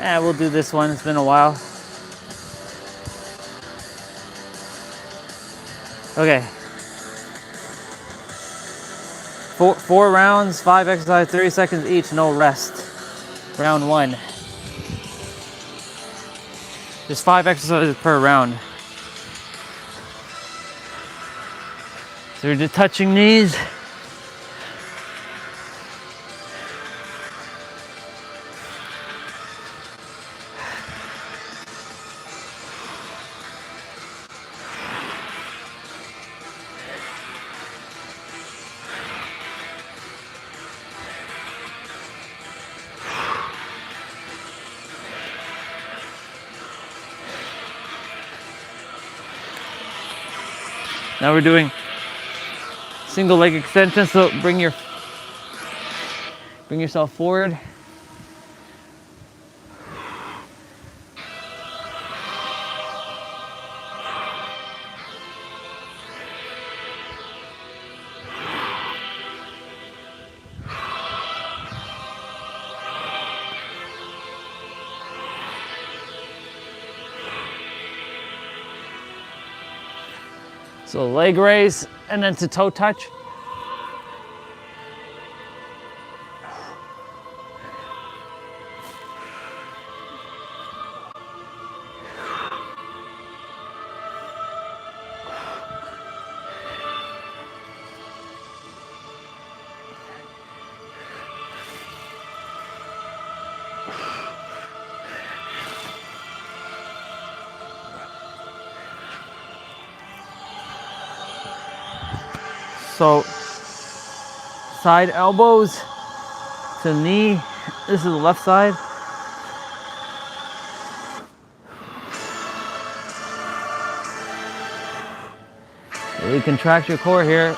Yeah, we'll do this one. It's been a while. Okay. Four rounds, 5 exercises, 30 seconds each, no rest. Round 1. There's 5 exercises per round. So we're just touching knees. Now we're doing single leg extension, so bring yourself forward. So leg raise and then to toe touch. So side elbows to knee. This is the left side. Really contract your core here.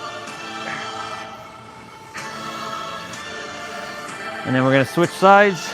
And then we're gonna switch sides.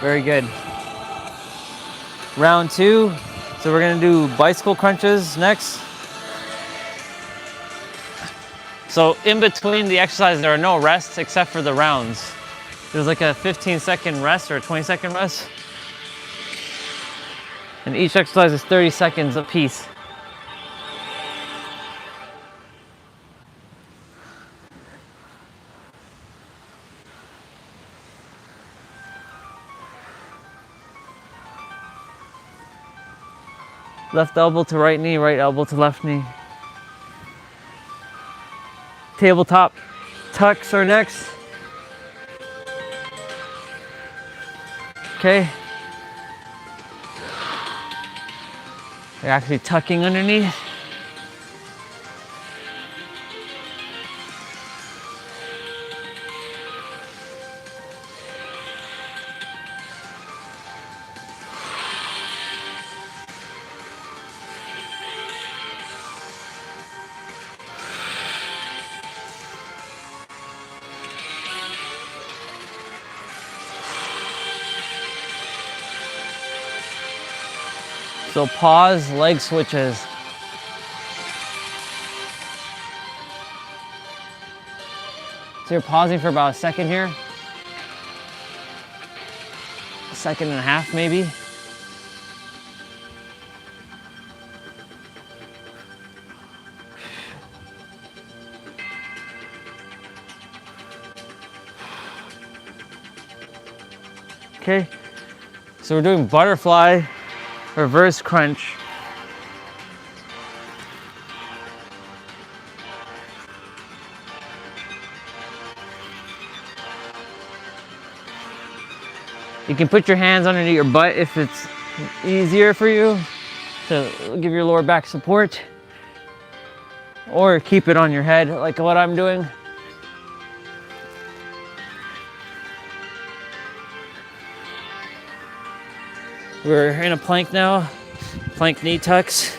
Very good. Round 2. So we're gonna do bicycle crunches next. So in between the exercises, there are no rests except for the rounds. There's like a 15-second rest or a 20-second rest. And each exercise is 30 seconds a piece. Left elbow to right knee, right elbow to left knee. Tabletop tucks are next. Okay. They're actually tucking underneath. So pause, leg switches. So you're pausing for about a second here. A second and a half maybe. Okay, so we're doing butterfly reverse crunch. You can put your hands underneath your butt if it's easier for you to give your lower back support, or keep it on your head like what I'm doing. We're in a plank now, plank knee tucks.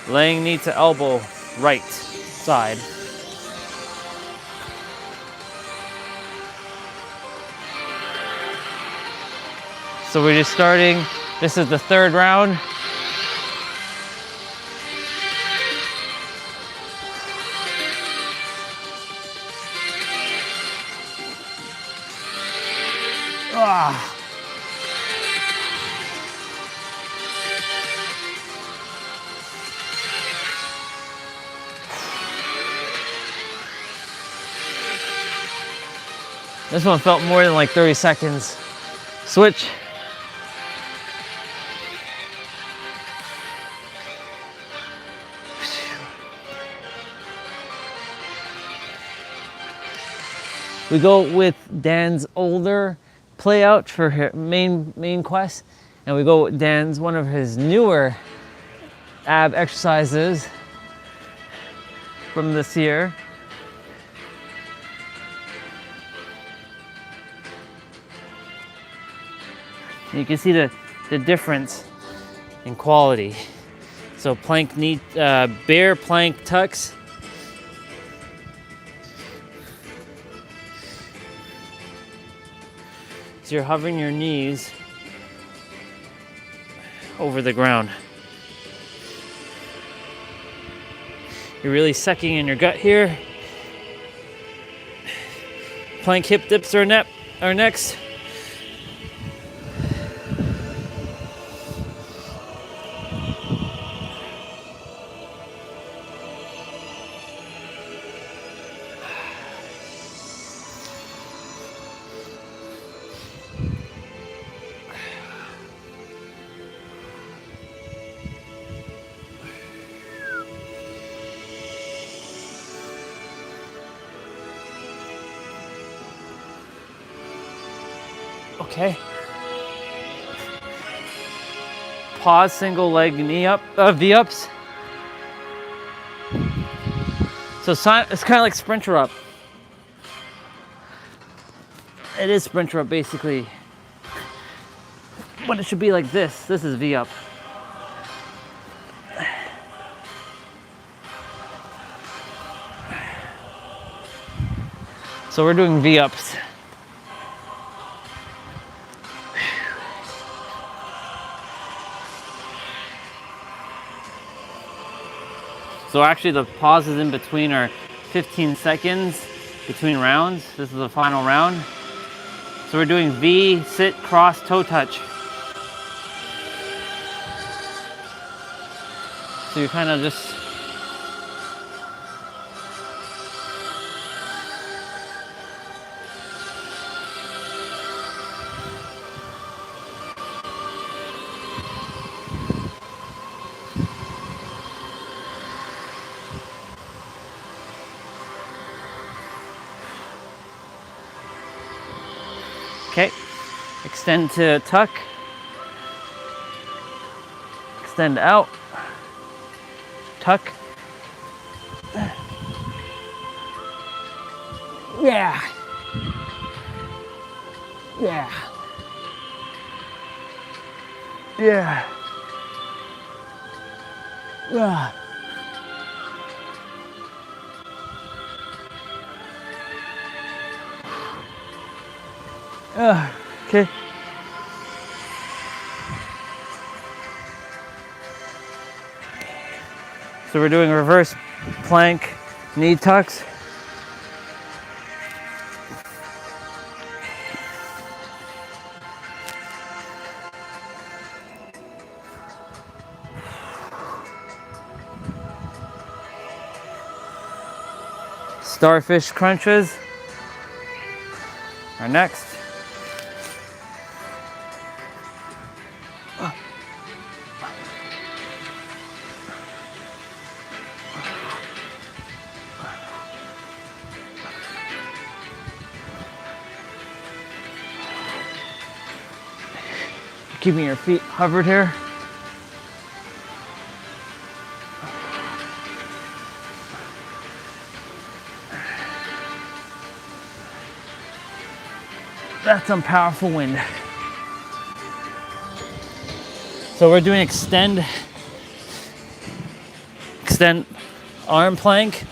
Laying knee to elbow, right side. So we're just starting. This is the third round. Ah. This one felt more than like 30 seconds. Switch. We go with Dan's older play out for her main quest, and we go with Dan's one of his newer ab exercises from this year. You can see the difference and quality. So plank knee, bear plank tucks. So you're hovering your knees over the ground. You're really sucking in your gut here. Plank hip dips are next. Okay. Pause single leg knee up, V-ups. So it's kind of like sprinter up. It is sprinter up basically. But it should be like this. This is V-up. So we're doing V-ups. So actually the pauses in between are 15 seconds between rounds. This is the final round. So we're doing V, sit, cross, toe touch. So you kind of just okay, extend to tuck, extend out, tuck. Yeah. Yeah. Yeah. Yeah. Okay. So we're doing reverse plank knee tucks. Starfish crunches are next. Keeping your feet hovered here. That's some powerful wind. So we're doing extend arm plank.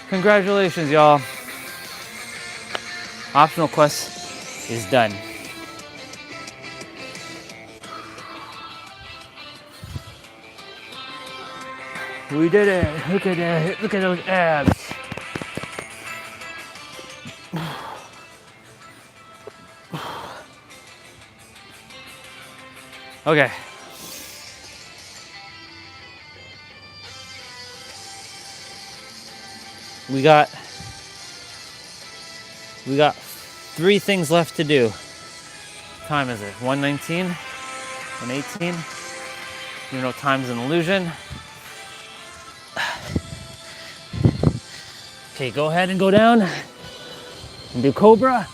Congratulations, y'all. Optional quest is done. We did it. Look at that. Look at those abs. Okay. We got 3 things left to do. What time is it? 1:19? 1:18? You know, time's an illusion. Okay, go ahead and go down and do cobra.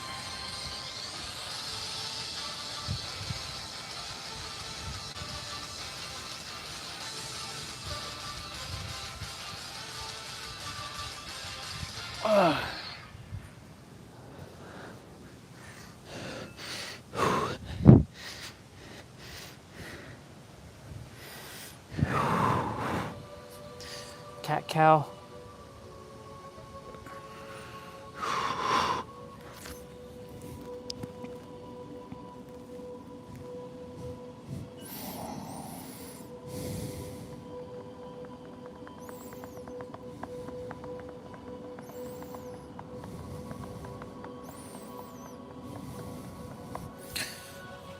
Cat cow.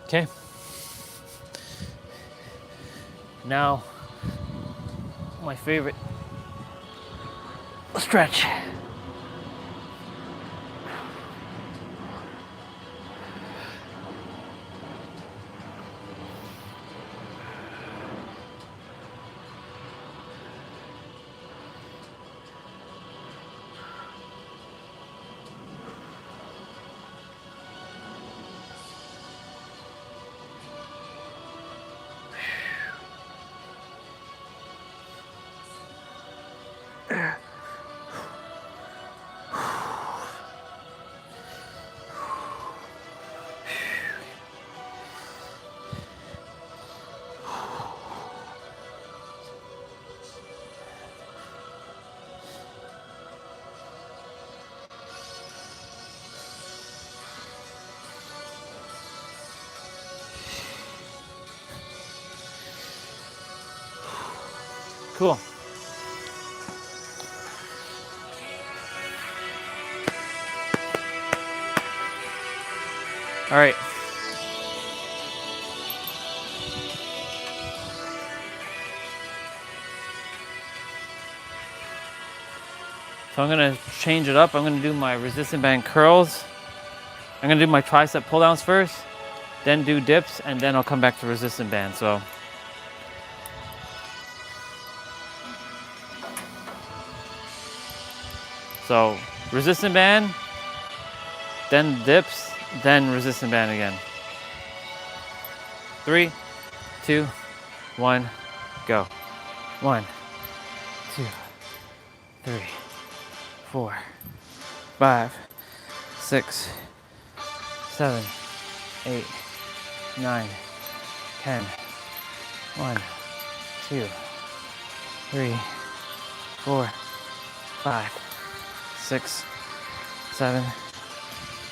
Okay. Now, my favorite stretch. Cool. All right. So I'm gonna change it up. I'm gonna do my resistant band curls. I'm gonna do my tricep pull downs first, then do dips, and then I'll come back to resistant band. So resistant band, then dips, then resistant band again. 3, 2, 1, go. 1, 2, 3, 4, 5, 6, 7, 8, 9, 10. 1, 2, 3, 4, 5, 6, 7,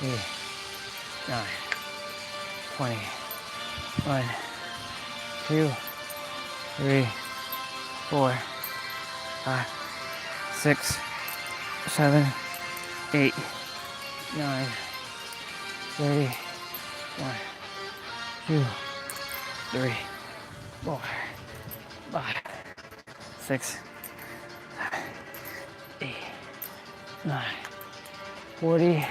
8, 9, 20. 1, 2, 3, 4, 5, 6, 7, 8, 9, 30. 1, 2, 3, 4, 5, 6, 7, 8, 9, 40.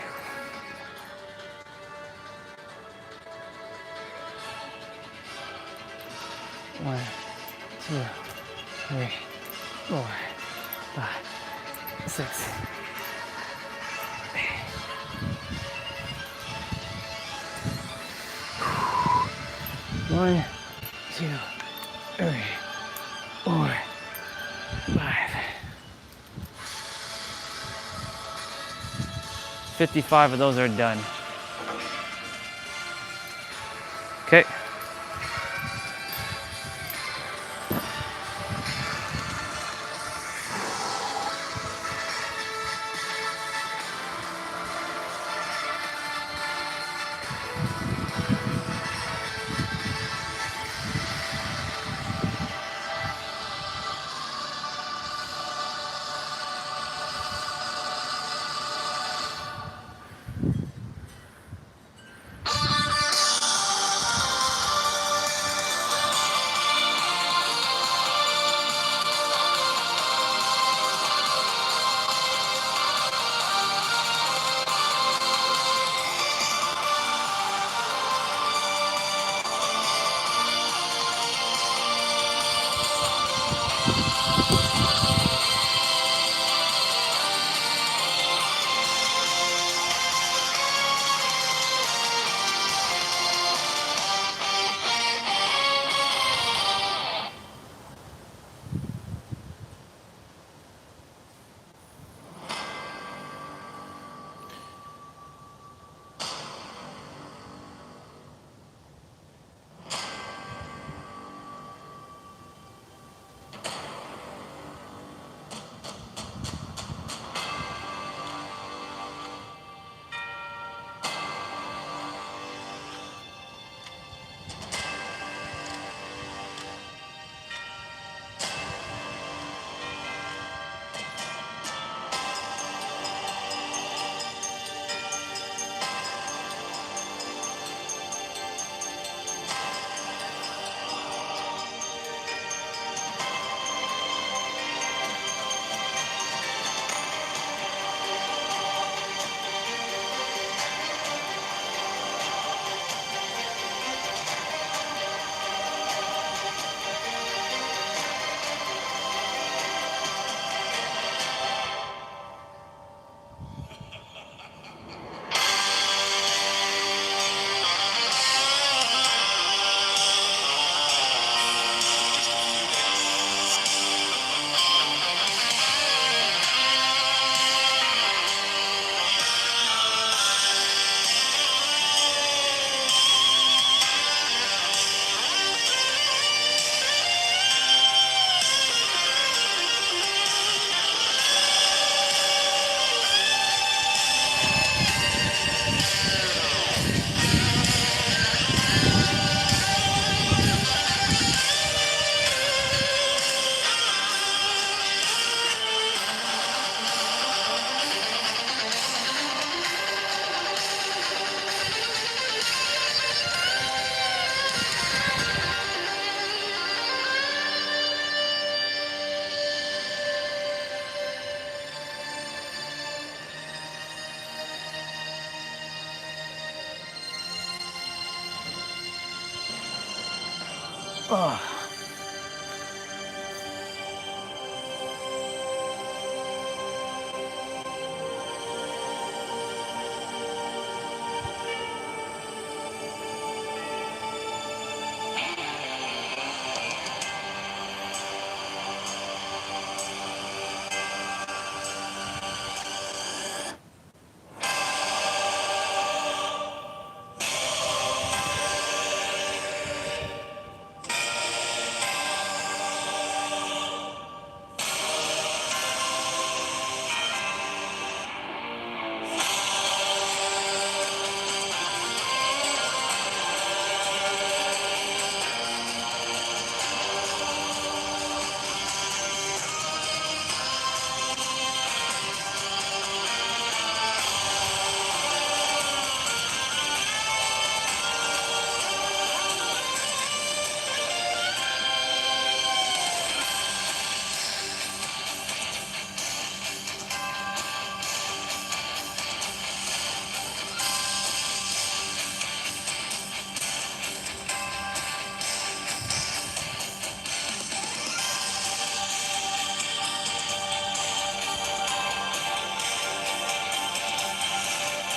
1, 2, 3, 4, 5, 6, 8. 1, 2, 3, 4, 5. 55 of those are done. Okay.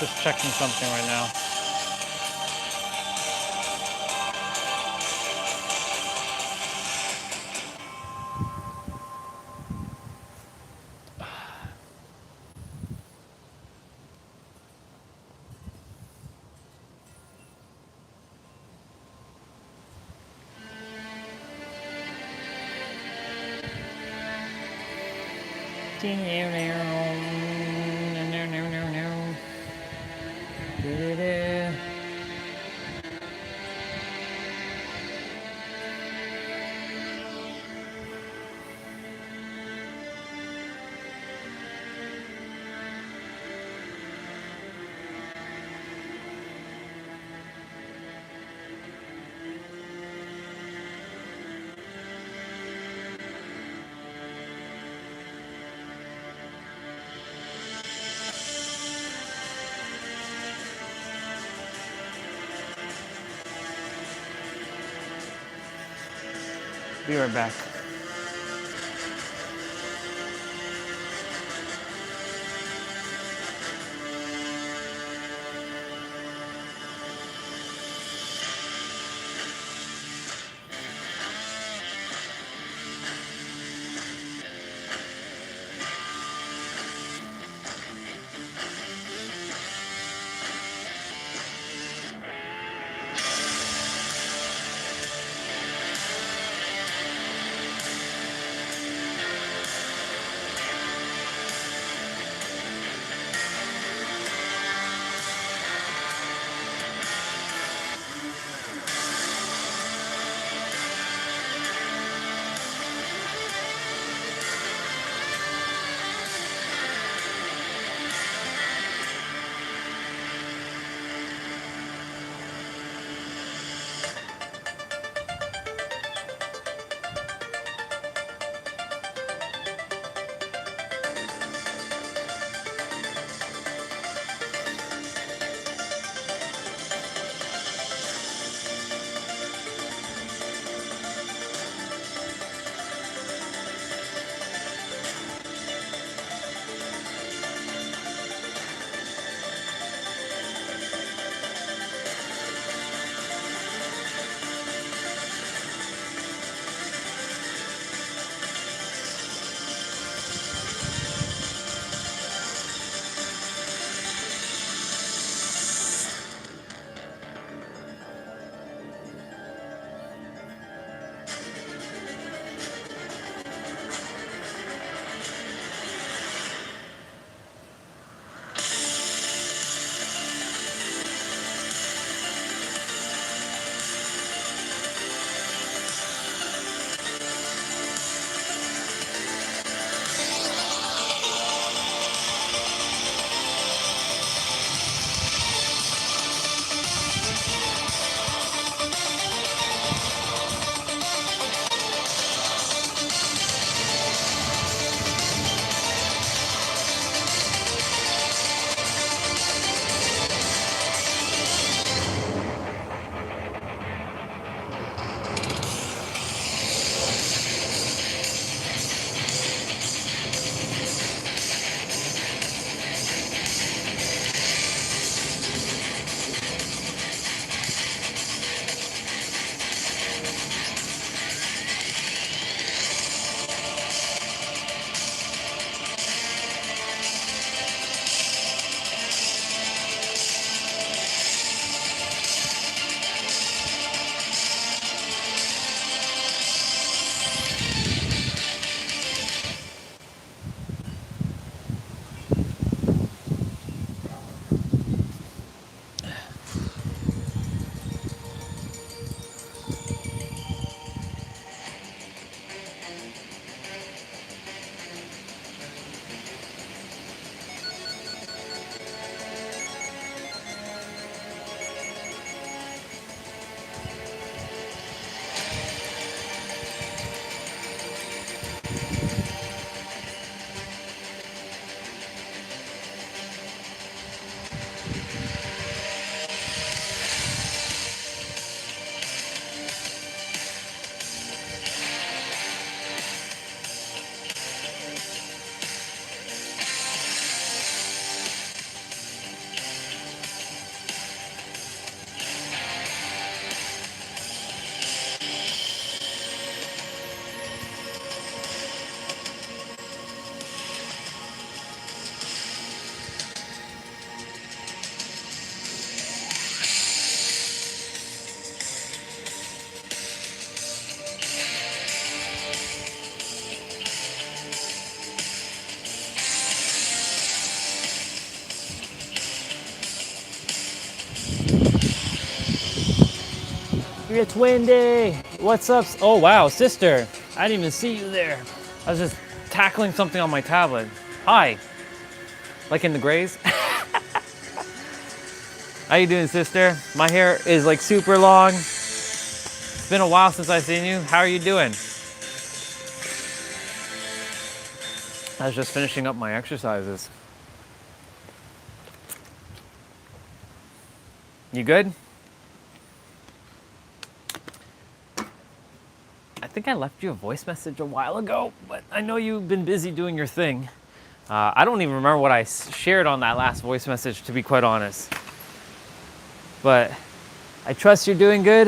Just checking something right now. Be right back. It's Wendy. What's up? Oh, wow, sister. I didn't even see you there. I was just tackling something on my tablet. Hi. Like in the Grays. How you doing, sister? My hair is like super long. It's been a while since I've seen you. How are you doing? I was just finishing up my exercises. You good? I think I left you a voice message a while ago, but I know you've been busy doing your thing. I don't even remember what I shared on that last voice message, to be quite honest. But I trust you're doing good.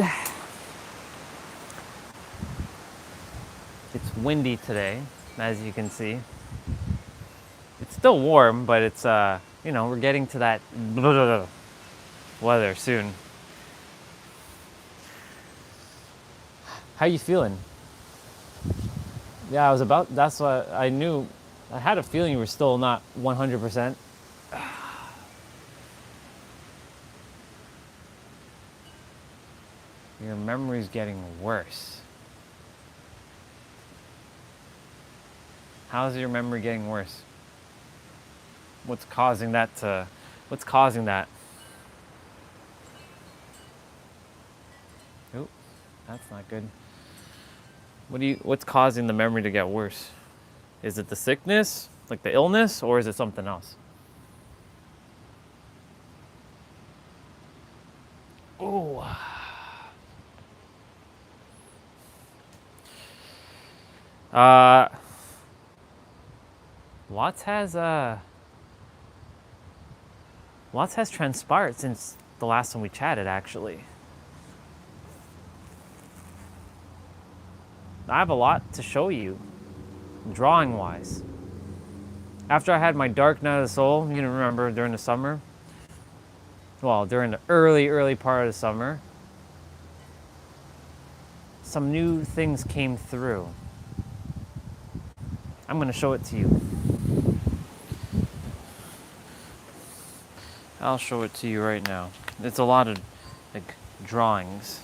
It's windy today, as you can see. It's still warm, but it's, you know, we're getting to that weather soon. How you feeling? Yeah, that's what I knew. I had a feeling you were still not 100%. Your memory's getting worse. How's your memory getting worse? What's causing that? Oh, that's not good. What's causing the memory to get worse? Is it the sickness, like the illness, or is it something else? Oh. Lots has transpired since the last time we chatted, actually. I have a lot to show you, drawing-wise. After I had my dark night of the soul, you can remember during the summer, well, during the early part of the summer, some new things came through. I'm going to show it to you. I'll show it to you right now. It's a lot of like drawings.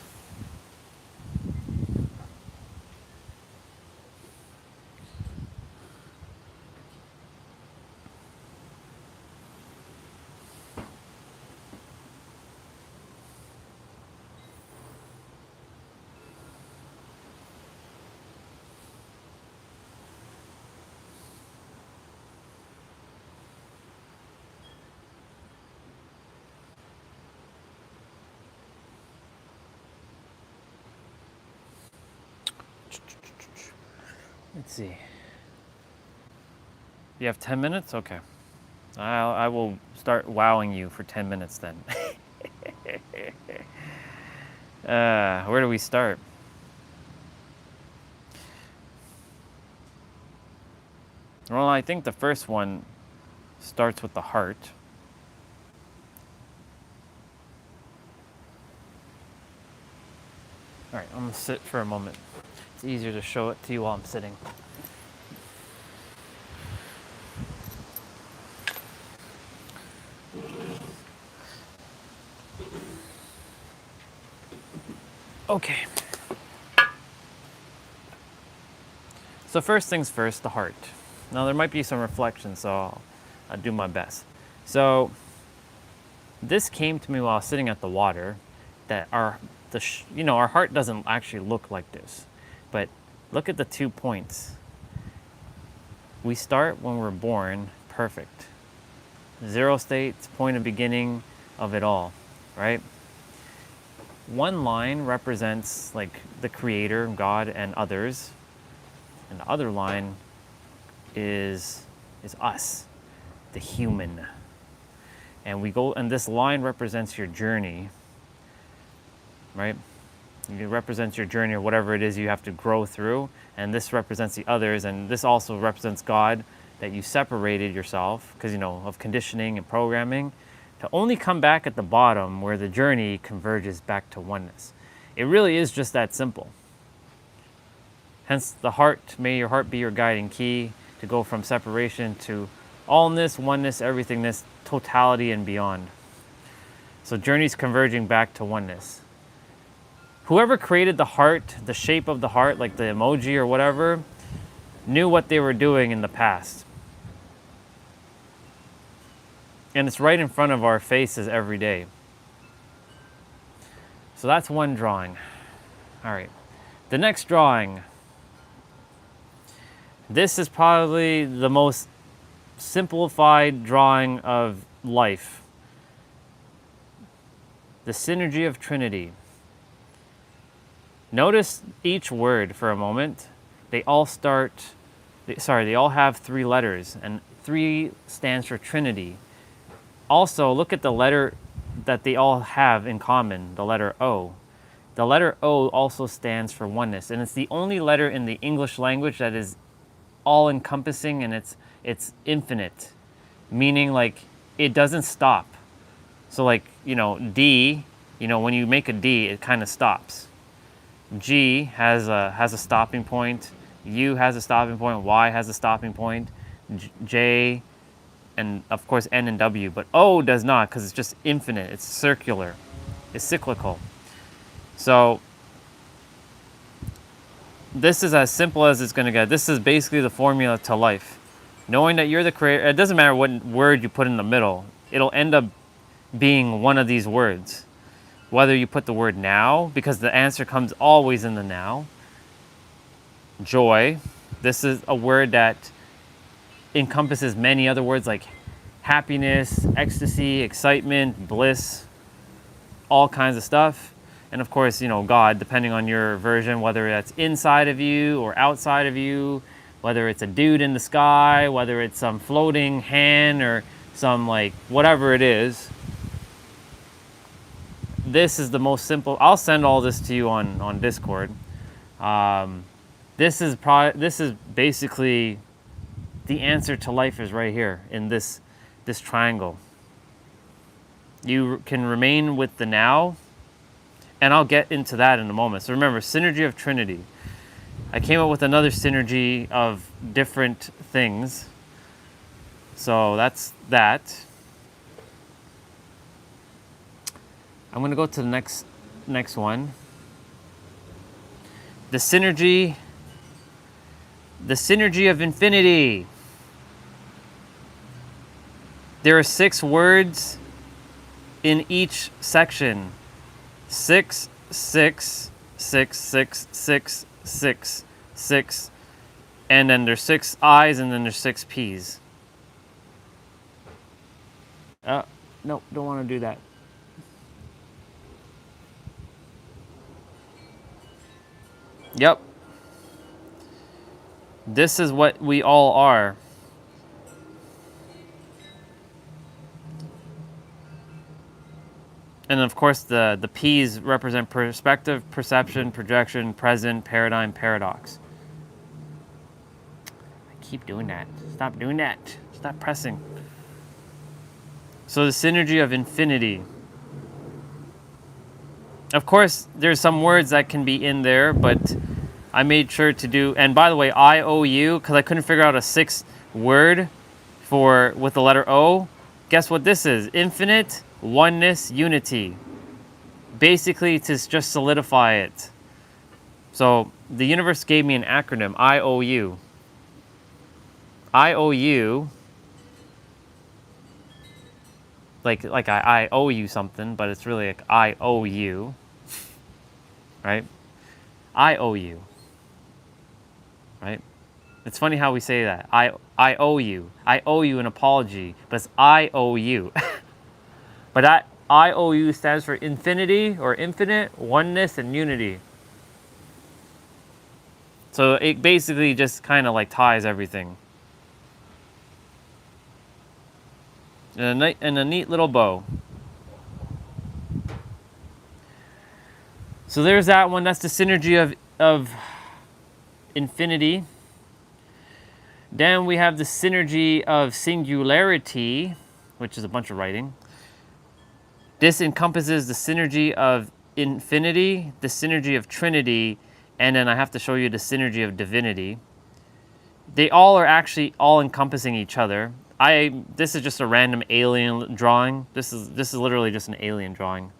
Let's see. You have 10 minutes? Okay. I will start wowing you for 10 minutes then. Where do we start? Well, I think the first one starts with the heart. All right, I'm gonna sit for a moment. It's easier to show it to you while I'm sitting. Okay. So first things first, the heart. Now there might be some reflection, so I'll do my best. So this came to me while I was sitting at the water, that our heart doesn't actually look like this, but look at the 2 points. We start when we're born perfect. 0 state, point of beginning of it all, right? One line represents like the creator, God, and others. And the other line is us, the human. And this line represents your journey, right? It represents your journey or whatever it is you have to grow through. And this represents the others, and this also represents God, that you separated yourself because, of conditioning and programming, to only come back at the bottom where the journey converges back to oneness. It really is just that simple. Hence the heart, may your heart be your guiding key to go from separation to allness, oneness, everythingness, totality, and beyond. So journey's converging back to oneness. whoever created the heart, the shape of the heart, like the emoji or whatever, knew what they were doing in the past. And it's right in front of our faces every day. So that's one drawing. All right. The next drawing. This is probably the most simplified drawing of life. The synergy of Trinity. Notice each word for a moment. They all they all have 3 letters, and 3 stands for Trinity. Also, look at the letter that they all have in common, the letter O. The letter O also stands for oneness, and it's the only letter in the English language that is all-encompassing, and it's infinite, meaning like it doesn't stop. So like, D, when you make a D, it kind of stops. G has a stopping point, U has a stopping point, Y has a stopping point, J, and of course N and W, but O does not, because it's just infinite, it's circular, it's cyclical. So this is as simple as it's going to get. This is basically the formula to life. Knowing that you're the creator, it doesn't matter what word you put in the middle, it'll end up being one of these words. Whether you put the word now, because the answer comes always in the now. Joy, this is a word that encompasses many other words like happiness, ecstasy, excitement, bliss, all kinds of stuff. And of course, God, depending on your version, whether that's inside of you or outside of you, whether it's a dude in the sky, whether it's some floating hand or some whatever it is. This is the most simple. I'll send all this to you on Discord. This is basically the answer to life is right here in this triangle. You can remain with the now, and I'll get into that in a moment. So remember, synergy of Trinity. I came up with another synergy of different things. So that's that. I'm going to go to the next one. The synergy of infinity. There are 6 words in each section. 6, 6, 6, 6, 6, 6, 6. And then there's 6 I's and then there's 6 P's. No, don't want to do that. Yep. This is what we all are. And of course the P's represent perspective, perception, projection, present, paradigm, paradox. I keep doing that. Stop doing that. Stop pressing. So the synergy of infinity. Of course, there's some words that can be in there, but I made sure to do, and by the way, IOU, because I couldn't figure out a 6th word with the letter O. Guess what this is? Infinite, oneness, unity. Basically, to just solidify it. So the universe gave me an acronym, IOU. IOU, like I owe you something, but it's really like I owe you. Right? I owe you. Right? It's funny how we say that. I owe you. I owe you an apology, but it's I owe you. But I owe you stands for infinity or infinite, oneness, and unity. So it basically just kind of ties everything. And a neat little bow. So there's that one. That's the synergy of infinity. Then we have the synergy of singularity, which is a bunch of writing. This encompasses the synergy of infinity, the synergy of Trinity, and then I have to show you the synergy of divinity. They all are actually all encompassing each other. This is just a random alien drawing. This is literally just an alien drawing.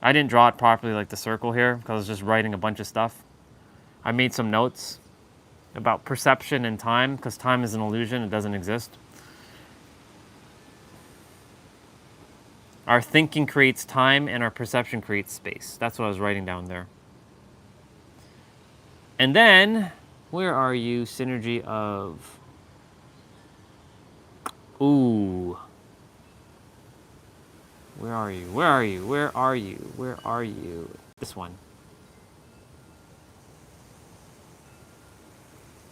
I didn't draw it properly like the circle here because I was just writing a bunch of stuff. I made some notes about perception and time because time is an illusion, it doesn't exist. Our thinking creates time and our perception creates space. That's what I was writing down there. And then, where are you? Synergy of... Ooh. Where are you? Where are you? Where are you? Where are you? This one.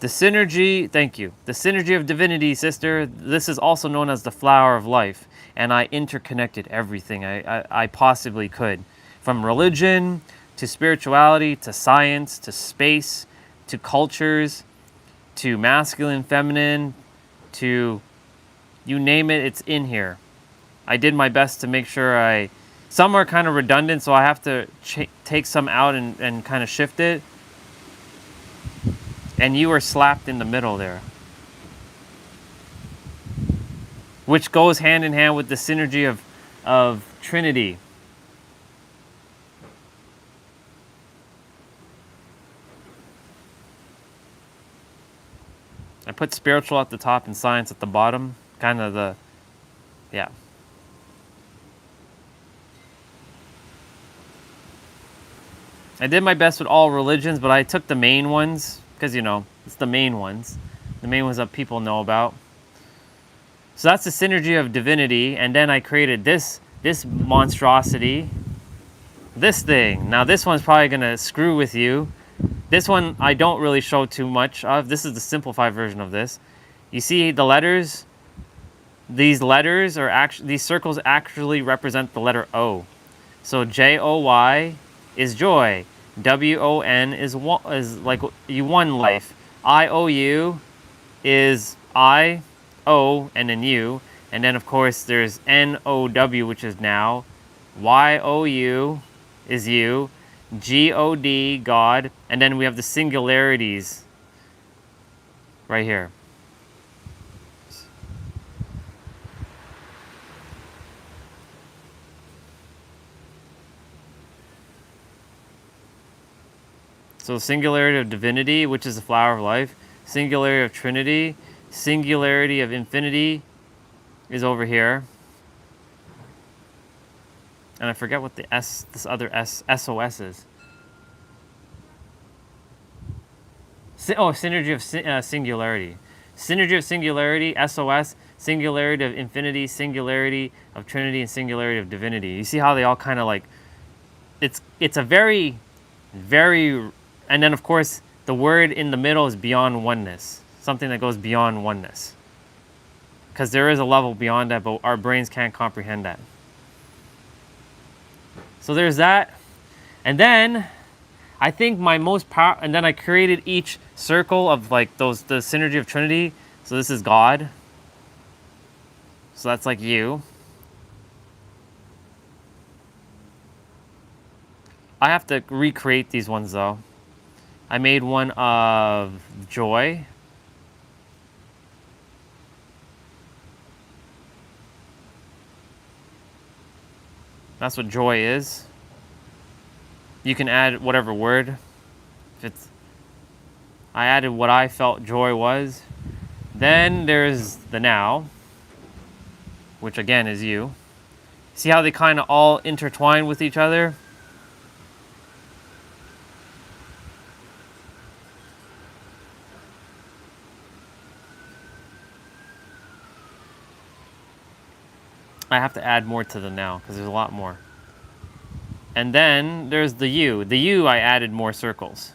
The synergy, thank you. The synergy of divinity, sister. This is also known as the flower of life. And I interconnected everything I possibly could. From religion, to spirituality, to science, to space, to cultures, to masculine, feminine, to you name it, it's in here. I did my best to make sure some are kind of redundant, so I have to take some out and kind of shift it. And you are slapped in the middle there. Which goes hand in hand with the synergy of Trinity. I put spiritual at the top and science at the bottom. Kind of yeah. I did my best with all religions, but I took the main ones, because, it's the main ones. The main ones that people know about. So that's the synergy of divinity, and then I created this monstrosity, this thing. Now this one's probably going to screw with you. This one I don't really show too much of. This is the simplified version of this. You see the letters? These letters these circles actually represent the letter O. So J-O-Y is joy. W-O-N is like you won life. I-O-U is I, O, and then you. And then, of course, there's N-O-W, which is now. Y-O-U is you. G-O-D, God. And then we have the singularities right here. So singularity of divinity, which is the flower of life. Singularity of Trinity. Singularity of infinity is over here. And I forget what this other SOS is. Synergy of singularity. Synergy of singularity, SOS, singularity of infinity, singularity of Trinity, and singularity of divinity. You see how they all kind of like, it's a very, very, and then of course, the word in the middle is beyond oneness. Something that goes beyond oneness. Because there is a level beyond that, but our brains can't comprehend that. So there's that. And then, I think my most powerful, and then I created each circle of like the synergy of Trinity. So this is God. So that's like you. I have to recreate these ones though. I made one of joy. That's what joy is. You can add whatever word. I added what I felt joy was. Then there's the now, which again is you. See how they kind of all intertwine with each other? I have to add more to the now because there's a lot more. And then there's the you. The you, I added more circles.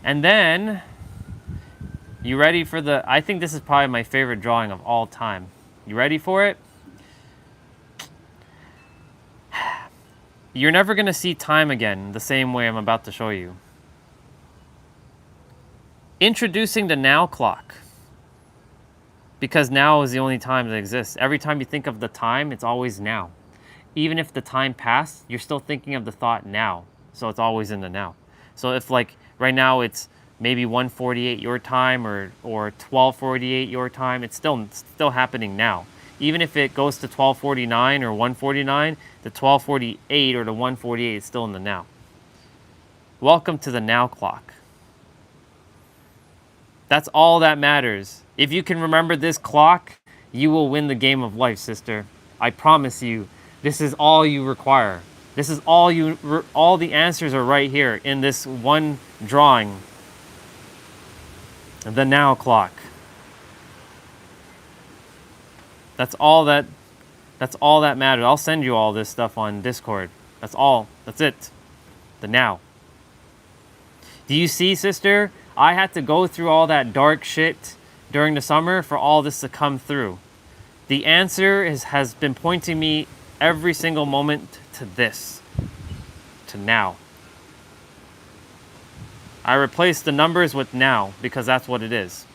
And then, you ready for I think this is probably my favorite drawing of all time. You ready for it? You're never going to see time again the same way I'm about to show you. Introducing the now clock. Because now is the only time that exists. Every time you think of the time, it's always now. Even if the time passed, you're still thinking of the thought now. So it's always in the now. So if like Right now it's maybe 1:48 your time or 12:48 your time. It's still happening now. Even if it goes to 12:49 or 1:49, the 12:48 or the 1:48 is still in the now. Welcome to the now clock. That's all that matters. If you can remember this clock, you will win the game of life, sister. I promise you, this is all you require. This is all the answers are right here in this one drawing. The now clock. That's all that matters. I'll send you all this stuff on Discord. That's all. That's it. The now. Do you see, sister? I had to go through all that dark shit during the summer for all this to come through. The answer has been pointing me every single moment to this. To now. I replaced the numbers with now because that's what it is.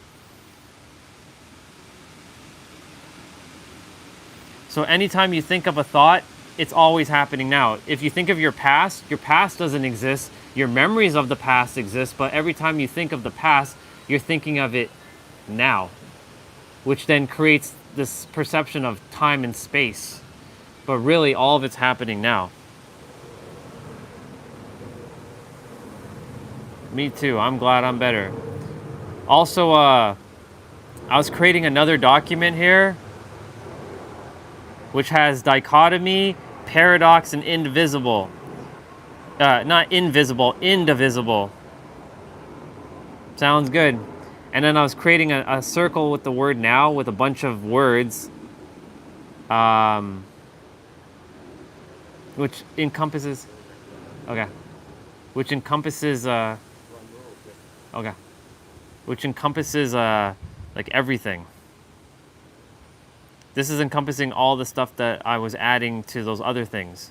So anytime you think of a thought, it's always happening now. If you think of your past doesn't exist. Your memories of the past exist, but every time you think of the past, you're thinking of it now, which then creates this perception of time and space. But really, all of it's happening now. Me too. I'm glad I'm better. Also, I was creating another document here, which has dichotomy, paradox, and indivisible. Not invisible, indivisible. Sounds good. And then I was creating a circle with the word now with a bunch of words, which encompasses, okay, which encompasses, okay, which encompasses like everything. This is encompassing all the stuff that I was adding to those other things,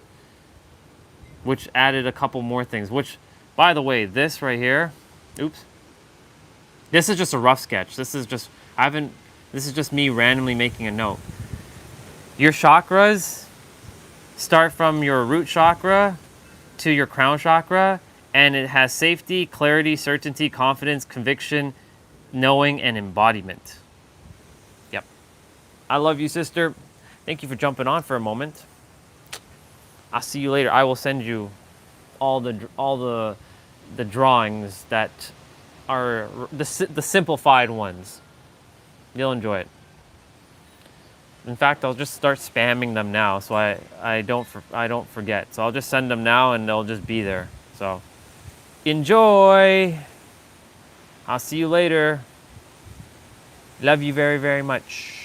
which added a couple more things, which, by the way, this right here, oops, this is just a rough sketch. This is just me randomly making a note. Your chakras start from your root chakra to your crown chakra, and it has safety, clarity, certainty, confidence, conviction, knowing, and embodiment. Yep. I love you, sister. Thank you for jumping on for a moment. I'll see you later. I will send you all the drawings that are the simplified ones. You'll enjoy it. In fact, I'll just start spamming them now, so I don't forget. So I'll just send them now, and they'll just be there. So enjoy. I'll see you later. Love you very, very much.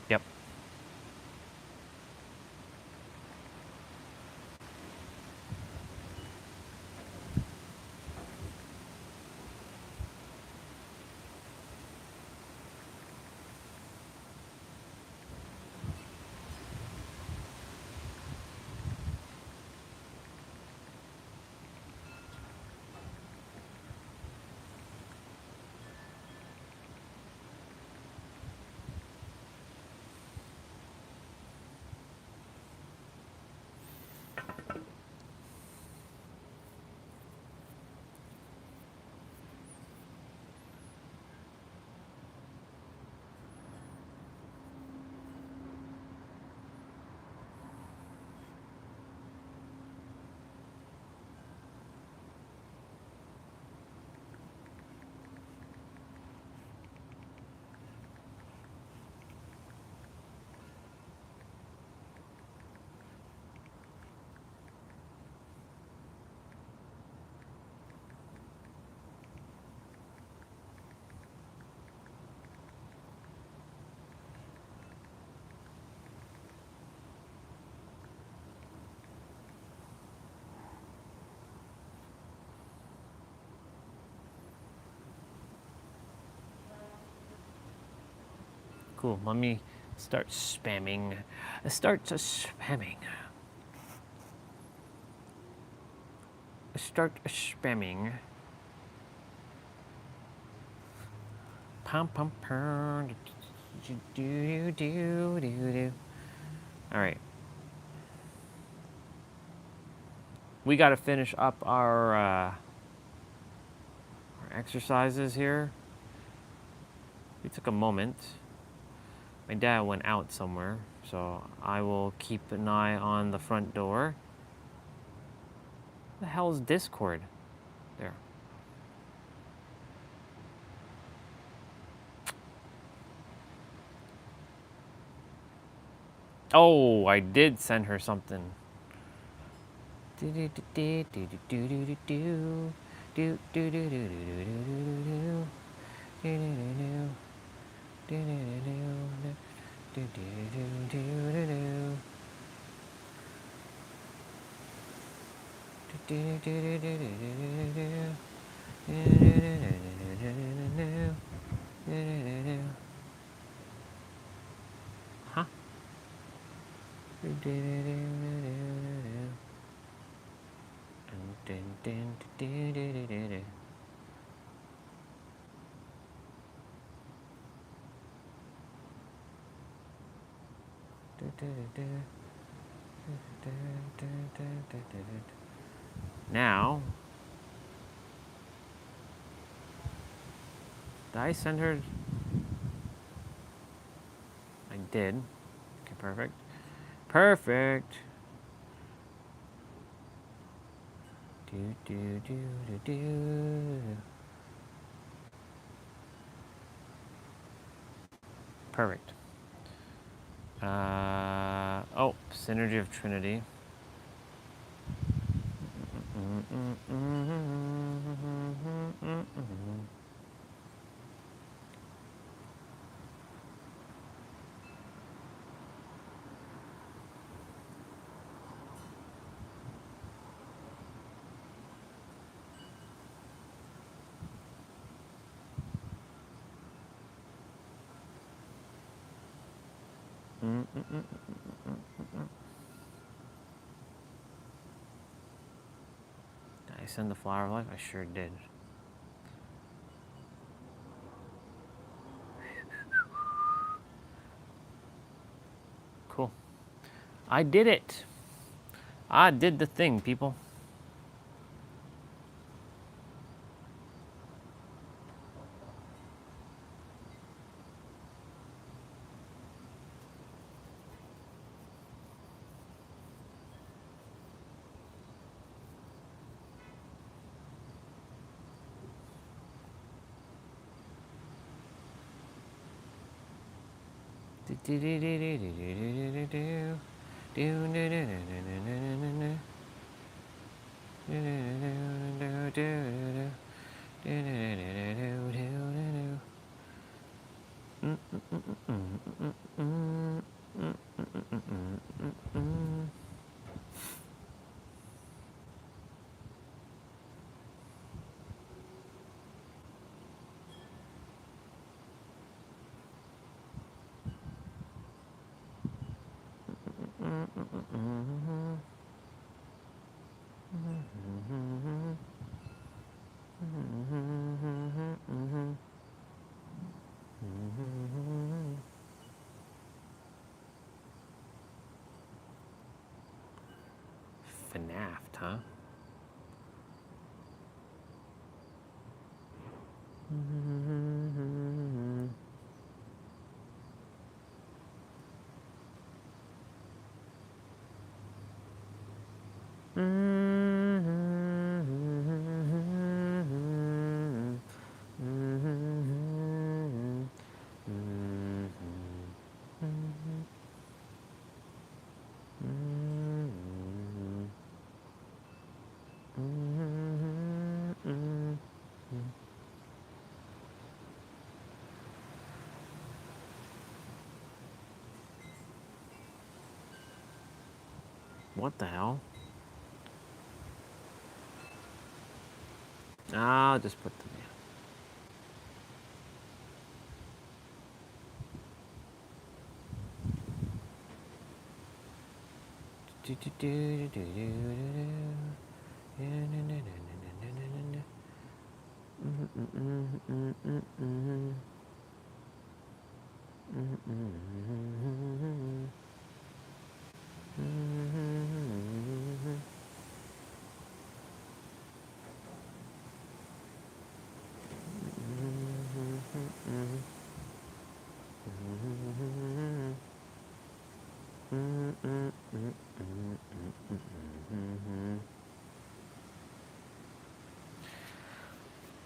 Yep. Cool. Let me start spamming. Start spamming. Pum pum pum. Do do do do do. All right. We got to finish up our exercises here. We took a moment. My dad went out somewhere, so I will keep an eye on the front door. What the hell is Discord? There. Oh, I did send her something. Do do do do do do do do do do do do do do do huh? Now, did I send her? I did. Okay, perfect. Perfect. Do do do do do. Perfect. Oh, Synergy of Trinity. Did I send the Flower of Life? I sure did. Cool. I did it. I did the thing, people. FNAF, huh? What the hell? I'll just put them in.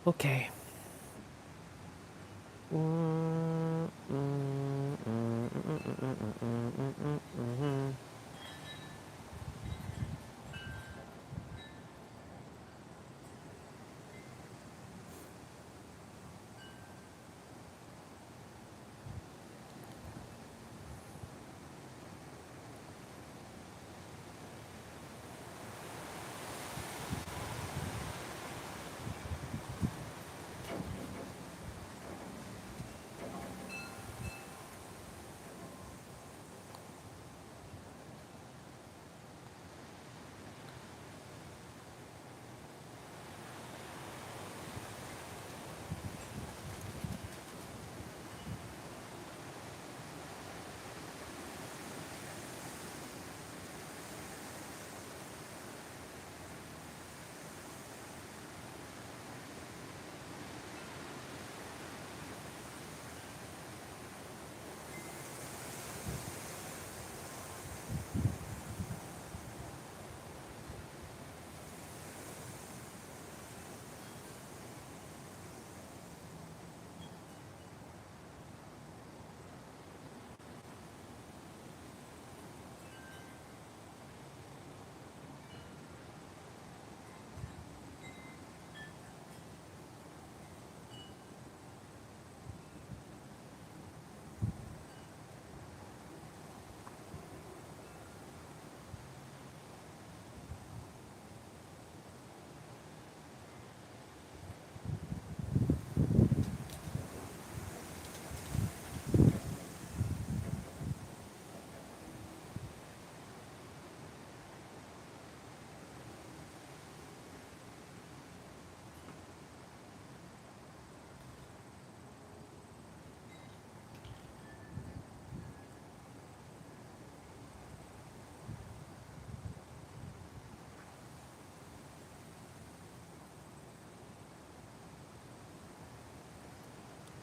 Okay.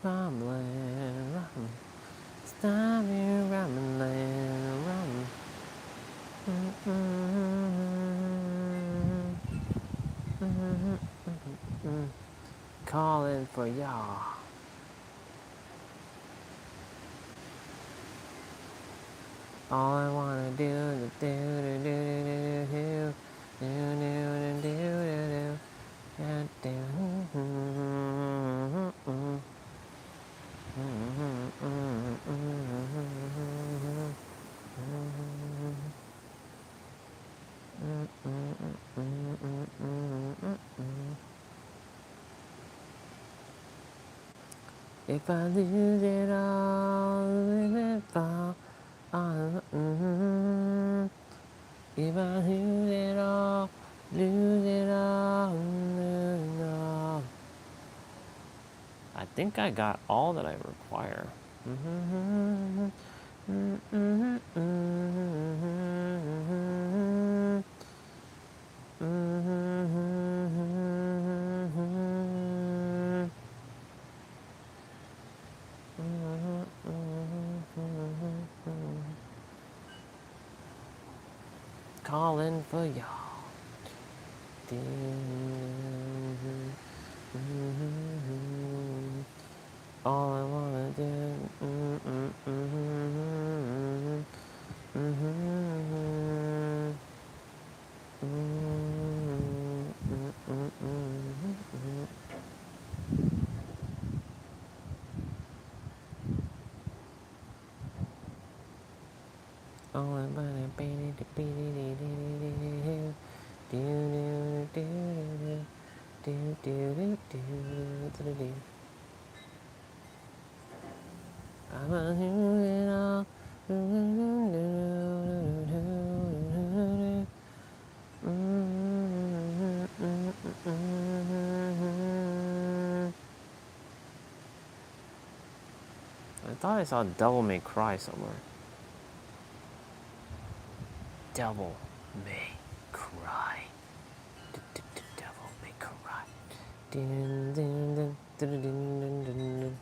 Rumbling, rum. Stop you rumbling, rum. Calling for y'all. All I wanna do is do do do do do do do do do If I lose it all, lose it all, if I lose it all, lose it all, lose it all. I think I got all that I require. Calling for y'all. All I wanna do. All I wanna be I'm a human. I thought I saw Devil May Cry somewhere. Devil May Cry. Devil May Cry. Dun, dun, dun, dun, dun, dun, dun, dun.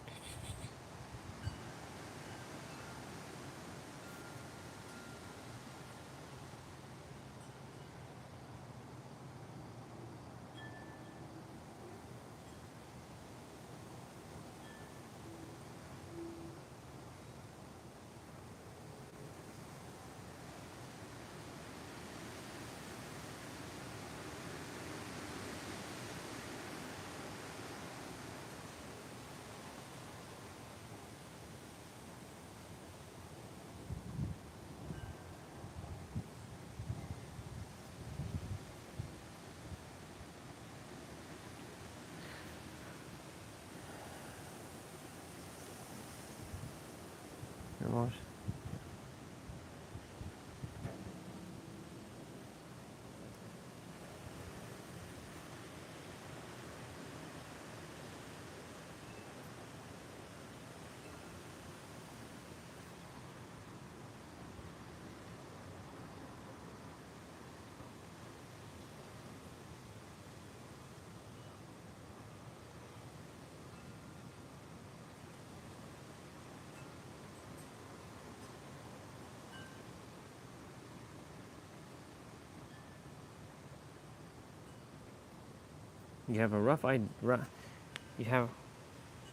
You have a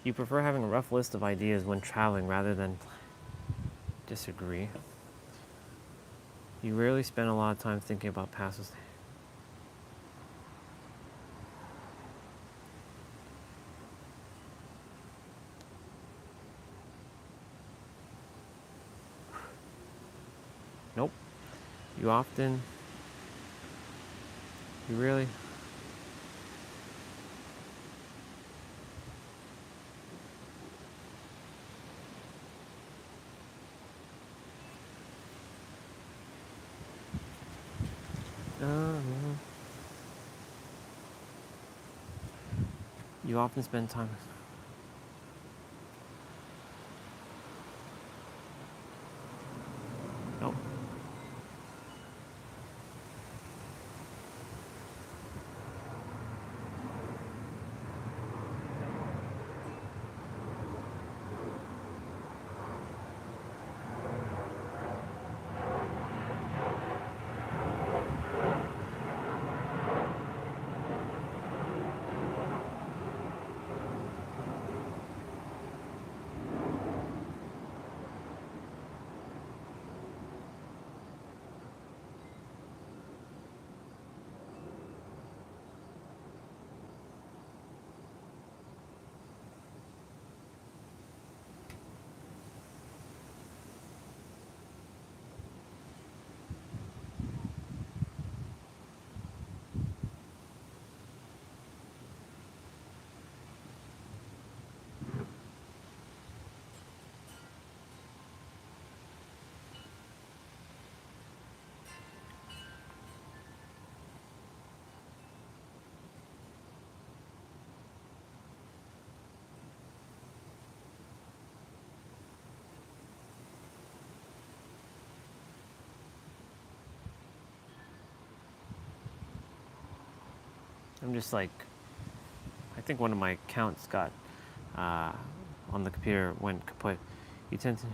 you prefer having a rough list of ideas when traveling rather than disagree. You rarely spend a lot of time thinking about past mistakes. Nope. You really. You often spend time. Nope. I'm just like, I think one of my accounts got on the computer went kaput. You tend to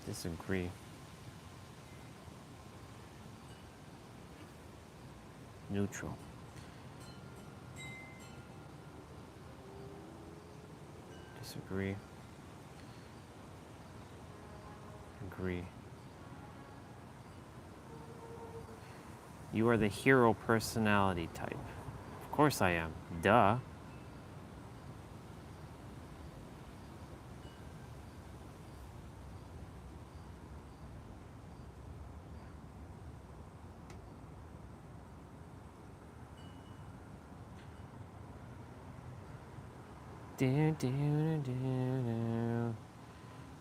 disagree. Neutral. Disagree. Agree. You are the hero personality type. Of course I am. Duh. Do, do, do, do.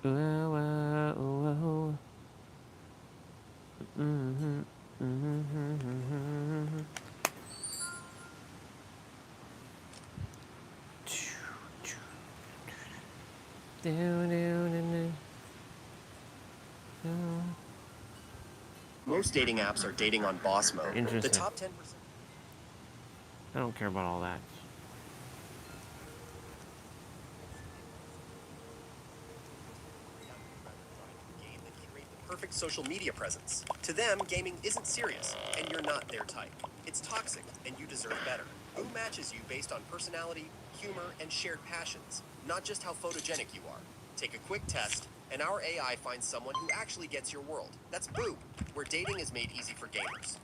Ooh, ooh, ooh, ooh. Mm-hmm. Mm-hmm. Do, do, do, do. Most dating apps are dating on boss mode. The Interesting. top 10%. I don't care about all that. Game that curate the perfect social media presence. To them, gaming isn't serious, and you're not their type. It's toxic, and you deserve better. Boo matches you based on personality, humor, and shared passions, not just how photogenic you are. Take a quick test, and our AI finds someone who actually gets your world. That's Boo, where dating is made easy for gamers.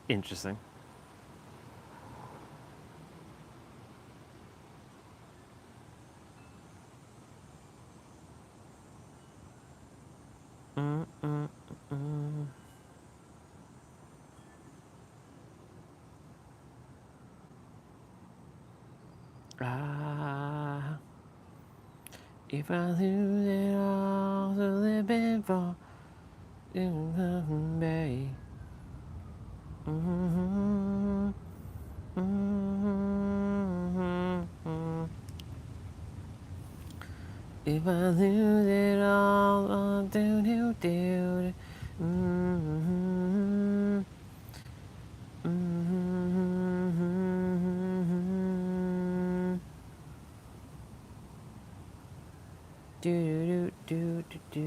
Interesting. Ah, if I lose it all to living for babe. If I lose it all, do do do. Do do do do do.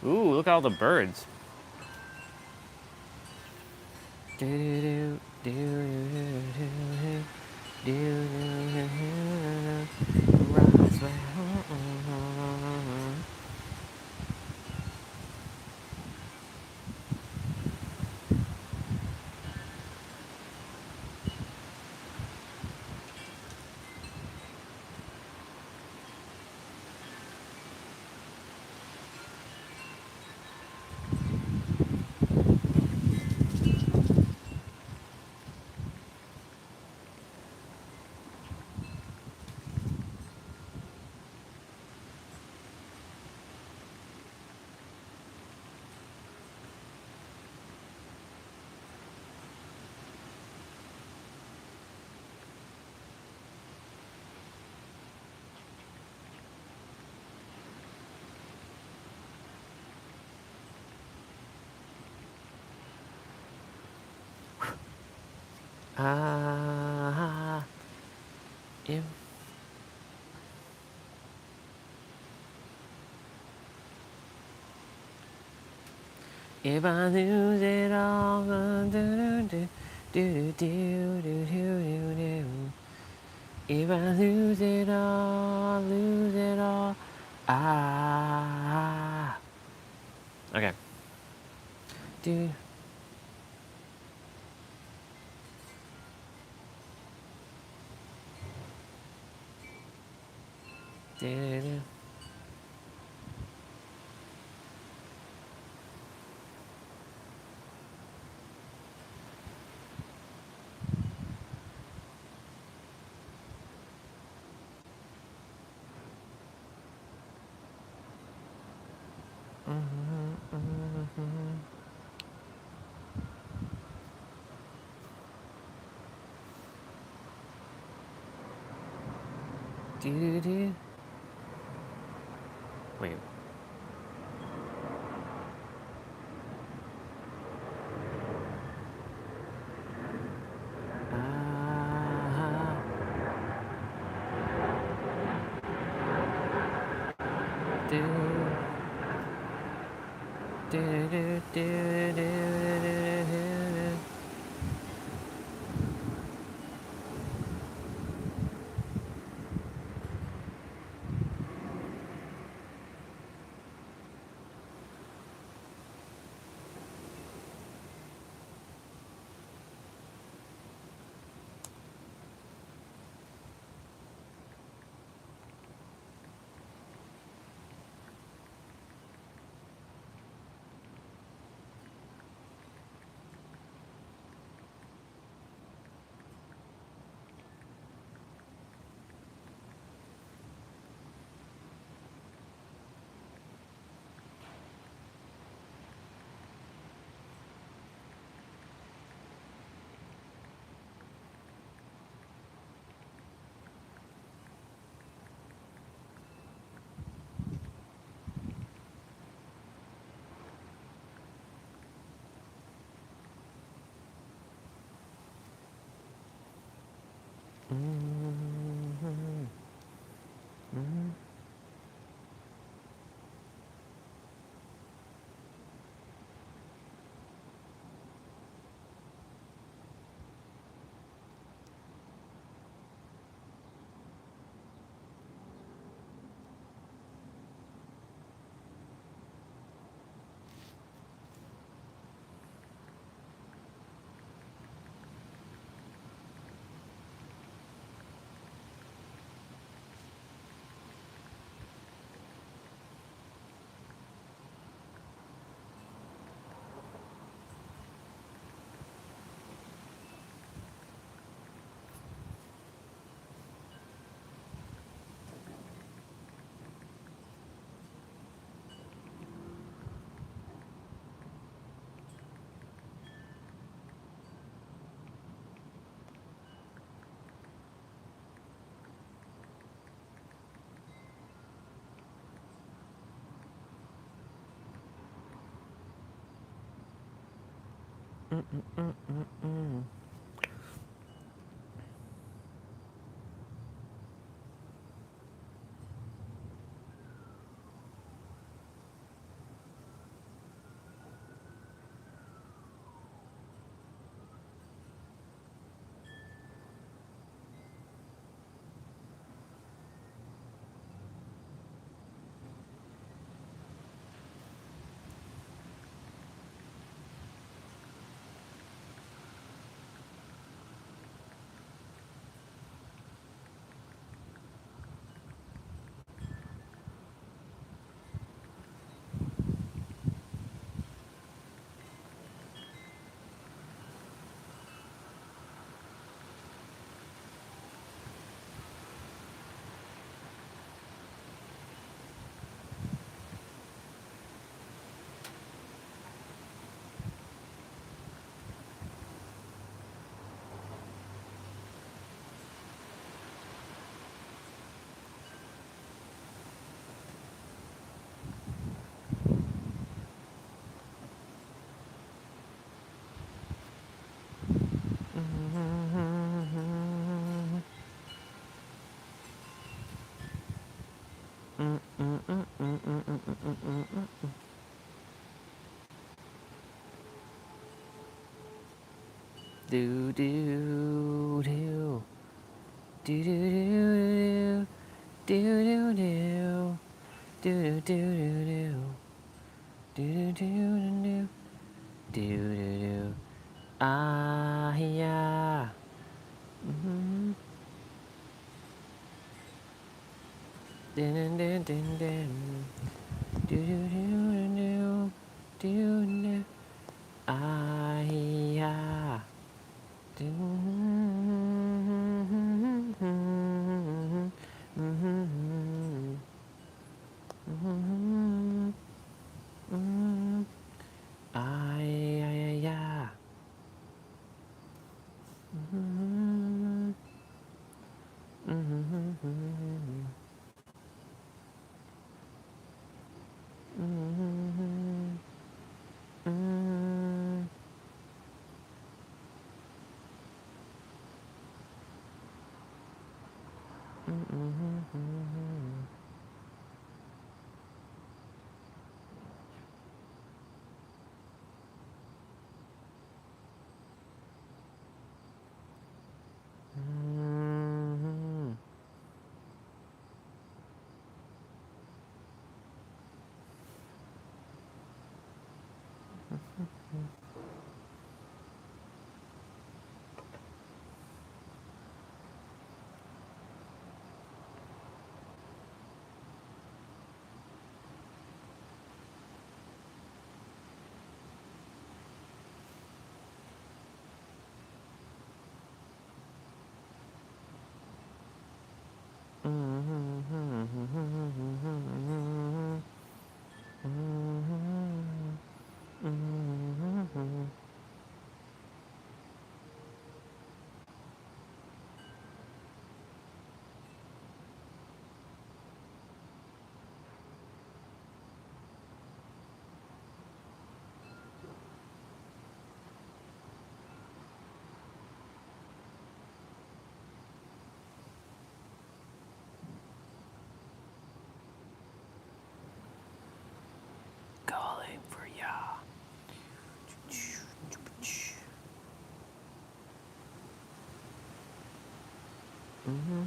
Ooh, look at all the birds. Do, do, do, do, do, Roswell. Ah, if I lose it all, do do do do do do do do. If I lose it all, ah. Okay. Do do do. Do do. Wait. Ah. Do do do do do do. Do do do do do do do do do do do do do do do do do. Ah yeah. Mhm. Din din din din din. Do do do do do do. Ah yeah. Yeah. Calling for ya. Mm-hmm.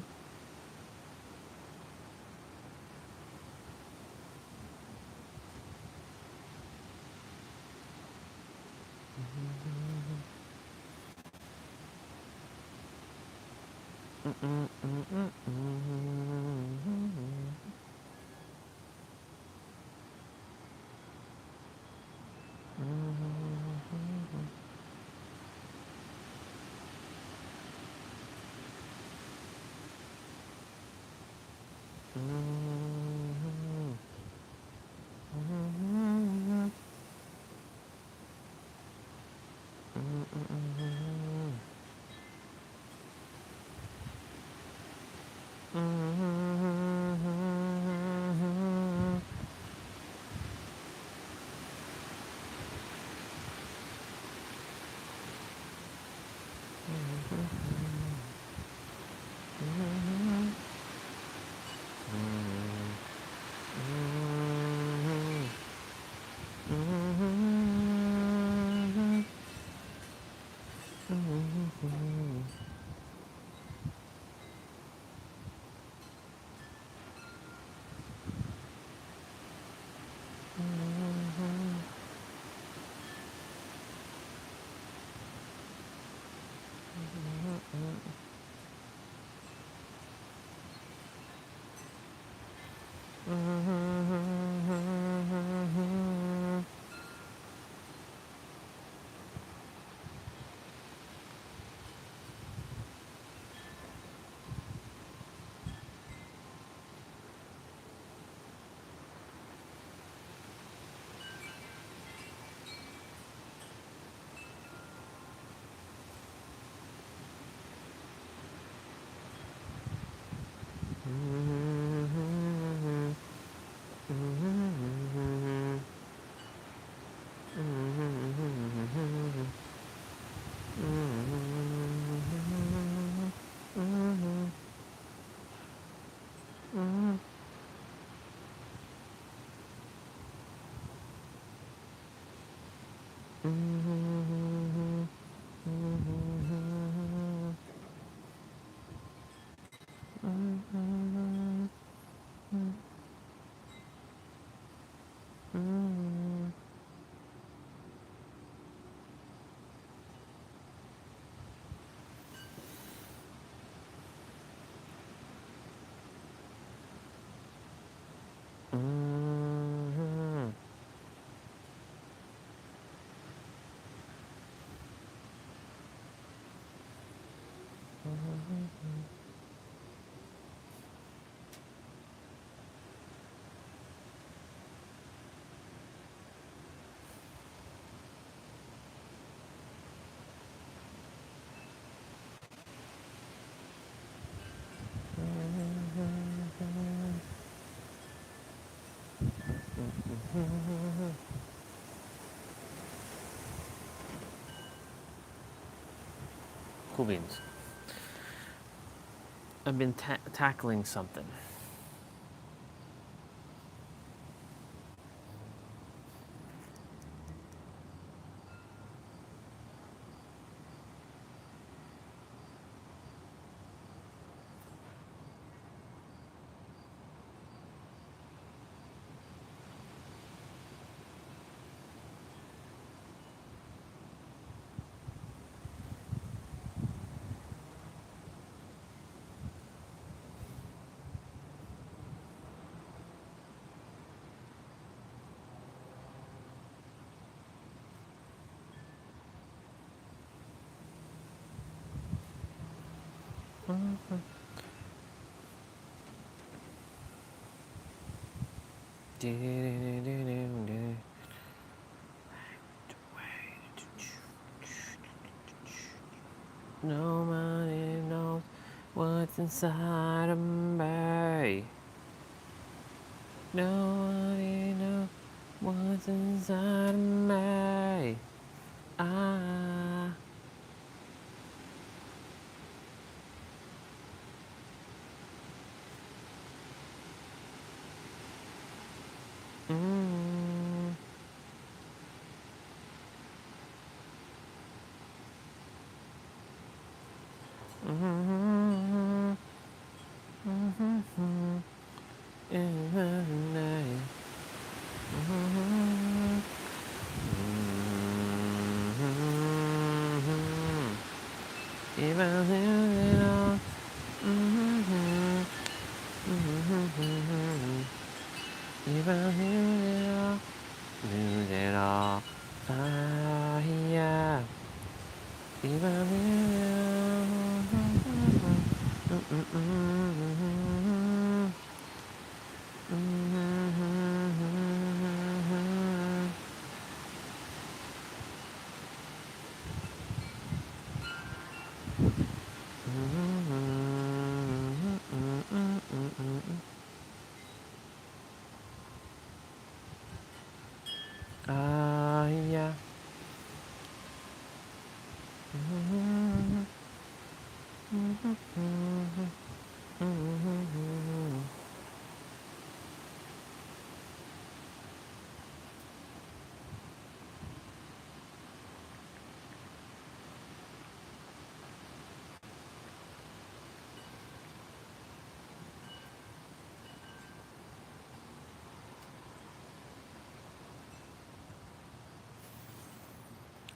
Cool beans. I've been tackling something. Nobody knows what's inside of me. Nobody knows what's inside of me. Ah. Yeah.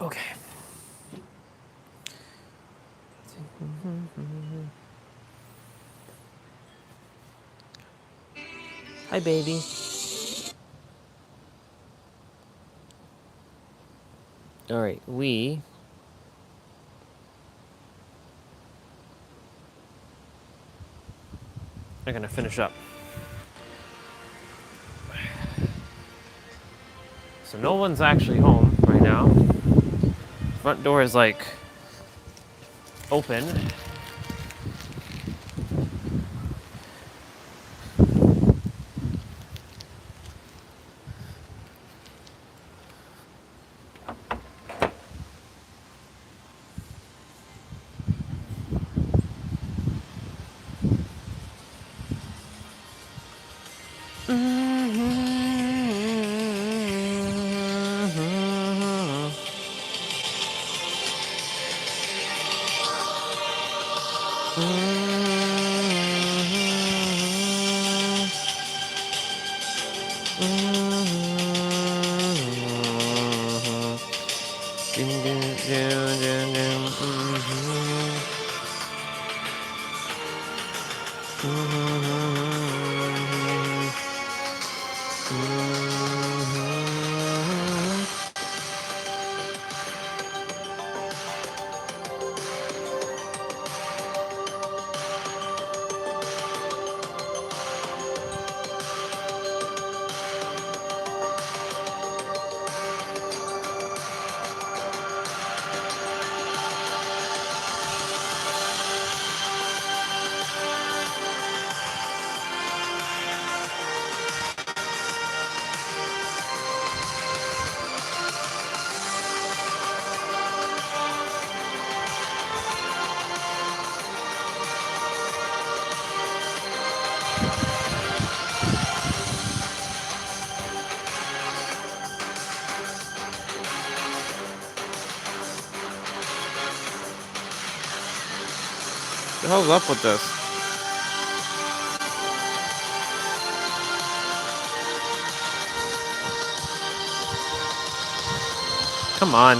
Okay. Hi, baby. All right, we are gonna finish up. So no one's actually home right now. Front door is like open. The hell's up with this? Come on.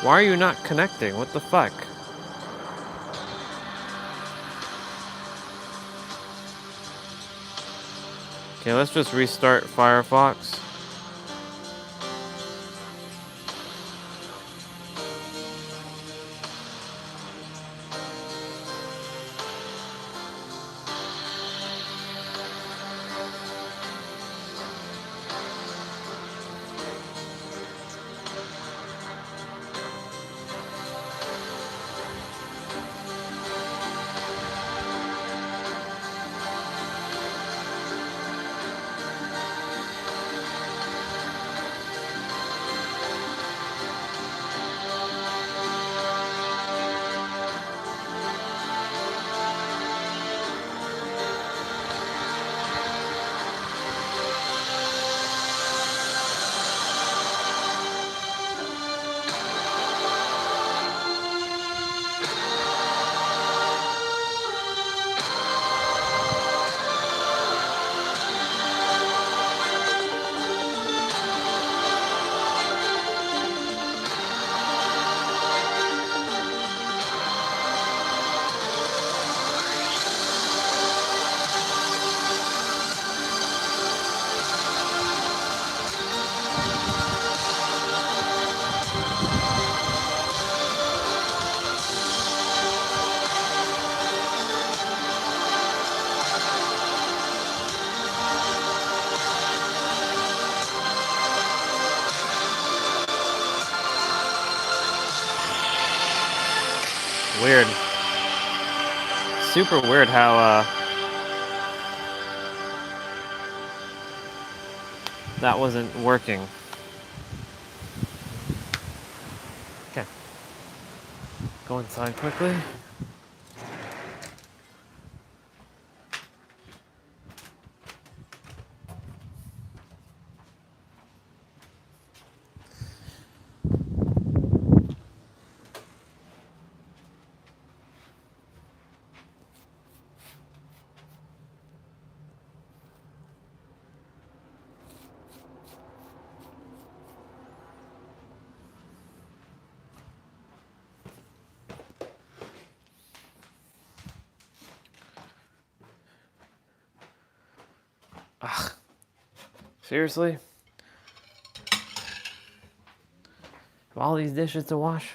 Why are you not connecting? What the fuck? Okay, let's just restart Firefox. Weird. Super weird how that wasn't working. Okay. Go inside quickly. Ugh. Seriously? All these dishes to wash?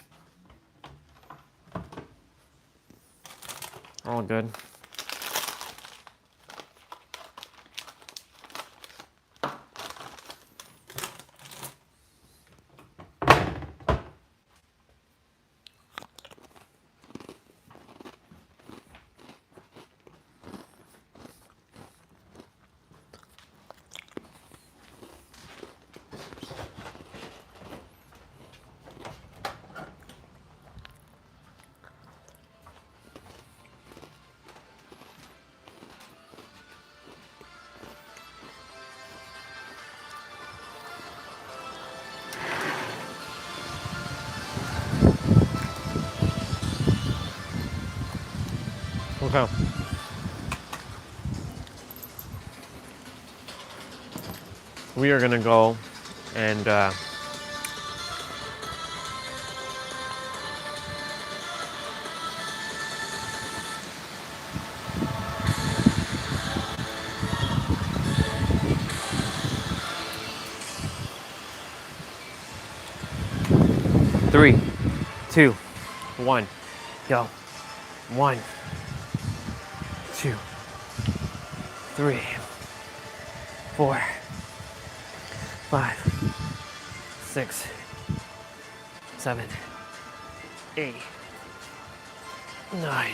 All good. Okay. We are gonna go and 3, 2, 1, go. 1, 2, 3, 4, 5, 6, 7, 8, 9,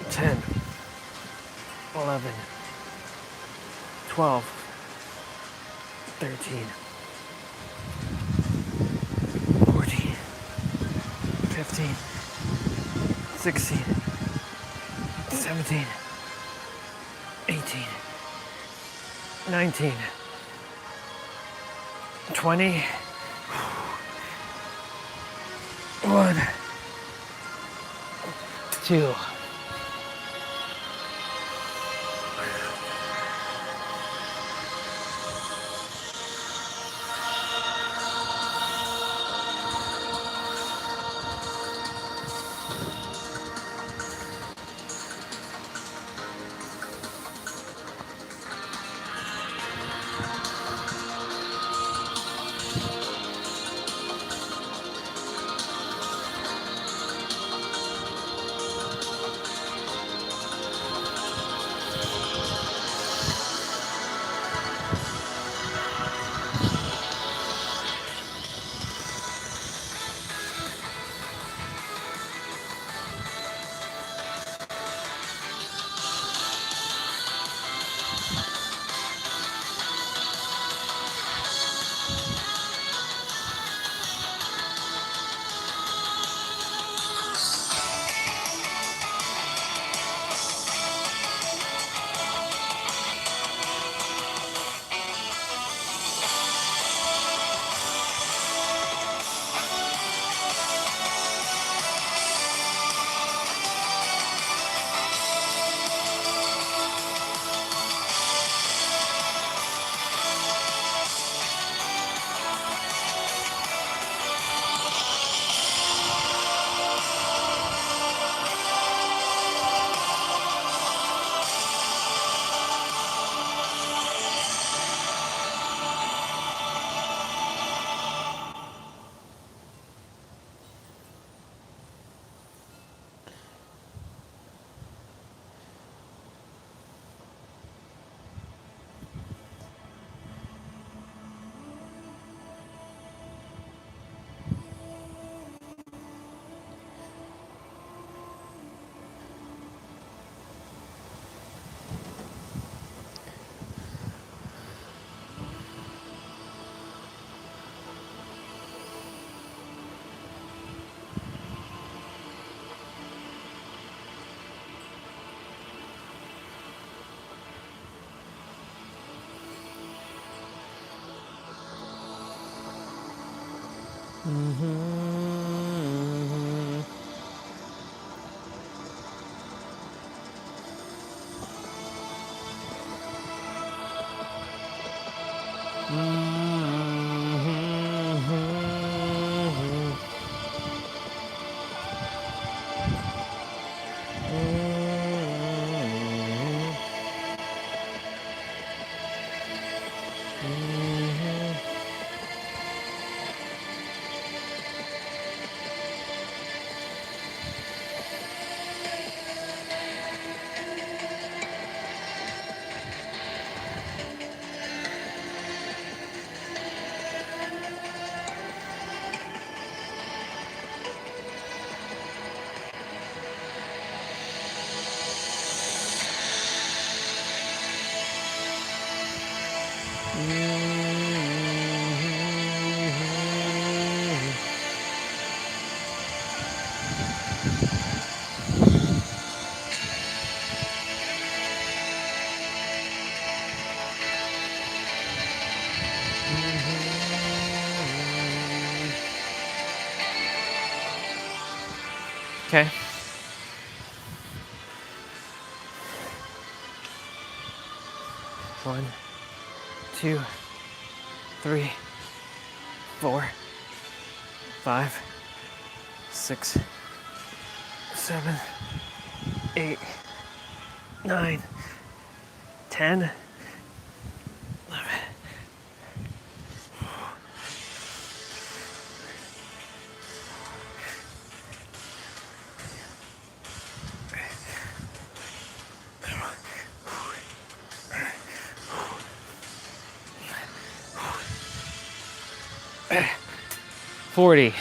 10, 11, 12, 13, 14, 15, 16, 17, 18, 19, 20, 1, 2. Okay. 1, 2, 3, 4, 5, 6, 7, 8, 9, 10, 11. Okay. 40.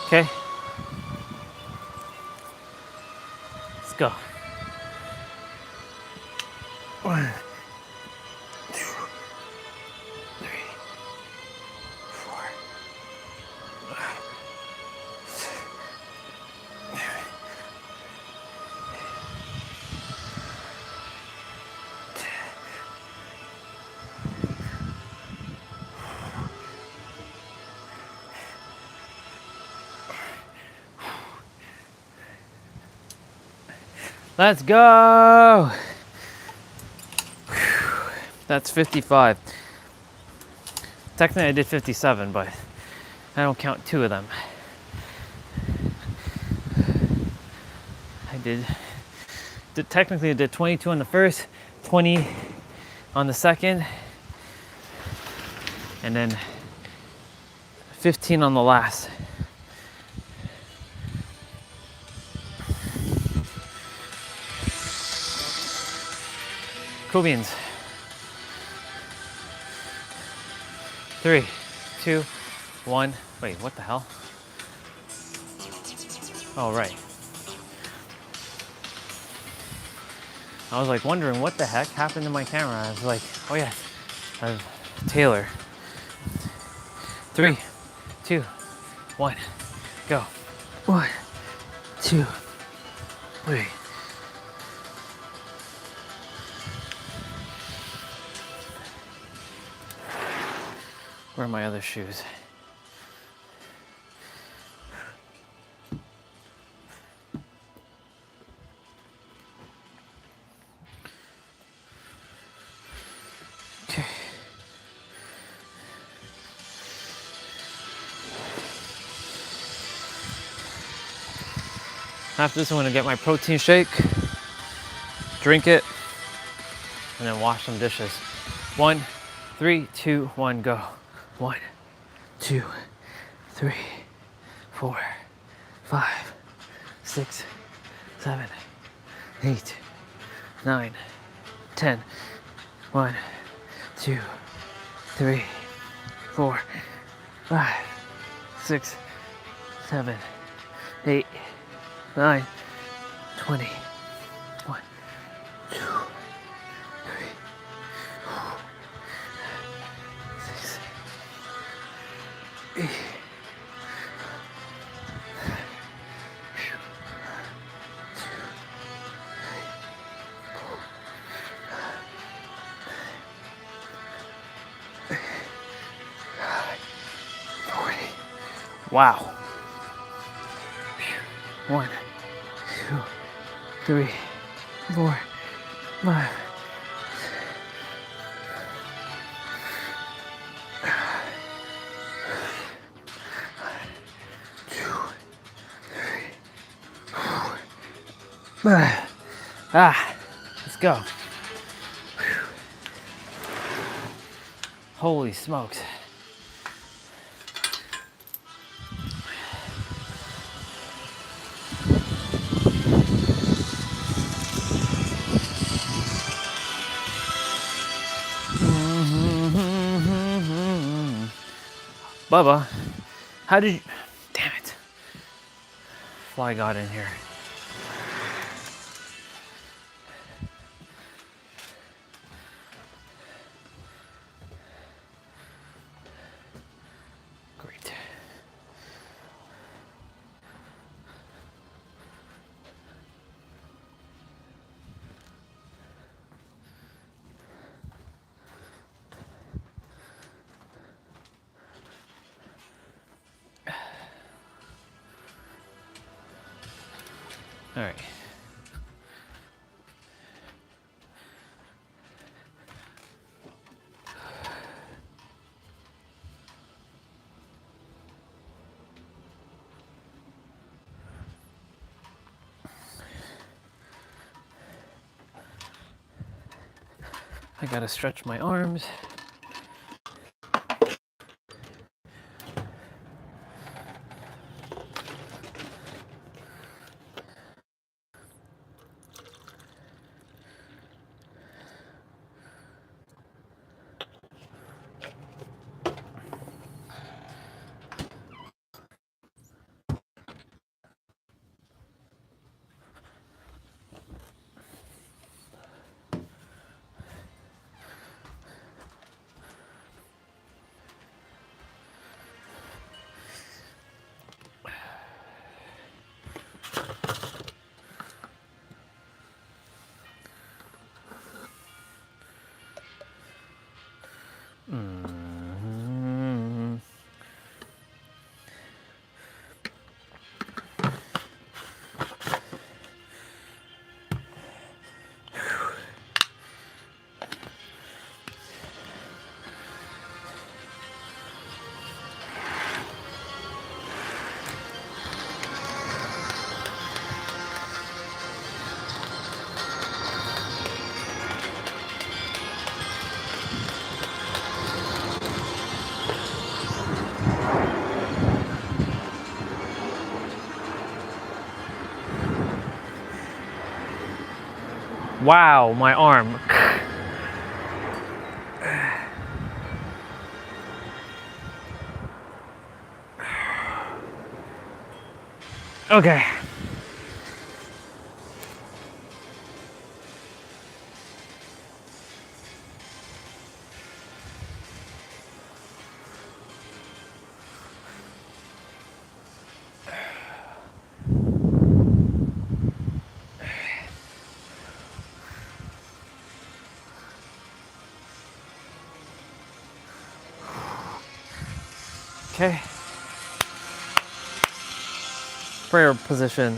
'Kay. Let's go. 1, 2, 3, 4, 5, 6, 7, 10. Let's go. That's 55. Technically I did 57, but I don't count 2 of them. I did technically I did 22 on the first, 20 on the second, and then 15 on the last. Cool beans. 3, 2, 1. Wait, what the hell? Oh, right. I was like wondering what the heck happened to my camera. I was like, oh yeah, I have Taylor 3, 2, 1, go. 1, 2, 3. Where are my other shoes? Okay. After this, I'm gonna get my protein shake, drink it, and then wash some dishes. 1, 3, 2, 1, go. 1, 2, 3, 4, 5, 6, 7, 8, 9, 10. 1, 2, 3, 4, 5, 6, 7, 8, 9, 20. 1, 2, 3, 4, 6, 8. Wow. 1, 2, 3, 4, 5. Let's go. Holy smokes. Bubba, how did you, damn it. Fly got in here. Great. All right. I gotta stretch my arms. Wow, my arm. Okay. Okay. Prayer position.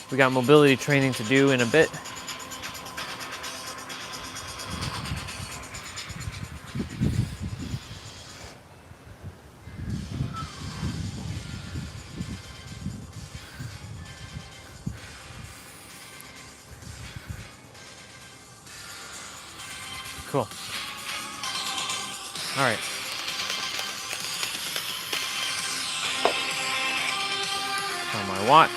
We got mobility training to do in a bit. Cool. All right. On my watch.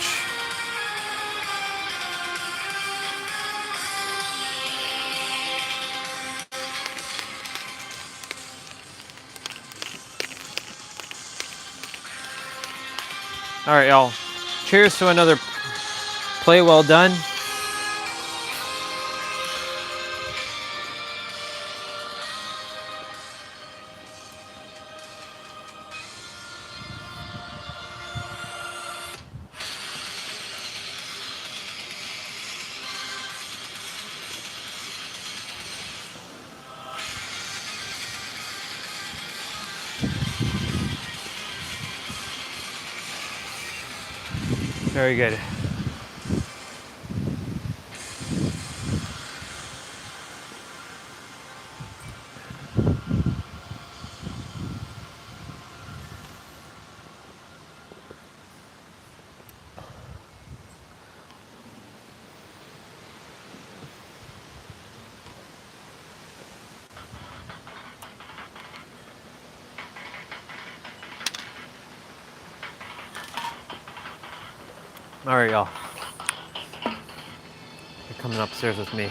All right, y'all. Cheers to another play well done. Very good. All right, y'all. You're coming upstairs with me.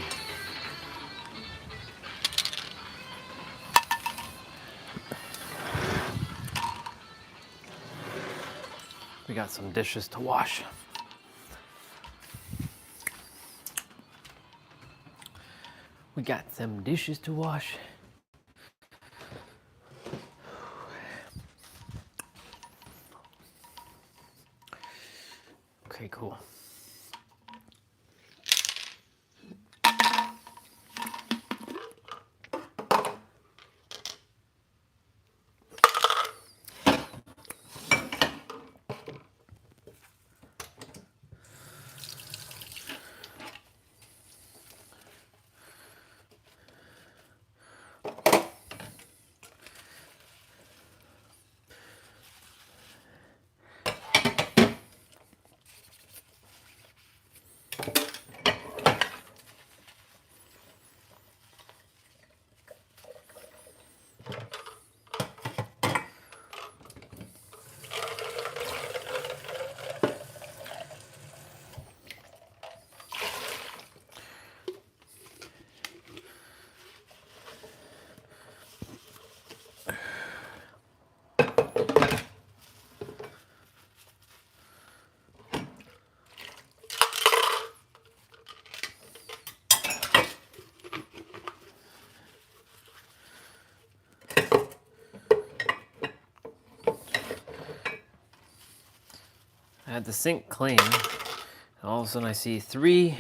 We got some dishes to wash. We got some dishes to wash. Okay, cool. I had the sink clean, and all of a sudden I see 3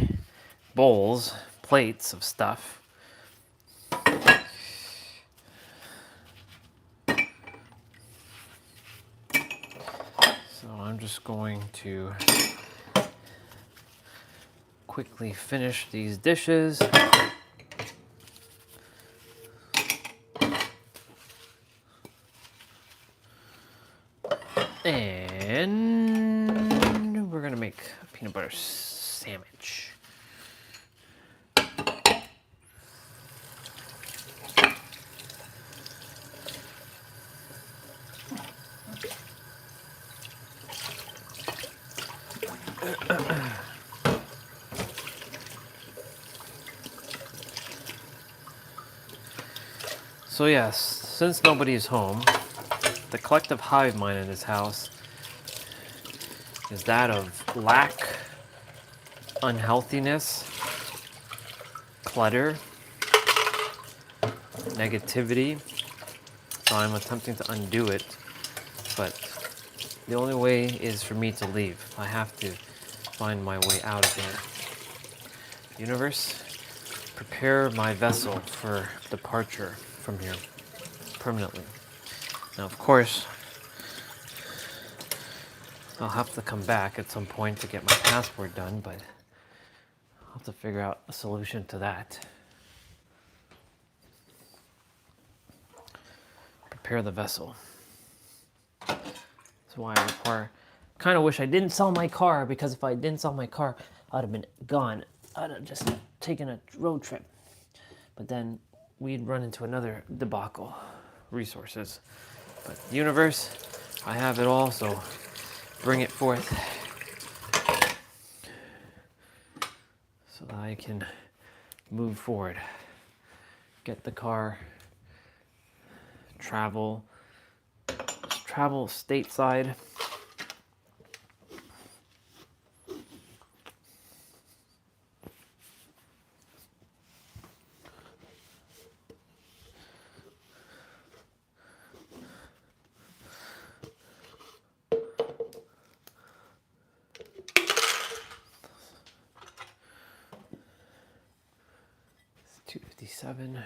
bowls, plates of stuff. So I'm just going to quickly finish these dishes. And we're gonna make a peanut butter sandwich. So yes, since nobody is home, the collective hive mind in this house is that of lack, unhealthiness, clutter, negativity. So I'm attempting to undo it, but the only way is for me to leave. I have to find my way out of here. Universe, prepare my vessel for departure from here permanently. Now, of course, I'll have to come back at some point to get my passport done, but I'll have to figure out a solution to that. Prepare the vessel. That's why I require. Kind of wish I didn't sell my car, because if I didn't sell my car, I'd have been gone. I'd have just taken a road trip. But then we'd run into another debacle. Resources. But universe, I have it all, so bring it forth. So that I can move forward. Get the car. Travel stateside. It's 2:57.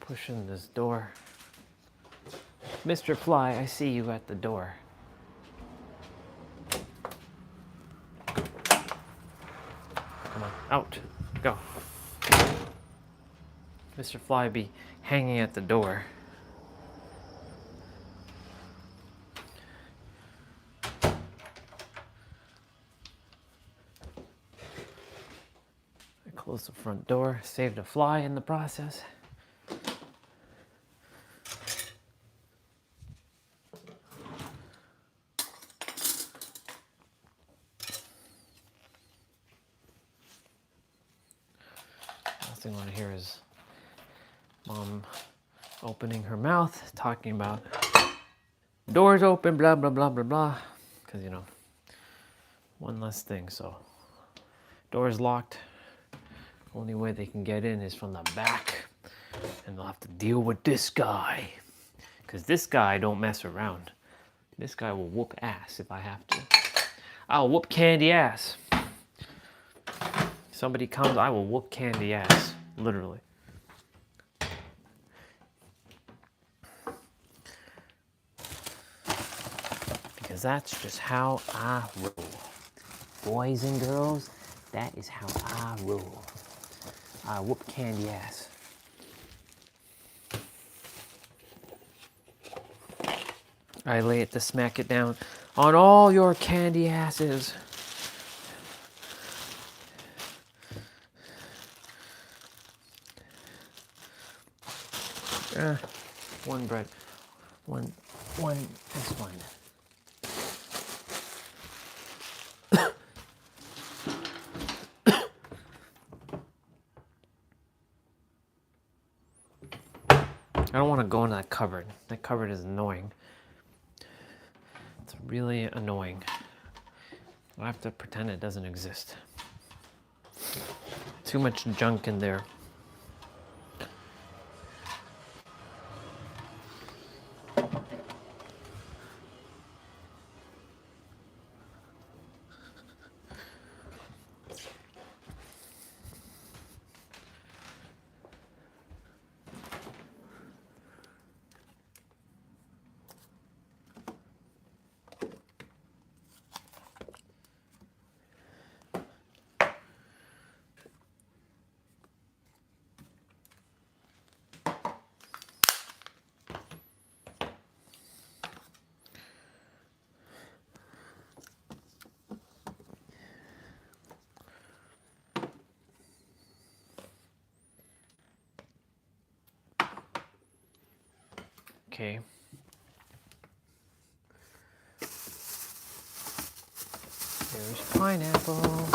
Push in this door. Mr. Fly, I see you at the door. Come on, out. Go. Mr. Fly be hanging at the door. I closed the front door, saved a fly in the process. Last thing I want to hear is Mom opening her mouth, talking about doors open, blah, blah, blah, blah, blah. Because, you know, one less thing. So, doors locked. Only way they can get in is from the back. And they'll have to deal with this guy. Because this guy don't mess around. This guy will whoop ass if I have to. I'll whoop candy ass. Somebody comes, I will whoop candy ass. Literally. Because that's just how I roll. Boys and girls, that is how I roll. I whoop candy ass. I lay it to smack it down on all your candy asses. One bread. One is fine. I don't want to go in that cupboard. That cupboard is annoying. It's really annoying. I have to pretend it doesn't exist. Too much junk in there. Okay. There's pineapple.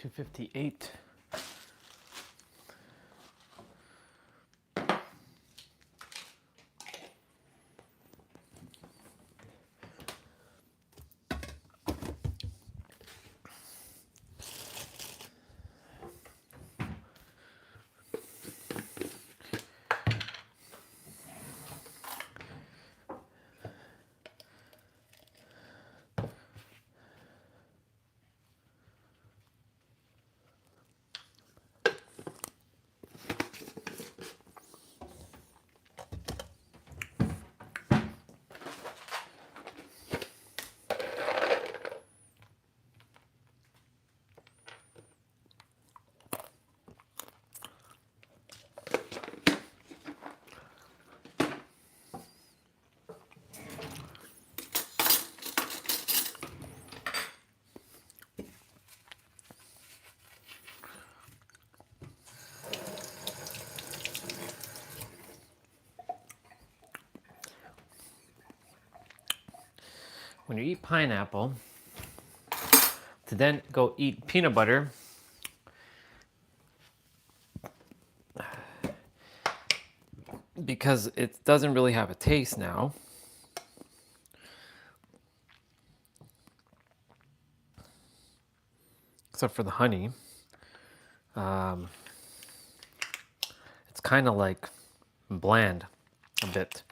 258. When you eat pineapple, to then go eat peanut butter, because it doesn't really have a taste now. Except for the honey. It's kind of like bland a bit.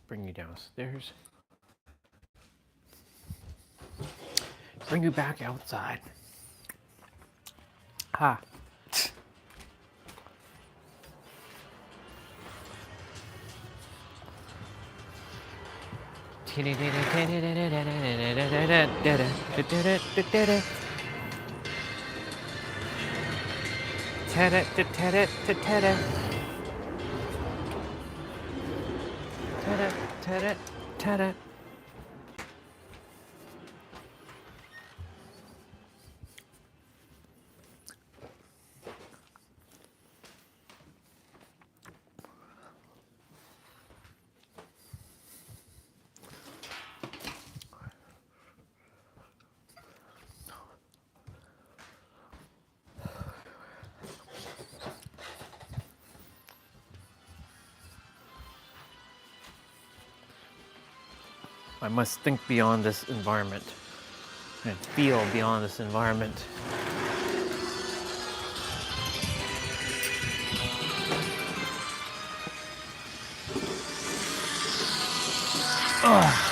Bring you downstairs. Bring you back outside. Ha. I must think beyond this environment and feel beyond this environment. Ugh.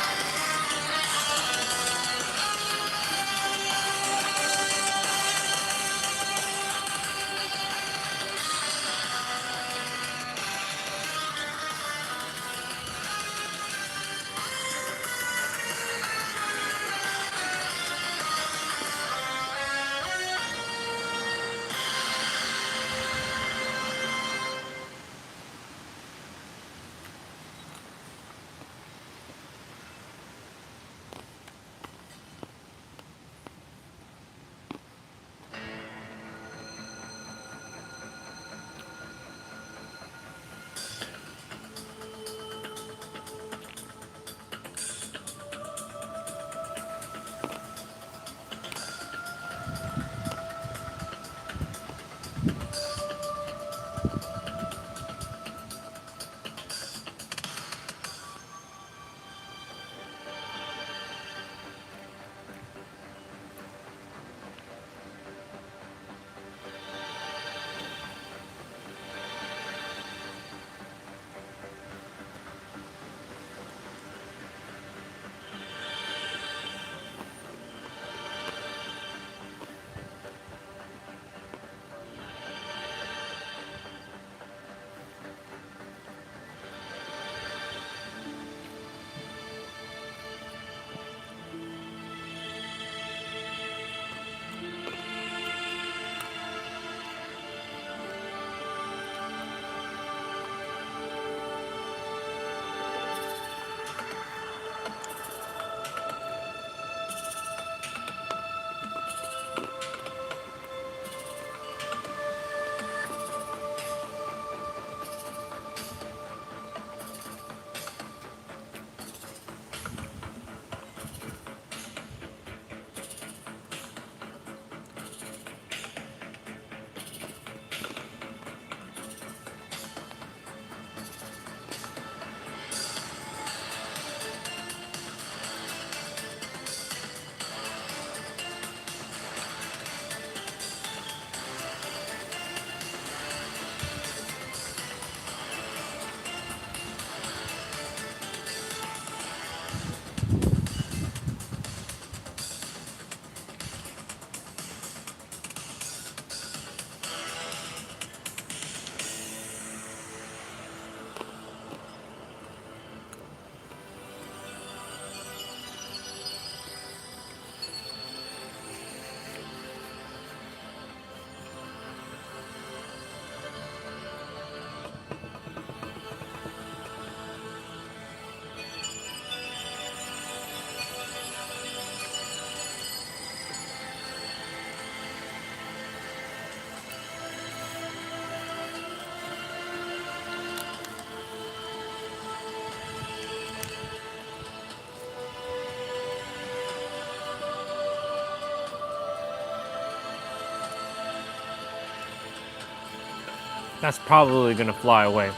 That's probably gonna fly away.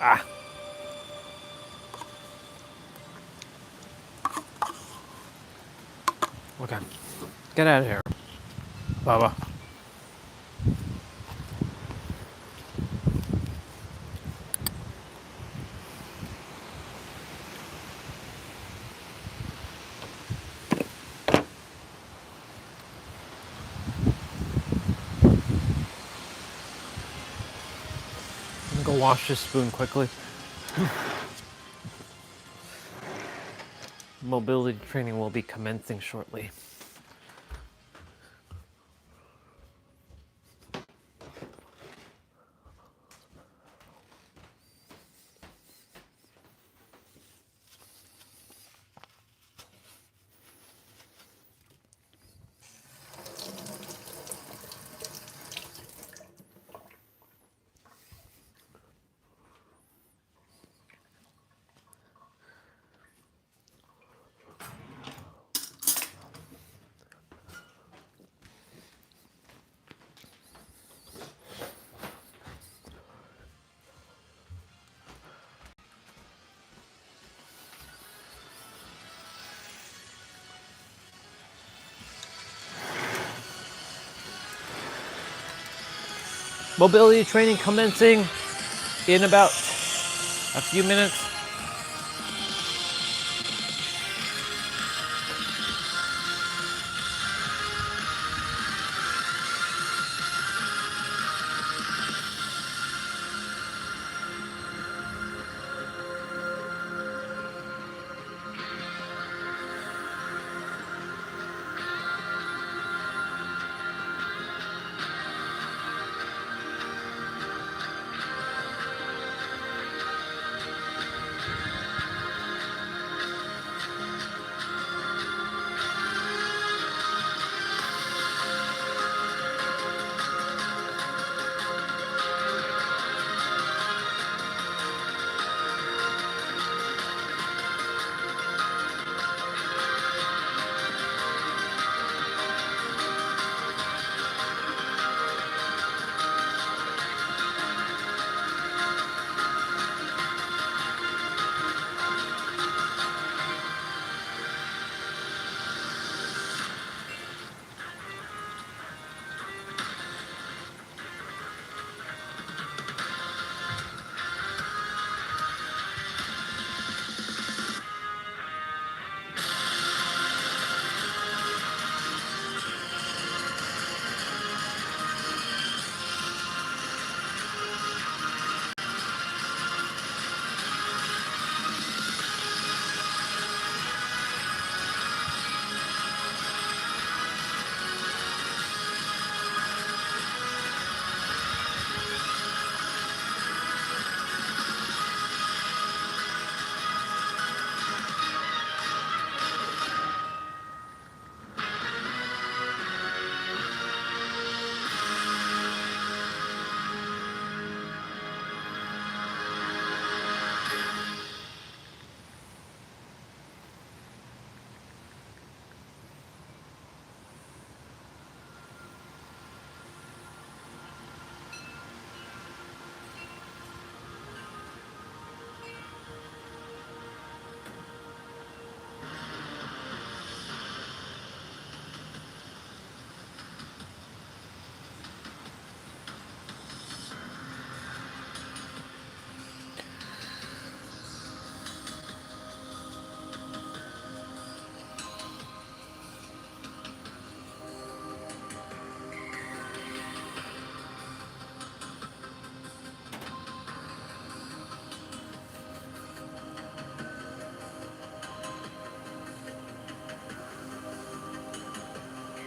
Ah. Okay. Get out of here, Baba. I'm gonna go wash this spoon quickly. Mobility training will be commencing shortly. Mobility training commencing in about a few minutes.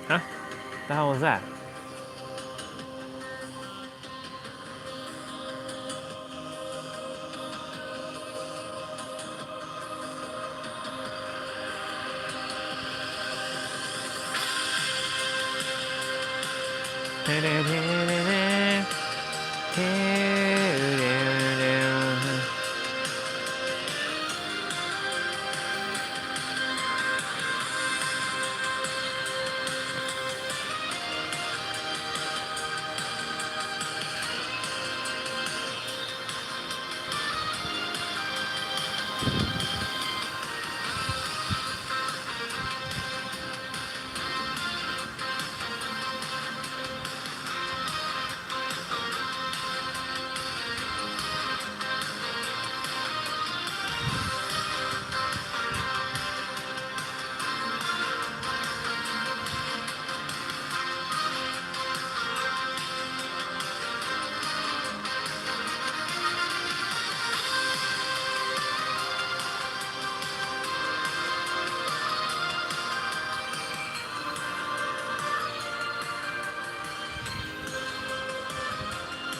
Huh? The hell was that?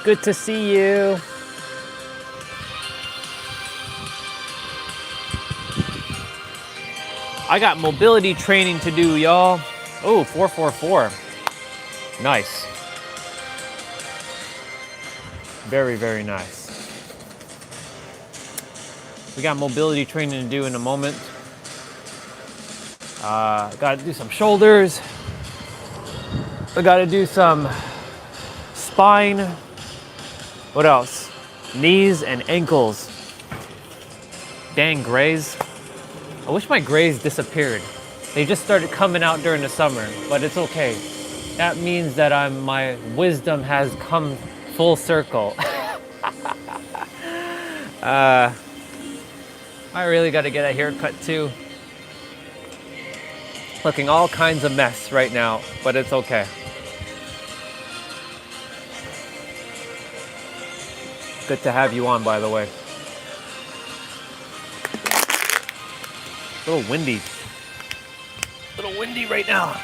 Good to see you. I got mobility training to do, y'all. Oh, 444. Nice. Very, very nice. We got mobility training to do in a moment. Got to do some shoulders. I got to do some spine. What else? Knees and ankles. Dang grays. I wish my grays disappeared. They just started coming out during the summer, but it's okay. That means that my wisdom has come full circle. I really got to get a haircut too. Looking all kinds of mess right now, but it's okay. Good to have you on, by the way. A little windy. A little windy right now.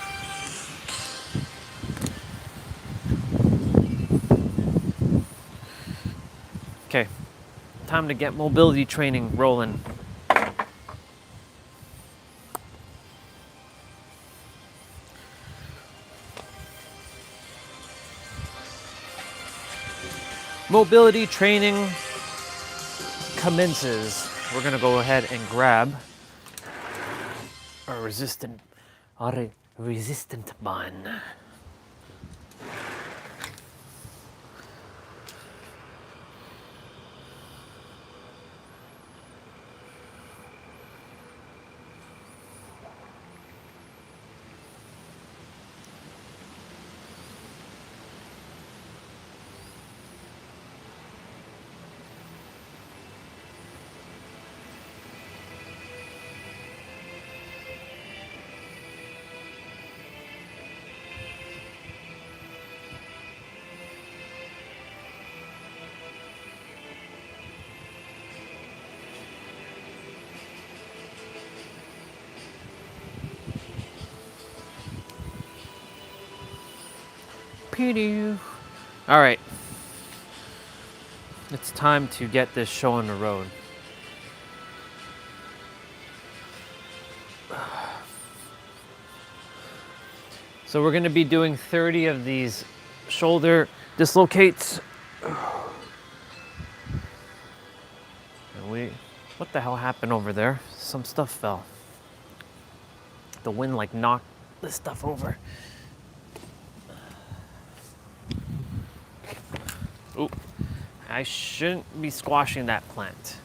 Okay, time to get mobility training rolling. Mobility training commences. We're gonna go ahead and grab our resistant band. All right, it's time to get this show on the road. So we're gonna be doing 30 of these shoulder dislocates. And what the hell happened over there? Some stuff fell. The wind like knocked this stuff over. Ooh, I shouldn't be squashing that plant.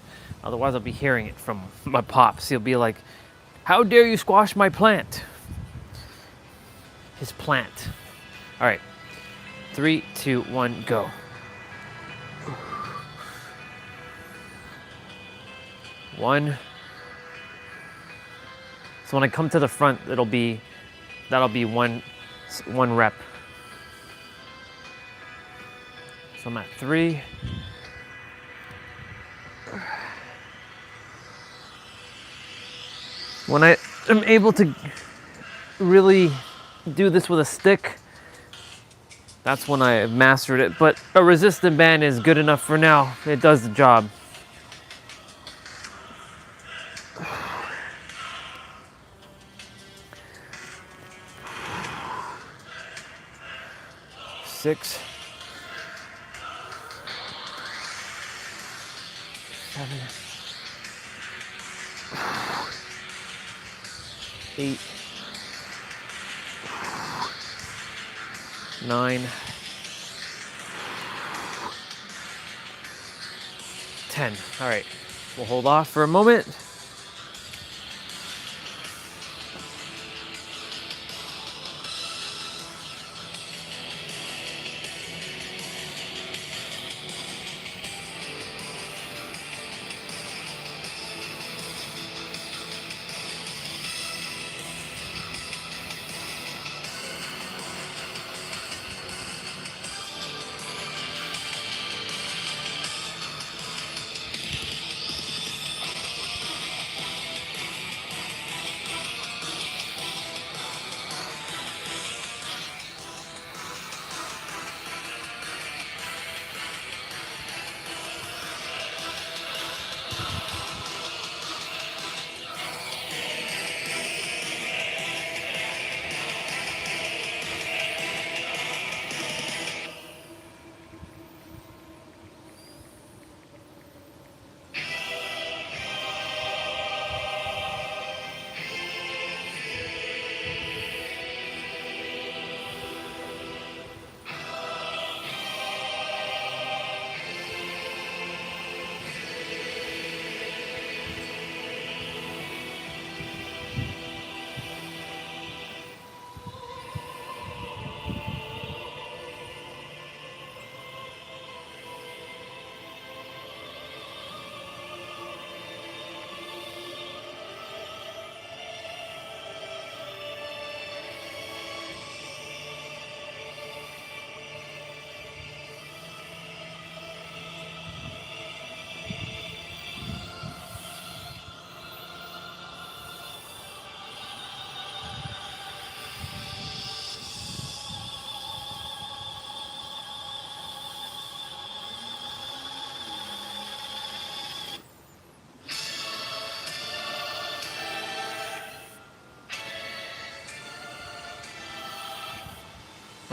Otherwise I'll be hearing it from my pops. He'll be like, how dare you squash my plant? His plant. All right, 3, 2, 1, go. One. So when I come to the front, that'll be one rep. So I'm at 3. When I am able to really do this with a stick, that's when I have mastered it. But a resistant band is good enough for now. It does the job. Six. 7. 8. 9. 10. All right, we'll hold off for a moment.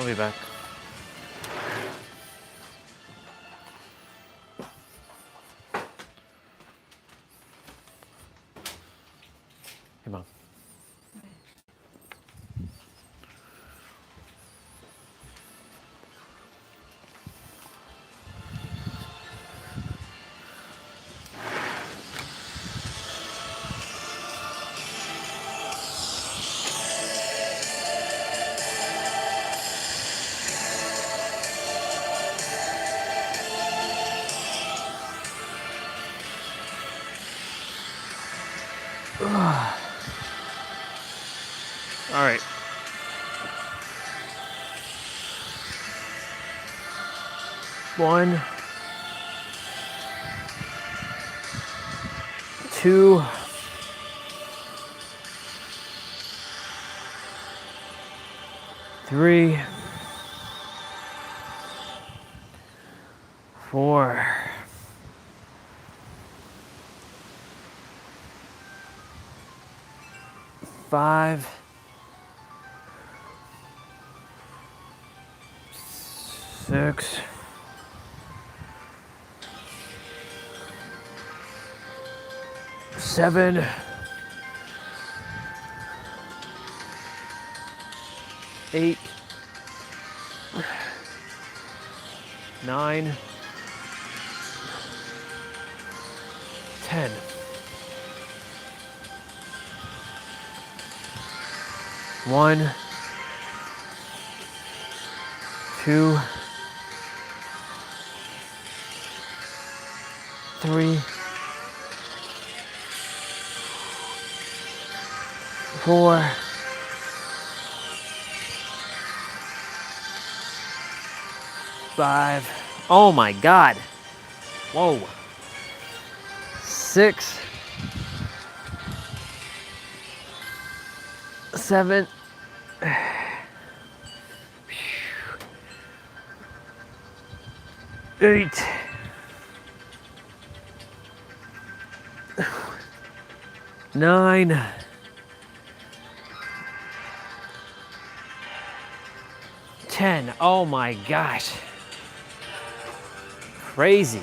I'll be back. Hey, Mom. All right. One, two, three, four, five, six, seven, 8, 9, 10. 1, 2, 3, 4, 5. Oh my God. Whoa. 6, 7, 8, 9, 10. Oh my gosh. Crazy.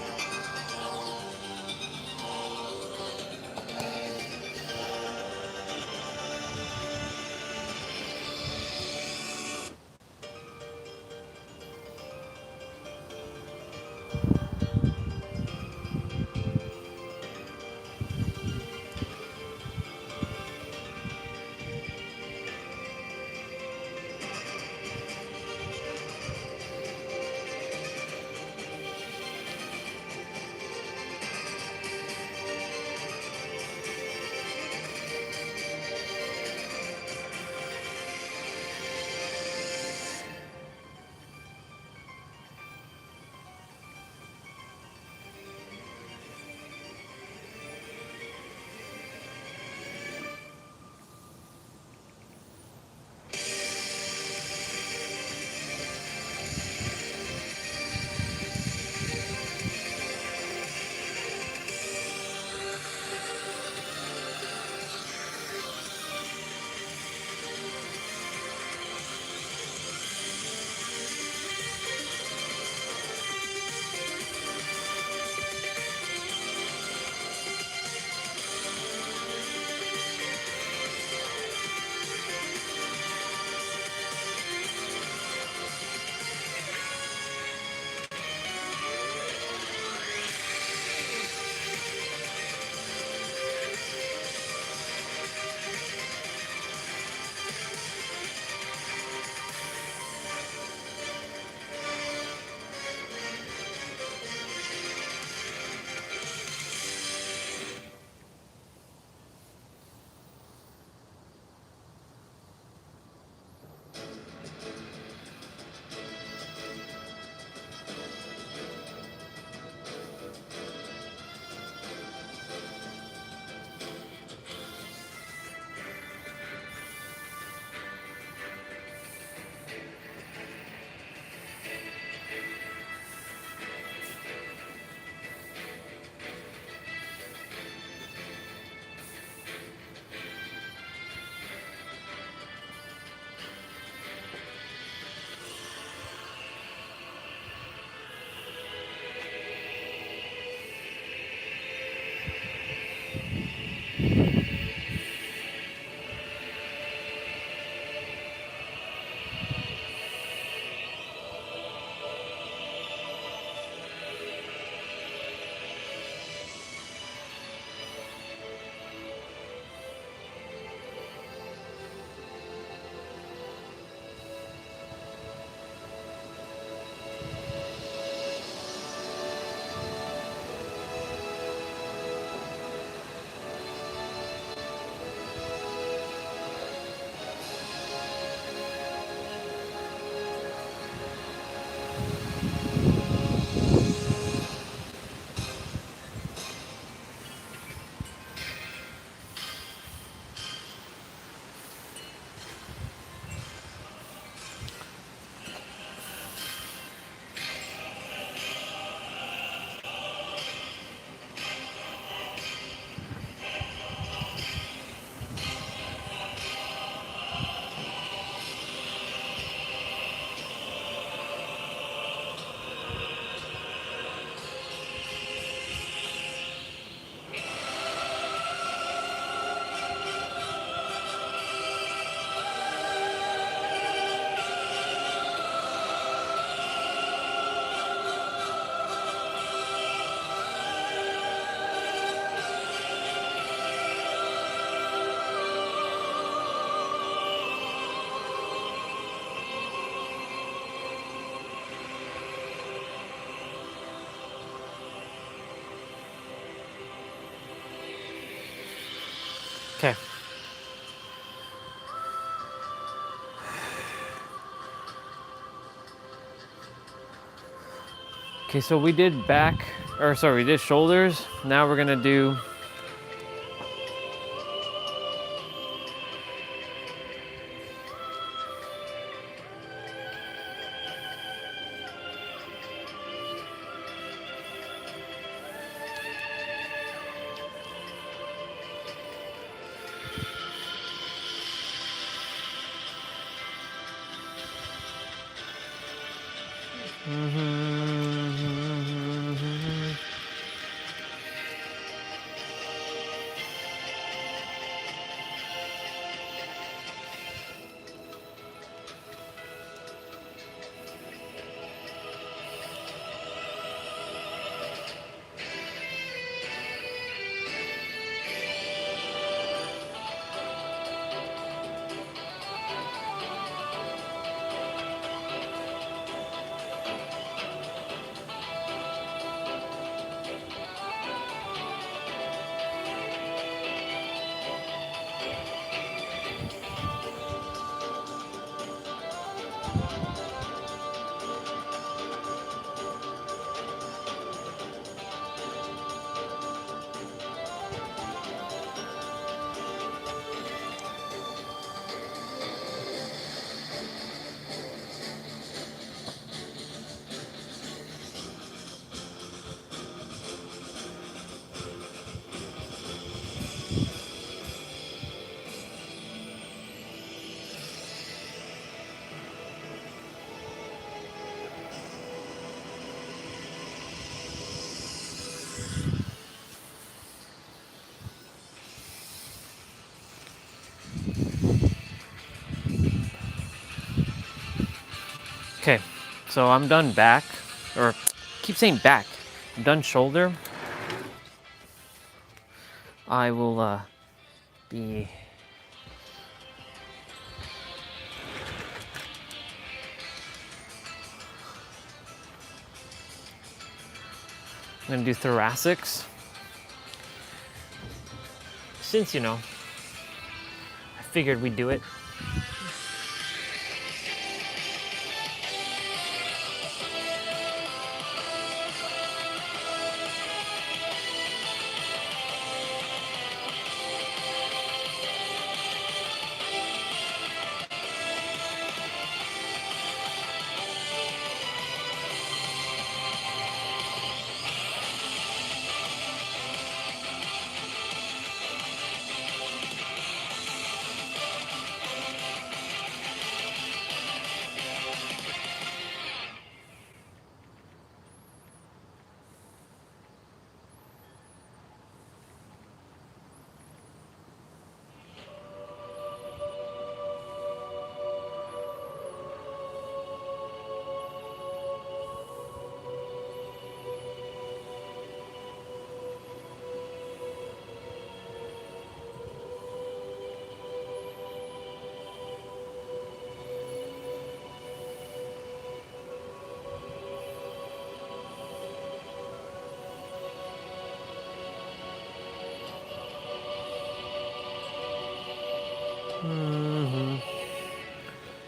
Okay. Okay, so we did back, or sorry, we did shoulders. Now we're gonna do okay, so I'm done back, or keep saying back. I'm done shoulder. I will be I'm gonna do thoracics. Since you know, I figured we'd do it.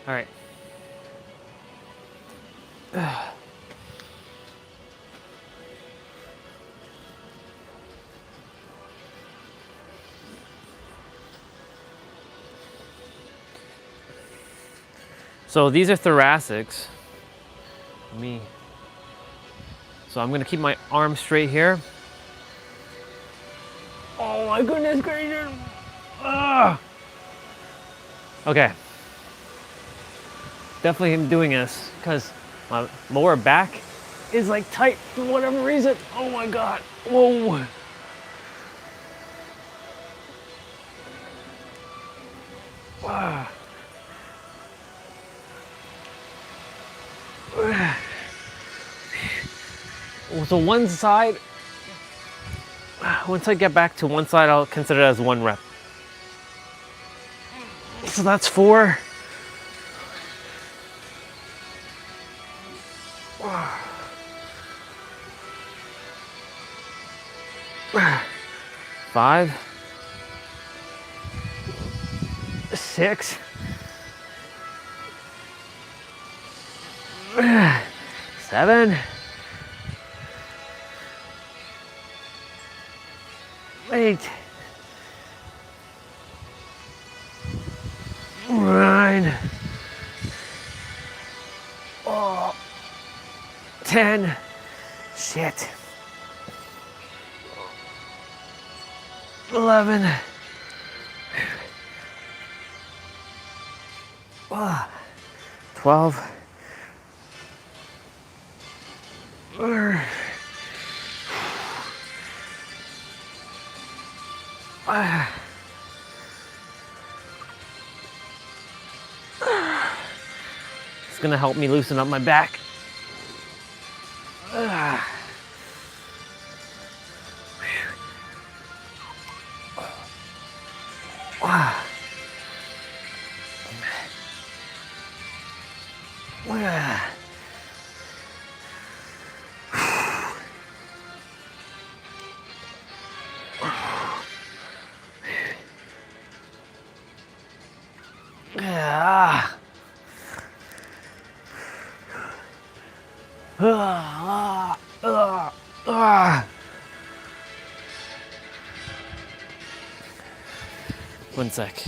All right. So these are thoracics. So I'm gonna keep my arm straight here. Oh my goodness gracious! Ah! Okay. Definitely am doing this because my lower back is like tight for whatever reason. Oh my god. Whoa. Ah. So one side, once I get back to one side, I'll consider it as one rep. So that's 4. 5. 6, 7, 8, 9, 10. Shit. 11. 12. It's gonna help me loosen up my back. One sec.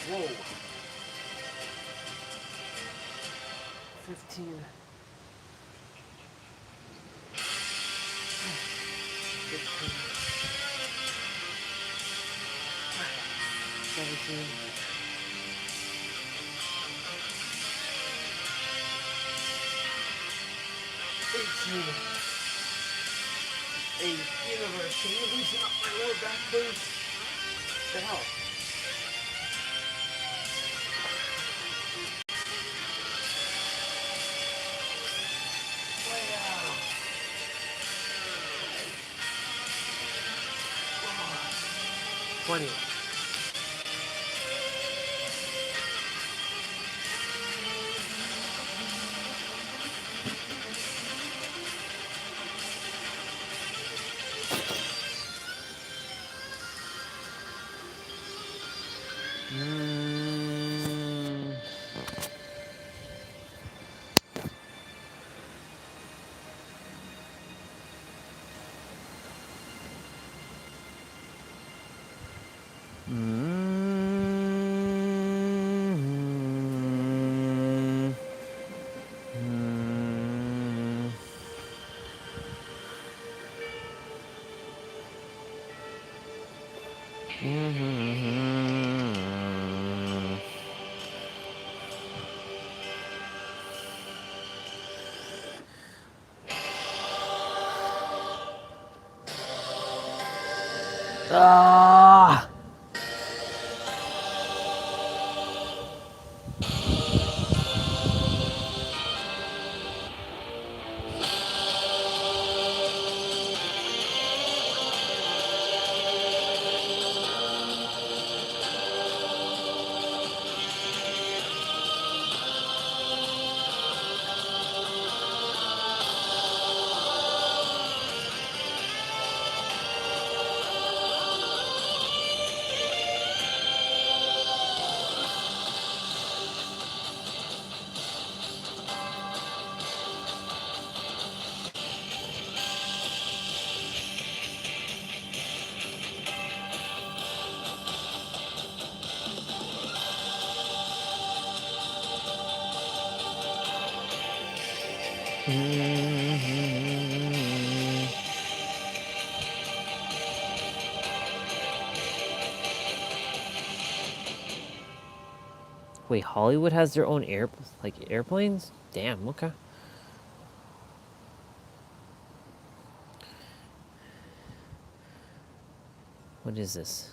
Whoa. 15. 16. 17. 18. universe, can you loosen up my lower back, please? The hell? Wow. 20. Ah. Wait, Hollywood has their own airplanes? Damn, okay. What is this?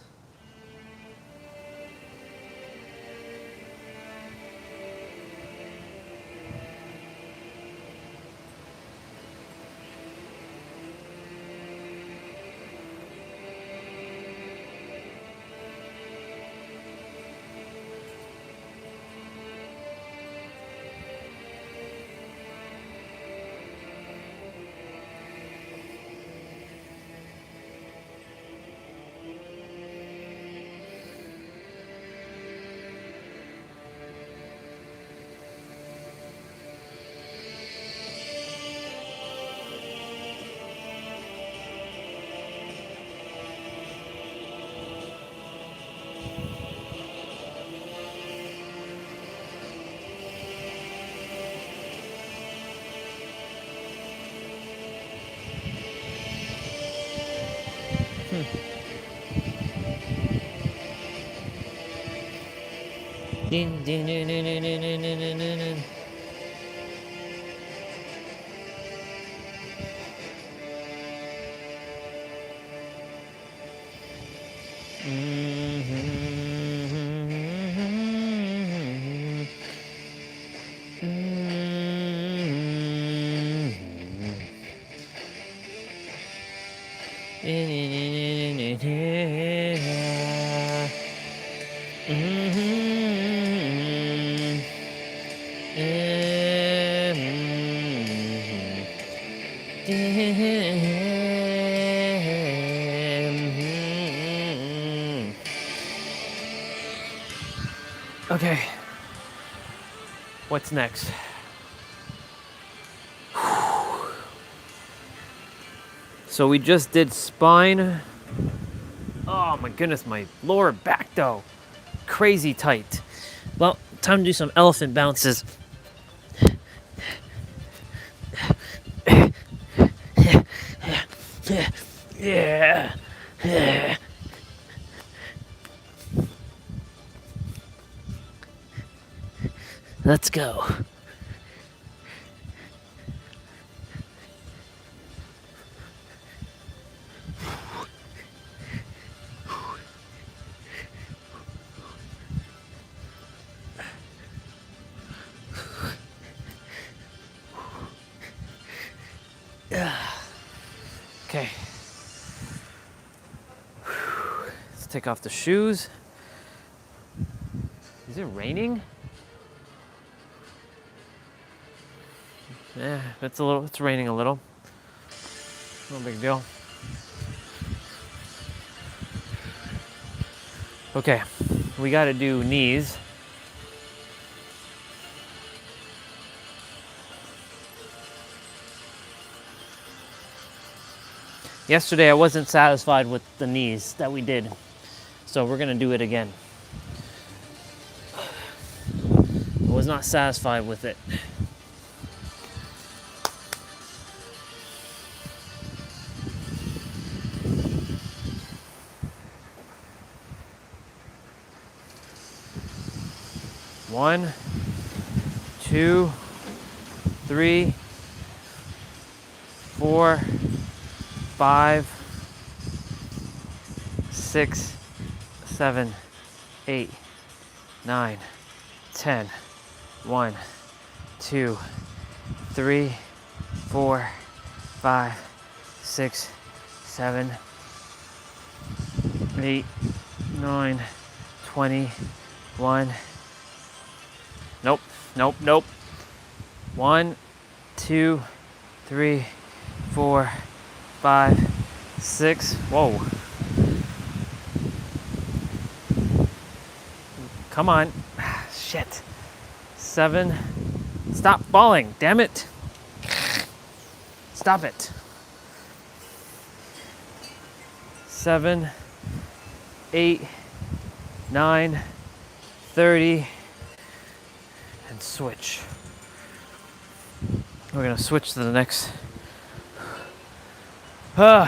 Okay. What's next? So we just did spine. Oh my goodness, my lower back though. Crazy tight. Well, time to do some elephant bounces. Yeah. Let's go. Okay. Let's take off the shoes. Is it raining? Yeah, it's raining a little. No big deal. Okay, we gotta do knees. Yesterday I wasn't satisfied with the knees that we did, so we're gonna do it again. I was not satisfied with it. One, 2, 3, 4, 5, 6, 7, 8, 9, 10. 1, 2, 3, 4, 5, 6, 7, 8, 9, 20, 1. Nope, nope, nope. 1, 2, 3, 4, 5, 6. Whoa. Come on. Shit. 7. Stop falling, damn it. Stop it. 7, 8, 9, 30, and switch. We're gonna switch to the next. All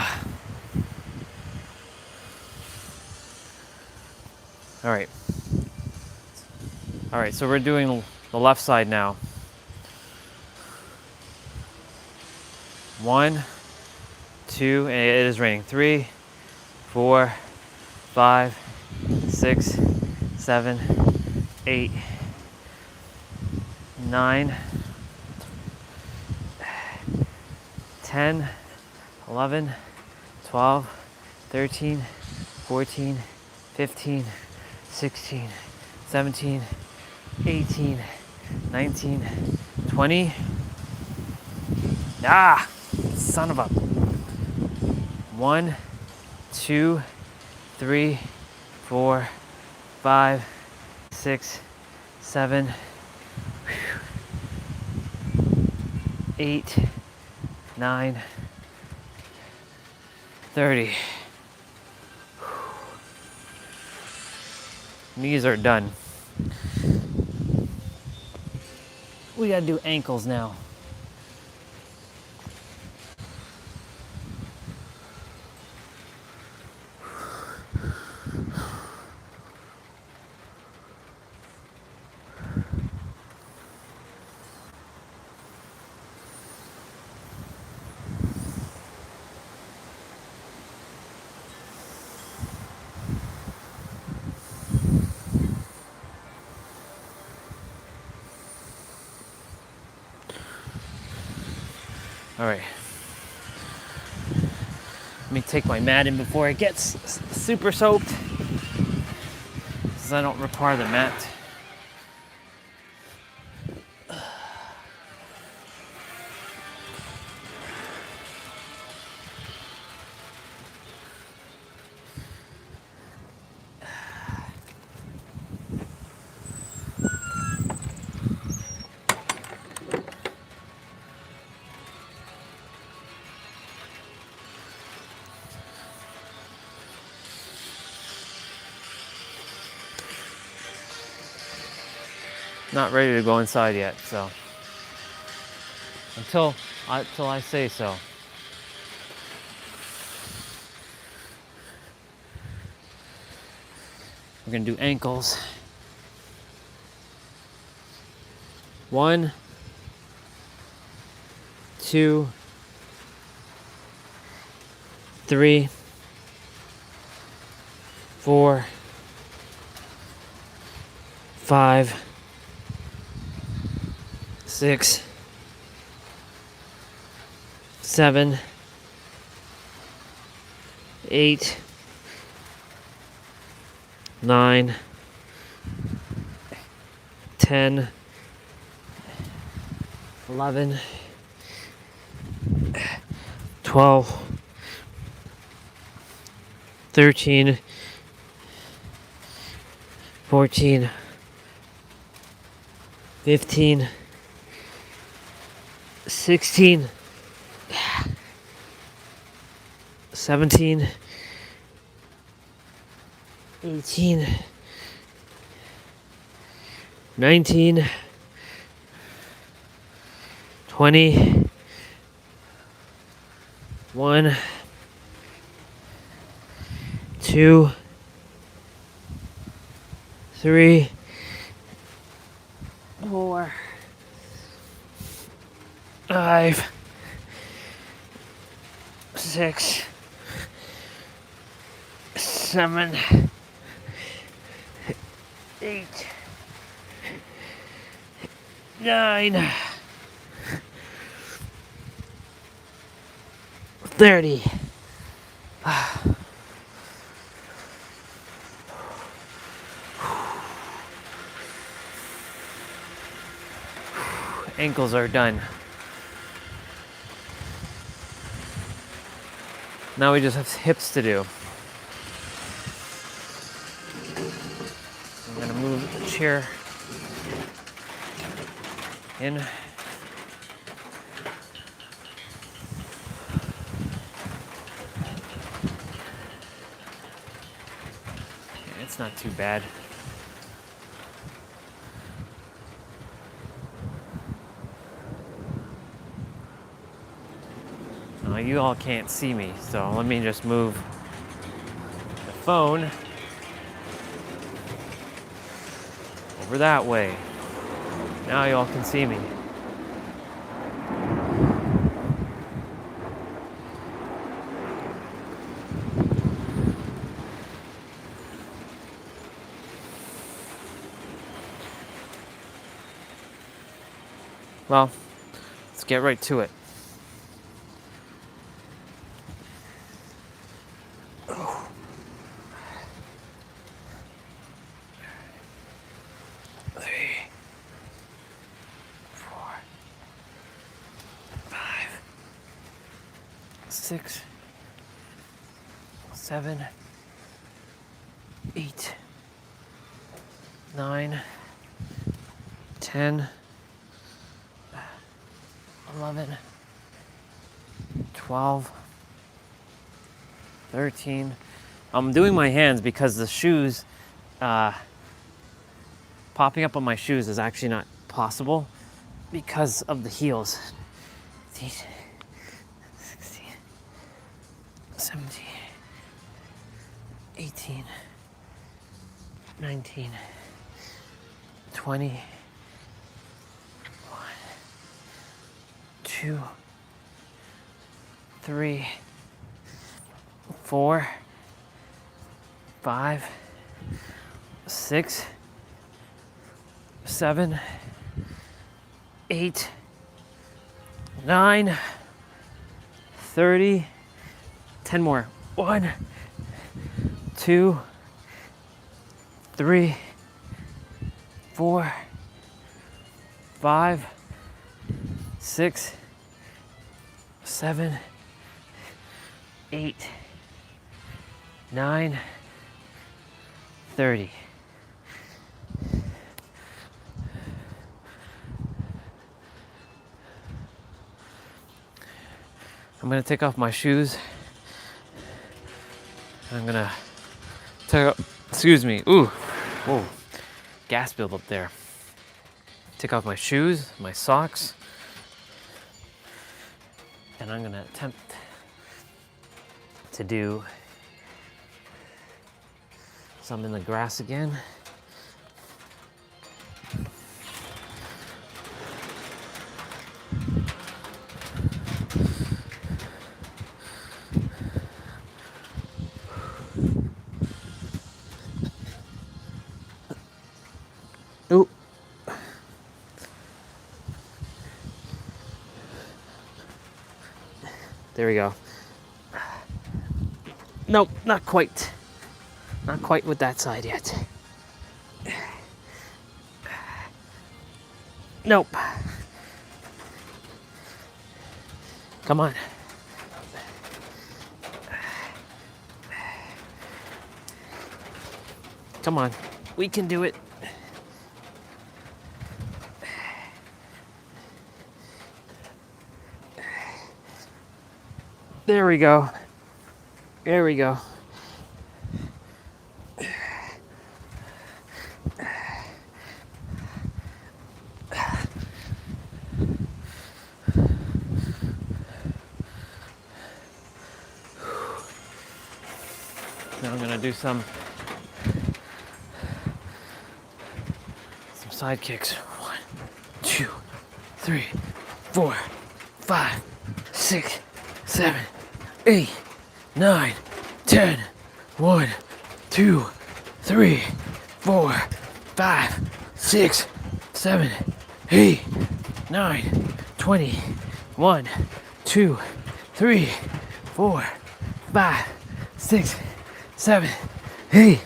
right. All right, so we're doing the left side now. 1, 2, and it is raining. 3, 4, 5, 6, 7, 8, 9, 10, 11, 12, 13, 14, 15, 16, 17, 18, 19, 20. Ah, son of a. 1, 2, 3, 4, 5, 6, 7, 8, 9, 30. Knees are done. We gotta do ankles now. All right. Let me take my mat in before it gets super soaked, since I don't require the mat. Not ready to go inside yet, so until I say so. We're gonna do ankles. 1, 2, 3, 4, 5, 6, 7, 8, 9, 10, 11, 12, 13, 14, 15, 16, 17, 18, 19, 20, 1, 2, 3, 4, 5, 6, 7, 8, 9, 30. Ankles are done. Now we just have hips to do. I'm gonna move the chair in. It's not too bad. You all can't see me, so let me just move the phone over that way. Now you all can see me. Well, let's get right to it. Six, 7, 8, 9, 10, 11, 12, 13. I'm doing my hands because the shoes, popping up on my shoes is actually not possible because of the heels. 18, 16, 17, 18, 19, 20, 1, 2, 3, 4, 5, 6, 7, 8, 9, 30, 10 more. 1, 2, 3, 4, 5, 6, 7, 8, 9, 30. I'm gonna take off my shoes. I'm gonna take off, excuse me, ooh, whoa, gas buildup there. Take off my shoes, my socks, and I'm gonna attempt to do some in the grass again. Ooh. There we go. Nope, not quite. Not quite with that side yet. Nope. Come on. Come on. We can do it. There we go. There we go. Now I'm gonna do some side kicks. 1, 2, 3, 4, 5, 6, 7, 8, 9, 10. 1, 2, 3, 4, 5, 6, 7, 8, 9, 20. 1, 2, 3, 4, 5, 6, 7, 8,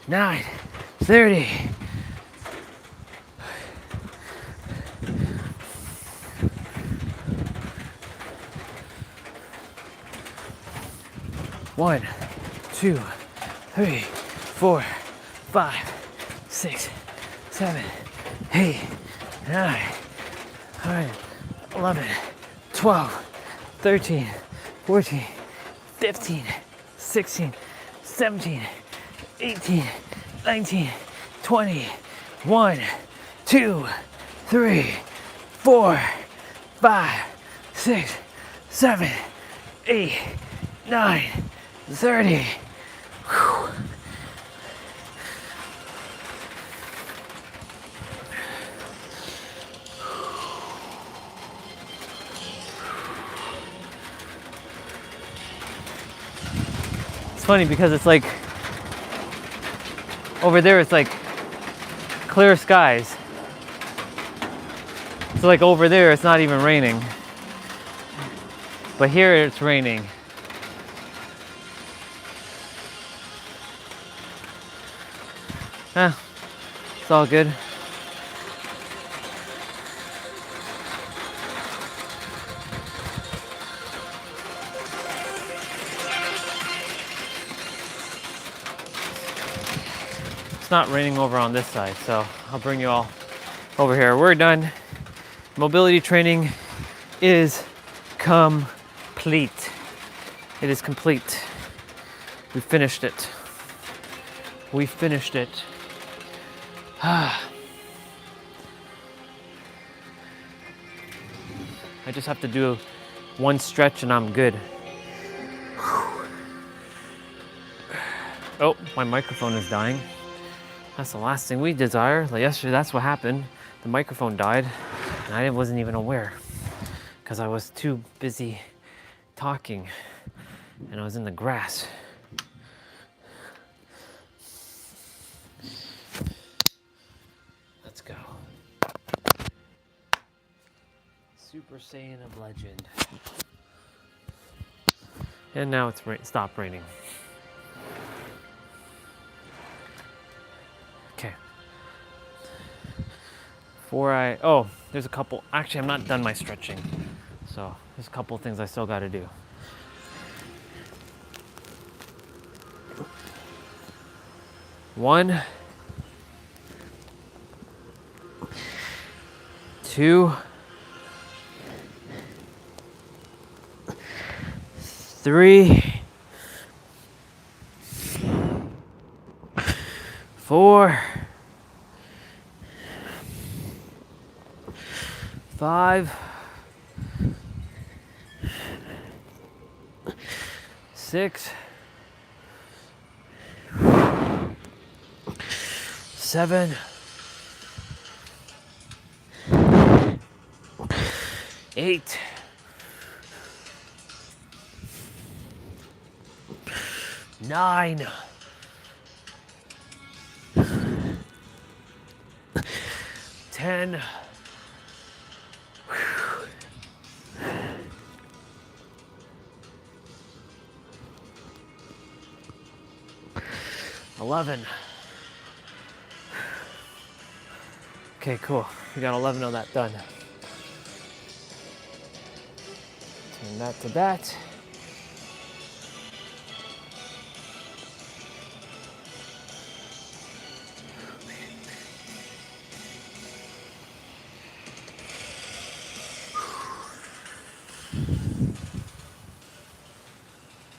9, 30. One, 2, 3, 4, 5, 6, 7, 8, 9, 10, 11, 12, 13, 14, 15, 16, 17, 18, 19, 20, 1, 2, 3, 4, 5, 6, 7, 8, 9, 30. Whew. It's funny because it's like over there it's like clear skies. So like over there it's not even raining. But here it's raining. It's all good. It's not raining over on this side, so I'll bring you all over here. We're done. Mobility training is complete. It is complete. We finished it. We finished it. I just have to do one stretch and I'm good. Oh, my microphone is dying. That's the last thing we desire. Like yesterday, that's what happened. The microphone died and I wasn't even aware because I was too busy talking and I was in the grass. Let's go. Super Saiyan of Legend. And now it's stopped raining. Okay. There's a couple. Actually, I'm not done my stretching. So there's a couple things I still got to do. One, 2, 3, 4, 5, 6, 7, 8, 9, 10, 11. Okay, cool. We got 11 of that done. Turn that to that.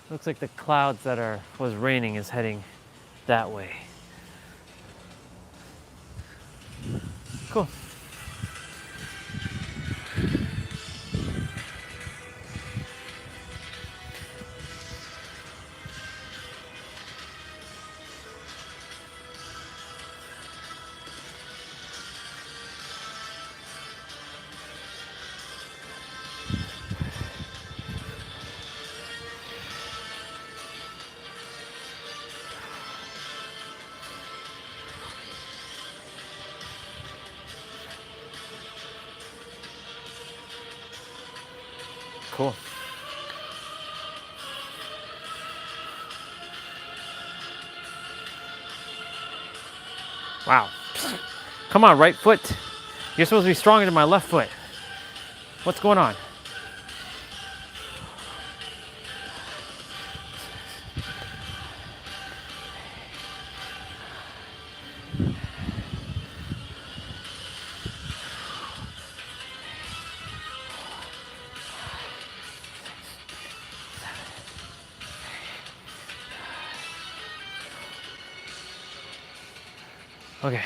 Looks like the clouds that was raining is heading that way. Cool. Cool. Wow. Come on, right foot. You're supposed to be stronger than my left foot. What's going on? Okay.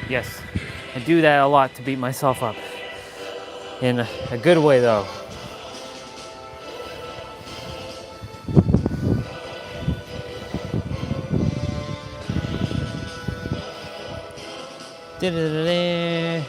Yes, I do that a lot to beat myself up. In a good way, though. Da-da-da-da.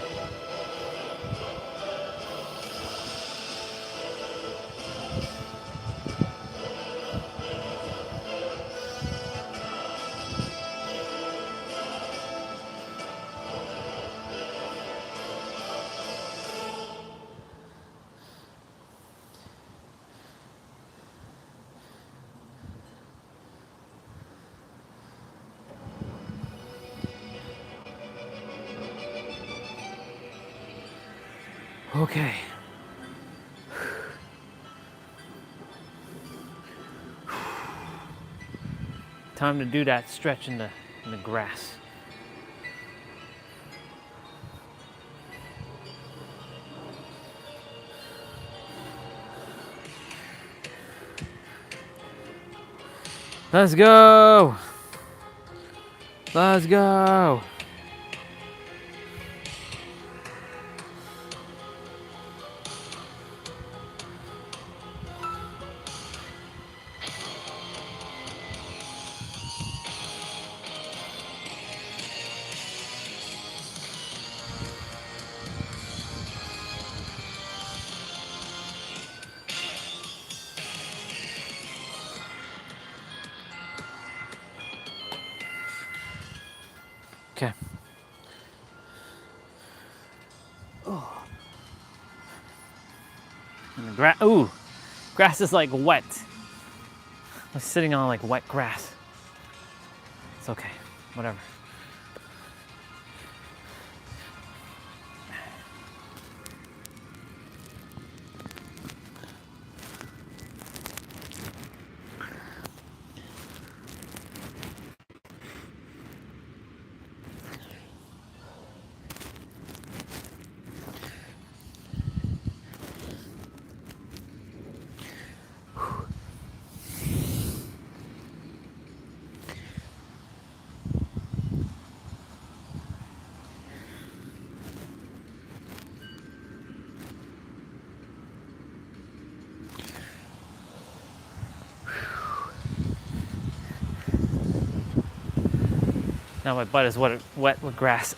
Okay. Time to do that stretch in the grass. Let's go. Let's go. Okay. Oh. And the grass. Ooh, grass is like wet. I'm sitting on like wet grass. It's okay. Whatever. Now my butt is wet with grass.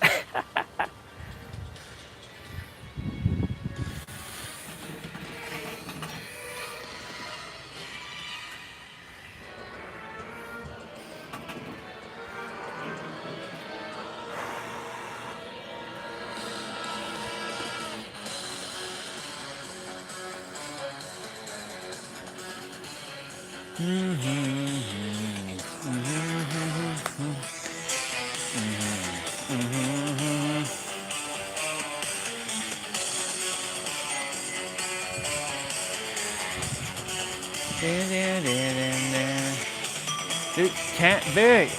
Dude, can't be.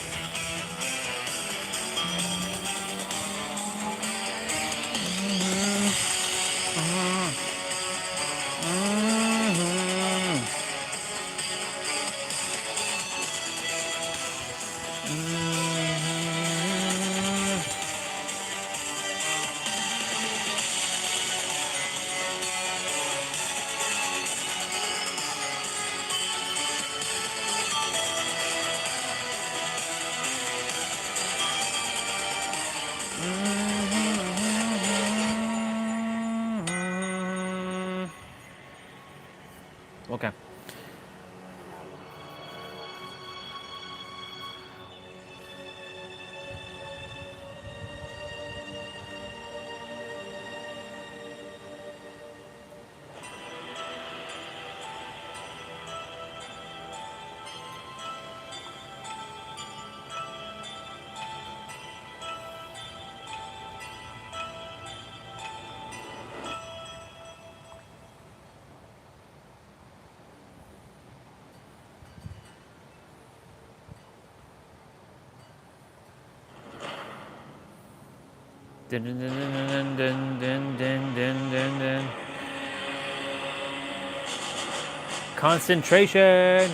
Dun, dun, dun, dun, dun, dun, dun, dun, dun, dun. Concentration.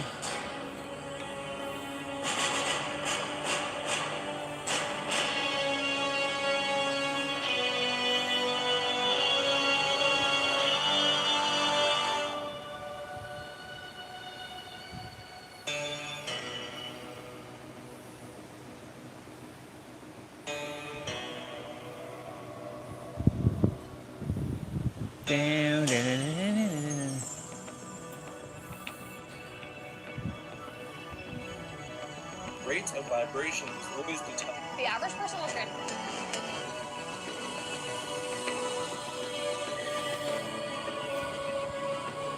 Dun, dun, dun, dun, dun, dun. Rates of vibration is always the top. The average person will train.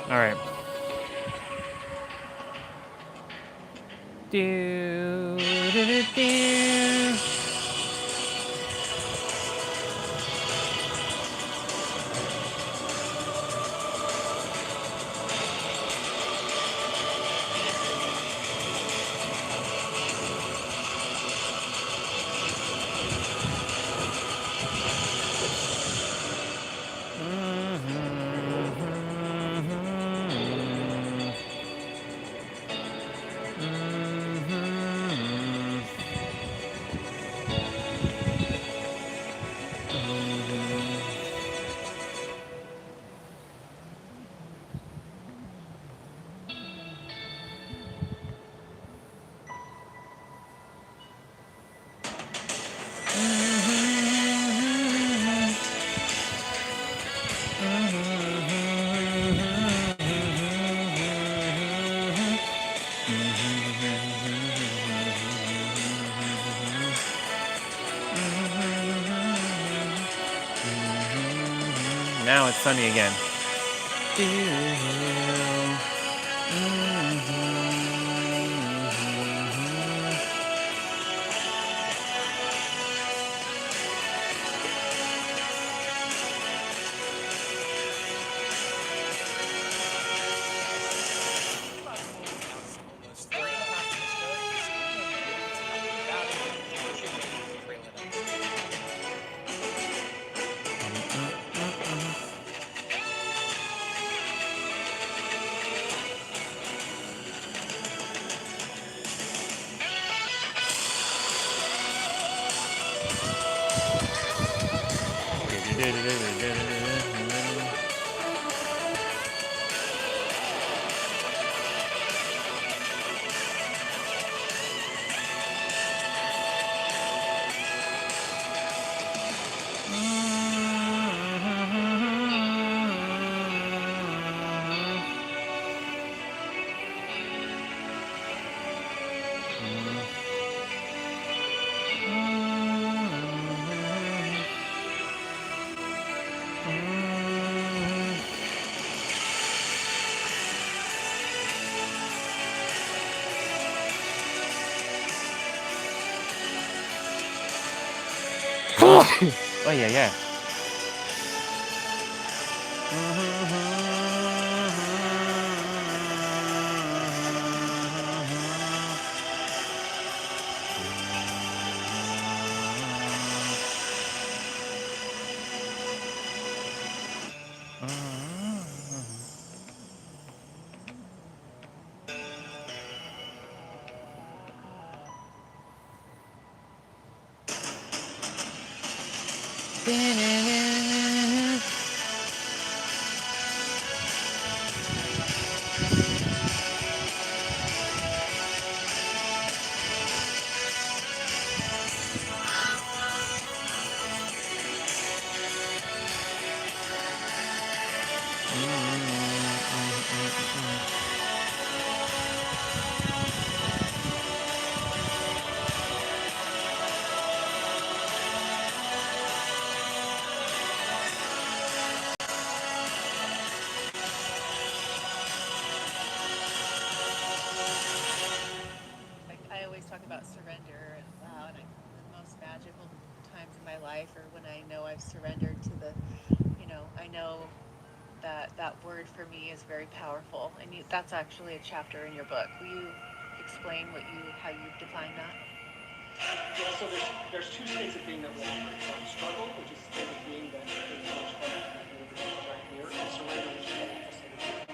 All right. Do, do, do, do. Now it's sunny again. Almost 3.5 minutes ago, you speaking on BAANDIT about it. What's your main trailer notes? Oh yeah, yeah. Like I always talk about surrender and wow, and the most magical times in my life are when I know I've surrendered to the, I know that that word for me is very powerful, and that's actually a chapter in your book. Will you explain how you define that? Yeah, so there's two states of being that we operate from: struggle, which is a state of being that is more struggle right here, and surrender, which is a natural state of being.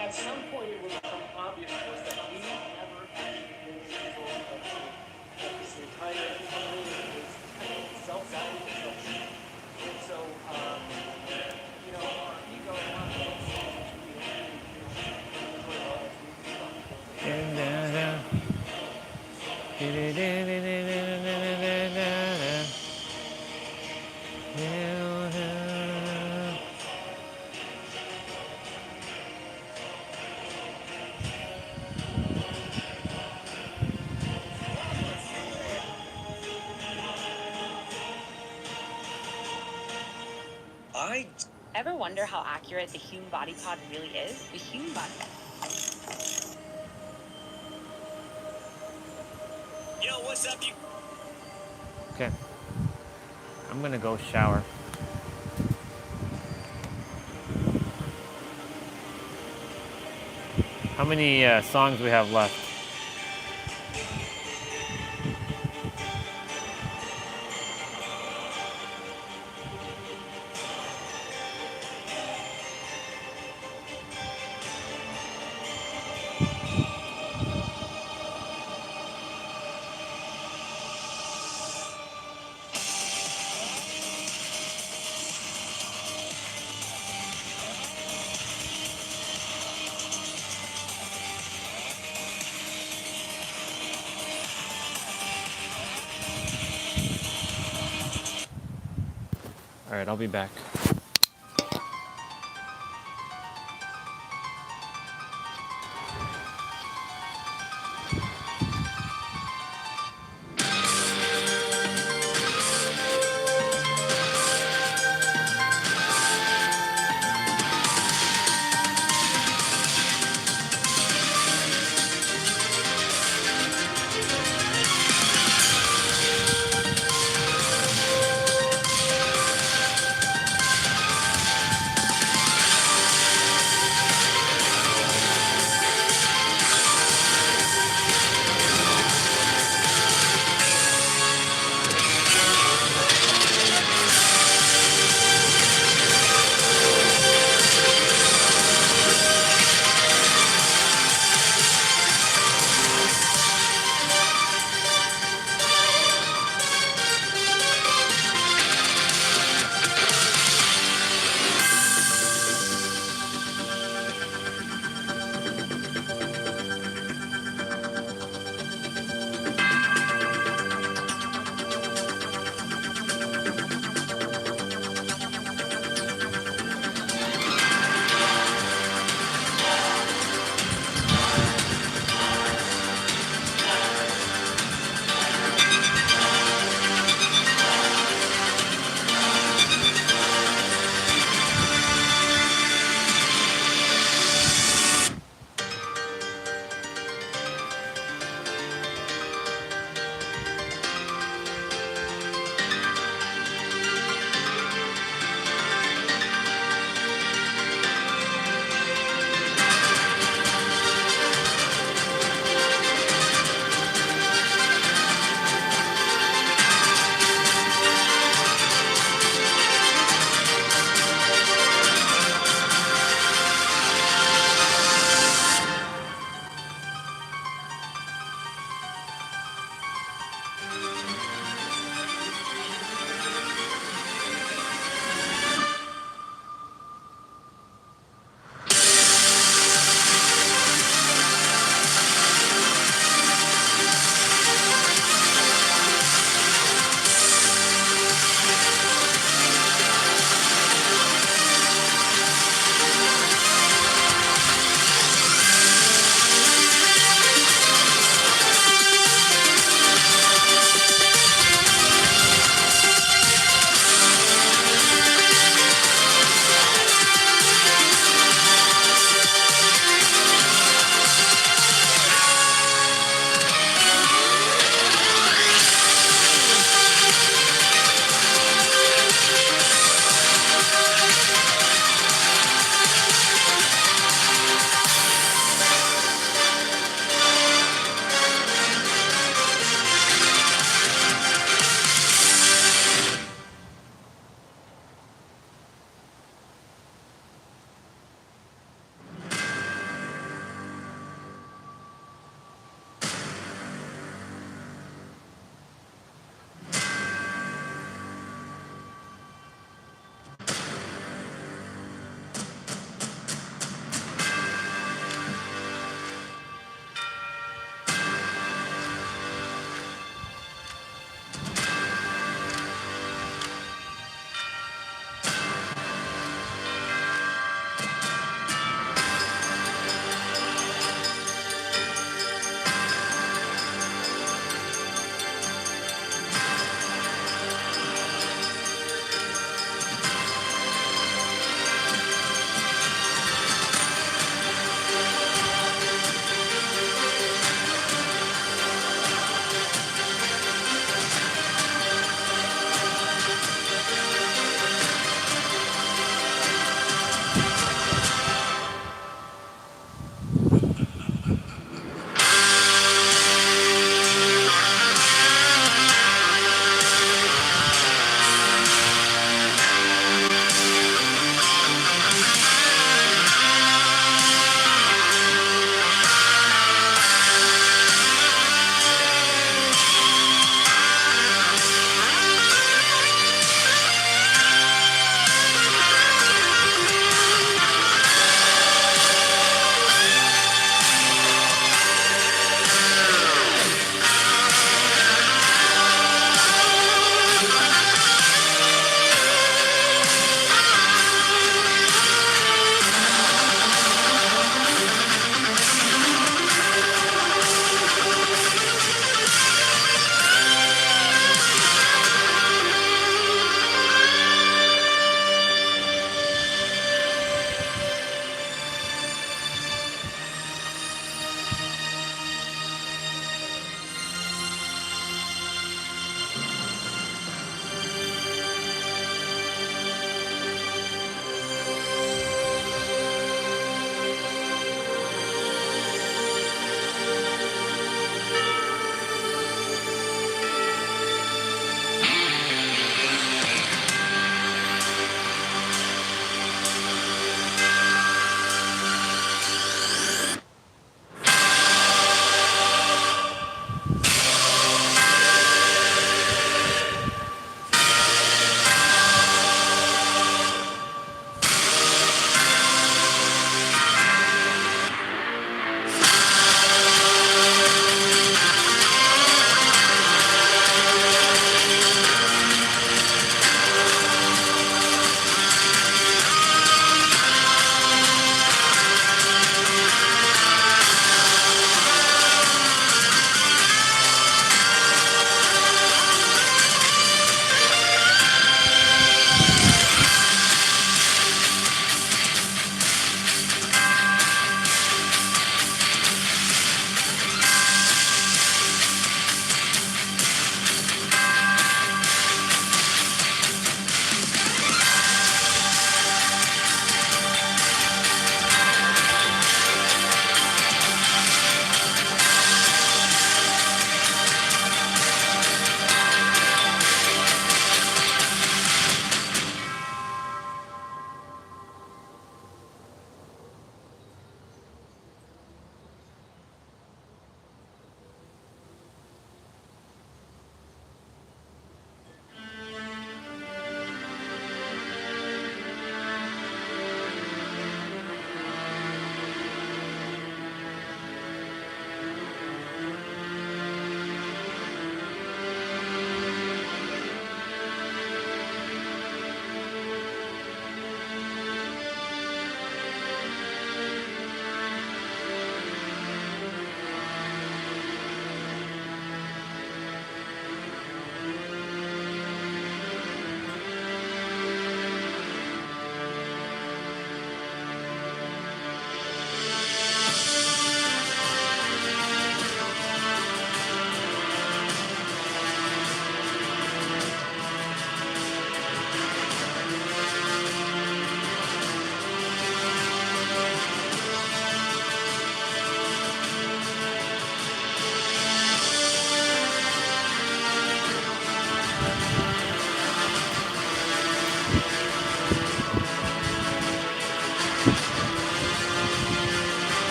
At some point, it will become obvious to us that we never actually been control of this entire thing is kind of self-guided and self-centered. And so, you know, our ego wants to be Ever wonder how accurate the human body pod really is? The human body. Yo, what's up, you? Okay. I'm gonna go shower. How many songs we have left? All right, I'll be back.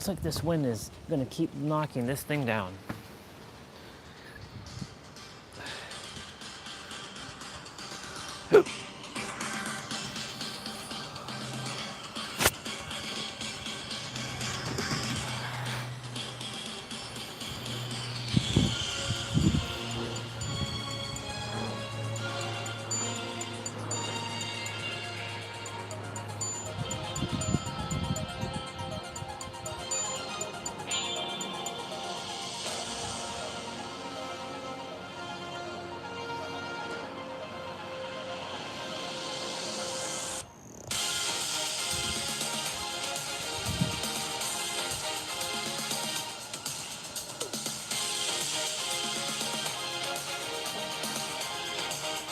looks like this wind is gonna keep knocking this thing down.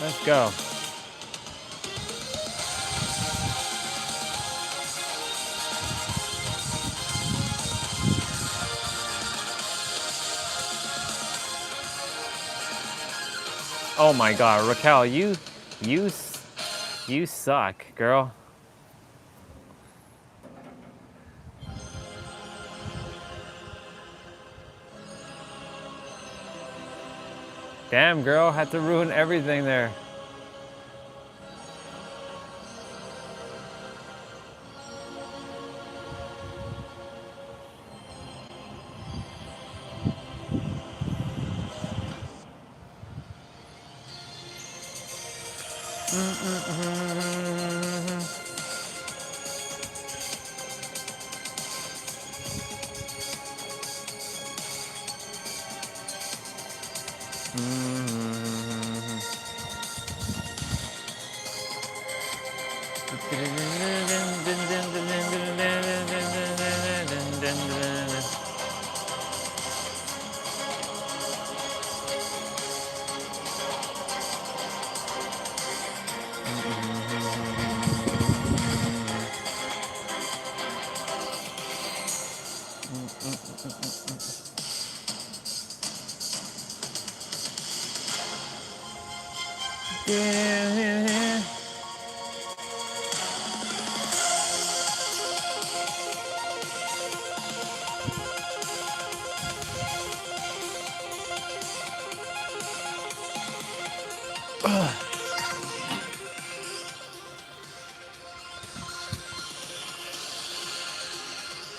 Let's go. Oh my God, Raquel, you suck, girl. Damn, girl, had to ruin everything there.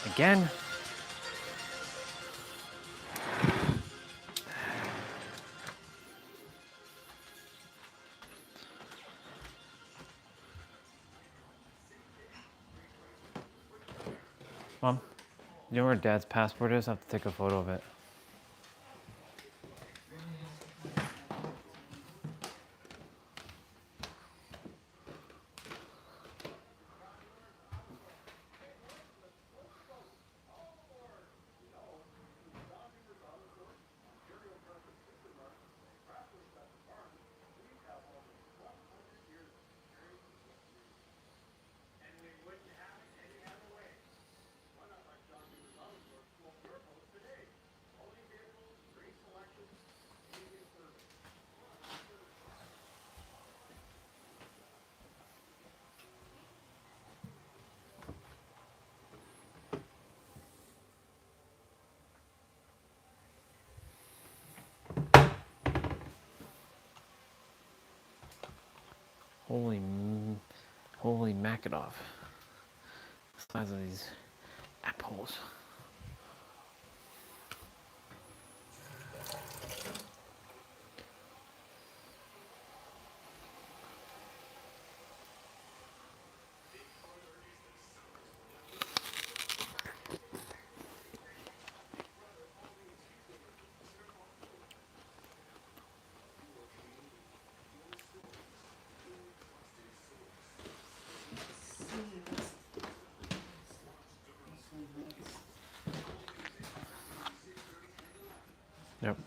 Again. Mom, you know where Dad's passport is? I have to take a photo of it. Holy Macadoff. The size of these apples. Yep.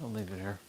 I'll leave it here.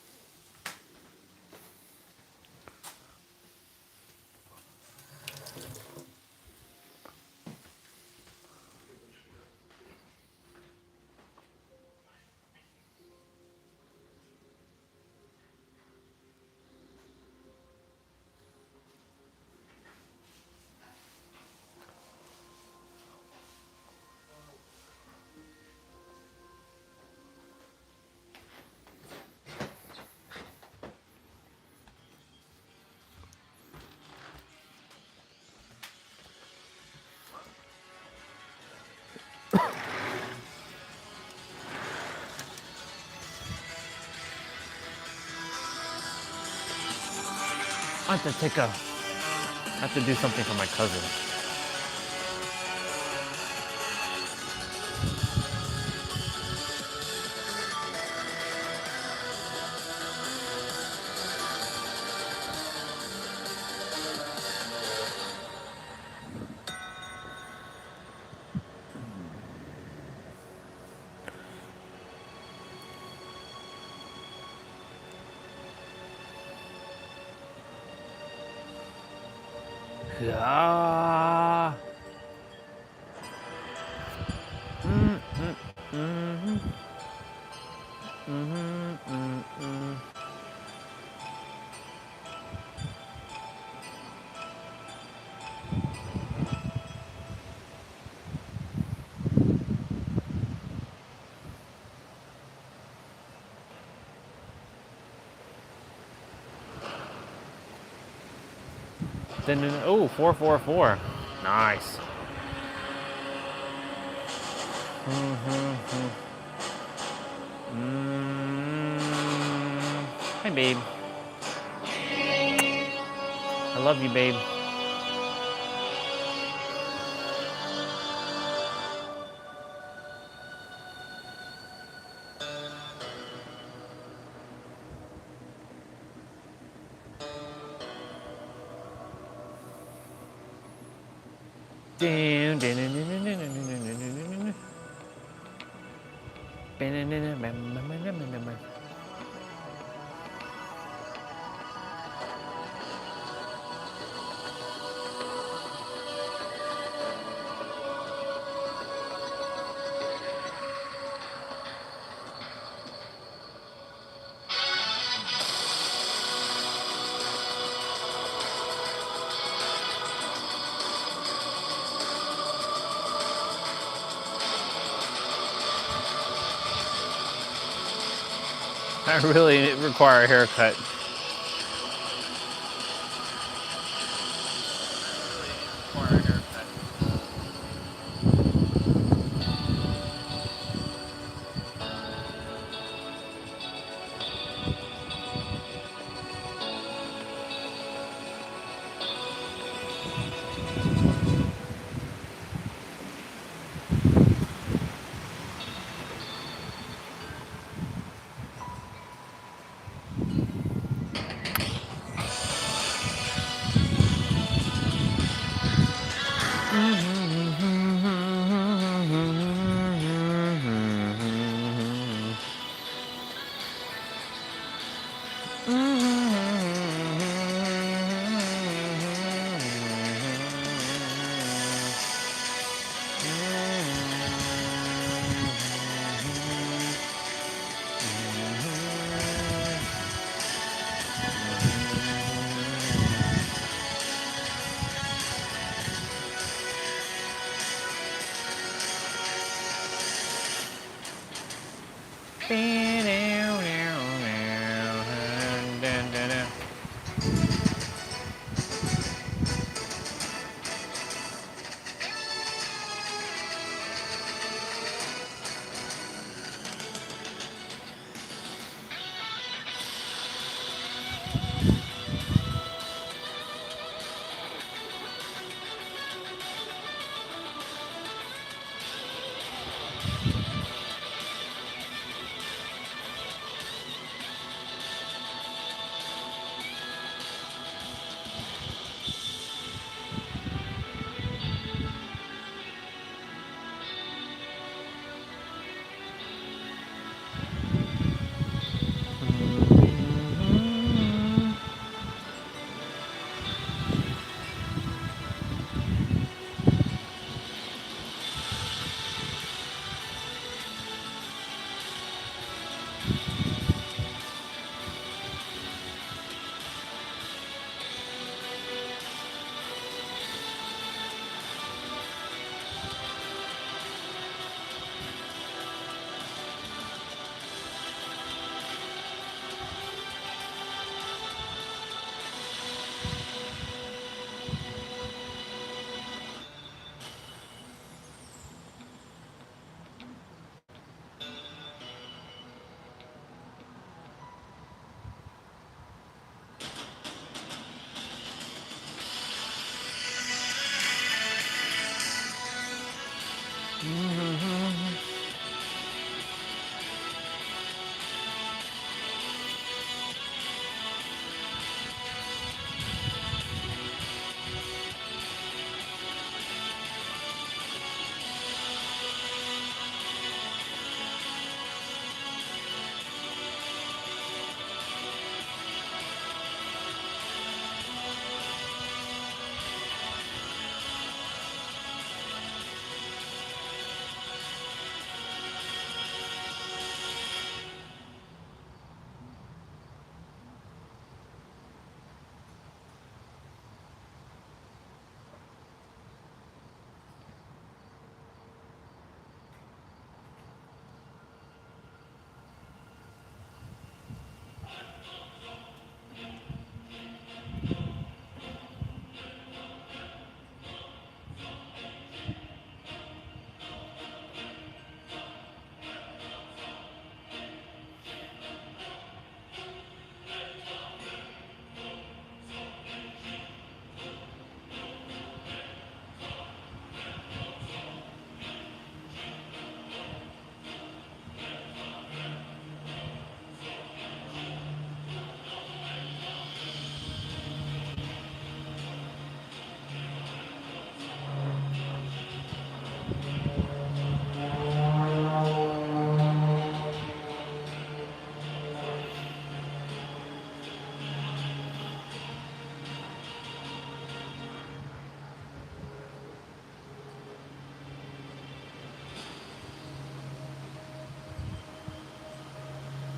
I have to do something for my cousin. Yeah. Then, oh, 444. Nice. Hi, babe. I love you, babe. I really require a haircut.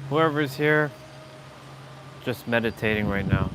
Whoever's here, just meditating right now.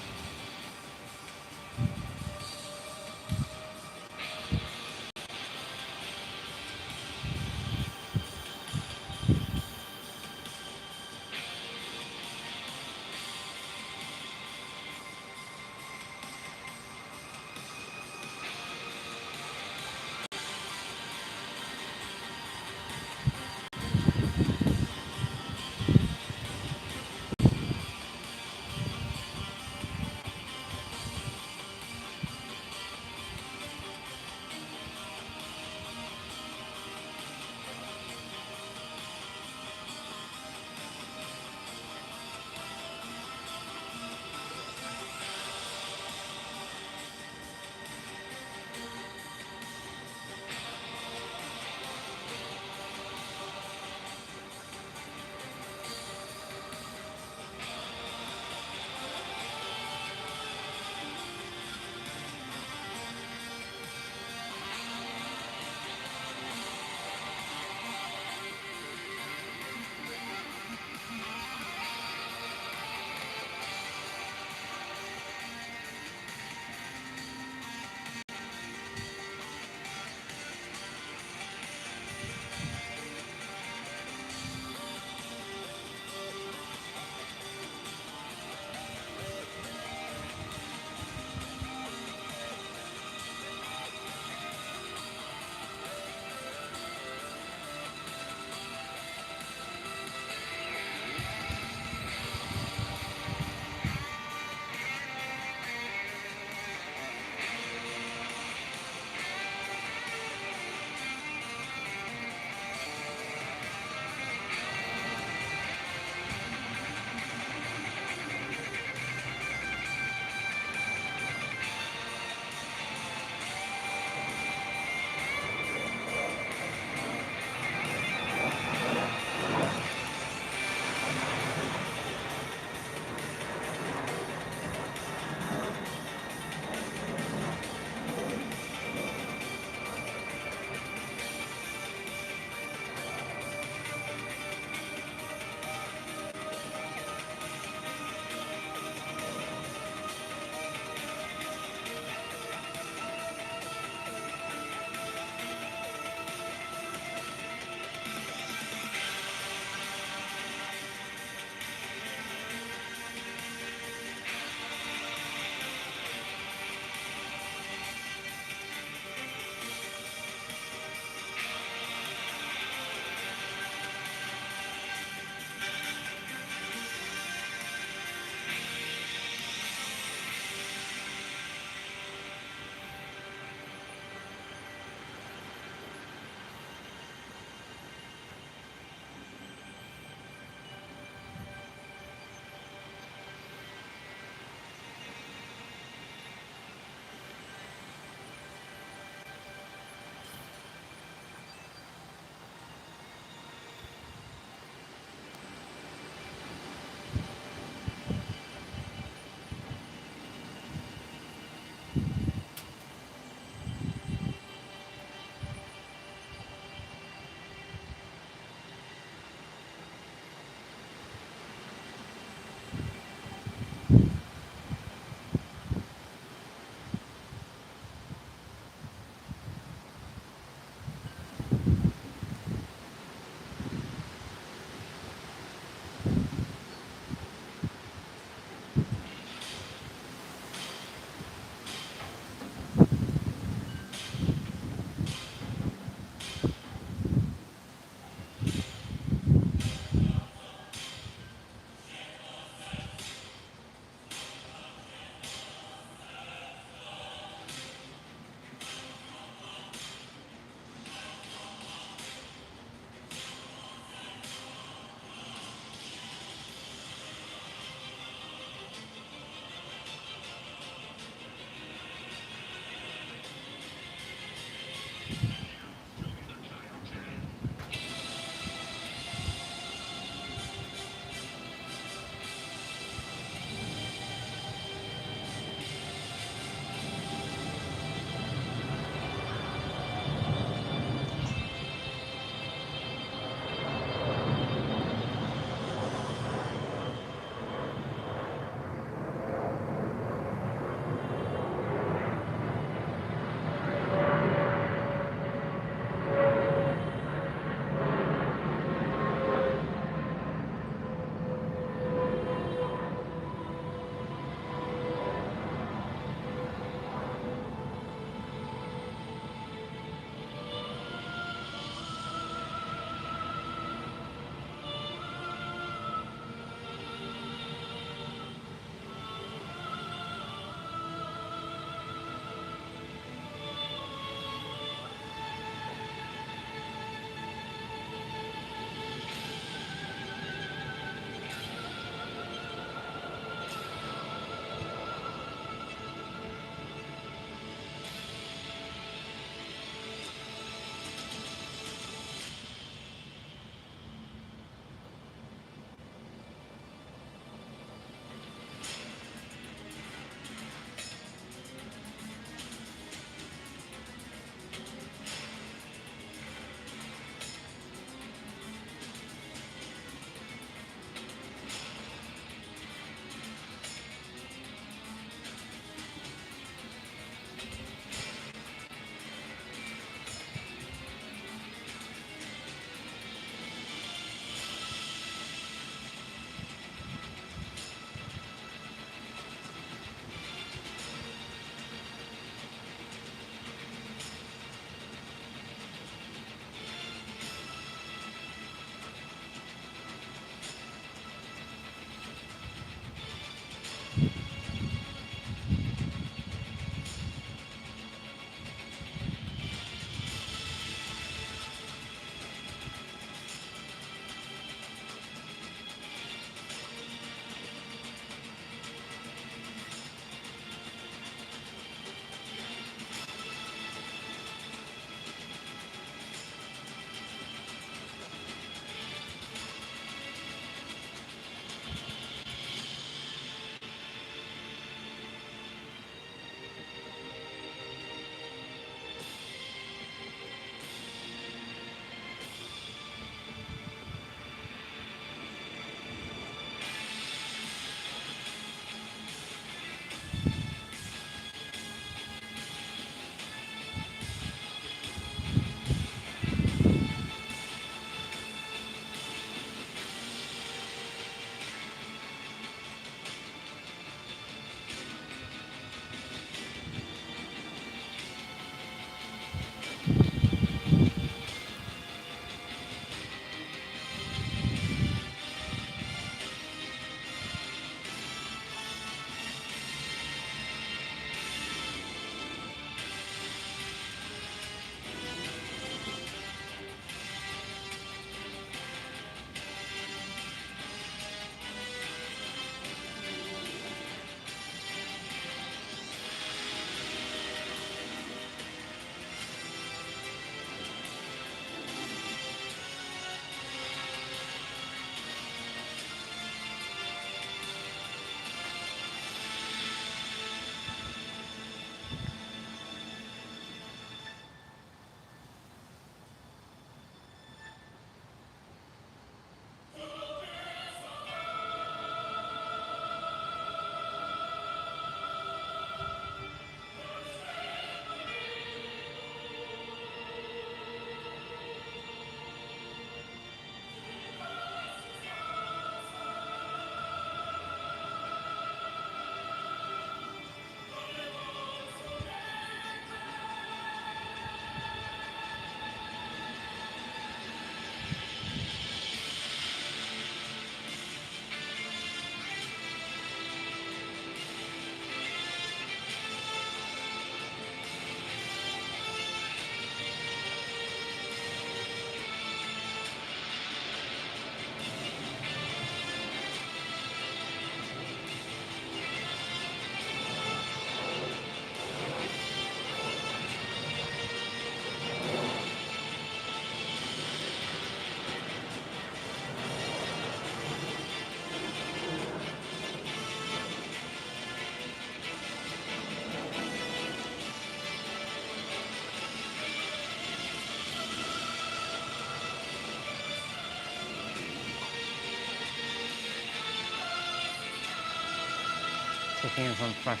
taking in some fresh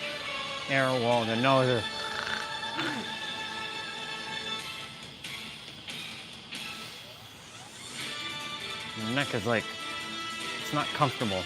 air while the nose is. The neck is like, it's not comfortable.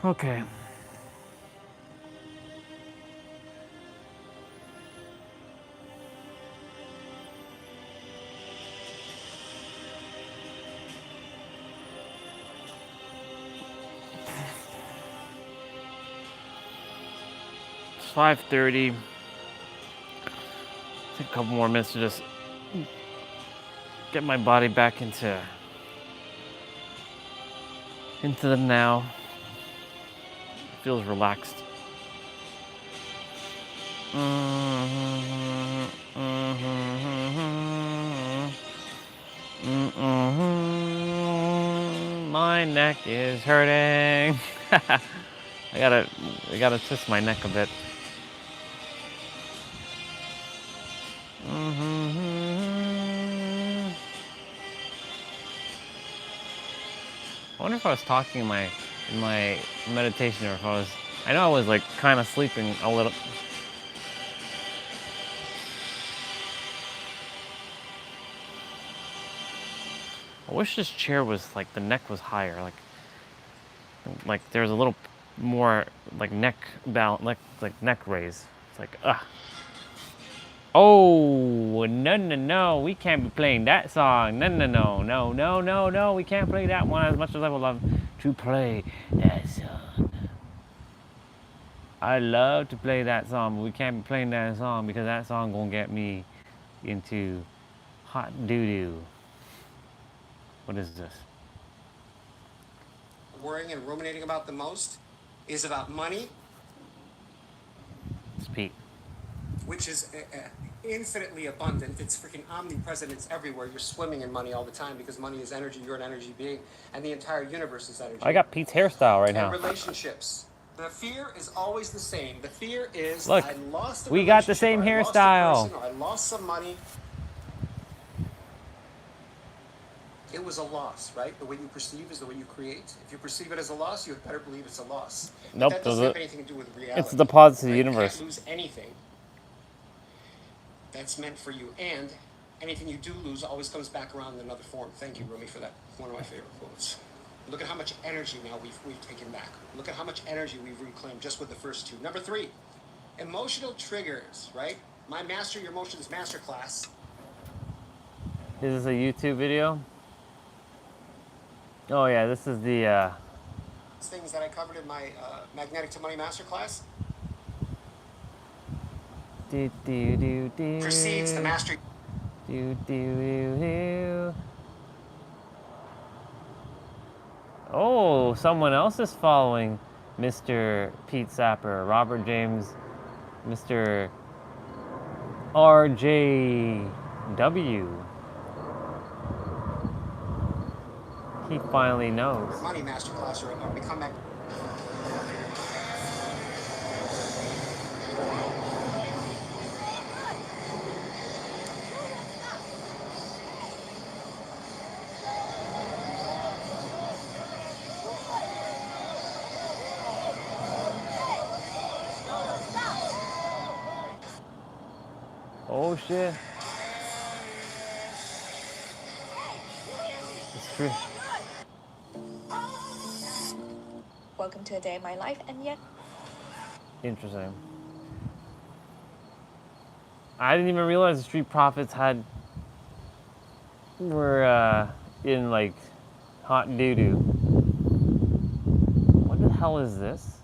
Okay. It's 5:30. Take a couple more minutes to just get my body back into the now. It feels relaxed. My neck is hurting. I gotta twist my neck a bit. I wonder if I was talking in my meditation, or if I was. I know I was like kind of sleeping a little. I wish this chair was like the neck was higher, like there's a little more like neck balance, like neck raise. It's like Oh no, we can't be playing that song. No, we can't play that one as much as I would love to play that song. I love to play that song, but we can't be playing that song because that song gonna get me into hot doo-doo. What is this? Worrying and ruminating about the most is about money. It's Pete. Which is infinitely abundant. It's freaking omnipresent. It's everywhere. You're swimming in money all the time because money is energy. You're an energy being, and the entire universe is energy. I got Pete's hairstyle right now. And relationships. The fear is always the same. The fear is look, I lost a we got the same relationship, hairstyle. I lost a person, or I lost some money. It was a loss, right? The way you perceive is the way you create. If you perceive it as a loss, you had better believe it's a loss. Nope, that doesn't have anything to do with reality. It's the deposit to the right? universe. You can't lose anything that's meant for you, and anything you do lose always comes back around in another form. Thank you, Rumi, for that. One of my favorite quotes. Look at how much energy now we've taken back. Look at how much energy we've reclaimed just with the first two. Number 3, emotional triggers, right? My Master Your Emotions Masterclass. Is this a YouTube video? Oh yeah, this is the things that I covered in my Magnetic to Money Masterclass. Precedes the mastery. Oh, someone else is following Mr. Pete Sapper, Robert James, Mr. RJW. He finally knows. Money Masterclass or become that. Oh shit. It's true. Welcome to a day in my life, and yet. Interesting. I didn't even realize the Street Profits were in like hot doo-doo. What the hell is this?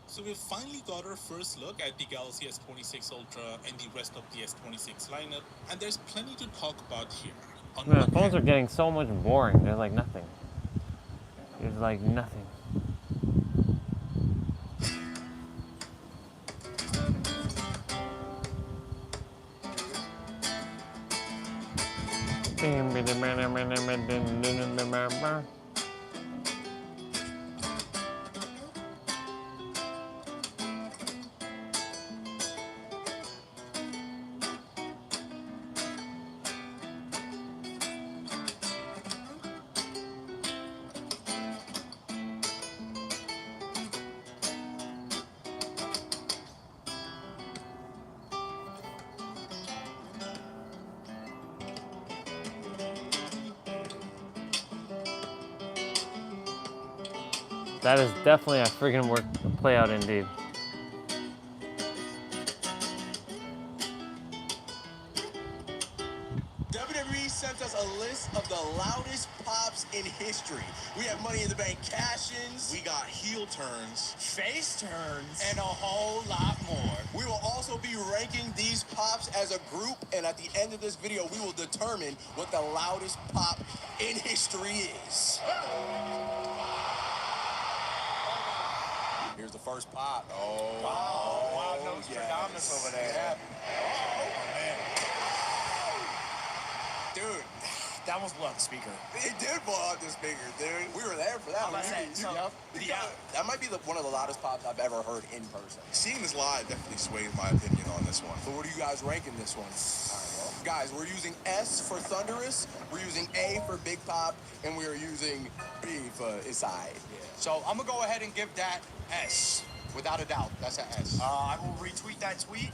So we've finally got our first look at the Galaxy S26 Ultra and the rest of the S26 lineup, and there's plenty to talk about here. Man, phones are getting so much boring. There's like nothing. There's like nothing. That is definitely a friggin' work play out indeed. WWE sent us a list of the loudest pops in history. We have Money in the Bank cash-ins. We got heel turns, face turns, and a whole lot more. We will also be ranking these pops as a group, and at the end of this video, we will determine what the loudest pop in history is. Here's the first pop. Wow, Nostradamus over there. Dude, that almost blew out the speaker. It did blow out the speaker, dude. We were there for that one. That might be one of the loudest pops I've ever heard in person. Seeing this live definitely sways my opinion on this one. So what are you guys ranking this one? All right, well, guys, we're using S for thunderous, we're using A for big pop, and we are using B for inside. Yeah. So I'm gonna go ahead and give that S. Without a doubt, that's an S. I will retweet that tweet.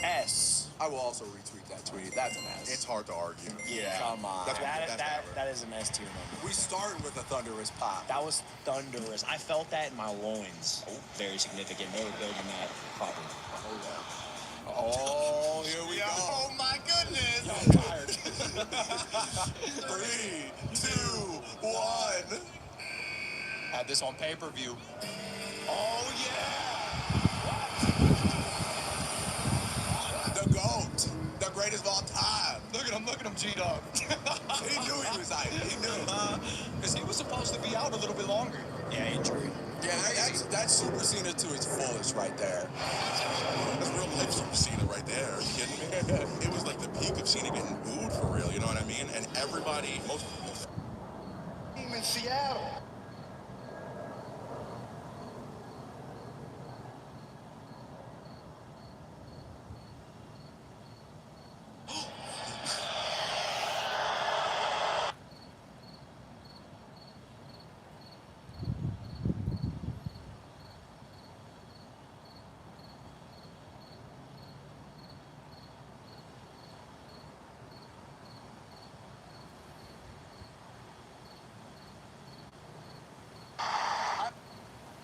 S. I will also retweet that tweet. That's an S. It's hard to argue. Yeah. Come on. That is an S tier number. We started with a thunderous pop. That was thunderous. I felt that in my loins. Very significant. They were building that properly. Oh, here we go. Oh my goodness. I'm tired. 3, 2, 1. Had this on pay-per-view. Oh, yeah. The GOAT. The greatest of all time. Look at him, G-Dog. He knew he was out. He knew. Because he was supposed to be out a little bit longer. Yeah, injury. Yeah, that's Super Cena to its fullest right there. That's real life Super Cena right there. Are you kidding me? It was like the peak of Cena getting booed for real, you know what I mean? And everybody, most team in Seattle.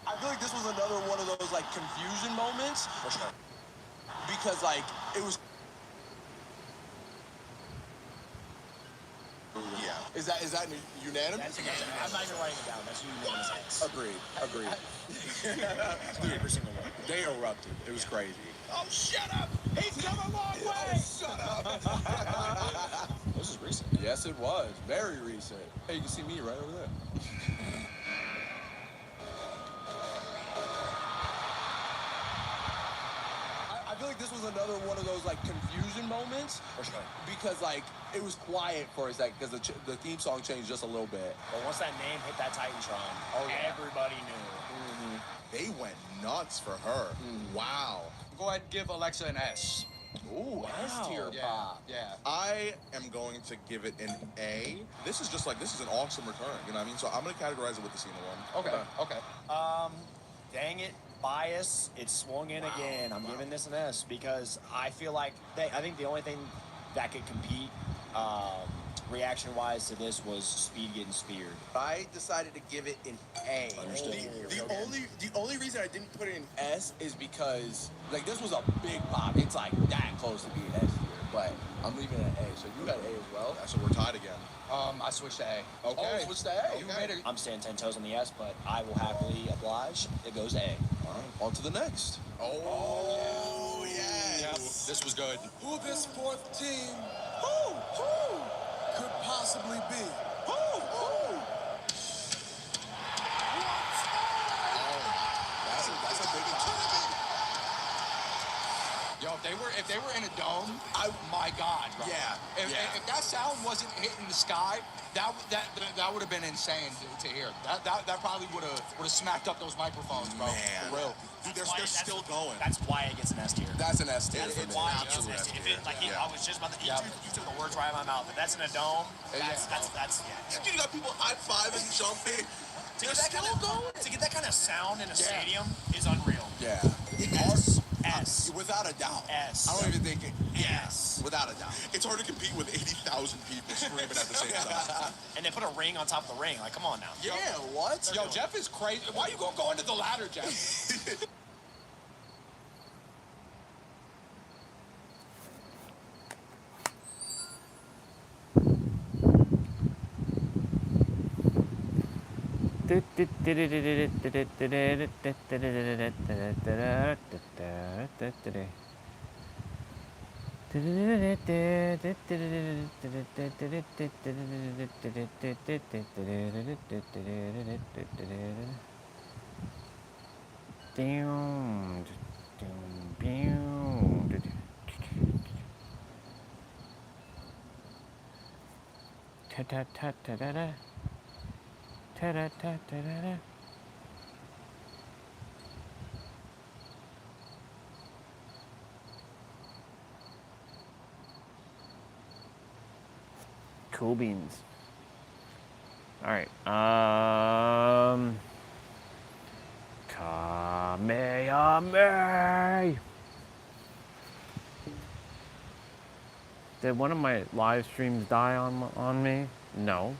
I feel like this was another one of those like confusion moments. For sure. Because like it was. yeah. Is that unanimous? I'm not even writing it down. That's unanimous X. Agreed. Every single one. They erupted. It was crazy. Oh, shut up! He's come a long way! Shut up! This is recent. Yes, it was. Very recent. Hey, you can see me right over there. I feel like this was another one of those like confusion moments. For sure. Because like it was quiet for a second because the theme song changed just a little bit. But once that name hit that Titantron, everybody knew. Mm-hmm. They went nuts for her. Wow. Go ahead and give Alexa an S. Ooh, S tier pop. Yeah. I am going to give it an A. This is an awesome return, you know what I mean? So I'm going to categorize it with the Cena one. Okay. Dang it, bias. It swung in again. I'm giving this an S because I feel like I think the only thing that could compete reaction-wise to this was Speed getting speared. I decided to give it an A. Understood. The only reason I didn't put it in S is because like this was a big pop. It's like that close to being S tier, but I'm leaving it at A. So you got A as well. So we're tied again. I switched to A. Okay. Oh, switch to A. You made it. I'm staying 10 toes on the S, but I will happily oblige. It goes A. All right, on to the next. Oh, yes. Yeah, this was good. Who this fourth team could possibly be? That's a big one. Yo, if they were in a dome, my God, bro. Yeah. If that sound wasn't hitting the sky, that would have been insane to hear. That probably would have smacked up those microphones, bro. Man. For real. Dude, they're still going. That's why it gets an S tier. That's an S tier. That's why it gets an S tier. I was just about to. You took the words right out of my mouth. If that's in a dome, that's. You got people high-fiving, jumping. To get that kind of sound in a stadium is unreal. Yeah. S. Without a doubt. S. I don't even think it. Yes. without a doubt. It's hard to compete with 80,000 people screaming at the same time. And they put a ring on top of the ring. Like, come on now. Yeah, what? Yo, Jeff is crazy. Why you gonna go into the ladder, Jeff? Cool beans. All right. Kamehameha. Did one of my live streams die on me? No.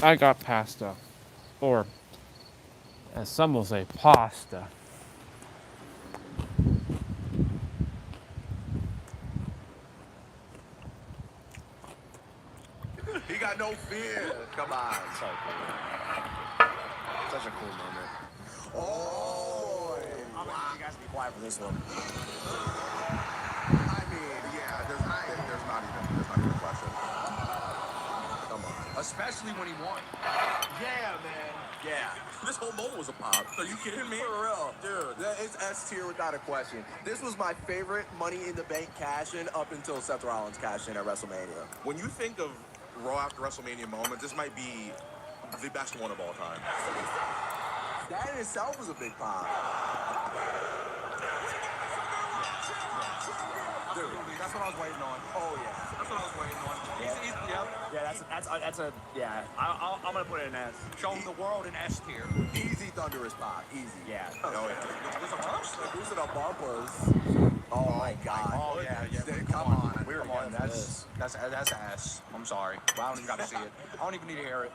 I got pasta. Or, as some will say, pasta. He got no fear. Come on. So cool. Such a cool moment. Oh, I'm gonna need you guys to be quiet for this one. I mean, yeah, there's not even a question. Come on. Especially when he won. Yeah, man. Yeah. This whole moment was a pop. Are you kidding me? For real. Dude, it's S tier without a question. This was my favorite Money in the Bank cash-in up until Seth Rollins cash-in at WrestleMania. When you think of Raw after WrestleMania moment, this might be the best one of all time. That in itself was a big pop. Dude, that's what I was waiting on. Oh, yeah. That's what I was waiting on. Yeah, I'm gonna put it in S. Show the world an S tier. Easy thunderous pop. Easy. Yeah. Oh, yeah. Boosted up bumpers. Oh, my God. Oh, yeah. Come on. We're on. That's S. I'm sorry. But I don't even got to see it. I don't even need to hear it.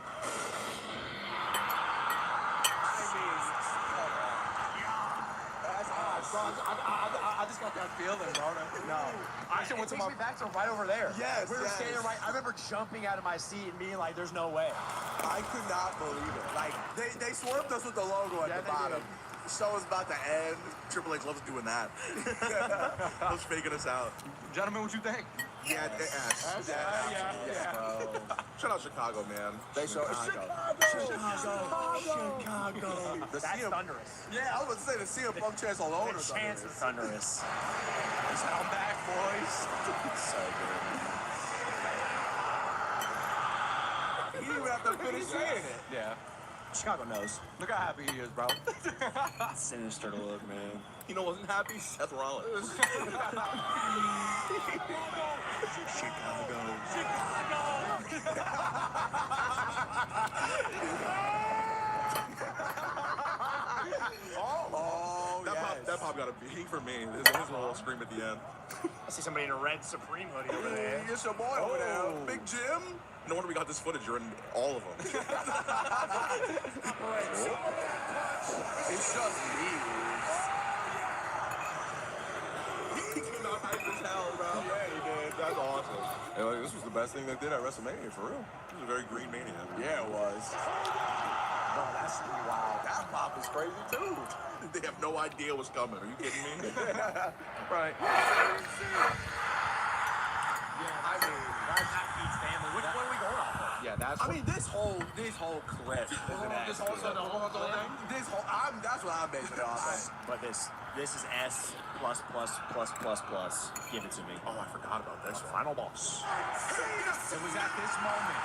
I just got that feeling, bro. No. I should went to my back to right over there. Yes, we were standing right. I remember jumping out of my seat and being like, "There's no way." I could not believe it. Like they swerved us with the logo at the bottom. The show was about to end. Triple H loves doing that. Loves faking us out. Gentlemen, what you think? Yeah, S. Yeah. Bro. Shout out Chicago, man. They show Chicago. That's thunderous. Yeah, I was about to say the CM Punk chance alone The is chance is thunderous. He said, "I'm back, boys." So good. He didn't even have to finish saying it. Yeah. Chicago knows. Look how happy he is, bro. Sinister to look, man. You know wasn't happy? Seth Rollins. That pop got a beating for me. His little scream at the end. I see somebody in a red Supreme hoodie over there. It's your boy over there. Big Jim. No wonder we got this footage. You're in all of them. It's just me. He came out hype as hell, bro. Yeah, he did. That's awesome. And, like, this was the best thing they did at WrestleMania, for real. It was a very green mania. Yeah, it was. Bro, that's wow. That pop is crazy too. They have no idea what's coming. Are you kidding me? Right. Yeah, I mean, that's Pete's family. Which one are we going off of? Yeah, that's. I mean, this whole clip is an This whole thing. That's what I'm basing it off of. But this is S plus. Give it to me. Oh, I forgot about this one. Final boss. It was at this moment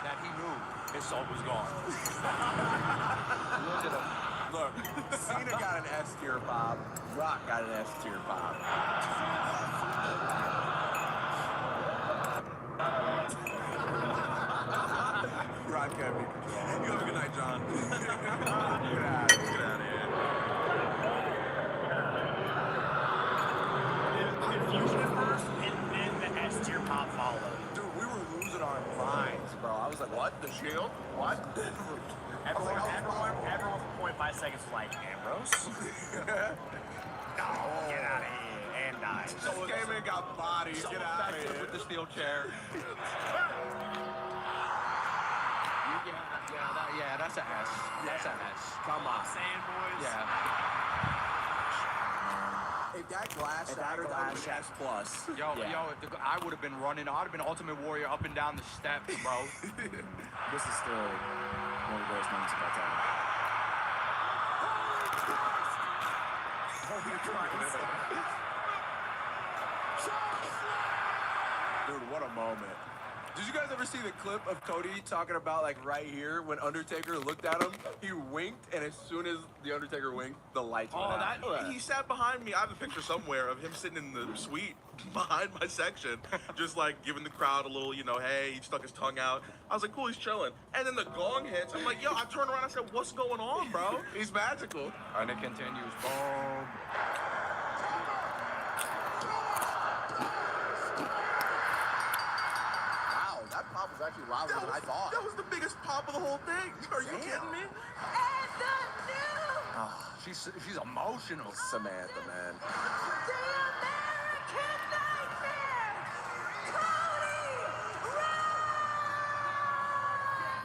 that he knew his soul was gone. Look at him. Look, Cena got an S tier pop. Rock got an S tier pop. Rock can't be controlled. You have a good night, John. Get out of here. Confusion at first, and then the S tier pop followed. Dude, we were losing our minds, bro. I was like, what? The Shield? What? Everyone for 0.5 seconds was like, Ambrose? No, get out of here. And died. So came in, got bodies. Get out of here. With the steel chair. Yeah, that's an S. That's an S. Come on. Sand boys. Yeah. If that glass shattered, that was S plus. I would have been running. I would have been Ultimate Warrior up and down the steps, bro. This is still one of the greatest moments of my time. Dude, what a moment. Did you guys ever see the clip of Cody talking about, like, right here, when Undertaker looked at him, he winked, and as soon as the Undertaker winked, the lights went out. He sat behind me. I have a picture somewhere of him sitting in the suite behind my section, just like giving the crowd a little, hey, he stuck his tongue out. I was like, cool, he's chilling. And then the gong hits. I'm like, yo, I turned around, I said, what's going on, bro? He's magical. And it continues. Boom. That pop was actually louder than I thought. That was the biggest pop of the whole thing. Are you kidding me? Oh, she's emotional. Samantha, man.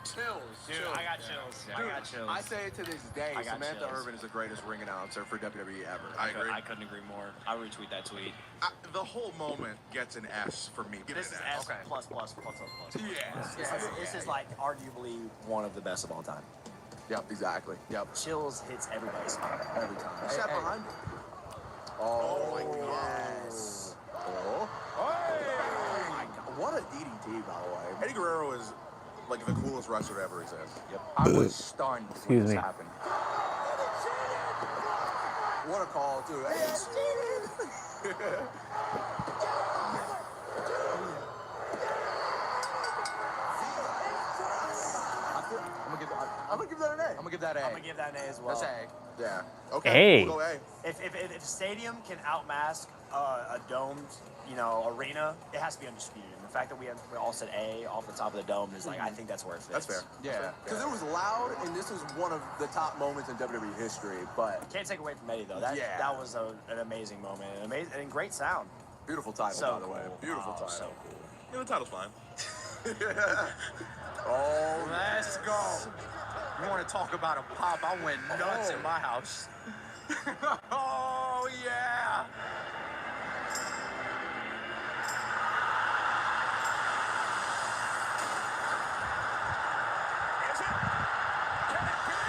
Chills. Dude, chills. I got chills. Yeah. I got chills. I say it to this day. I got Samantha chills. Irvin is the greatest ring announcer for WWE ever. I agree. I couldn't agree more. I retweet that tweet. The whole moment gets an S for me. Give This it is an S Okay. plus plus plus plus plus. Yeah. This is like arguably one of the best of all time. Yep, exactly. Yep. Chills hits everybody's spine every time. He sat behind me. Oh, my yes. Oh. Oh my God. What a DDT, by the way. Eddie Guerrero is like the coolest wrestler to ever exist. Yep. I was stunned when Excuse this me. happened. What a call, too. I'm gonna give that an A. I'm gonna give that an A. I'm gonna give that an A as well. That's A. Yeah. Okay. Hey. We'll go A. If stadium can outmask a domed, arena, it has to be undisputed. And the fact that we all said A off the top of the dome is like, I think that's where it fits. That's fair. Yeah. Because it was loud, and this is one of the top moments in WWE history, but Can't take away from Eddie though. That was an amazing moment, and great sound. beautiful title, So by the way. cool. Beautiful Oh, title. so cool. Yeah, the title's fine. Oh, Let's go. You want to talk about a pop? I went nuts in my house. Oh, yeah. Is it? Can it be?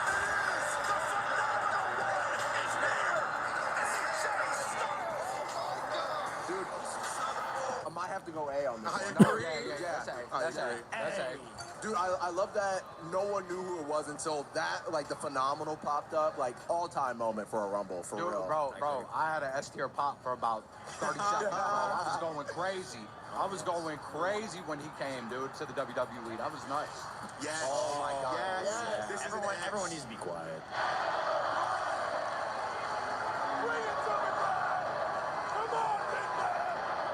It is. The phenomenal one is here. dude. I might have to go A on this I one. agree. That's A. Dude, I love that no one knew who it was until that, like, the phenomenal popped up. Like, all-time moment for a Rumble, for Dude, real. bro, I had an S tier pop for about 30 seconds. I was going crazy. I was going crazy when he came, dude, to the WWE. That was nuts. Yes. Oh my God. Yes. This is Everyone needs to be quiet.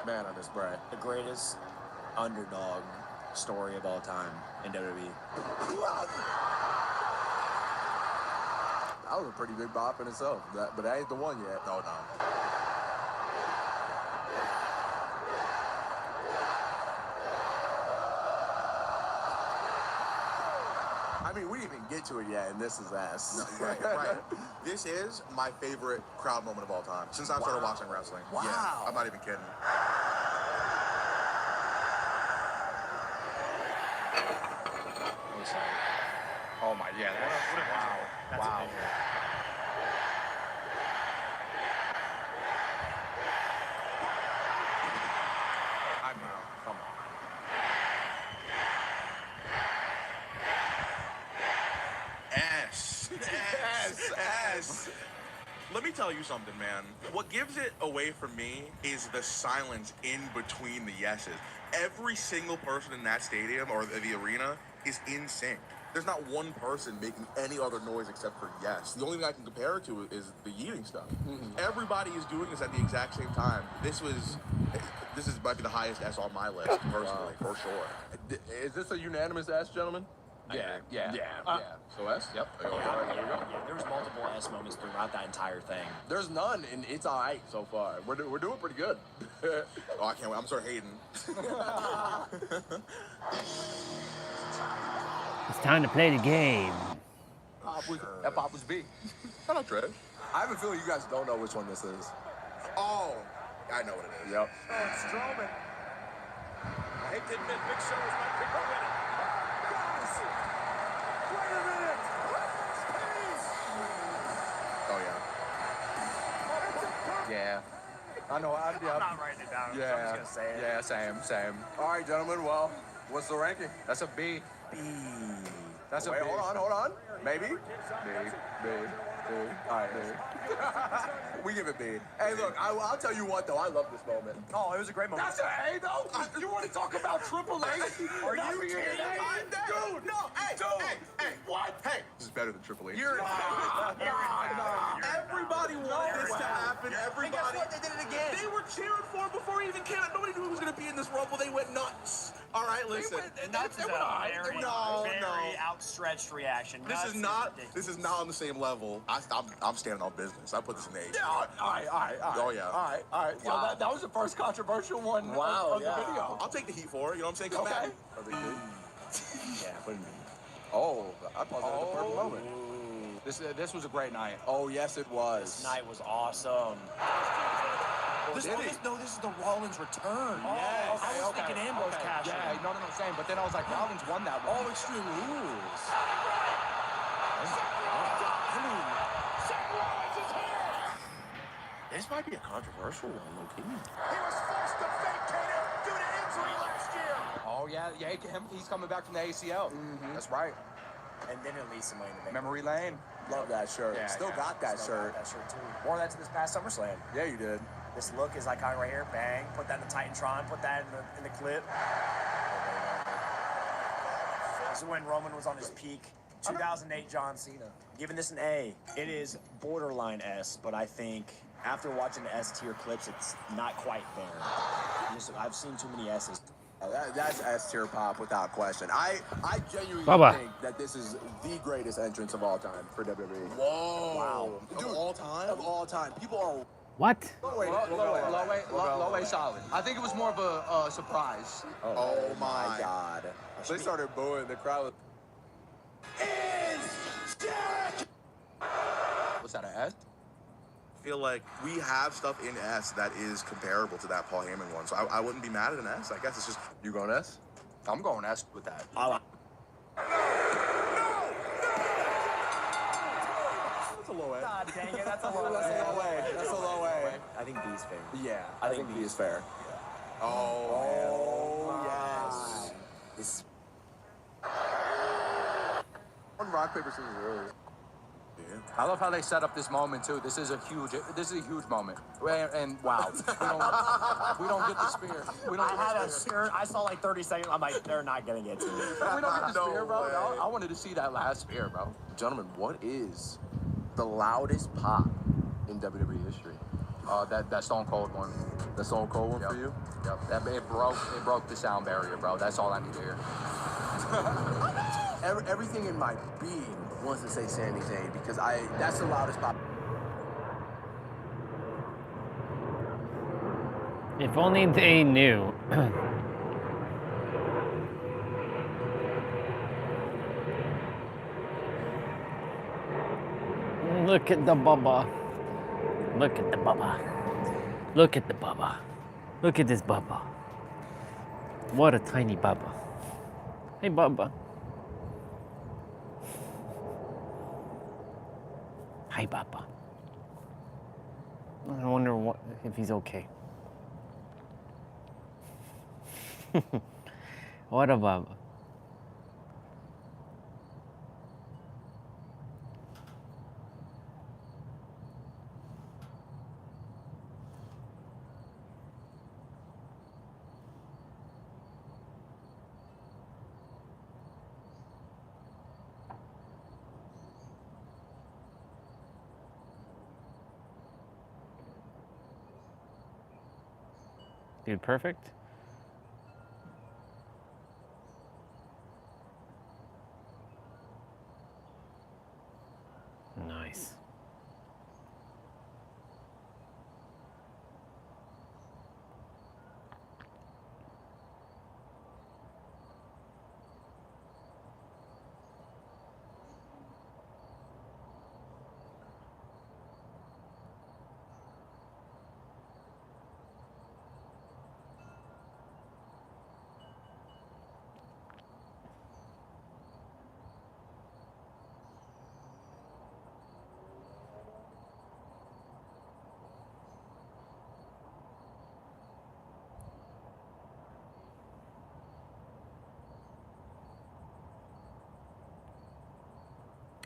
Man, I miss Bray. The greatest underdog story of all time in WWE. That was a pretty big bop in itself, but that ain't the one yet. No. I mean, we didn't even get to it yet, and this is ass. No, right. This is my favorite crowd moment of all time since I started watching wrestling. Wow. Yeah, I'm not even kidding. Oh my, yeah. Wow. I mean, come on. S. Let me tell you something, man. What gives it away from me is the silence in between the yeses. Every single person in that stadium or the arena is in sync. There's not one person making any other noise except for yes. The only thing I can compare it to is the yeeting stuff. Everybody is doing this at the exact same time. This might be the highest S on my list, personally, for sure. Is this a unanimous S, gentlemen? Yeah. So S? Yep. There we go. There was multiple S moments throughout that entire thing. There's none, and it's all right so far. We're doing pretty good. Oh, I can't wait. I'm sort of hating. It's time to play the game. That pop was B. Shut up, Trev. I have a feeling you guys don't know which one this is. Oh, I know what it is. Yep. Strowman. I hate to admit, Big Show is my pick already. Guys, wait a minute. Oh, yeah. Yeah. I know. I'm not writing it down. Yeah. I'm just gonna say it. Yeah, same. All right, gentlemen. Well, what's the ranking? That's a B. That's Wait, a B. hold on. Maybe? B. All right. We give it B. Hey, look, I'll tell you what, though. I love this moment. Oh, it was a great moment. That's an A, though? You want to talk about Triple H? Are you kidding me? Dude, no, hey, What? hey. This is better than Triple H. Everybody wanted this to happen. Everybody. And guess what? They did it again. They were cheering for him before he even came out. Nobody knew he was going to be in this Rumble. They went nuts. All right, listen. Nuts is a very outstretched reaction. This is not on the same level. I'm standing on business. I put this in the A. Yeah, all right. Oh yeah. All right. Wow. Yo, that was the first controversial one of the video. I'll take the heat for it. You know what I'm saying? Come at me. Yeah, put it in. Oh, I paused at the perfect moment. This was a great night. Oh, yes, it was. This night was awesome. This is the Rollins return. Yes. I was thinking Ambrose cash. Yeah, no, same. But then I was like, Rollins won that one. All Extreme Rules. This might be a controversial one, low-key. He was forced to vacate it due to injury last year. Oh, yeah, he's coming back from the ACL. That's right. And then it leads somebody to Memory Lane. Love that shirt. Still got that shirt. Got that shirt too. Wore that to this past SummerSlam. Yeah, you did. This look is iconic right here. Bang. Put that in the Titantron. Put that in the clip. This is when Roman was on his peak. 2008 John Cena. Giving this an A. It is borderline S, but I think after watching the S tier clips, it's not quite there. I've seen too many S's. That's S tier pop without question. I genuinely think that this is the greatest entrance of all time for WWE. Whoa. Wow. Dude, of all time? Of all time. People are... What? Low way solid. I think it was more of a surprise. Oh my God. They started booing. The crowd was... Was that an S? I feel like we have stuff in S that is comparable to that Paul Heyman one, so I wouldn't be mad at an S. I guess it's just... You going S? I'm going S with that. That's a low A. God dang it, that's a low A. That's a low A. I think B is fair. Yeah, I think B is fair. Yeah. Oh, yes. This One rock, paper, scissors earlier. Yeah. I love how they set up this moment too. This is a huge moment. And wow, we don't get the spear. We don't. I had a spear. I saw like 30 seconds. I'm like, they're not gonna get to it. We don't get the spear, bro. I wanted to see that last spear, bro. Gentlemen, what is the loudest pop in WWE history? That Stone Cold one. The Stone Cold one for you? Yep. It broke the sound barrier, bro. That's all I need to hear. Everything in my being wants to say Sami Zayn because that's the loudest pop. If only they knew. Look at the Bubba. Look at the Bubba. Look at the Bubba. Look at this Bubba. What a tiny Bubba. Hey, Bubba. Hi, Bubba. I wonder if he's okay. What a Bubba. Dude, perfect. Nice.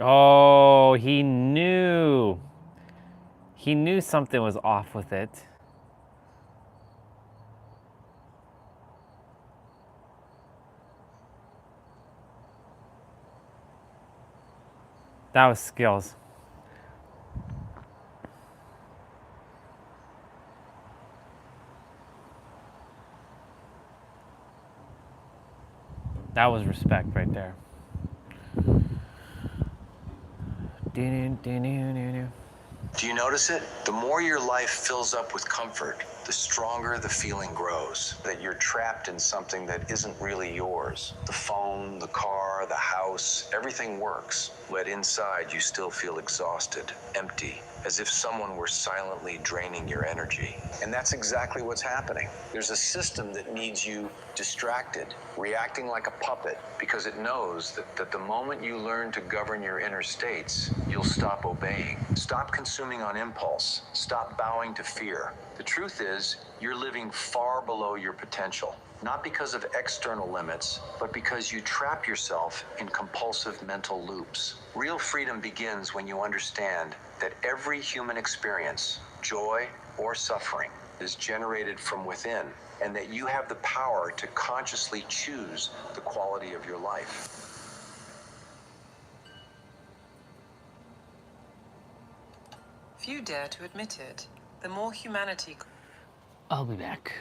Oh, he knew. He knew something was off with it. That was skills. That was respect right there. Do you notice it? The more your life fills up with comfort, the stronger the feeling grows. That you're trapped in something that isn't really yours. The phone, the car, the house, everything works. But inside you still feel exhausted, empty, as if someone were silently draining your energy. And that's exactly what's happening. There's a system that needs you distracted, reacting like a puppet, because it knows that the moment you learn to govern your inner states, you'll stop obeying, stop consuming on impulse, stop bowing to fear. The truth is, you're living far below your potential, not because of external limits, but because you trap yourself in compulsive mental loops. Real freedom begins when you understand that every human experience, joy or suffering, is generated from within, and that you have the power to consciously choose the quality of your life. Few dare to admit it. The more humanity... I'll be back.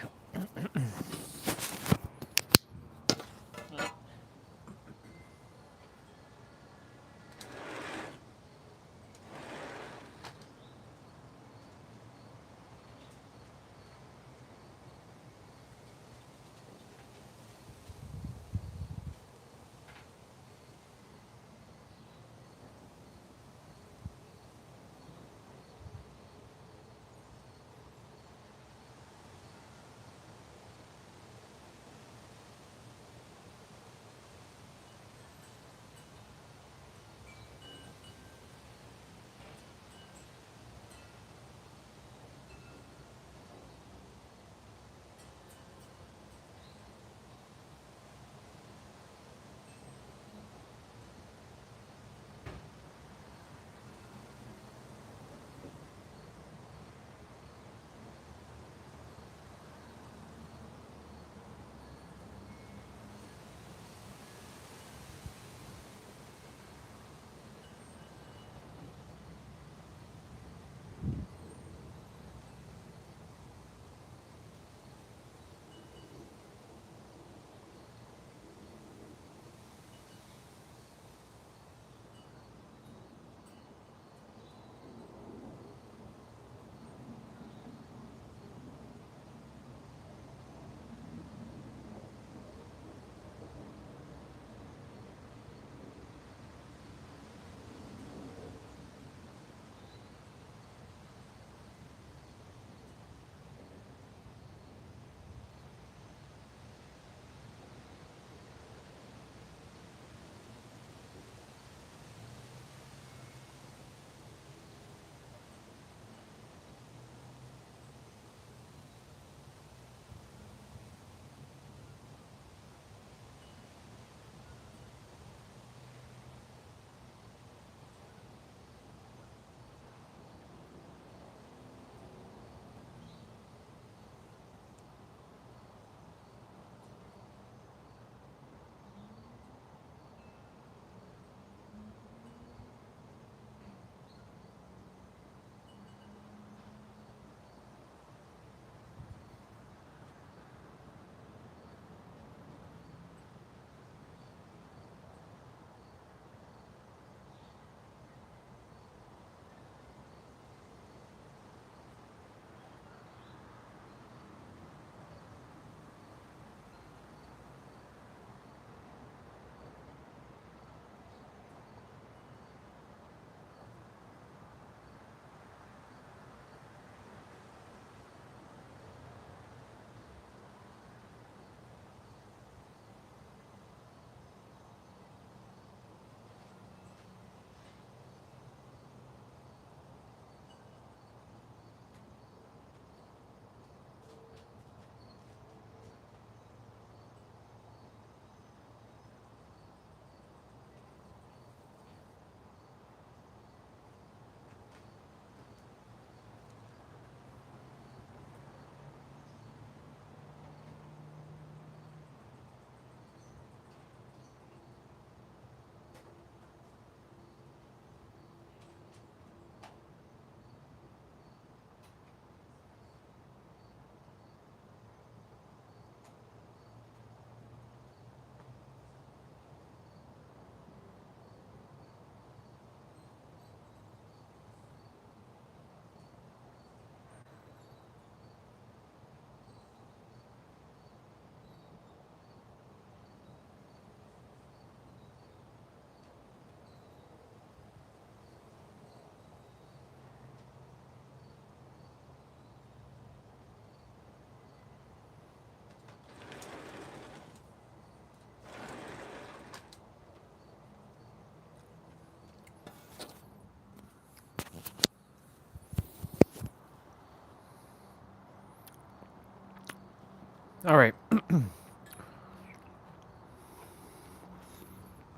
All right.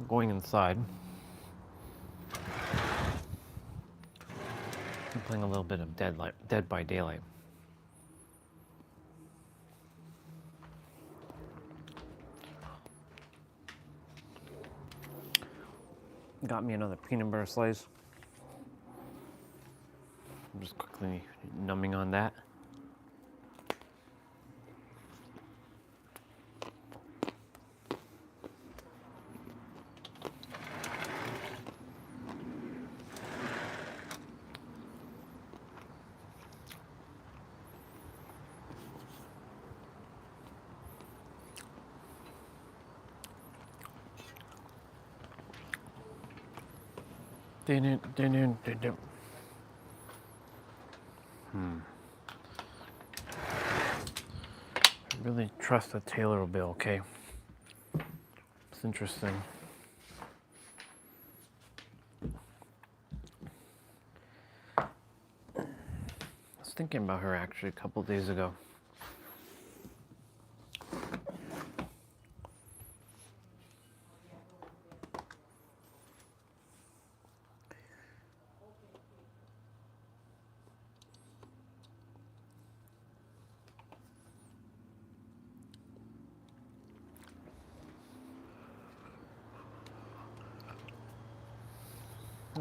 Going inside. I'm playing a little bit of Dead by Daylight. Got me another peanut butter slice. I'm just quickly numbing on that. I really trust that Taylor will be okay. It's interesting. I was thinking about her actually a couple days ago.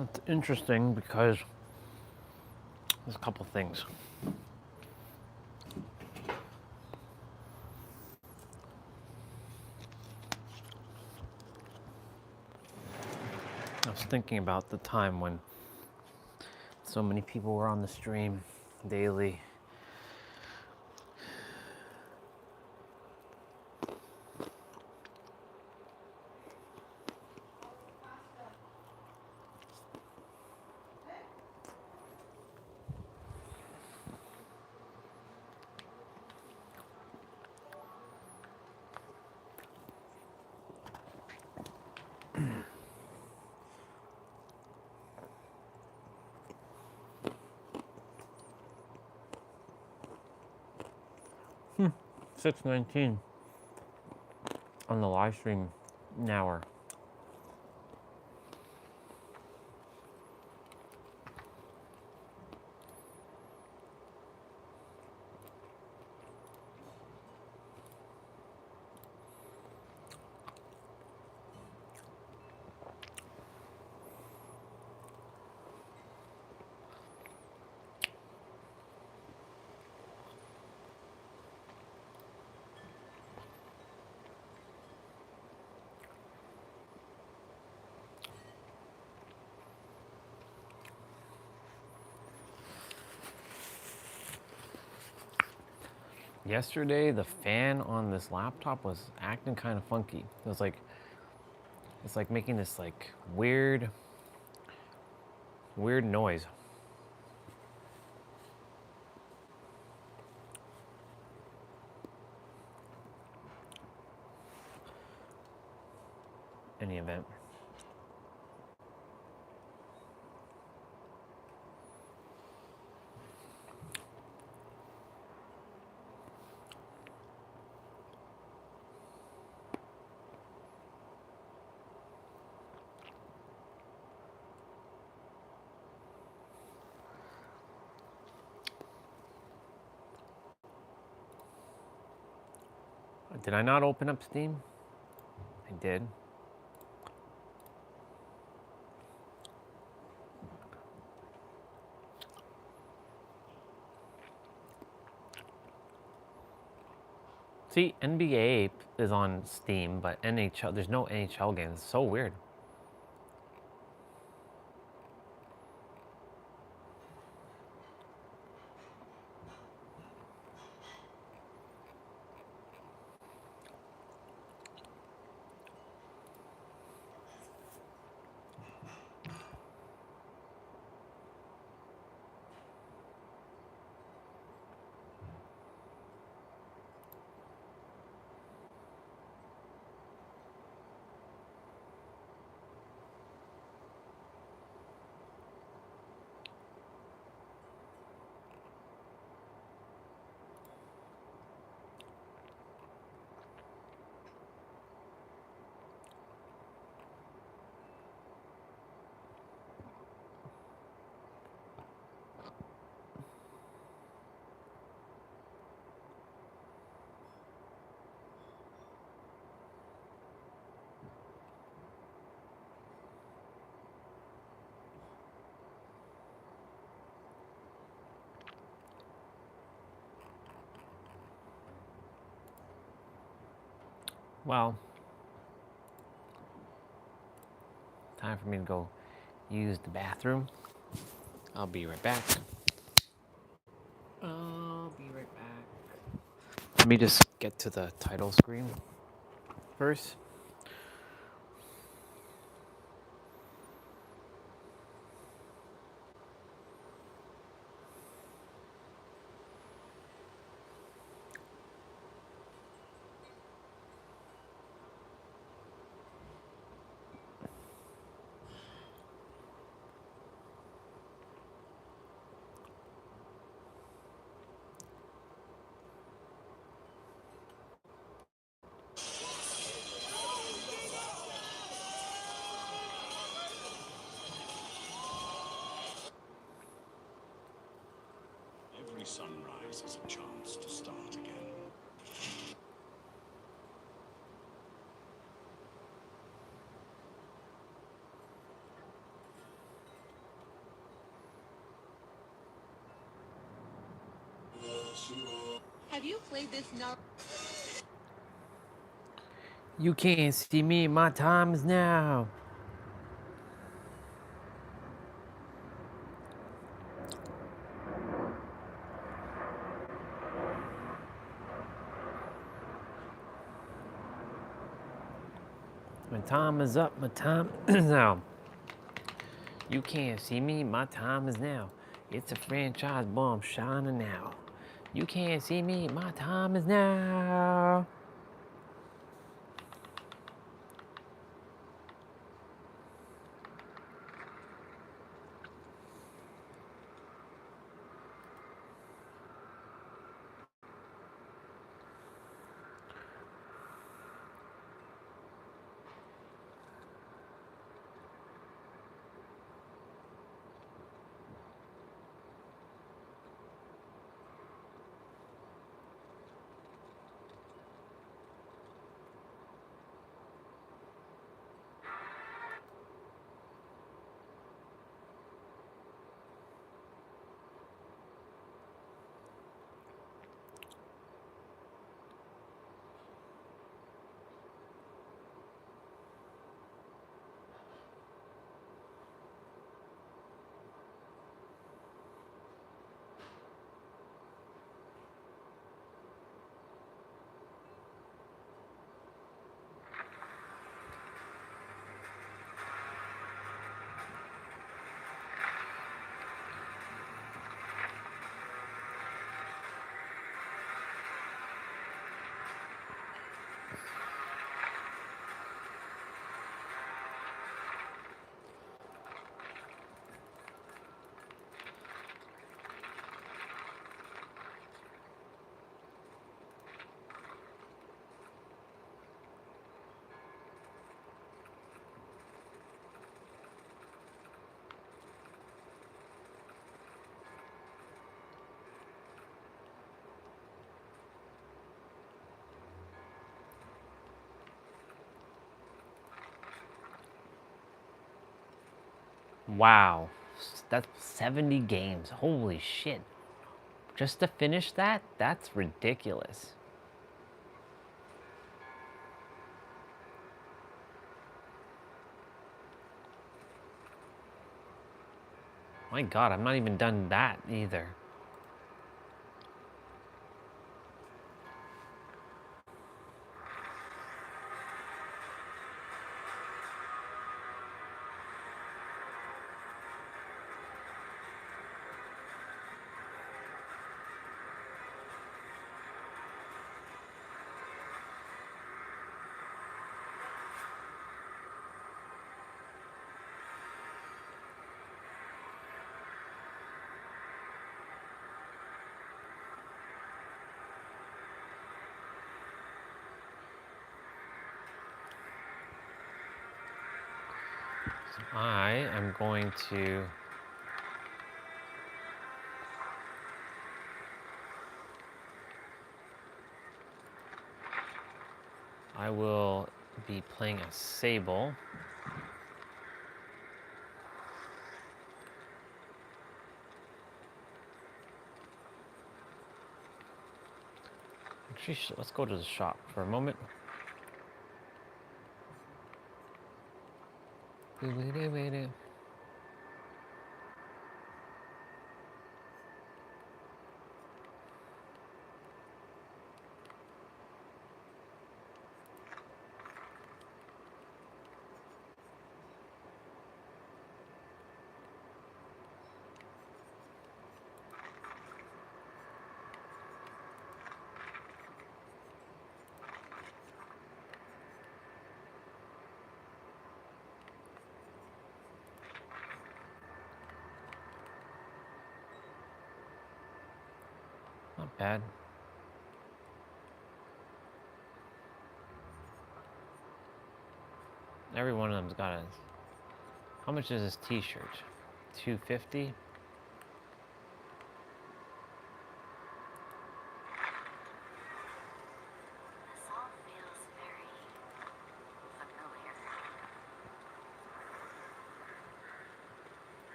It's interesting because there's a couple things. I was thinking about the time when so many people were on the stream daily. Hmm. 6:19 on the live stream hour. Yesterday, the fan on this laptop was acting kind of funky. It was like, it's like making this like weird noise. Any event. Did I not open up Steam? I did. See, NBA is on Steam, but NHL, there's no NHL games. It's so weird. well, time for me to go use the bathroom. I'll be right back. I'll be right back. Let me just get to the title screen first. Every sunrise is a chance to start again. Have you played this now? You can't see me, my time is now. My time is up, my time is now. You can't see me, my time is now. It's a franchise bomb shining now. You can't see me, my time is now. Wow, that's 70 games. Holy shit. Just to finish that? That's ridiculous. My god, I'm not even done that either. I am going to I will be playing a Sable. Actually, let's go to the shop for a moment. Doo-doo-doo-doo-doo. Not bad. Every one of them's got a... How much is this t-shirt? $2.50?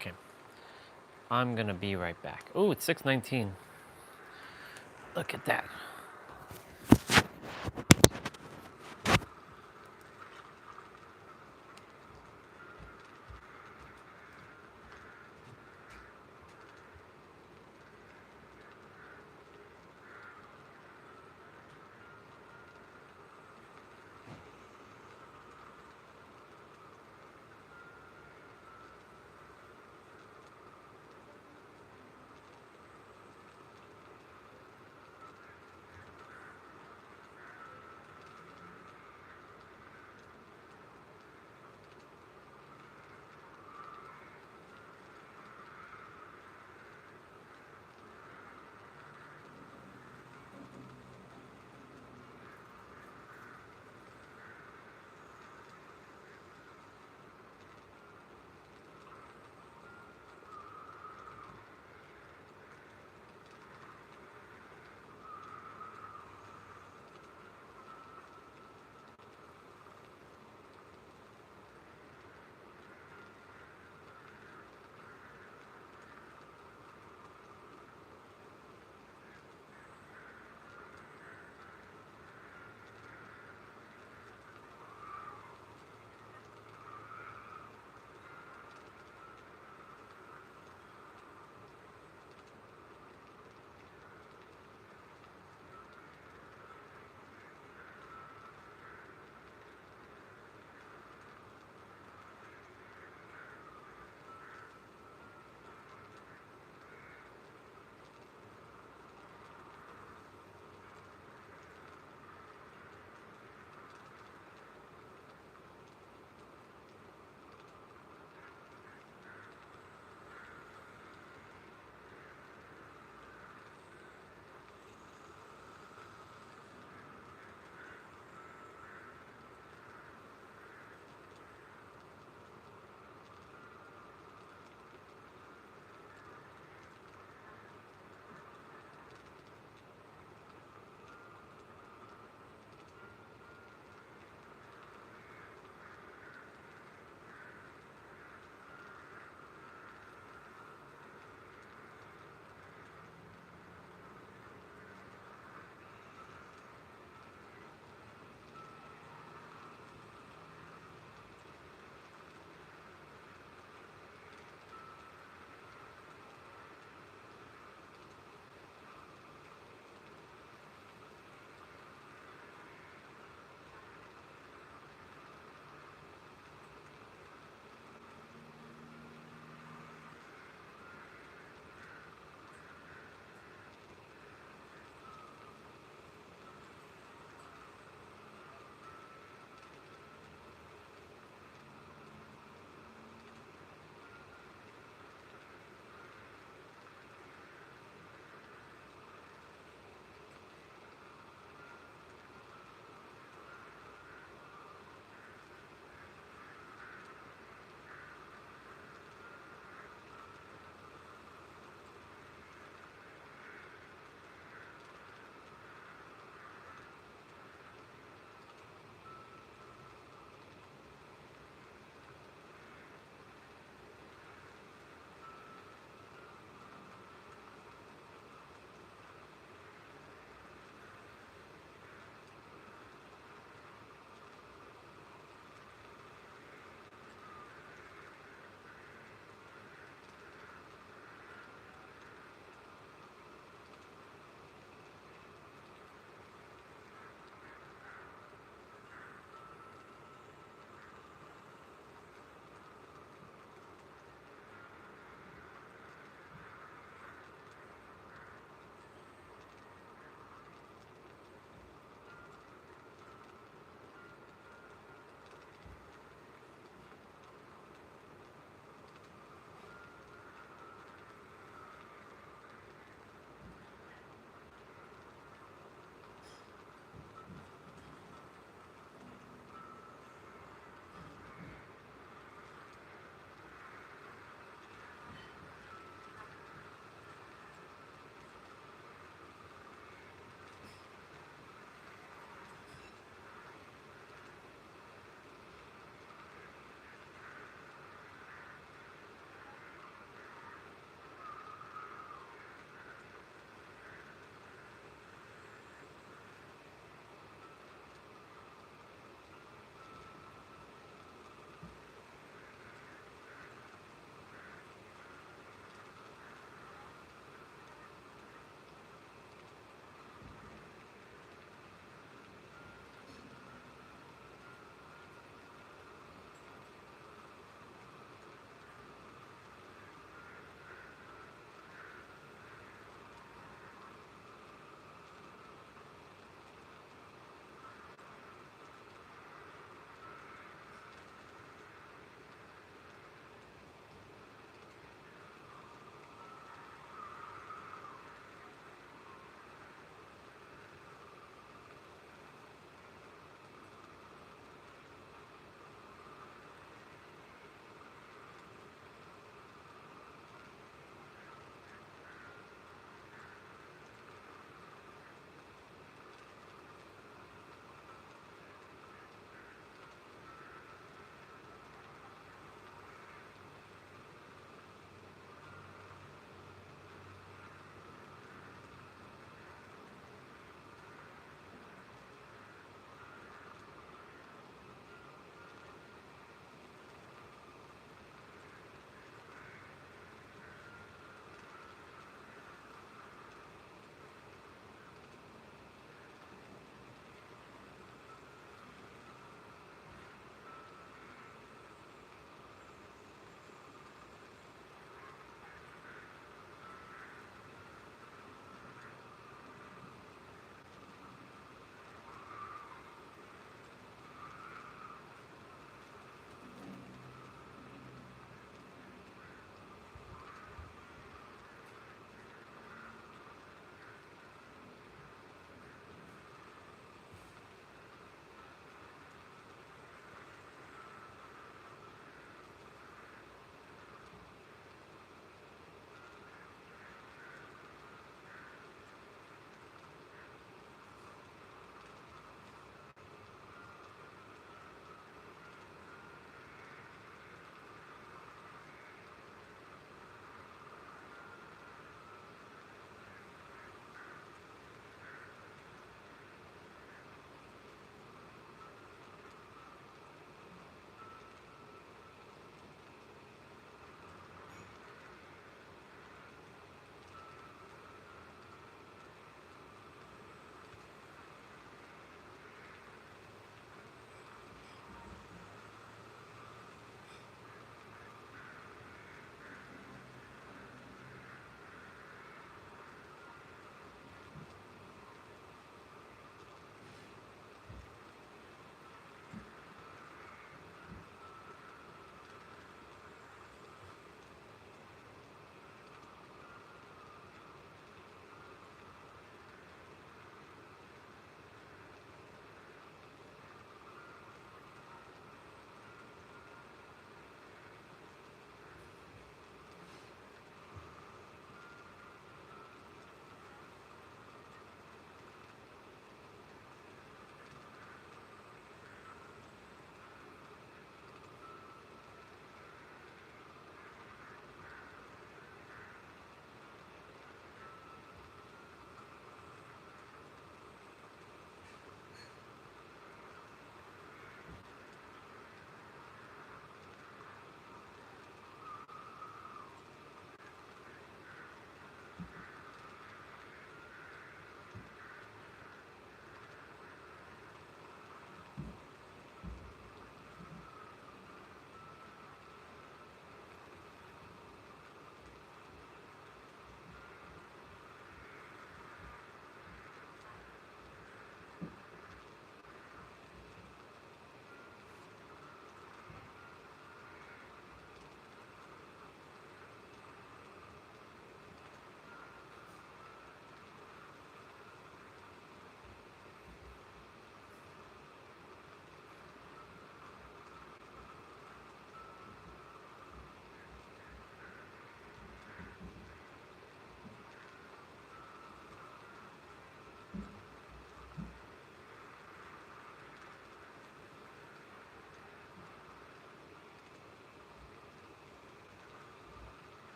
Okay. I'm gonna be right back. Oh, it's 6:19. Look at that.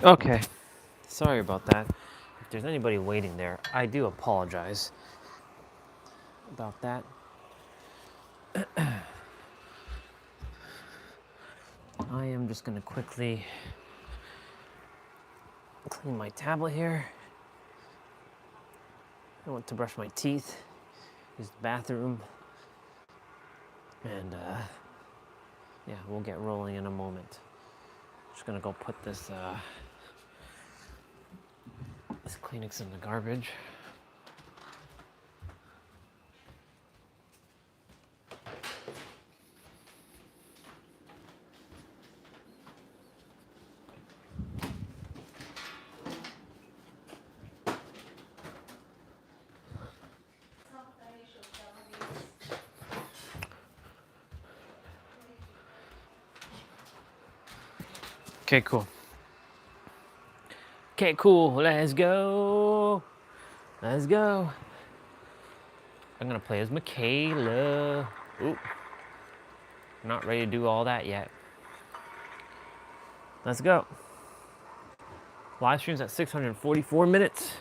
Okay, sorry about that. If there's anybody waiting there, I do apologize about that. I am just gonna quickly clean my tablet here. I want to brush my teeth, use the bathroom, and yeah, we'll get rolling in a moment. Just gonna go put this this Kleenex in the garbage. Okay, cool. Okay, cool. Let's go. Let's go. I'm gonna play as Michaela. Ooh. Not ready to do all that yet. Let's go. Live stream's at 644 minutes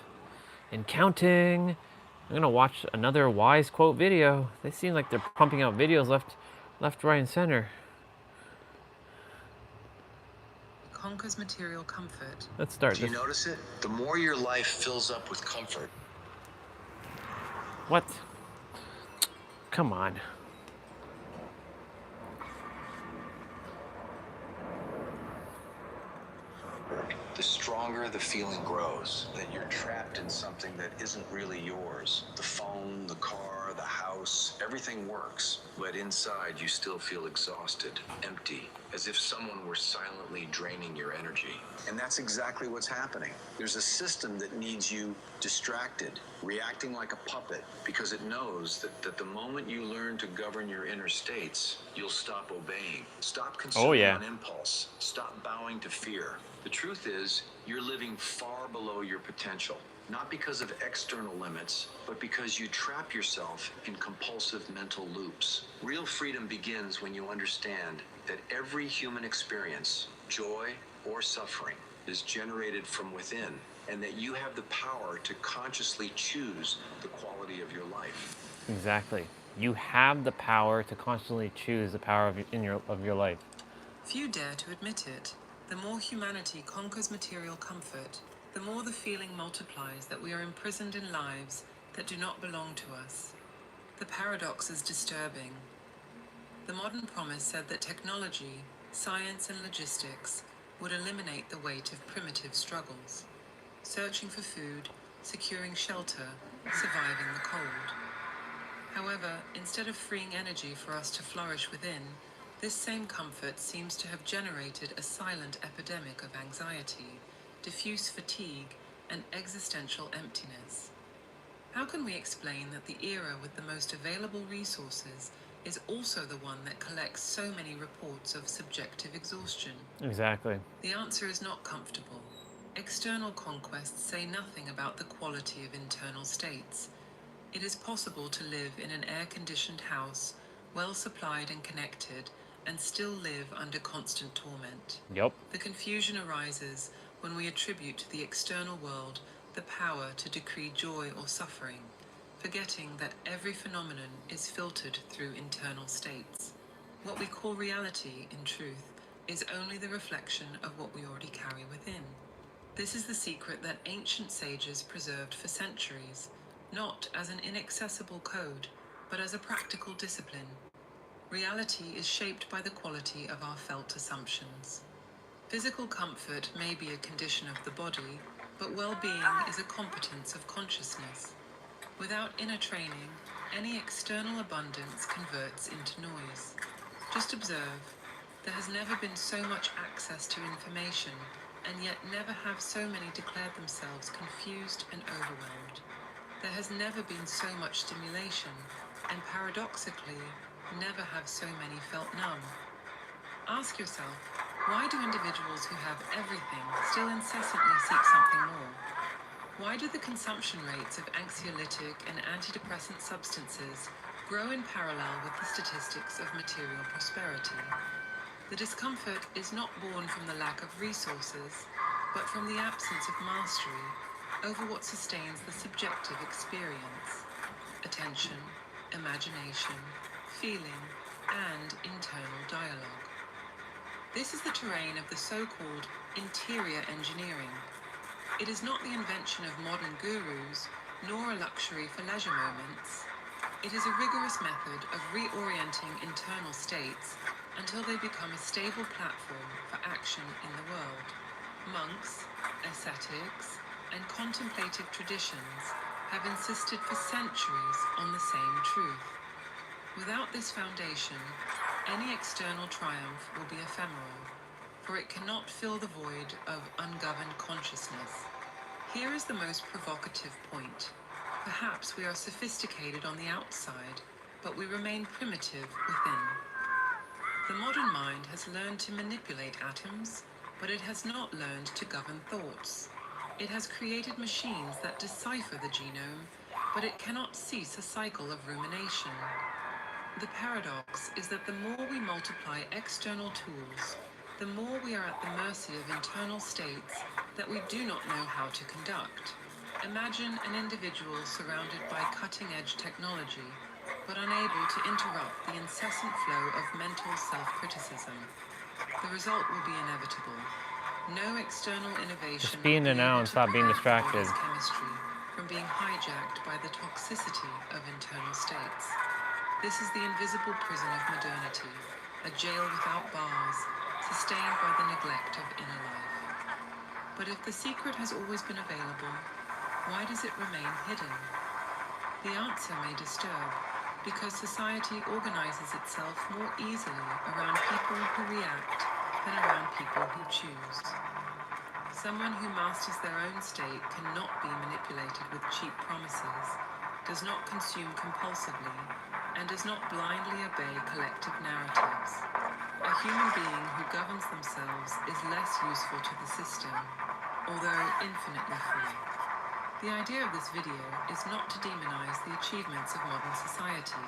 and counting. I'm gonna watch another wise quote video. They seem like they're pumping out videos left, right, and center. Conquers material comfort. Let's start Do you this. notice it? The more your life fills up with comfort. What? Come on. The stronger the feeling grows that you're trapped in something that isn't really yours. The phone, the car, the house, everything works. But inside you still feel exhausted, empty, as if someone were silently draining your energy. And that's exactly what's happening. There's a system that needs you distracted, reacting like a puppet, because it knows that the moment you learn to govern your inner states, you'll stop obeying, stop consuming on impulse, stop bowing to fear. The truth is, you're living far below your potential, not because of external limits, but because you trap yourself in compulsive mental loops. Real freedom begins when you understand that every human experience, joy or suffering, is generated from within, and that you have the power to consciously choose the quality of your life. Exactly. You have the power to constantly choose the power of your life. Few dare to admit it. The more humanity conquers material comfort, the more the feeling multiplies that we are imprisoned in lives that do not belong to us. The paradox is disturbing. The modern promise said that technology, science, and logistics would eliminate the weight of primitive struggles. Searching for food, securing shelter, surviving the cold. However, instead of freeing energy for us to flourish within, this same comfort seems to have generated a silent epidemic of anxiety, diffuse fatigue, and existential emptiness. How can we explain that the era with the most available resources is also the one that collects so many reports of subjective exhaustion? Exactly. The answer is not comfortable. External conquests say nothing about the quality of internal states. It is possible to live in an air-conditioned house, well supplied and connected, and still live under constant torment. Yep. The confusion arises when we attribute to the external world the power to decree joy or suffering, forgetting that every phenomenon is filtered through internal states. What we call reality, in truth, is only the reflection of what we already carry within. This is the secret that ancient sages preserved for centuries, not as an inaccessible code, but as a practical discipline. Reality is shaped by the quality of our felt assumptions. Physical comfort may be a condition of the body, but well-being is a competence of consciousness. Without inner training, any external abundance converts into noise. Just observe, there has never been so much access to information, and yet never have so many declared themselves confused and overwhelmed. There has never been so much stimulation, and paradoxically, never have so many felt numb. Ask yourself, why do individuals who have everything still incessantly seek something more? Why do the consumption rates of anxiolytic and antidepressant substances grow in parallel with the statistics of material prosperity? The discomfort is not born from the lack of resources, but from the absence of mastery over what sustains the subjective experience: attention, imagination, feeling, and internal dialogue. This is the terrain of the so-called interior engineering. It is not the invention of modern gurus, nor a luxury for leisure moments. It is a rigorous method of reorienting internal states until they become a stable platform for action in the world. Monks, ascetics, and contemplative traditions have insisted for centuries on the same truth. Without this foundation, any external triumph will be ephemeral, for it cannot fill the void of ungoverned consciousness. Here is the most provocative point. Perhaps we are sophisticated on the outside, but we remain primitive within. The modern mind has learned to manipulate atoms, but it has not learned to govern thoughts. It has created machines that decipher the genome, but it cannot cease a cycle of rumination. The paradox is that the more we multiply external tools, the more we are at the mercy of internal states that we do not know how to conduct. Imagine an individual surrounded by cutting-edge technology, but unable to interrupt the incessant flow of mental self-criticism. The result will be inevitable. No external innovation Just be in the now and stop being distracted. chemistry from being hijacked by the toxicity of internal states. This is the invisible prison of modernity, a jail without bars, sustained by the neglect of inner life. But if the secret has always been available, why does it remain hidden? The answer may disturb, because society organizes itself more easily around people who react than around people who choose. Someone who masters their own state cannot be manipulated with cheap promises, does not consume compulsively, and does not blindly obey collective narratives. A human being who governs themselves is less useful to the system, although infinitely free. The idea of this video is not to demonize the achievements of modern society.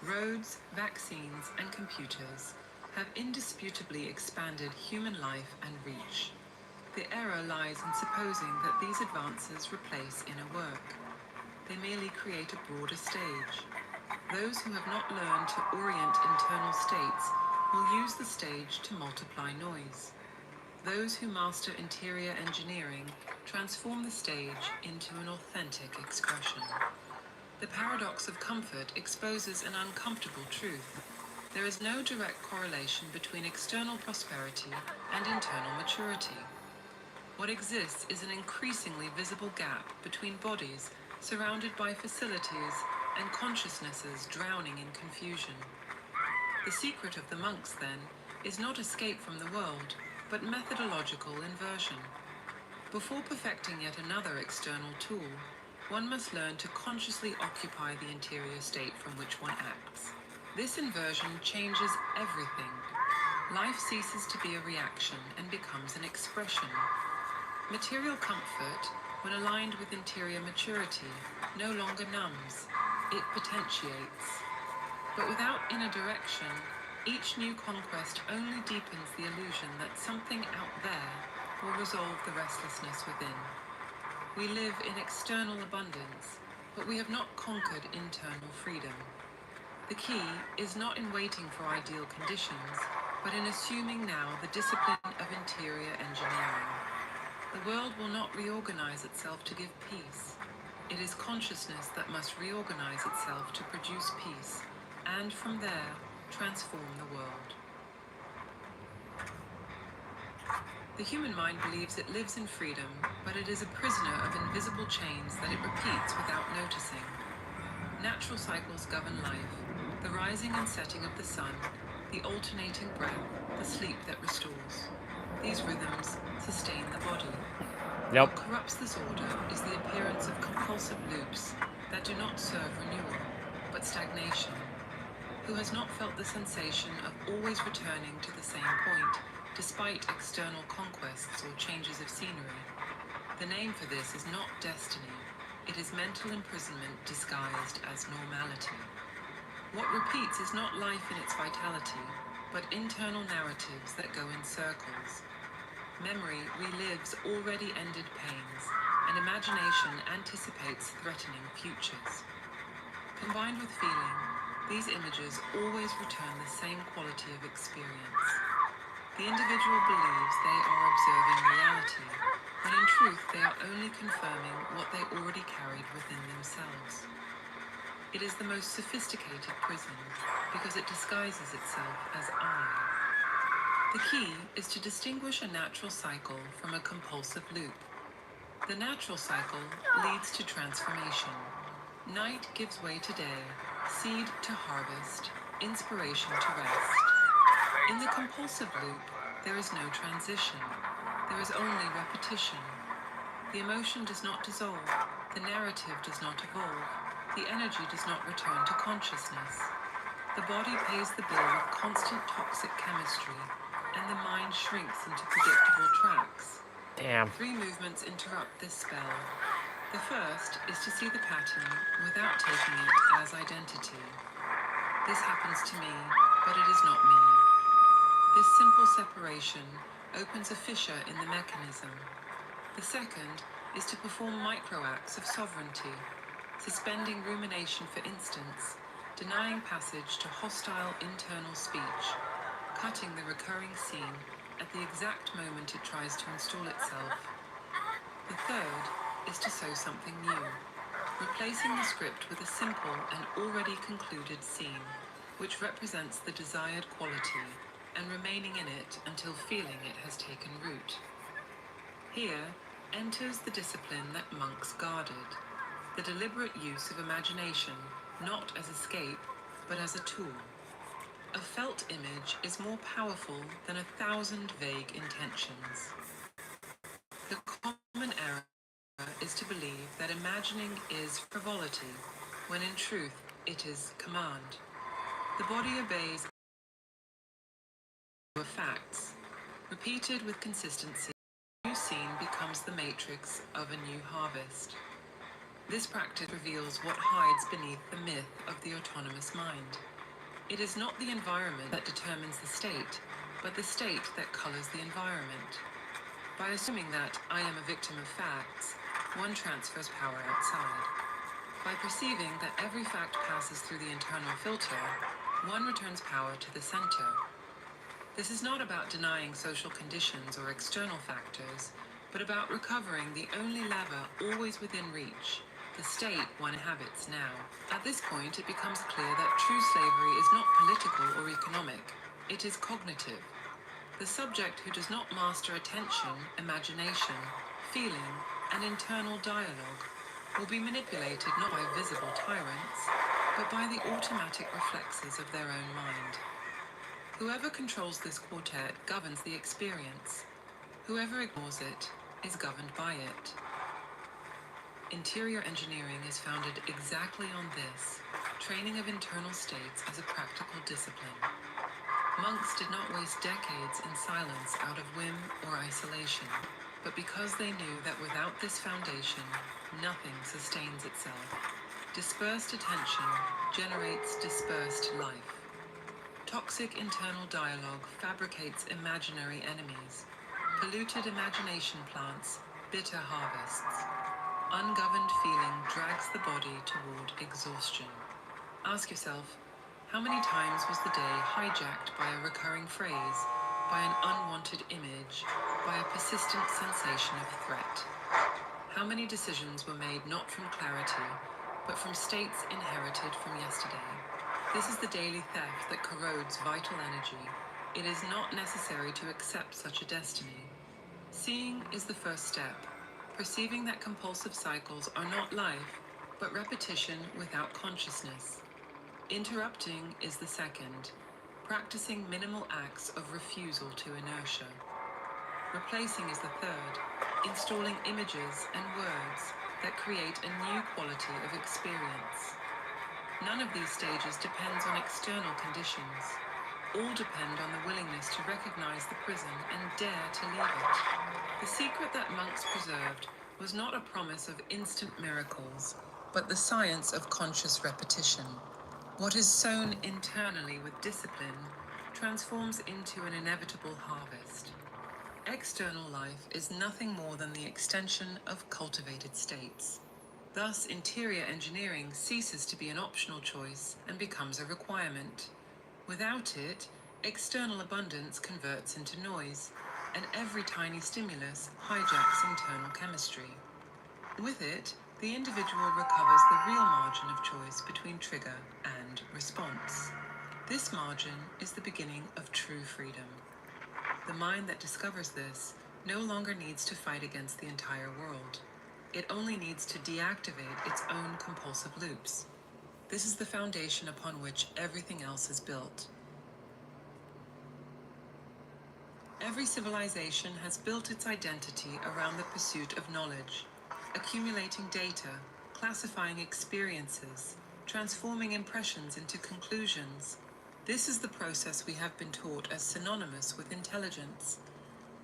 Roads, vaccines, and computers have indisputably expanded human life and reach. The error lies in supposing that these advances replace inner work. They merely create a broader stage. Those who have not learned to orient internal states will use the stage to multiply noise. Those who master interior engineering transform the stage into an authentic expression. The paradox of comfort exposes an uncomfortable truth. There is no direct correlation between external prosperity and internal maturity. What exists is an increasingly visible gap between bodies surrounded by facilities and consciousnesses drowning in confusion. The secret of the monks, then, is not escape from the world, but methodological inversion. Before perfecting yet another external tool, one must learn to consciously occupy the interior state from which one acts. This inversion changes everything. Life ceases to be a reaction and becomes an expression. Material comfort, when aligned with interior maturity, no longer numbs, it potentiates. But without inner direction, each new conquest only deepens the illusion that something out there will resolve the restlessness within. We live in external abundance, but we have not conquered internal freedom. The key is not in waiting for ideal conditions, but in assuming now the discipline of interior engineering. The world will not reorganize itself to give peace. It is consciousness that must reorganize itself to produce peace, and from there, transform the world. The human mind believes it lives in freedom, but it is a prisoner of invisible chains that it repeats without noticing. Natural cycles govern life: the rising and setting of the sun, the alternating breath, the sleep that restores. These rhythms sustain the body. Yep. What corrupts this order is the appearance of compulsive loops that do not serve renewal, but stagnation. Who has not felt the sensation of always returning to the same point, despite external conquests or changes of scenery? The name for this is not destiny. It is mental imprisonment disguised as normality. What repeats is not life in its vitality, but internal narratives that go in circles. Memory relives already ended pains, and imagination anticipates threatening futures. Combined with feeling, these images always return the same quality of experience. The individual believes they are observing reality, when in truth they are only confirming what they already carried within themselves. It is the most sophisticated prison because it disguises itself as I. The key is to distinguish a natural cycle from a compulsive loop. The natural cycle leads to transformation. Night gives way to day, seed to harvest, inspiration to rest. In the compulsive loop, there is no transition. There is only repetition. The emotion does not dissolve. The narrative does not evolve. The energy does not return to consciousness. The body pays the bill with constant toxic chemistry, and the mind shrinks into predictable tracks. Damn. 3 movements interrupt this spell. The first is to see the pattern without taking it as identity. This happens to me, but it is not me. This simple separation opens a fissure in the mechanism. The second is to perform micro-acts of sovereignty, suspending rumination for instance, denying passage to hostile internal speech, cutting the recurring scene at the exact moment it tries to install itself. The third is to sow something new, replacing the script with a simple and already concluded scene, which represents the desired quality, and remaining in it until feeling it has taken root. Here enters the discipline that monks guarded, the deliberate use of imagination, not as escape, but as a tool. A felt image is more powerful than 1,000 vague intentions. The common error is to believe that imagining is frivolity, when in truth it is command. The body obeys facts. Repeated with consistency, a new scene becomes the matrix of a new harvest. This practice reveals what hides beneath the myth of the autonomous mind. It is not the environment that determines the state, but the state that colors the environment. By assuming that I am a victim of facts, one transfers power outside. By perceiving that every fact passes through the internal filter, one returns power to the center. This is not about denying social conditions or external factors, but about recovering the only lever always within reach, the state one inhabits now. At this point, it becomes clear that true slavery is not political or economic, it is cognitive. The subject who does not master attention, imagination, feeling, and internal dialogue will be manipulated not by visible tyrants, but by the automatic reflexes of their own mind. Whoever controls this quartet governs the experience. Whoever ignores it is governed by it. Interior engineering is founded exactly on this, training of internal states as a practical discipline. Monks did not waste decades in silence out of whim or isolation, but because they knew that without this foundation, nothing sustains itself. Dispersed attention generates dispersed life. Toxic internal dialogue fabricates imaginary enemies. Polluted imagination plants bitter harvests. Ungoverned feeling drags the body toward exhaustion. Ask yourself, how many times was the day hijacked by a recurring phrase, by an unwanted image, by a persistent sensation of threat? How many decisions were made not from clarity, but from states inherited from yesterday? This is the daily theft that corrodes vital energy. It is not necessary to accept such a destiny. Seeing is the first step, perceiving that compulsive cycles are not life, but repetition without consciousness. Interrupting is the second, practicing minimal acts of refusal to inertia. Replacing is the third, installing images and words that create a new quality of experience. None of these stages depends on external conditions. All depend on the willingness to recognize the prison and dare to leave it. The secret that monks preserved was not a promise of instant miracles, but the science of conscious repetition. What is sown internally with discipline transforms into an inevitable harvest. External life is nothing more than the extension of cultivated states. Thus, interior engineering ceases to be an optional choice and becomes a requirement. Without it, external abundance converts into noise, and every tiny stimulus hijacks internal chemistry. With it, the individual recovers the real margin of choice between trigger and response. This margin is the beginning of true freedom. The mind that discovers this no longer needs to fight against the entire world. It only needs to deactivate its own compulsive loops. This is the foundation upon which everything else is built. Every civilization has built its identity around the pursuit of knowledge, accumulating data, classifying experiences, transforming impressions into conclusions. This is the process we have been taught as synonymous with intelligence.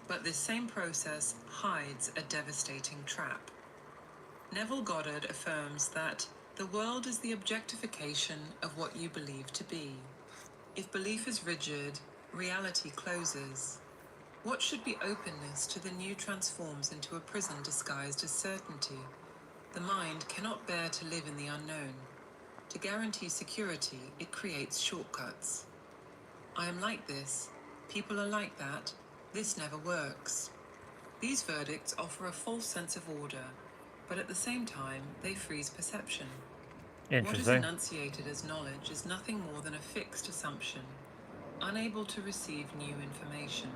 But this same process hides a devastating trap. Neville Goddard affirms that the world is the objectification of what you believe to be. If belief is rigid, reality closes. What should be openness to the new transforms into a prison disguised as certainty. The mind cannot bear to live in the unknown. To guarantee security, it creates shortcuts. I am like this. People are like that. This never works. These verdicts offer a false sense of order, but at the same time, they freeze perception. What is enunciated as knowledge is nothing more than a fixed assumption, unable to receive new information.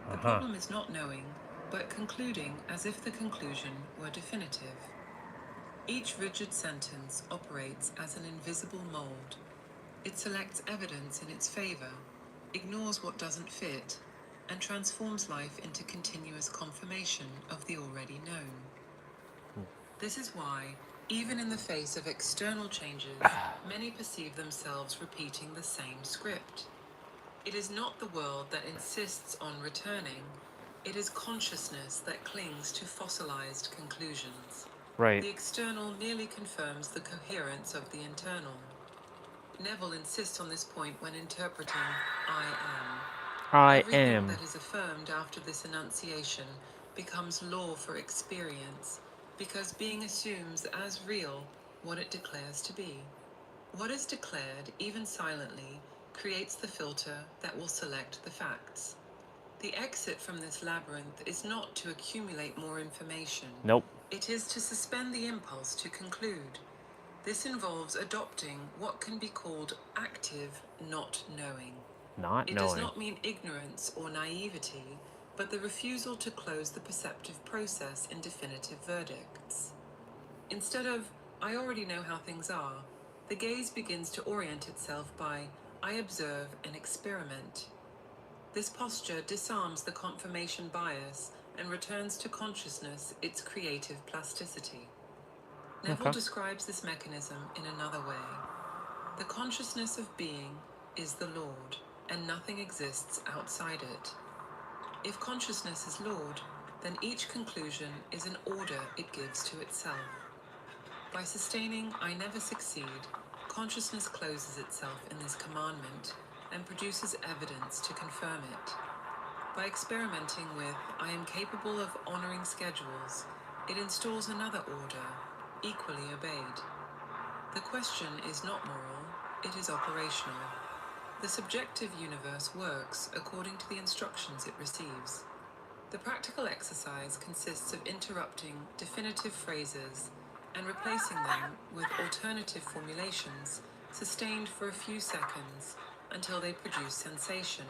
The problem is not knowing, but concluding as if the conclusion were definitive. Each rigid sentence operates as an invisible mold. It selects evidence in its favor, ignores what doesn't fit, and transforms life into continuous confirmation of the already known. This is why, even in the face of external changes, many perceive themselves repeating the same script. It is not the world that insists on returning, it is consciousness that clings to fossilized conclusions. Right. The external merely confirms the coherence of the internal. Neville insists on this point when interpreting I am. Everything that is affirmed after this enunciation becomes law for experience, because being assumes as real what it declares to be. What is declared, even silently, creates the filter that will select the facts. The exit from this labyrinth is not to accumulate more information. Nope. It is to suspend the impulse to conclude. This involves adopting what can be called active not knowing. It does not mean ignorance or naivety, but the refusal to close the perceptive process in definitive verdicts. Instead of, I already know how things are, the gaze begins to orient itself by, I observe and experiment. This posture disarms the confirmation bias and returns to consciousness its creative plasticity. Neville describes this mechanism in another way. The consciousness of being is the Lord, and nothing exists outside it. If consciousness is Lord, then each conclusion is an order it gives to itself. By sustaining I never succeed, consciousness closes itself in this commandment and produces evidence to confirm it. By experimenting with I am capable of honoring schedules, it installs another order, equally obeyed. The question is not moral, it is operational. The subjective universe works according to the instructions it receives. The practical exercise consists of interrupting definitive phrases and replacing them with alternative formulations sustained for a few seconds until they produce sensation.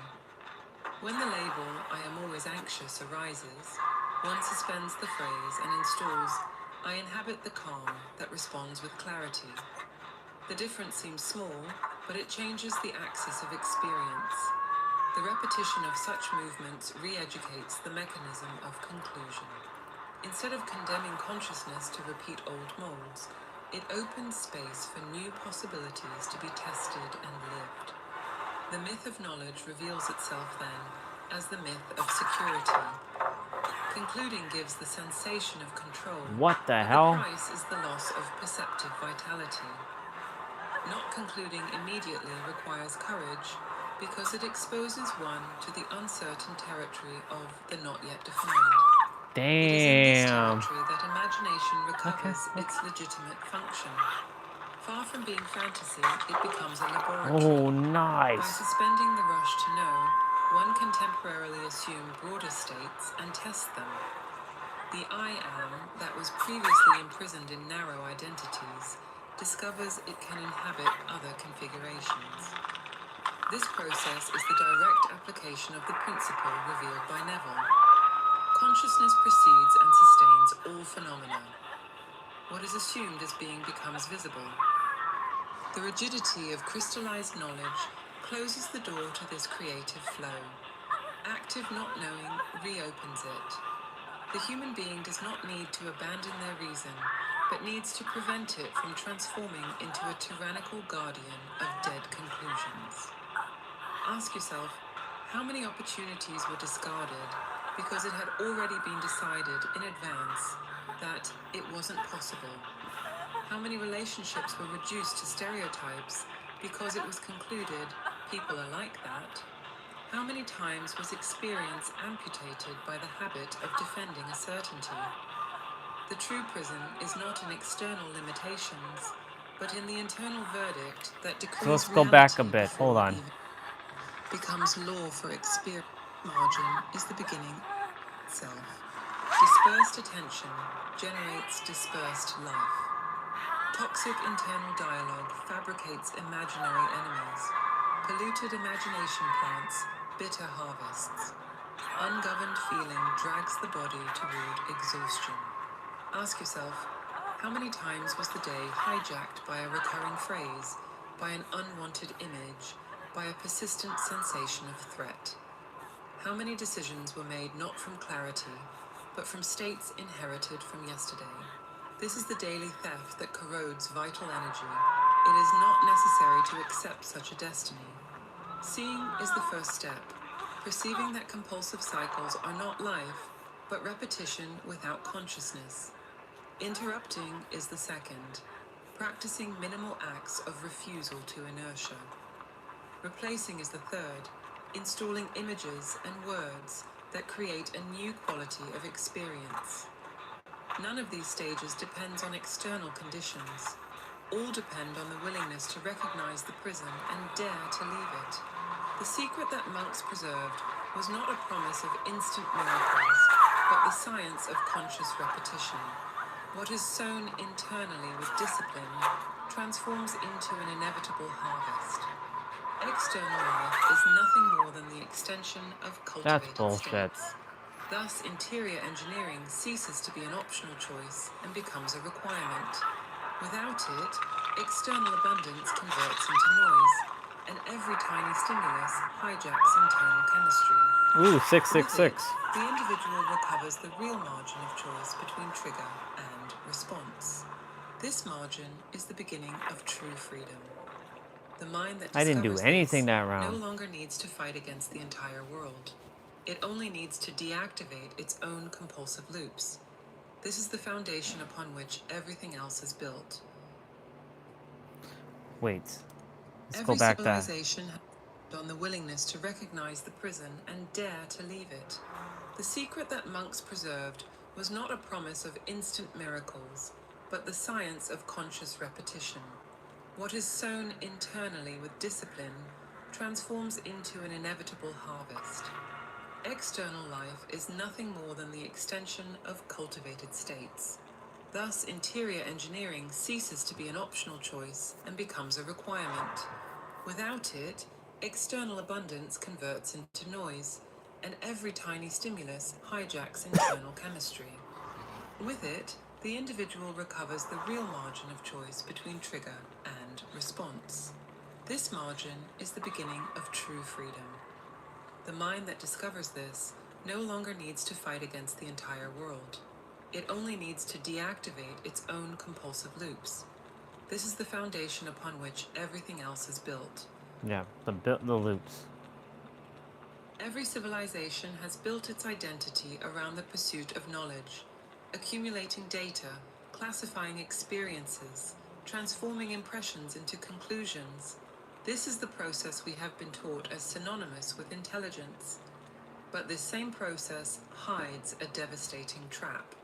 When the label I am always anxious arises, one suspends the phrase and installs I inhabit the calm that responds with clarity. The difference seems small, but it changes the axis of experience. The repetition of such movements re-educates the mechanism of conclusion. Instead of condemning consciousness to repeat old molds, it opens space for new possibilities to be tested and lived. The myth of knowledge reveals itself then as the myth of security. Concluding gives the sensation of control. What the hell? The price is the loss of perceptive vitality. Not concluding immediately requires courage, because it exposes one to the uncertain territory of the not yet defined. It is in this Damn. territory that imagination recovers its legitimate function. Far from being fantasy, it becomes a laboratory. Oh, By nice. suspending the rush to know, one can temporarily assume broader states and test them. The I am that was previously imprisoned in narrow identities discovers it can inhabit other configurations. This process is the direct application of the principle revealed by Neville. Consciousness precedes and sustains all phenomena. What is assumed as being becomes visible. The rigidity of crystallized knowledge closes the door to this creative flow. Active not knowing reopens it. The human being does not need to abandon their reason, but needs to prevent it from transforming into a tyrannical guardian of dead conclusions. Ask yourself, how many opportunities were discarded because it had already been decided in advance that it wasn't possible? How many relationships were reduced to stereotypes because it was concluded people are like that? How many times was experience amputated by the habit of defending a certainty? The true prison is not in external limitations, but in the internal verdict that decrees So let's go back a reality bit. Hold before on. even becomes law for experience. Margin is the beginning itself. Dispersed attention generates dispersed life. Toxic internal dialogue fabricates imaginary enemies. Polluted imagination plants bitter harvests. Ungoverned feeling drags the body toward exhaustion. Ask yourself, how many times was the day hijacked by a recurring phrase, by an unwanted image, by a persistent sensation of threat? How many decisions were made not from clarity, but from states inherited from yesterday? This is the daily theft that corrodes vital energy. It is not necessary to accept such a destiny. Seeing is the first step, perceiving that compulsive cycles are not life, but repetition without consciousness. Interrupting is the second, practicing minimal acts of refusal to inertia. Replacing is the third, installing images and words that create a new quality of experience. None of these stages depends on external conditions. All depend on the willingness to recognize the prison and dare to leave it. The secret that monks preserved was not a promise of instant miracles, but the science of conscious repetition. What is sown internally with discipline transforms into an inevitable harvest. External life is nothing more than the extension of That's cultivated bullshit. states. Thus, interior engineering ceases to be an optional choice and becomes a requirement. Without it, external abundance converts into noise, and every tiny stimulus hijacks internal chemistry. Ooh, With it, 666. the individual recovers the real margin of choice between trigger and response. This margin is the beginning of true freedom. The mind that I didn't do discovers anything this that no round. longer needs to fight against the entire world. It only needs to deactivate its own compulsive loops. This is the foundation upon which everything else is built. Wait. Let's go Every back there. civilization has on the willingness to recognize the prison and dare to leave it. The secret that monks preserved was not a promise of instant miracles, but the science of conscious repetition. What is sown internally with discipline transforms into an inevitable harvest. External life is nothing more than the extension of cultivated states. Thus, interior engineering ceases to be an optional choice and becomes a requirement. Without it, external abundance converts into noise, and every tiny stimulus hijacks internal chemistry. With it, the individual recovers the real margin of choice between trigger and response. This margin is the beginning of true freedom. The mind that discovers this no longer needs to fight against the entire world. It only needs to deactivate its own compulsive loops. This is the foundation upon which everything else is built. Yeah, the loops. Every civilization has built its identity around the pursuit of knowledge, accumulating data, classifying experiences, transforming impressions into conclusions. This is the process we have been taught as synonymous with intelligence. But this same process hides a devastating trap.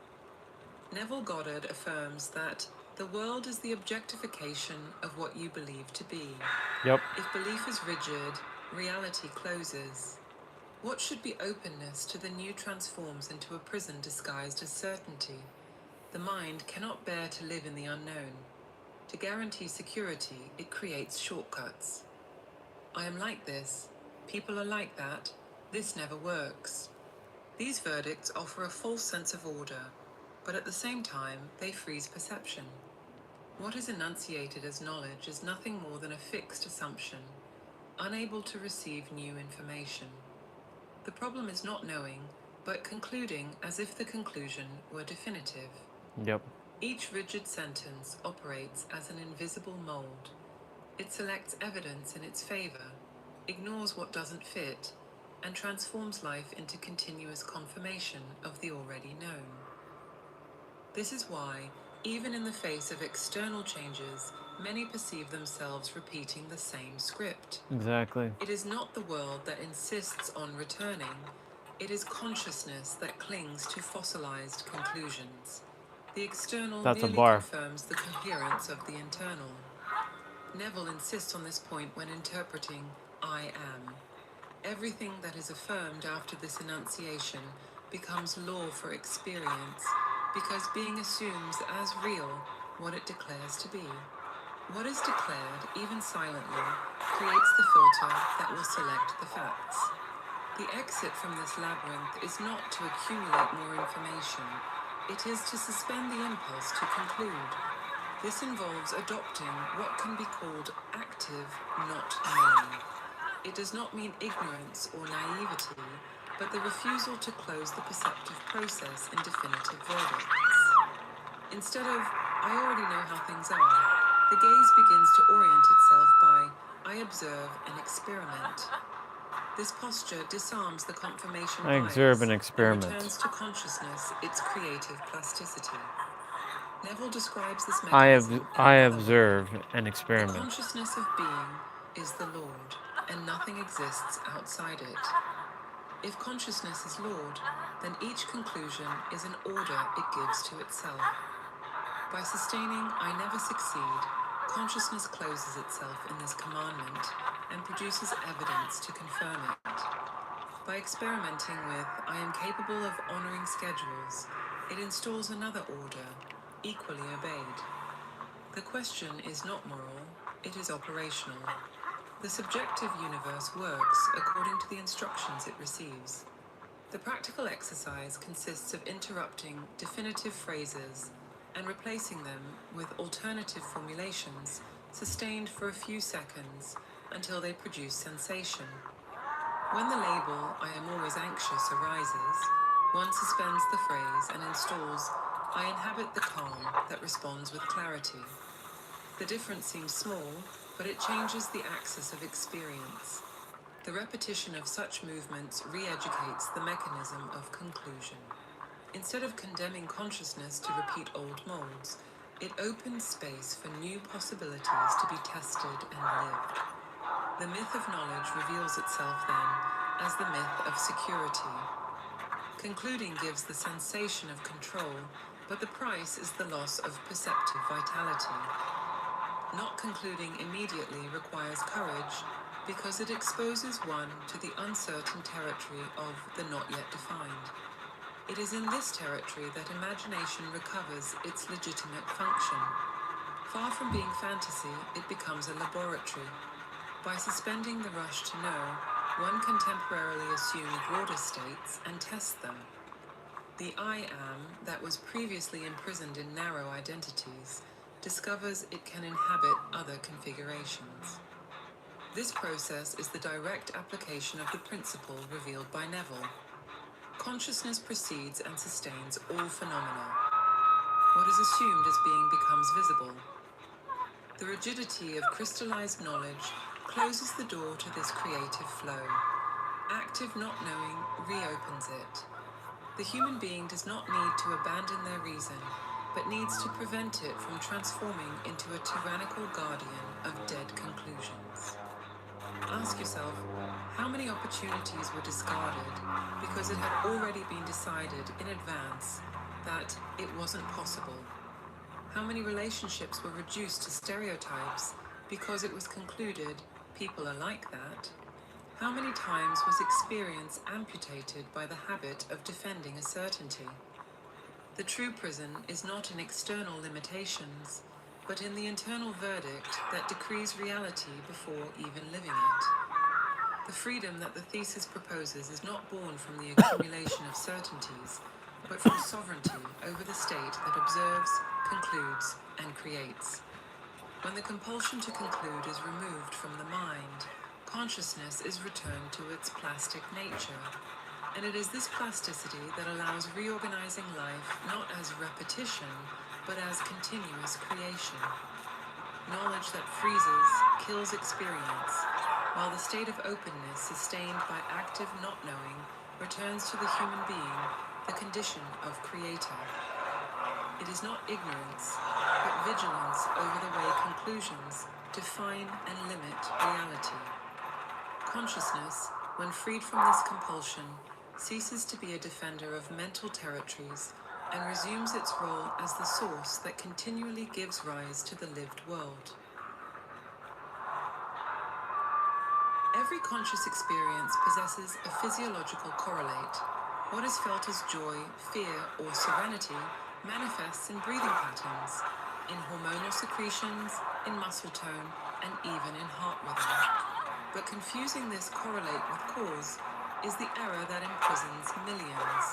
Neville Goddard affirms that the world is the objectification of what you believe to be. Yep. If belief is rigid, reality closes. What should be openness to the new transforms into a prison disguised as certainty. The mind cannot bear to live in the unknown. To guarantee security, it creates shortcuts. I am like this. People are like that. This never works. These verdicts offer a false sense of order, but at the same time, they freeze perception. What is enunciated as knowledge is nothing more than a fixed assumption, unable to receive new information. The problem is not knowing, but concluding as if the conclusion were definitive. Yep. Each rigid sentence operates as an invisible mold. It selects evidence in its favor, ignores what doesn't fit, and transforms life into continuous confirmation of the already known. This is why, even in the face of external changes, many perceive themselves repeating the same script. Exactly. It is not the world that insists on returning, it is consciousness that clings to fossilized conclusions. The external That's a merely bar. confirms the coherence of the internal. Neville insists on this point when interpreting I am. Everything that is affirmed after this enunciation becomes law for experience, because being assumes as real what it declares to be. What is declared, even silently, creates the filter that will select the facts. The exit from this labyrinth is not to accumulate more information, it is to suspend the impulse to conclude. This involves adopting what can be called active not knowing. It does not mean ignorance or naivety, but the refusal to close the perceptive process in definitive verdicts. Instead of, I already know how things are, the gaze begins to orient itself by, I observe and experiment. This posture disarms the confirmation I bias observe and and experiment. returns to consciousness its creative plasticity. Neville describes this mechanism I in another way. observe and The experiment. consciousness of being is the Lord, and nothing exists outside it. If consciousness is Lord, then each conclusion is an order it gives to itself. By sustaining I never succeed, consciousness closes itself in this commandment and produces evidence to confirm it. By experimenting with I am capable of honoring schedules, it installs another order, equally obeyed. The question is not moral, it is operational. The subjective universe works according to the instructions it receives. The practical exercise consists of interrupting definitive phrases and replacing them with alternative formulations sustained for a few seconds until they produce sensation. When the label I am always anxious arises, one suspends the phrase and installs I inhabit the calm that responds with clarity. The difference seems small, but it changes the axis of experience. The repetition of such movements re-educates the mechanism of conclusion. Instead of condemning consciousness to repeat old molds, it opens space for new possibilities to be tested and lived. The myth of knowledge reveals itself then as the myth of security. Concluding gives the sensation of control, but the price is the loss of perceptive vitality. Not concluding immediately requires courage because it exposes one to the uncertain territory of the not yet defined. It is in this territory that imagination recovers its legitimate function. Far from being fantasy, it becomes a laboratory. By suspending the rush to know, one can temporarily assume broader states and test them. The I am that was previously imprisoned in narrow identities discovers it can inhabit other configurations. This process is the direct application of the principle revealed by Neville. Consciousness precedes and sustains all phenomena. What is assumed as being becomes visible. The rigidity of crystallized knowledge closes the door to this creative flow. Active not knowing reopens it. The human being does not need to abandon their reason, but needs to prevent it from transforming into a tyrannical guardian of dead conclusions. Ask yourself, how many opportunities were discarded because it had already been decided in advance that it wasn't possible? How many relationships were reduced to stereotypes because it was concluded people are like that? How many times was experience amputated by the habit of defending a certainty? The true prison is not in external limitations, but in the internal verdict that decrees reality before even living it. The freedom that the thesis proposes is not born from the accumulation of certainties, but from sovereignty over the state that observes, concludes, and creates. When the compulsion to conclude is removed from the mind, consciousness is returned to its plastic nature, and it is this plasticity that allows reorganizing life not as repetition, but as continuous creation. Knowledge that freezes kills experience, while the state of openness sustained by active not knowing returns to the human being the condition of creator. It is not ignorance, but vigilance over the way conclusions define and limit reality. Consciousness, when freed from this compulsion, ceases to be a defender of mental territories and resumes its role as the source that continually gives rise to the lived world. Every conscious experience possesses a physiological correlate. What is felt as joy, fear, or serenity manifests in breathing patterns, in hormonal secretions, in muscle tone, and even in heart rhythm. But confusing this correlate with cause is the error that imprisons millions.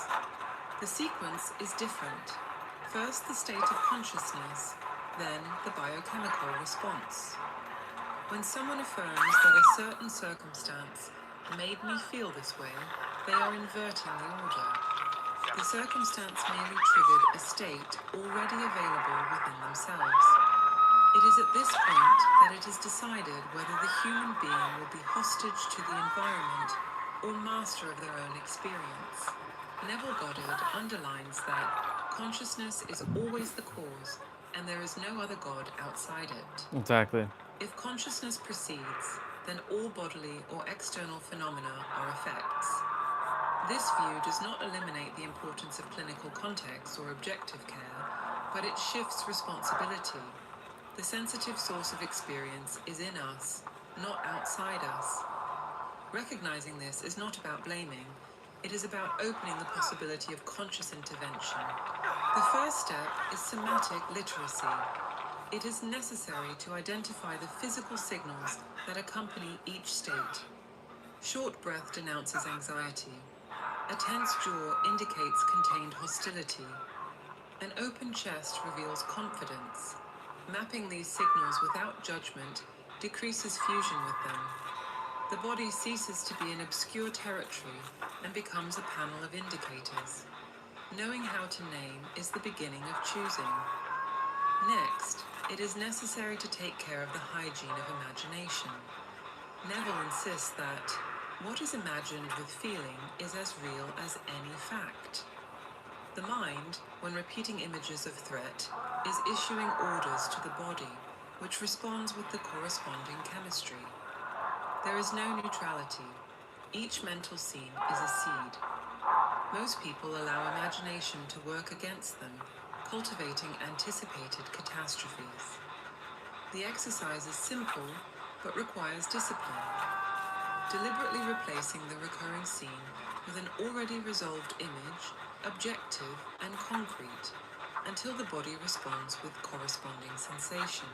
The sequence is different. First the state of consciousness, then the biochemical response. When someone affirms that a certain circumstance made me feel this way, they are inverting the order. The circumstance merely triggered a state already available within themselves. It is at this point that it is decided whether the human being will be hostage to the environment or master of their own experience. Neville Goddard underlines that consciousness is always the cause, and there is no other God outside it. Exactly. If consciousness proceeds, then all bodily or external phenomena are effects. This view does not eliminate the importance of clinical context or objective care, but it shifts responsibility. The sensitive source of experience is in us, not outside us. Recognizing this is not about blaming, it is about opening the possibility of conscious intervention. The first step is somatic literacy. It is necessary to identify the physical signals that accompany each state. Short breath denounces anxiety. A tense jaw indicates contained hostility. An open chest reveals confidence. Mapping these signals without judgment decreases fusion with them. The body ceases to be an obscure territory and becomes a panel of indicators. Knowing how to name is the beginning of choosing. Next, it is necessary to take care of the hygiene of imagination. Neville insists that what is imagined with feeling is as real as any fact. The mind, when repeating images of threat, is issuing orders to the body, which responds with the corresponding chemistry. There is no neutrality. Each mental scene is a seed. Most people allow imagination to work against them, cultivating anticipated catastrophes. The exercise is simple, but requires discipline. Deliberately replacing the recurring scene with an already resolved image, objective and concrete, until the body responds with corresponding sensation.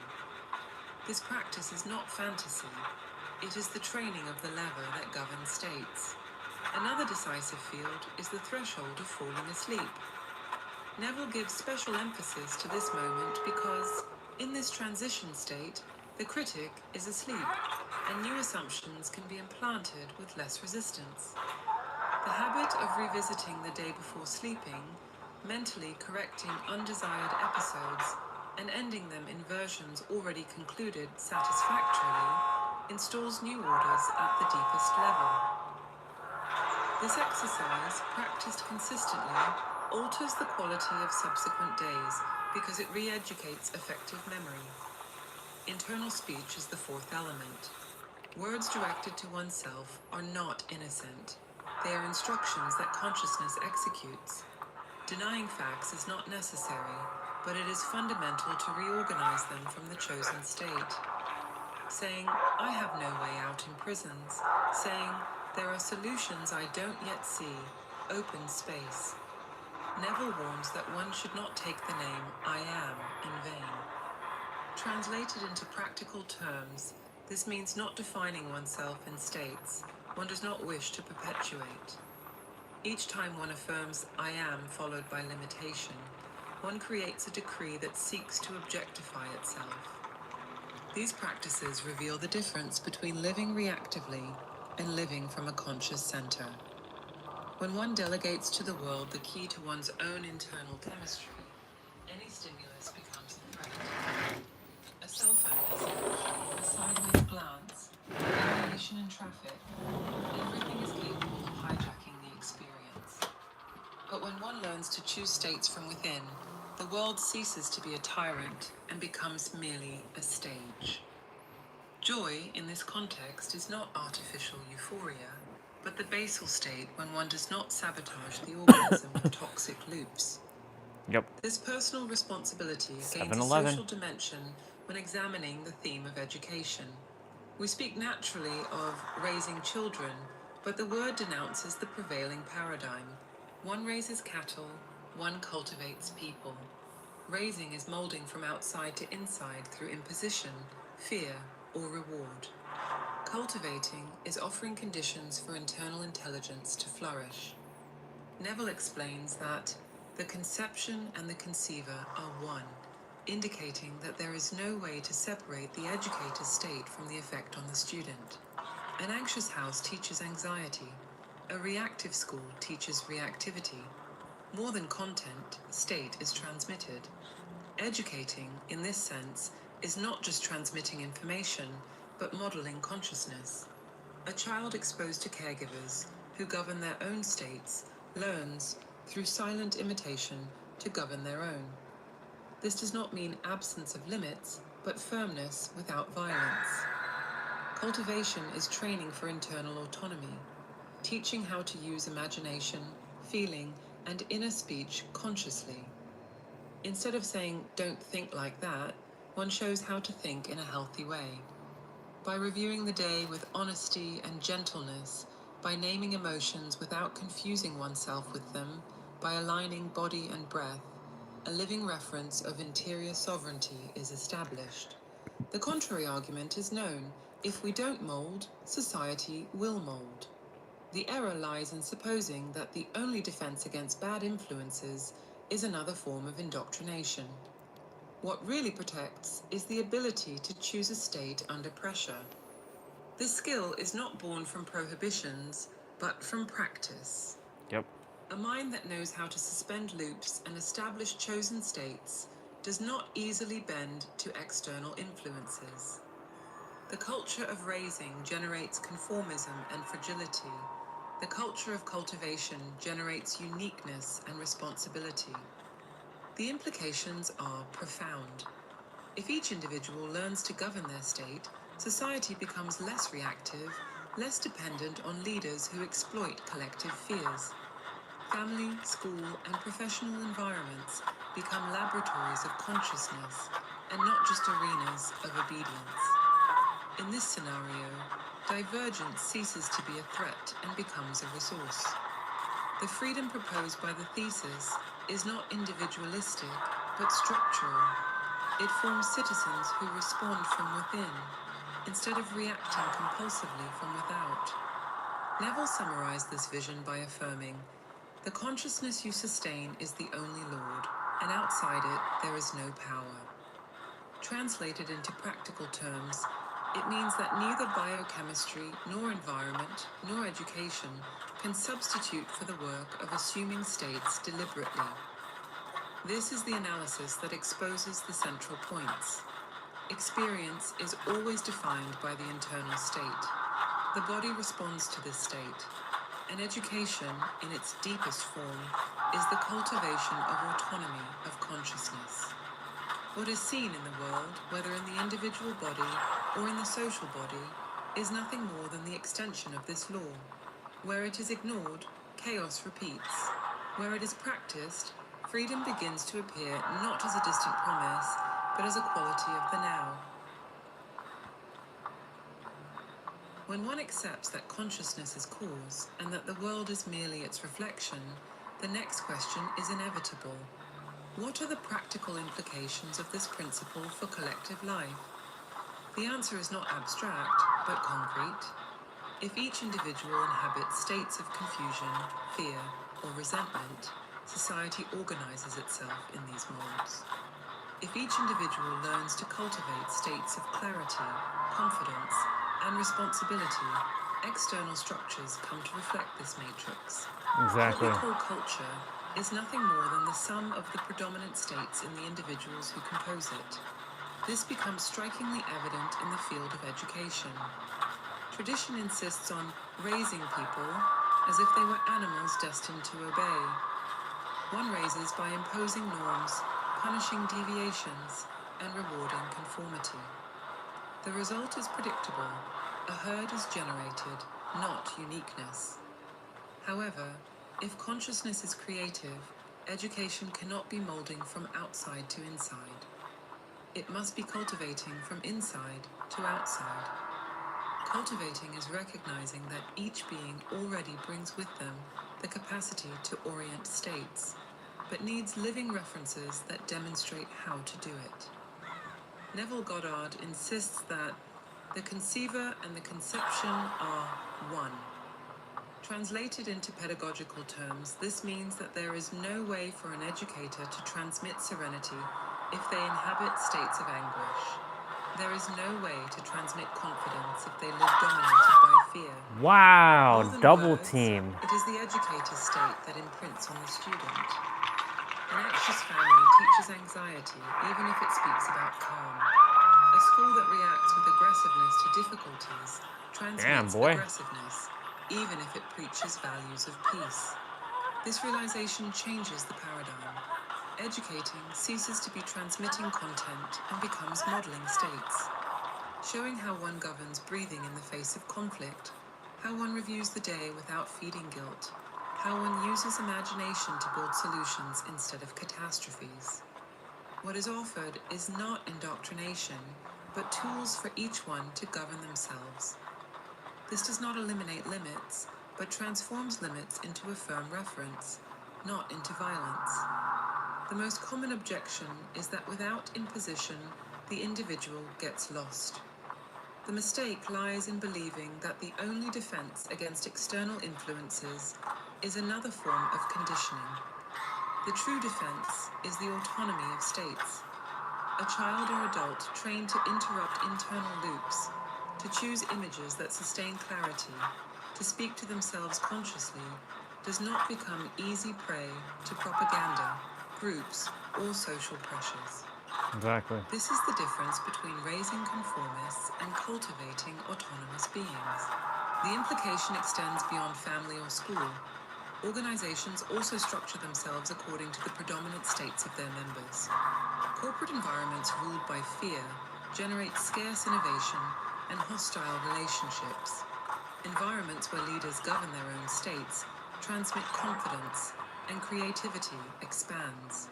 This practice is not fantasy, it is the training of the lever that governs states. Another decisive field is the threshold of falling asleep. Neville gives special emphasis to this moment because, in this transition state, the critic is asleep, and new assumptions can be implanted with less resistance. The habit of revisiting the day before sleeping, mentally correcting undesired episodes, and ending them in versions already concluded satisfactorily, installs new orders at the deepest level. This exercise, practiced consistently, alters the quality of subsequent days because it re-educates effective memory. Internal speech is the fourth element. Words directed to oneself are not innocent. They are instructions that consciousness executes. Denying facts is not necessary, but it is fundamental to reorganize them from the chosen state. Saying, I have no way out in prisons. Saying, there are solutions I don't yet see. Open space. Neville warns that one should not take the name I am in vain. Translated into practical terms, this means not defining oneself in states one does not wish to perpetuate. Each time one affirms I am followed by limitation, one creates a decree that seeks to objectify itself. These practices reveal the difference between living reactively and living from a conscious center. When one delegates to the world the key to one's own internal chemistry, any stimulus becomes a threat. A cell phone message, a sideways glance, variation in traffic, everything is capable of hijacking the experience. But when one learns to choose states from within, the world ceases to be a tyrant and becomes merely a stage. Joy, in this context, is not artificial euphoria, but the basal state when one does not sabotage the organism with toxic loops. Yep. This personal responsibility gains a 7-Eleven. social dimension when examining the theme of education. We speak naturally of raising children, but the word denounces the prevailing paradigm. One raises cattle, one cultivates people. Raising is molding from outside to inside through imposition, fear, or reward. Cultivating is offering conditions for internal intelligence to flourish. Neville explains that the conception and the conceiver are one, indicating that there is no way to separate the educator's state from the effect on the student. An anxious house teaches anxiety. A reactive school teaches reactivity. More than content, state is transmitted. Educating, in this sense, is not just transmitting information, but modeling consciousness. A child exposed to caregivers who govern their own states learns, through silent imitation, to govern their own. This does not mean absence of limits, but firmness without violence. Cultivation is training for internal autonomy, teaching how to use imagination, feeling, and inner speech consciously. Instead of saying, don't think like that, one shows how to think in a healthy way. By reviewing the day with honesty and gentleness, by naming emotions without confusing oneself with them, by aligning body and breath, a living reference of interior sovereignty is established. The contrary argument is known. If we don't mold, society will mold. The error lies in supposing that the only defense against bad influences is another form of indoctrination. What really protects is the ability to choose a state under pressure. This skill is not born from prohibitions, but from practice. Yep. A mind that knows how to suspend loops and establish chosen states does not easily bend to external influences. The culture of raising generates conformism and fragility. The culture of cultivation generates uniqueness and responsibility. The implications are profound. If each individual learns to govern their state, society becomes less reactive, less dependent on leaders who exploit collective fears. Family, school, and professional environments become laboratories of consciousness, and not just arenas of obedience. In this scenario, divergence ceases to be a threat and becomes a resource. The freedom proposed by the thesis is not individualistic, but structural. It forms citizens who respond from within, instead of reacting compulsively from without. Neville summarized this vision by affirming, the consciousness you sustain is the only Lord, and outside it there is no power. Translated into practical terms, it means that neither biochemistry, nor environment, nor education can substitute for the work of assuming states deliberately. This is the analysis that exposes the central points. Experience is always defined by the internal state. The body responds to this state, and education, in its deepest form, is the cultivation of autonomy of consciousness. What is seen in the world, whether in the individual body or in the social body, is nothing more than the extension of this law. Where it is ignored, chaos repeats. Where it is practiced, freedom begins to appear not as a distant promise, but as a quality of the now. When one accepts that consciousness is cause and that the world is merely its reflection, the next question is inevitable. What are the practical implications of this principle for collective life? The answer is not abstract, but concrete. If each individual inhabits states of confusion, fear, or resentment, society organizes itself in these molds. If each individual learns to cultivate states of clarity, confidence, and responsibility, external structures come to reflect this matrix. Exactly. What we call culture is nothing more than the sum of the predominant states in the individuals who compose it. This becomes strikingly evident in the field of education. Tradition insists on raising people as if they were animals destined to obey. One raises by imposing norms, punishing deviations, and rewarding conformity. The result is predictable. A herd is generated, not uniqueness. However, if consciousness is creative, education cannot be molding from outside to inside. It must be cultivating from inside to outside. Cultivating is recognizing that each being already brings with them the capacity to orient states, but needs living references that demonstrate how to do it. Neville Goddard insists that the conceiver and the conception are one. Translated into pedagogical terms, this means that there is no way for an educator to transmit serenity if they inhabit states of anguish. There is no way to transmit confidence if they live dominated by fear. Wow, More than double words, team. it is the educator's state that imprints on the student. An anxious family teaches anxiety even if it speaks about calm. A school that reacts with aggressiveness to difficulties transmits aggressiveness even if it preaches values of peace. This realization changes the paradigm. Educating ceases to be transmitting content and becomes modeling states, showing how one governs breathing in the face of conflict, how one reviews the day without feeding guilt, how one uses imagination to build solutions instead of catastrophes. What is offered is not indoctrination, but tools for each one to govern themselves. This does not eliminate limits, but transforms limits into a firm reference, not into violence. The most common objection is that without imposition, the individual gets lost. The mistake lies in believing that the only defense against external influences is another form of conditioning. The true defense is the autonomy of states. A child or adult trained to interrupt internal loops, to choose images that sustain clarity, to speak to themselves consciously, does not become easy prey to propaganda, groups, or social pressures. Exactly. This is the difference between raising conformists and cultivating autonomous beings. The implication extends beyond family or school. Organizations also structure themselves according to the predominant states of their members. Corporate environments ruled by fear generate scarce innovation and hostile relationships. Environments where leaders govern their own states transmit confidence, and creativity expands.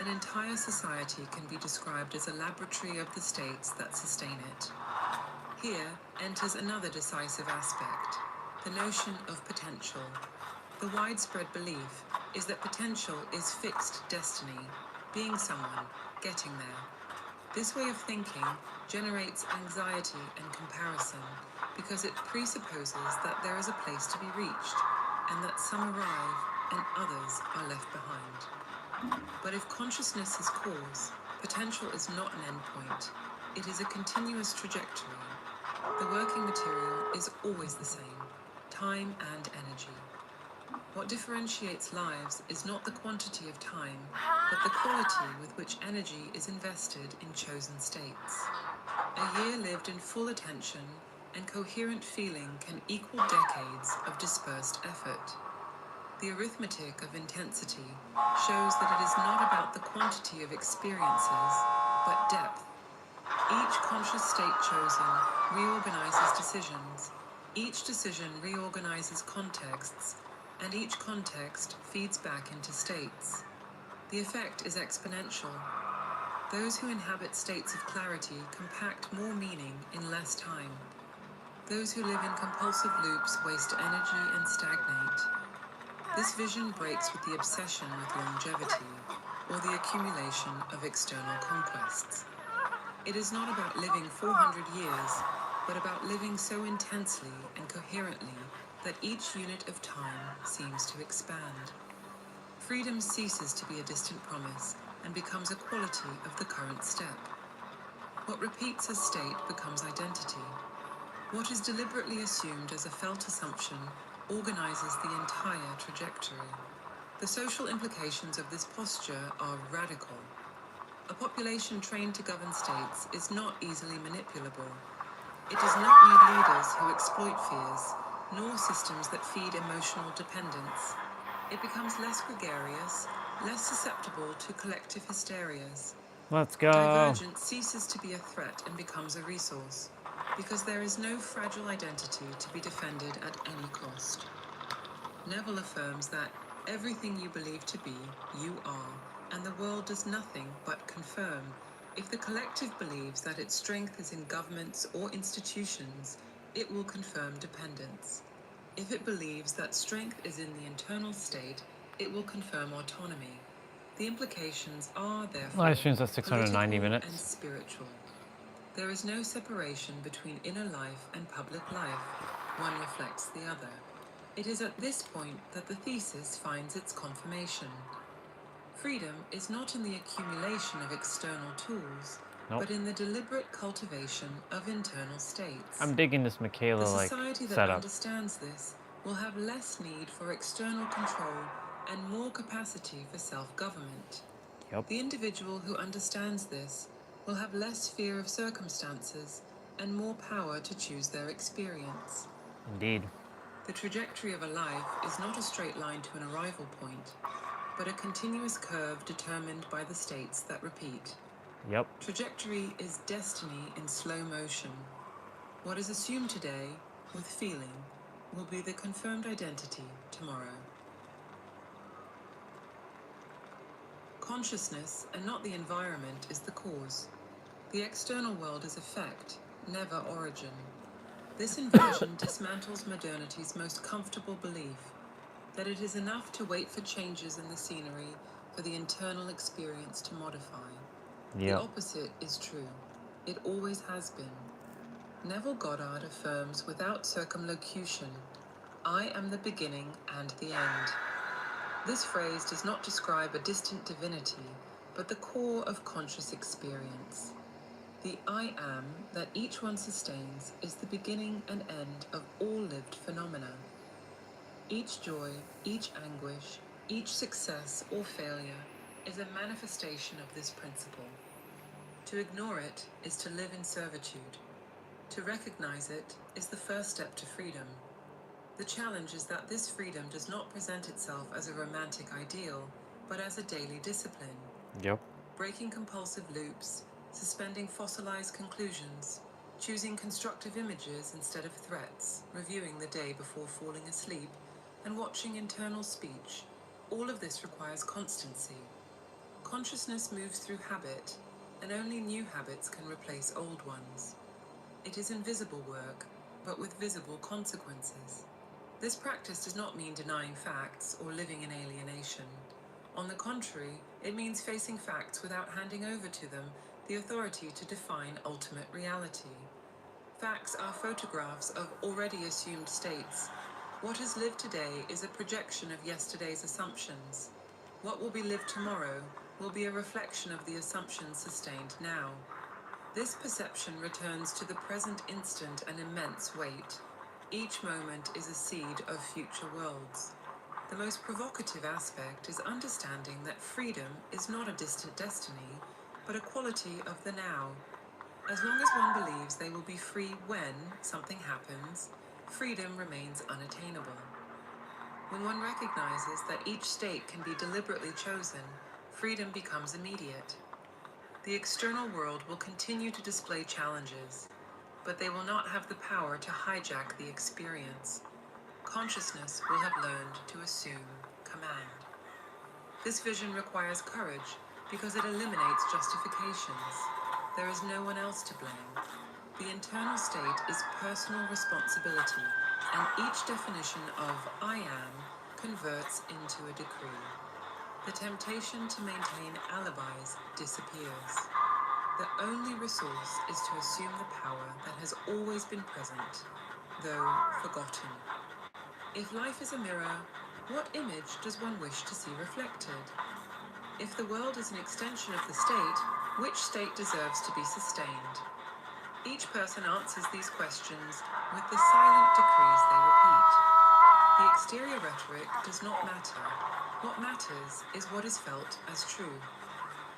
An entire society can be described as a laboratory of the states that sustain it. Here enters another decisive aspect, the notion of potential. The widespread belief is that potential is fixed destiny, being someone, getting there. This way of thinking generates anxiety and comparison because it presupposes that there is a place to be reached and that some arrive and others are left behind. But if consciousness is cause, potential is not an endpoint. It is a continuous trajectory. The working material is always the same, time and energy. What differentiates lives is not the quantity of time, but the quality with which energy is invested in chosen states. A year lived in full attention and coherent feeling can equal decades of dispersed effort. The arithmetic of intensity shows that it is not about the quantity of experiences, but depth. Each conscious state chosen reorganizes decisions. Each decision reorganizes contexts, and each context feeds back into states. The effect is exponential. Those who inhabit states of clarity compact more meaning in less time. Those who live in compulsive loops waste energy and stagnate. This vision breaks with the obsession with longevity or the accumulation of external conquests. It is not about living 400 years, but about living so intensely and coherently that each unit of time seems to expand. Freedom ceases to be a distant promise and becomes a quality of the current step. What repeats as state becomes identity. What is deliberately assumed as a felt assumption organizes the entire trajectory. The social implications of this posture are radical. A population trained to govern states is not easily manipulable. It does not need leaders who exploit fears, nor systems that feed emotional dependence. It becomes less gregarious, less susceptible to collective hysterias. Let's go. Divergence ceases to be a threat and becomes a resource, because there is no fragile identity to be defended at any cost. Neville affirms that everything you believe to be, you are, and the world does nothing but confirm. If the collective believes that its strength is in governments or institutions, it will confirm dependence. If it believes that strength is in the internal state, it will confirm autonomy. The implications are, therefore, Live streams at 690 political and minutes. spiritual. There is no separation between inner life and public life. One reflects the other. It is at this point that the thesis finds its confirmation. Freedom is not in the accumulation of external tools, but in the deliberate cultivation of internal states. I'm digging this The Michaela like society that setup. understands this will have less need for external control and more capacity for self-government. Yep. The individual who understands this will have less fear of circumstances and more power to choose their experience. Indeed. The trajectory of a life is not a straight line to an arrival point, but a continuous curve determined by the states that repeat. Yep. Trajectory is destiny in slow motion. What is assumed today, with feeling, will be the confirmed identity tomorrow. Consciousness, and not the environment, is the cause. The external world is effect, never origin. This inversion dismantles modernity's most comfortable belief, that it is enough to wait for changes in the scenery for the internal experience to modify. The Yep. opposite is true. It always has been. Neville Goddard affirms without circumlocution, "I am the beginning and the end." This phrase does not describe a distant divinity, but the core of conscious experience. The I am that each one sustains is the beginning and end of all lived phenomena. Each joy, each anguish, each success or failure is a manifestation of this principle. To ignore it is to live in servitude. To recognize it is the first step to freedom. The challenge is that this freedom does not present itself as a romantic ideal, but as a daily discipline. Yep. Breaking compulsive loops, suspending fossilized conclusions, choosing constructive images instead of threats, reviewing the day before falling asleep, and watching internal speech. All of this requires constancy. Consciousness moves through habit, and only new habits can replace old ones. It is invisible work, but with visible consequences. This practice does not mean denying facts or living in alienation. On the contrary, it means facing facts without handing over to them the authority to define ultimate reality. Facts are photographs of already assumed states. What is lived today is a projection of yesterday's assumptions. What will be lived tomorrow will be a reflection of the assumptions sustained now. This perception returns to the present instant an immense weight. Each moment is a seed of future worlds. The most provocative aspect is understanding that freedom is not a distant destiny, but a quality of the now. As long as one believes they will be free when something happens, freedom remains unattainable. When one recognizes that each state can be deliberately chosen, freedom becomes immediate. The external world will continue to display challenges, but they will not have the power to hijack the experience. Consciousness will have learned to assume command. This vision requires courage because it eliminates justifications. There is no one else to blame. The internal state is personal responsibility, and each definition of I am converts into a decree. The temptation to maintain alibis disappears. The only resource is to assume the power that has always been present, though forgotten. If life is a mirror, what image does one wish to see reflected? If the world is an extension of the state, which state deserves to be sustained? Each person answers these questions with the silent decrees they repeat. The exterior rhetoric does not matter. What matters is what is felt as true.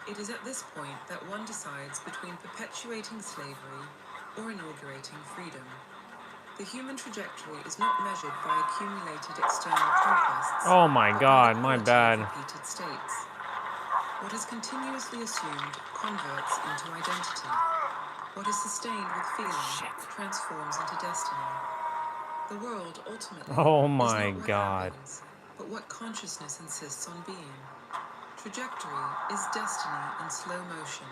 It is at this point that one decides between perpetuating slavery or inaugurating freedom. The human trajectory is not measured by accumulated external conquests. Oh my but by God, the my quality of bad. repeated states. What is continuously assumed converts into identity. What is sustained with feeling transforms into destiny. The world ultimately Oh is my not what God. happens, but what consciousness insists on being. Trajectory is destiny in slow motion.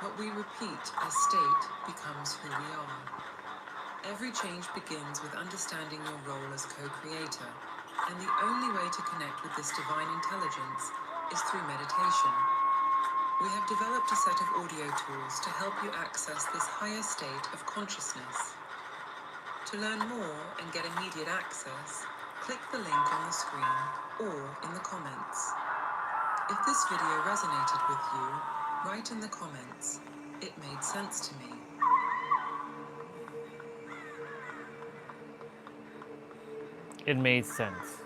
What we repeat as state becomes who we are. Every change begins with understanding your role as co-creator, and the only way to connect with this divine intelligence is through meditation. We have developed a set of audio tools to help you access this higher state of consciousness. To learn more and get immediate access, click the link on the screen or in the comments. If this video resonated with you, write in the comments, "It made sense to me." It made sense.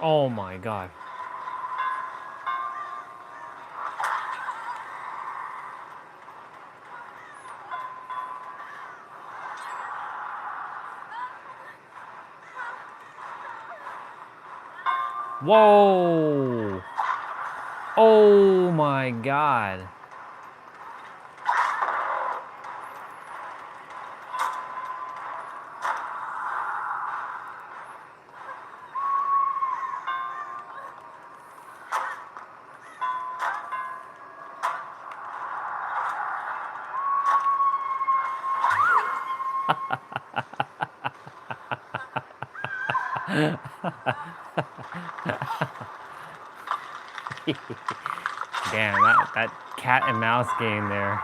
Oh my God. Whoa. Oh my God. Damn, that cat and mouse game there.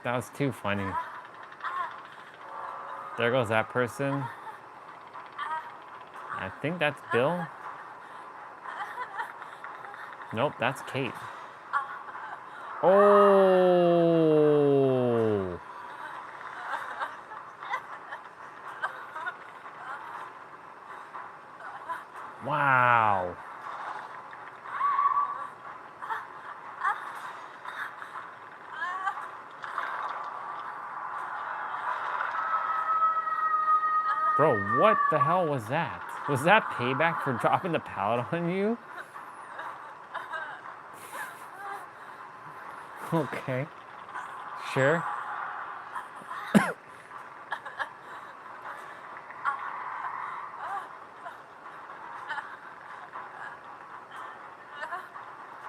That was too funny. There goes that person. I think that's Bill. Nope, that's Kate. Oh. Wow. Bro, what the hell was that? Was that payback for dropping the pallet on you? Okay. Sure.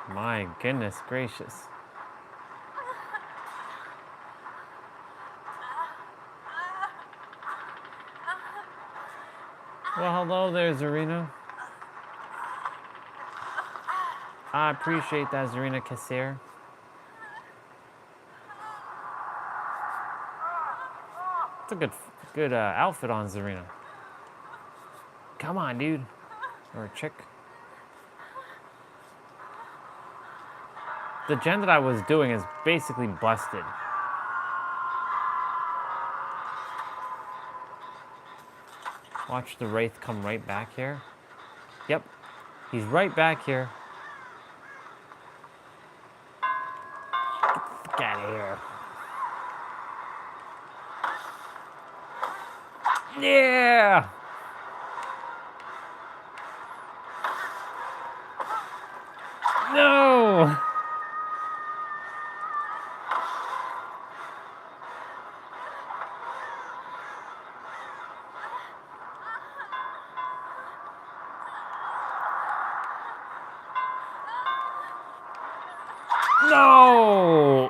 My goodness gracious. Well, hello there, Zarina. I appreciate that, Zarina Kasser. It's a good outfit on Zarina. Come on, dude. Or chick. The gen that I was doing is basically busted. Watch the Wraith come right back here. Yep. He's right back here. Get out of here. Yeah! No! No! No.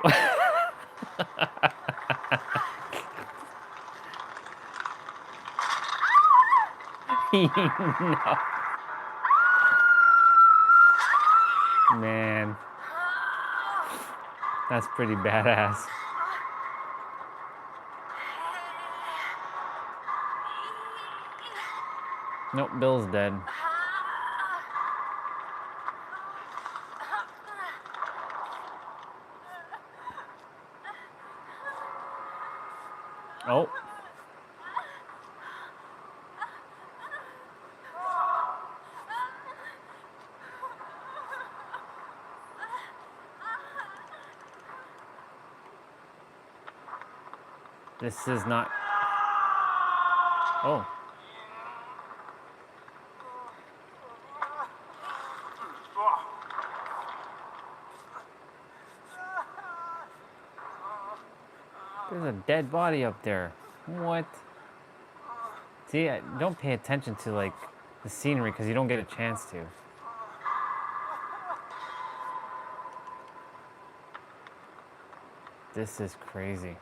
Man. That's pretty badass. Nope, Bill's dead. Oh. This is not... Oh. There's a dead body up there. What? See, don't pay attention to, like, the scenery because you don't get a chance to. This is crazy.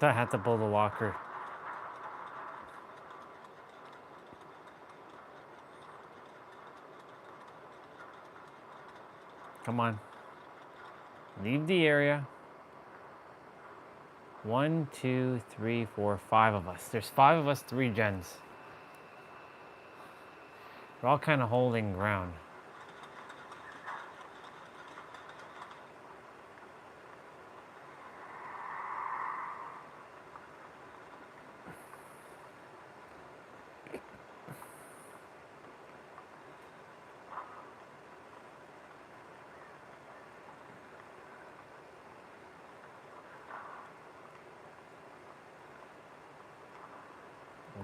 I had to pull the locker. Come on. Leave the area. 1, 2, 3, 4, 5 of us. There's 5 of us, 3 gens. We're all kind of holding ground.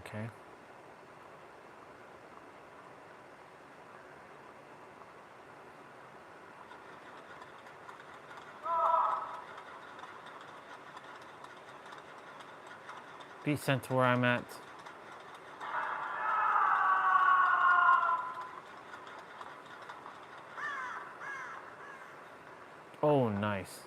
Okay. Be sent to where I'm at. Oh, nice.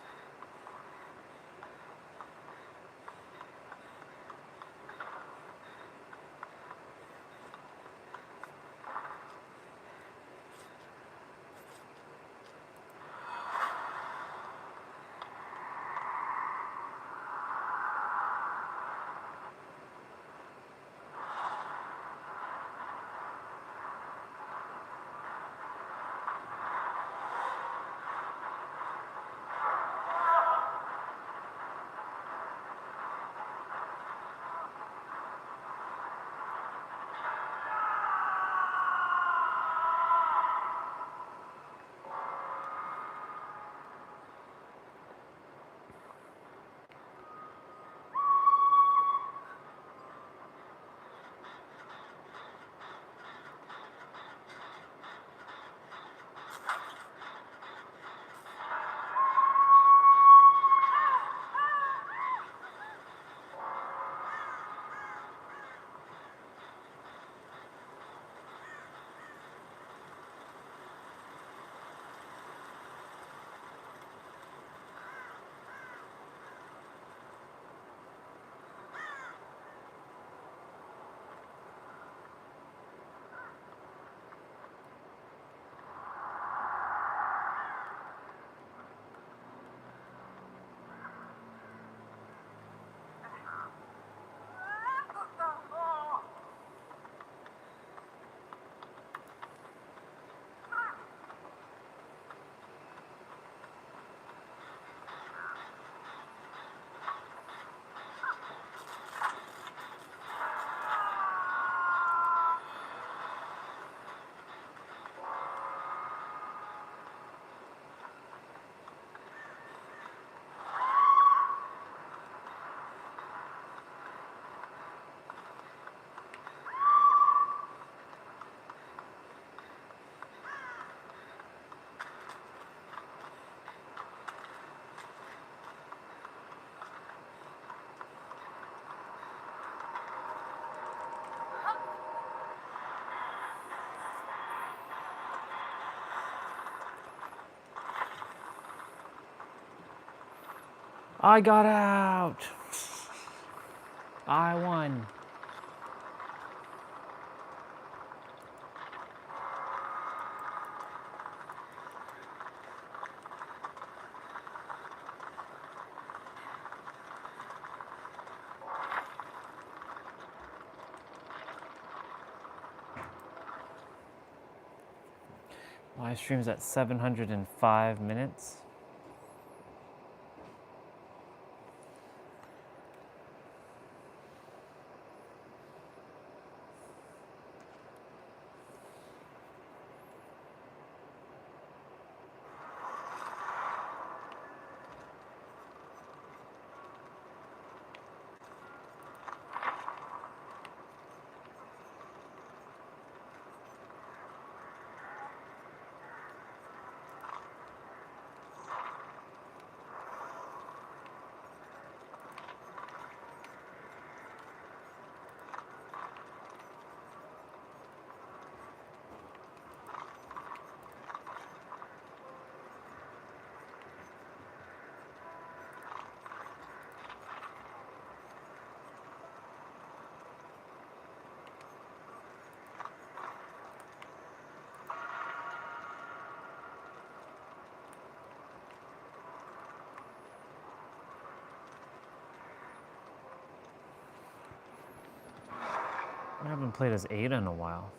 I got out. I won. Live stream's at 705 minutes. I haven't played as Ada in a while.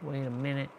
Wait a minute.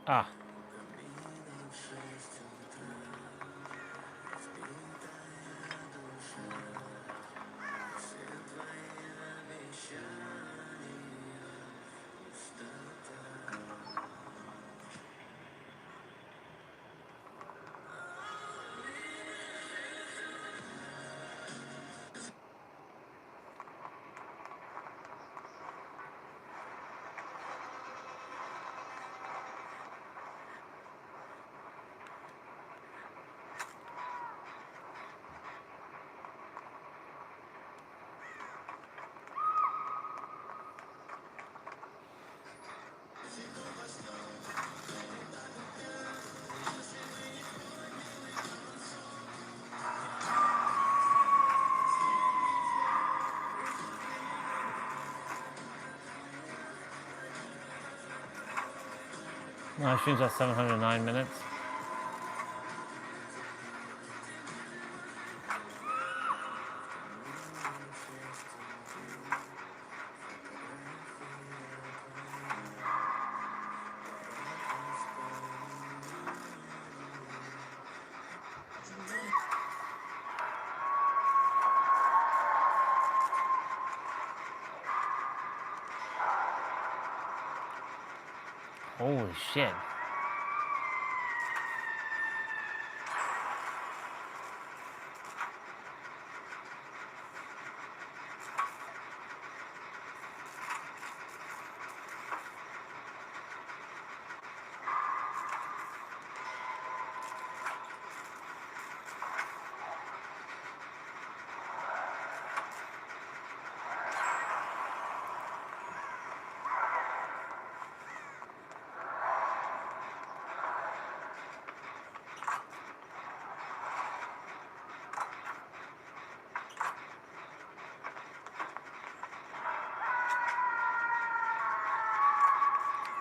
Ah. Live stream's at 709 minutes. Holy shit.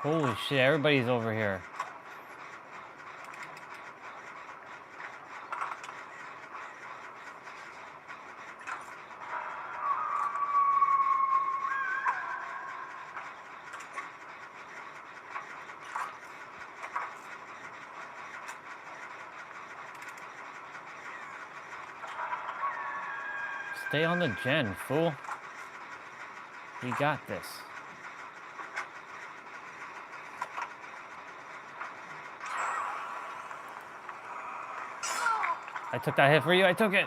Holy shit, everybody's over here. Stay on the gen, fool. We got this. I took that hit for you. I took it.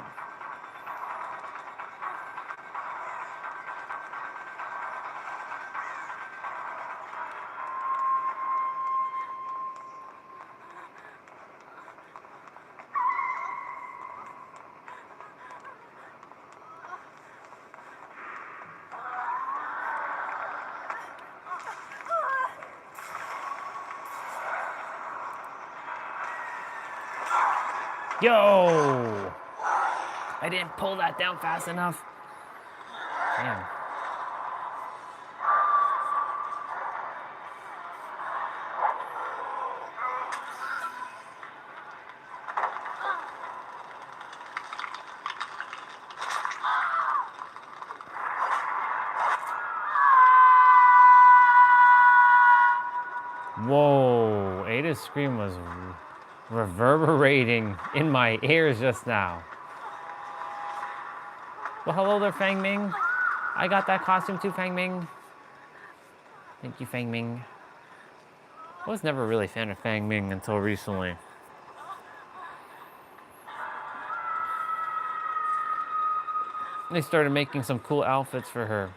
Yo! I didn't pull that down fast enough. Damn. Whoa, Ada's scream was reverberating in my ears just now. Well, hello there, Fang Ming. I got that costume too, Fang Ming. Thank you, Fang Ming. I was never really a fan of Fang Ming until recently. They started making some cool outfits for her.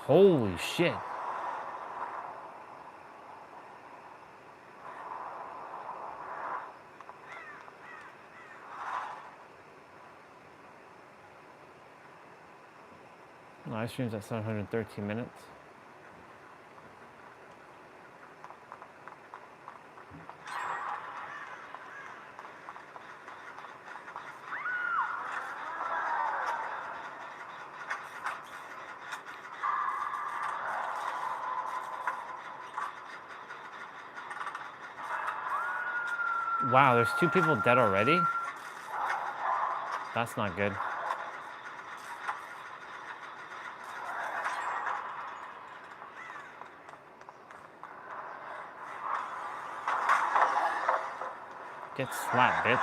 Holy shit. Live streams at 713 minutes. Wow, there's 2 people dead already? That's not good. Get slapped, bitch.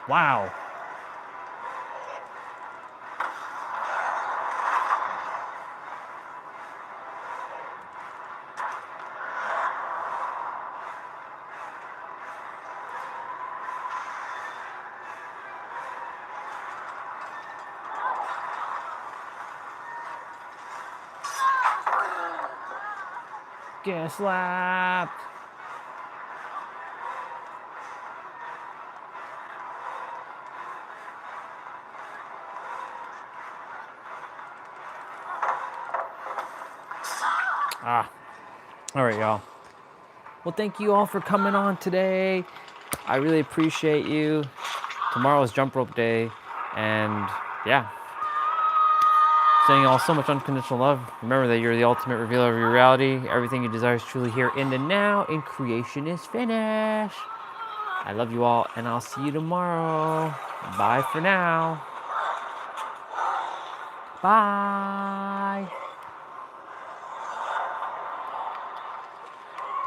Wow. Get slapped. All right, y'all. Well, thank you all for coming on today. I really appreciate you. Tomorrow is jump rope day. And yeah, sending you all so much unconditional love. Remember that you're the ultimate revealer of your reality. Everything you desire is truly here in the now, and creation is finished. I love you all, and I'll see you tomorrow. Bye for now. Bye.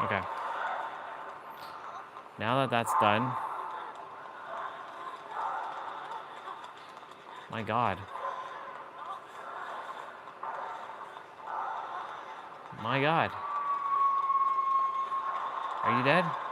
Okay. Now that that's done, My God. My God. Are you dead?